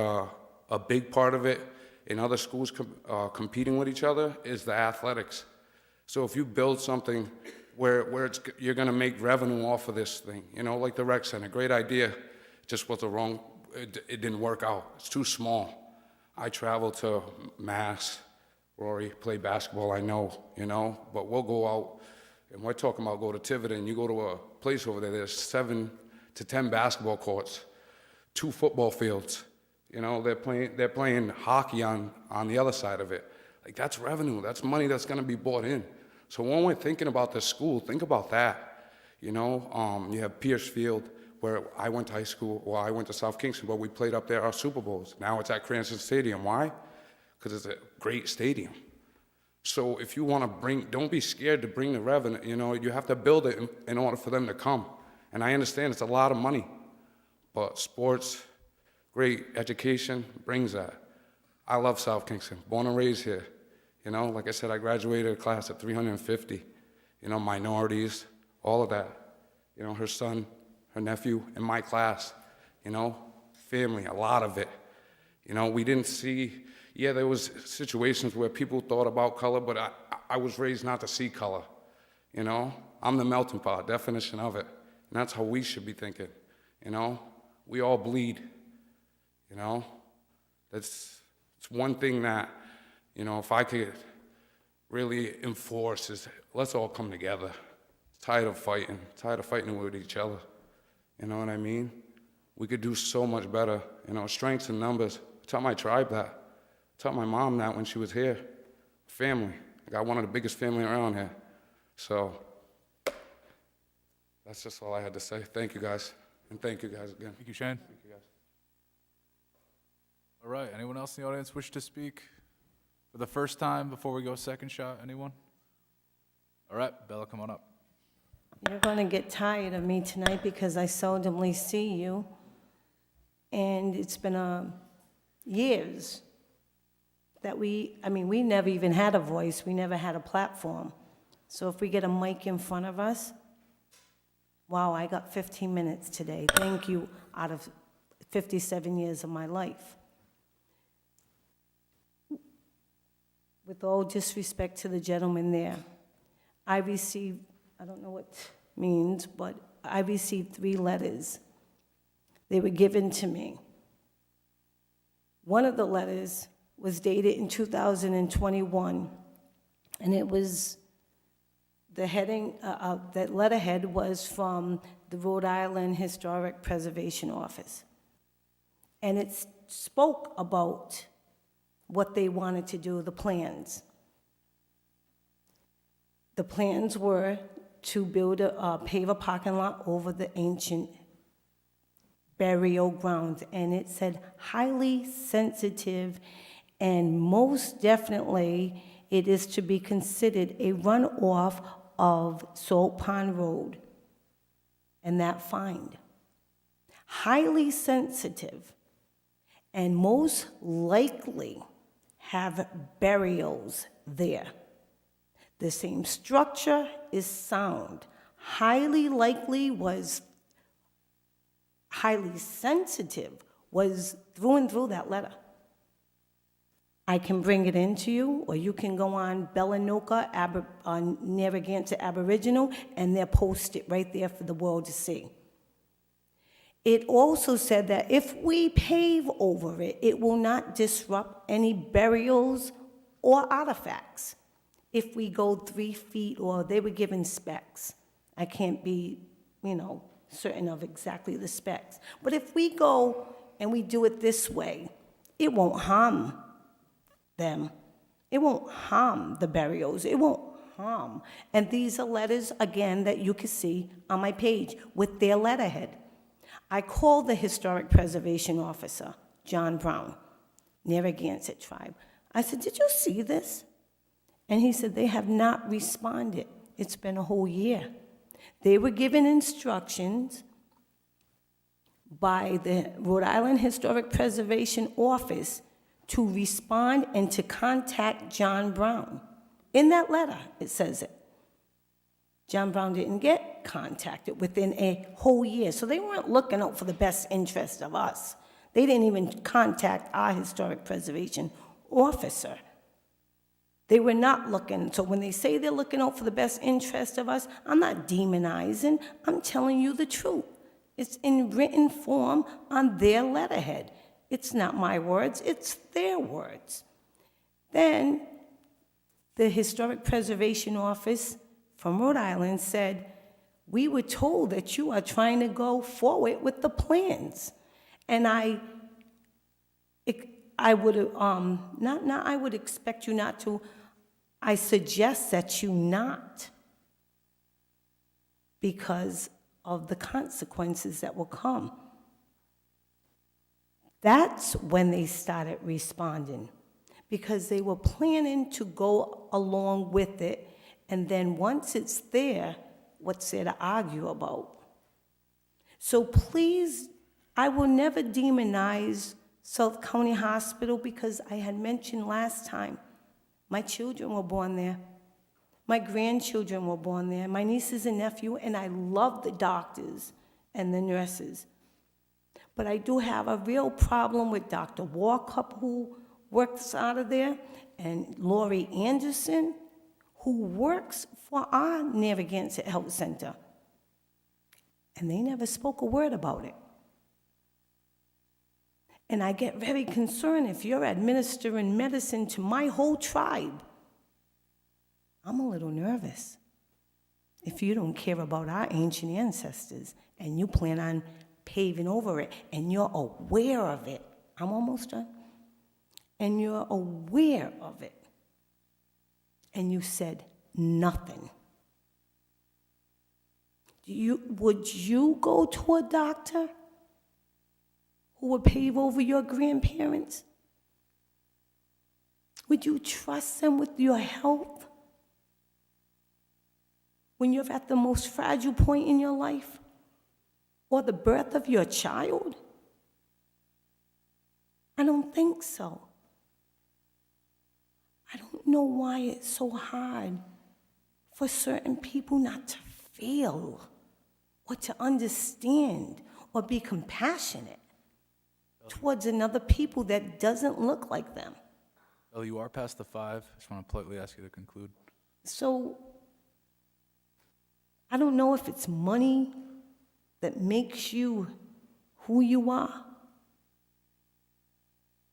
a big part of it in other schools competing with each other is the athletics. So if you build something where you're going to make revenue off of this thing, you know, like the rec center, great idea, just was the wrong, it didn't work out. It's too small. I travel to Mass, Rory, play basketball, I know, you know, but we'll go out, and we're talking about go to Tiverton, you go to a place over there, there's 7 to 10 basketball courts, 2 football fields. You know, they're playing hockey on the other side of it. Like, that's revenue, that's money that's gonna be brought in. So when we're thinking about the school, think about that. You know, you have Pierce Field, where I went to high school, well, I went to South Kingston, but we played up there our Super Bowls. Now it's at Cranston Stadium. Why? Because it's a great stadium. So if you want to don't be scared to bring the revenue, you know, you have to build it in order for them to come. And I understand it's a lot of money, but sports, great education brings that. I love South Kingston, born and raised here. You know, like I said, I graduated a class of 350, you know, minorities, all of that. You know, her son, her nephew, in my class, you know, family, a lot of it. You know, we didn't see, yeah, there was situations where people thought about color, but I was raised not to see color, you know? I'm the melting pot, definition of it. And that's how we should be thinking, you know? We all bleed, you know? It's one thing that, you know, if I could really enforce is let's all come together. Tired of fighting with each other. You know what I mean? We could do so much better, you know, strengths in numbers. I tell my tribe that. I tell my mom that when she was here. Family. I got one of the biggest family around here. So that's just all I had to say. Thank you guys. And thank you guys again. Thank you, Shane. Thank you guys. All right, anyone else in the audience wish to speak for the first time before we go second shot? Anyone? All right, Bella, come on up. You're going to get tired of me tonight because I seldomly see you. And it's been years that we never even had a voice. We never had a platform. So if we get a mic in front of us, wow, I got 15 minutes today. Thank you, out of 57 years of my life. With all disrespect to the gentleman there, I received, I don't know what it means, but I received 3 letters. They were given to me. One of the letters was dated in 2021, and it was, the heading, that letterhead was from the Rhode Island Historic Preservation Office. And it spoke about what they wanted to do, the plans. The plans were to build pave a parking lot over the ancient burial grounds, and it said highly sensitive, and most definitely it is to be considered a runoff of Salt Pond Road, and that find. Highly sensitive, and most likely have burials there. The same structure is sound. Highly likely was highly sensitive, was through and through that letter. I can bring it in to you, or you can go on Bellanoka, on Narragansett Aboriginal, and they'll post it right there for the world to see. It also said that if we pave over it, it will not disrupt any burials or artifacts. If we go 3 feet, or they were given specs. I can't be, certain of exactly the specs. But if we go and we do it this way, it won't harm them. It won't harm the burials. It won't harm. And these are letters, again, that you can see on my page with their letterhead. I called the Historic Preservation Officer, John Brown, Narragansett Tribe. I said, did you see this? And he said, they have not responded. It's been a whole year. They were given instructions by the Rhode Island Historic Preservation Office to respond and to contact John Brown. In that letter, it says it. John Brown didn't get contacted within a whole year, so they weren't looking out for the best interest of us. They didn't even contact our Historic Preservation Officer. They were not looking. So when they say they're looking out for the best interest of us, I'm not demonizing. I'm telling you the truth. It's in written form on their letterhead. It's not my words, it's their words. Then the Historic Preservation Office from Rhode Island said, we were told that you are trying to go forward with the plans. And I would I would expect you not to. I suggest that you not, because of the consequences that will come. That's when they started responding, because they were planning to go along with it, and then once it's there, what's there to argue about? So please, I will never demonize South County Hospital, because I had mentioned last time, my children were born there. My grandchildren were born there, my nieces and nephew, and I love the doctors and the nurses. But I do have a real problem with Dr. Walkup, who works out of there, and Lori Anderson, who works for our Narragansett Health Center. And they never spoke a word about it. And I get very concerned if you're administering medicine to my whole tribe. I'm a little nervous. If you don't care about our ancient ancestors and you plan on paving over it and you're aware of it, I'm almost done, and you're aware of it, and you said nothing. Would you go to a doctor who would pave over your grandparents? Would you trust them with your health when you're at the most fragile point in your life, or the birth of your child? I don't think so. I don't know why it's so hard for certain people not to feel or to understand or be compassionate towards another people that doesn't look like them. Ellie, you are past the 5. I just want to politely ask you to conclude. So I don't know if it's money that makes you who you are,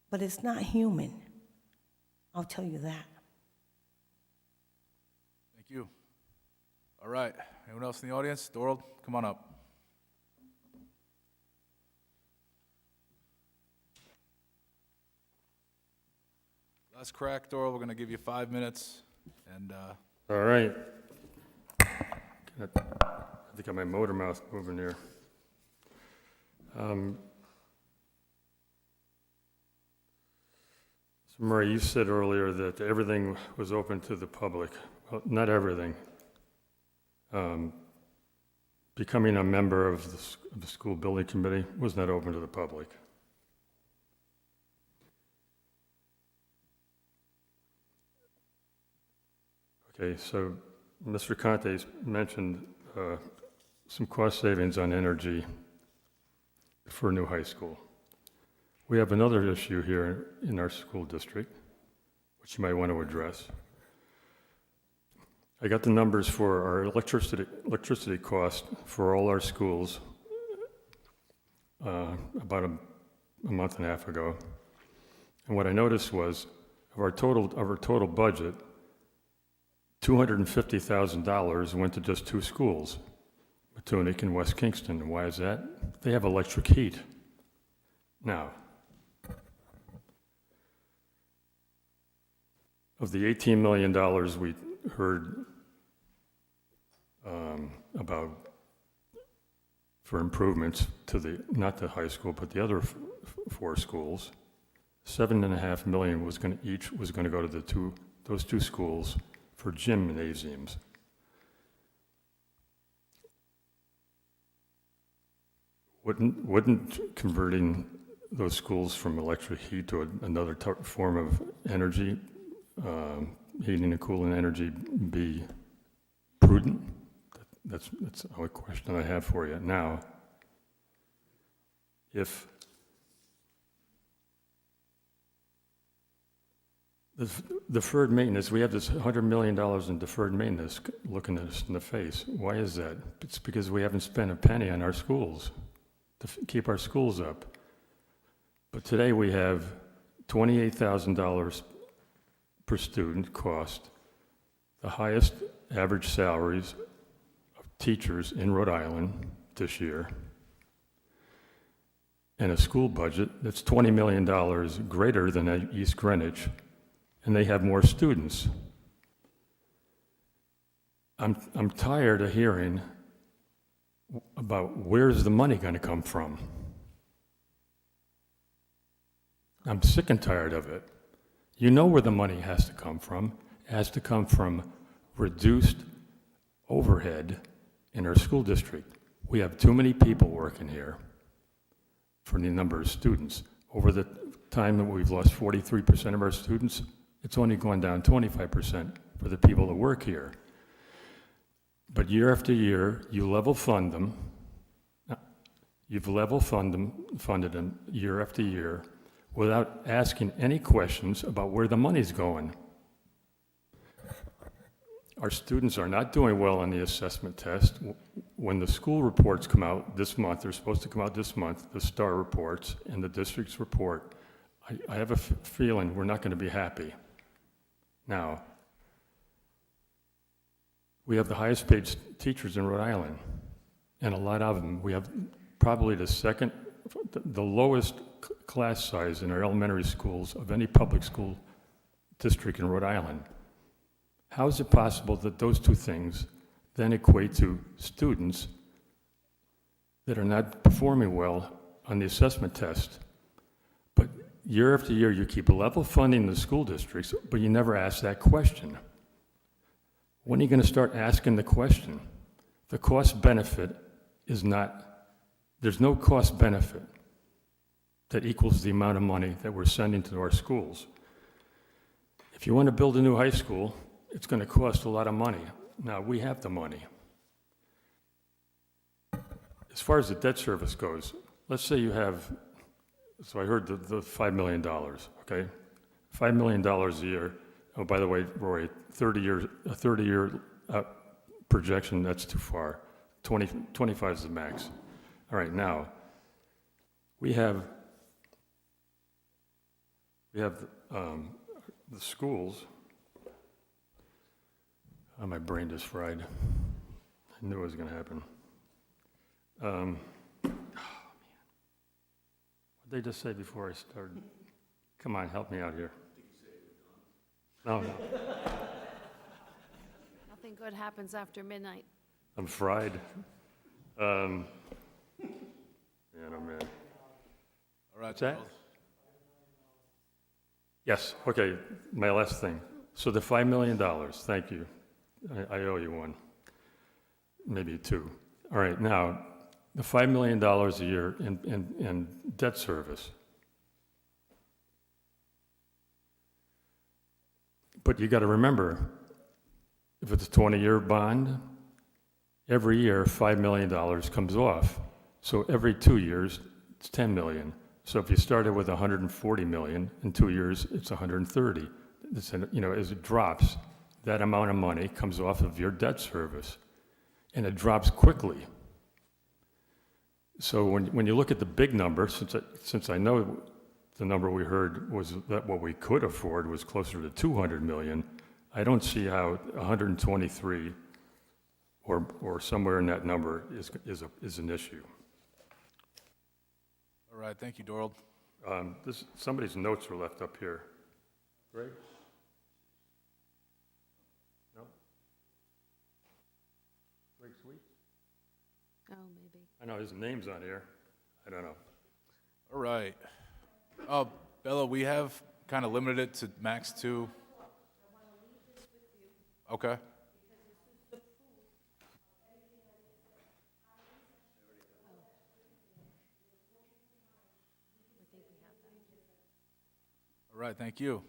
but it's not human. I'll tell you that. Thank you. All right. Anyone else in the audience? Doral, come on up. Last crack, Doral. We're going to give you 5 minutes. And All right. I think I got my motor mouth moving here. So Murray, you said earlier that everything was open to the public. Well, not everything. Becoming a member of the school building committee was not open to the public. Okay, so Mr. Conte's mentioned some cost savings on energy for a new high school. We have another issue here in our school district, which you might want to address. I got the numbers for our electricity cost for all our schools about a month and a half ago. And what I noticed was, of our total budget, $250,000 went to just 2 schools, Matunic and West Kingston. And why is that? They have electric heat. Now, of the $18 million we heard about for improvements to not the high school, but the other 4 schools, $7.5 million was going to go to those 2 schools for gymnasiums. Wouldn't converting those schools from electric heat to another form of energy, heating and cooling energy, be prudent? That's a question I have for you. Now, if the deferred maintenance, we have this $100 million in deferred maintenance looking at us in the face. Why is that? It's because we haven't spent a penny on our schools to keep our schools up. But today we have $28,000 per student cost, the highest average salaries of teachers in Rhode Island this year, and a school budget that's $20 million greater than at East Greenwich, and they have more students. I'm tired of hearing about where's the money going to come from. I'm sick and tired of it. You know where the money has to come from. It has to come from reduced overhead in our school district. We have too many people working here for the number of students. Over the time that we've lost 43% of our students, it's only gone down 25% for the people that work here. But year after year, you level fund them. You've funded them year after year without asking any questions about where the money's going. Our students are not doing well on the assessment test. When the school reports come out this month, they're supposed to come out this month, the STAR reports and the district's report, I have a feeling we're not going to be happy. Now, we have the highest paid teachers in Rhode Island, and a lot of them. We have probably the lowest class size in our elementary schools of any public school district in Rhode Island. How is it possible that those 2 things then equate to students that are not performing well on the assessment test? But year after year, you keep level funding the school districts, but you never ask that question. When are you going to start asking the question? The cost benefit is not, there's no cost benefit that equals the amount of money that we're sending to our schools. If you want to build a new high school, it's going to cost a lot of money. Now, we have the money. As far as the debt service goes, let's say you have, so I heard the $5 million, okay? $5 million a year. Oh, by the way, Roy, a 30-year projection, that's too far. 25 is the max. All right, now, we have the schools. Oh, my brain just fried. I knew it was going to happen. Oh, man. What did they just say before I started? Come on, help me out here. No. Nothing good happens after midnight. I'm fried. Man, oh man. All right, What's that? Charles. Yes, okay, my last thing. So the $5 million, thank you. I owe you one, maybe 2. All right, now, the $5 million a year in debt service. But you got to remember, if it's a 20-year bond, every year $5 million comes off. So every 2 years, it's $10 million. So if you started with $140 million, in 2 years, it's $130. As it drops, that amount of money comes off of your debt service, and it drops quickly. So when you look at the big number, since I know the number we heard was that what we could afford was closer to 200 million, I don't see how 123 or somewhere in that number is an issue. All right, thank you, Doral. Somebody's notes were left up here. Greg? No? Greg Sweet? Oh, maybe. I know his name's on here. I don't know. All right. Oh, Bella, we have kind of limited it to max 2. Okay. All right, thank you.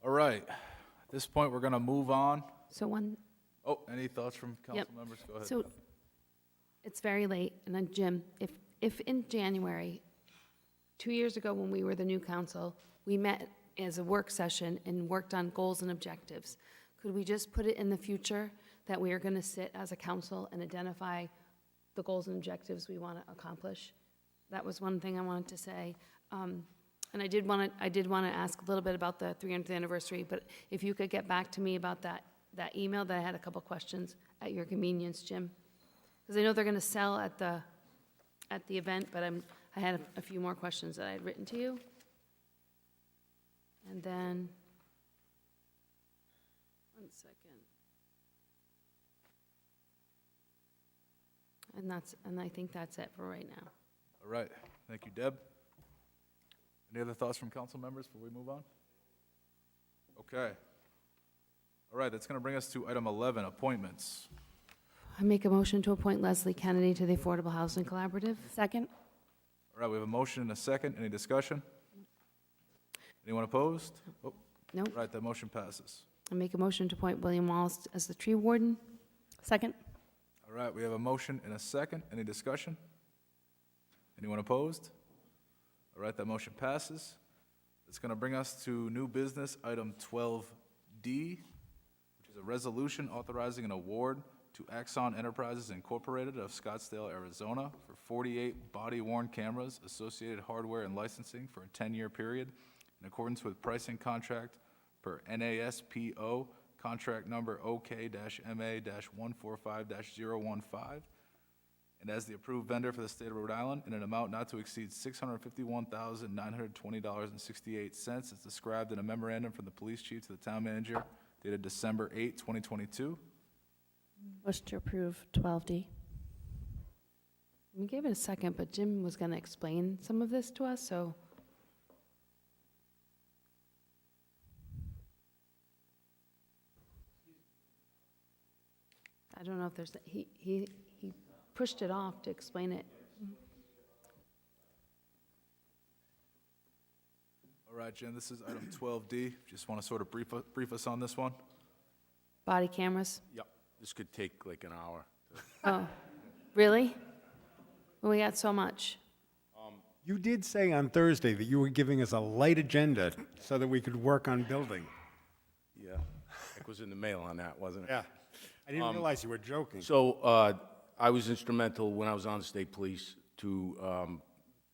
All right, at this point, we're going to move on. So one, Oh, any thoughts from council members? Go ahead. so it's very late, and then Jim, if in January, 2 years ago when we were the new council, we met as a work session and worked on goals and objectives, could we just put it in the future that we are going to sit as a council and identify the goals and objectives we want to accomplish? That was one thing I wanted to say. And I did want to ask a little bit about the 300th anniversary, but if you could get back to me about that email, that I had a couple questions at your convenience, Jim. Because I know they're going to sell at the event, but I had a few more questions that I had written to you. And then, one second. And I think that's it for right now. All right, thank you, Deb. Any other thoughts from council members before we move on? Okay. All right, that's going to bring us to item 11, appointments. I make a motion to appoint Leslie Kennedy to the Affordable Housing Collaborative. Second? All right, we have a motion and a second. Any discussion? Anyone opposed? Oh, Nope. all right, that motion passes. I make a motion to appoint William Wallace as the tree warden. Second? All right, we have a motion and a second. Any discussion? Anyone opposed? All right, that motion passes. It's going to bring us to new business, item 12D, which is a resolution authorizing an award to Axon Enterprises Incorporated of Scottsdale, Arizona for 48 body-worn cameras, associated hardware and licensing for a 10-year period in accordance with pricing contract per NASPO contract number OK-MA-145-015, and as the approved vendor for the state of Rhode Island in an amount not to exceed $651,920.68 as described in a memorandum from the police chief to the town manager dated December 8, 2022. Motion to approve 12D. We gave it a second, but Jim was going to explain some of this to us, so. I don't know if there's, he pushed it off to explain it. All right, Jim, this is item 12D. Just want to sort of brief us on this one. Body cameras? Yep, this could take like an hour. Oh, really? Well, we got so much. You did say on Thursday that you were giving us a light agenda so that we could work on building. Yeah, it was in the mail on that, wasn't it? Yeah. I didn't realize you were joking. So I was instrumental when I was on the state police to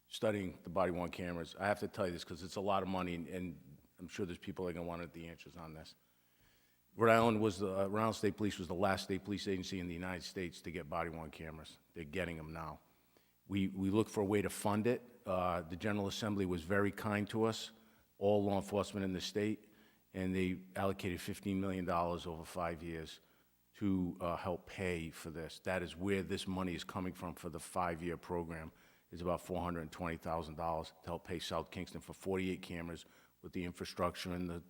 studying the body-worn cameras. I have to tell you this because it's a lot of money, and I'm sure there's people that are going to want the answers on this. Rhode Island State Police was the last state police agency in the United States to get body-worn cameras. They're getting them now. We looked for a way to fund it. The General Assembly was very kind to us, all law enforcement in the state, and they allocated $15 million over 5 years to help pay for this. That is where this money is coming from for the 5-year program, is about $420,000 to help pay South Kingston for 48 cameras with the infrastructure and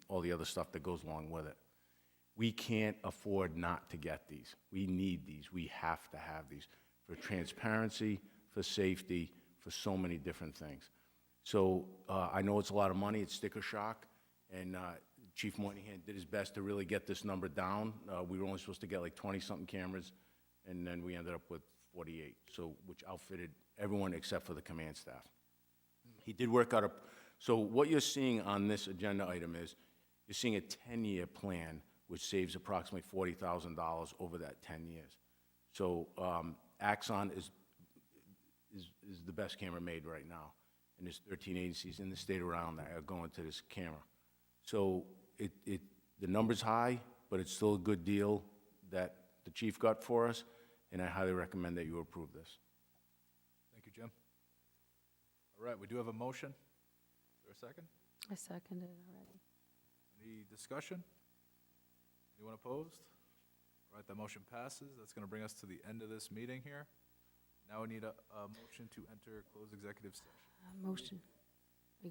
all the other stuff that goes along with it. We can't afford not to get these. We need these. We have to have these for transparency, for safety, for so many different things. So I know it's a lot of money. It's sticker shock, and Chief Moynihan did his best to really get this number down. We were only supposed to get like 20-something cameras, and then we ended up with 48, so which outfitted everyone except for the command staff. He did work out so what you're seeing on this agenda item is you're seeing a 10-year plan which saves approximately $40,000 over that 10 years. So Axon is the best camera made right now. And there's 13 agencies in the state around that are going to this camera. So the number's high, but it's still a good deal that the chief got for us, and I highly recommend that you approve this. Thank you, Jim. All right, we do have a motion. Is there a second? I seconded it already. Any discussion? Anyone opposed? All right, that motion passes. That's going to bring us to the end of this meeting here. Now we need a motion to enter closed executive session. Motion.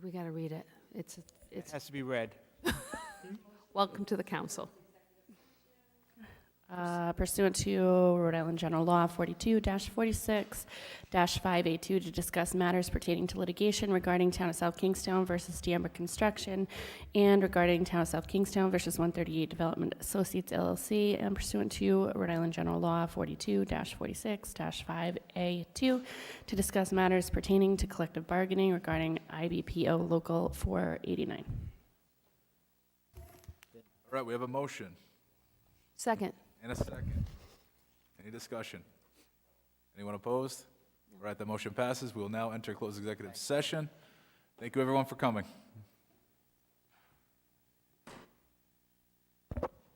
We got to read it. It It's, has to be read. welcome to the council. Pursuant to Rhode Island General Law 42-46-5A2 to discuss matters pertaining to litigation regarding Town of South Kingstown versus D'Amber Construction and regarding Town of South Kingstown versus 138 Development Associates LLC, and pursuant to Rhode Island General Law 42-46-5A2 to discuss matters pertaining to collective bargaining regarding IBPO Local 489. All right, we have a motion Second. and a second. Any discussion? Anyone opposed? All right, the motion passes. We will now enter closed executive session. Thank you, everyone, for coming.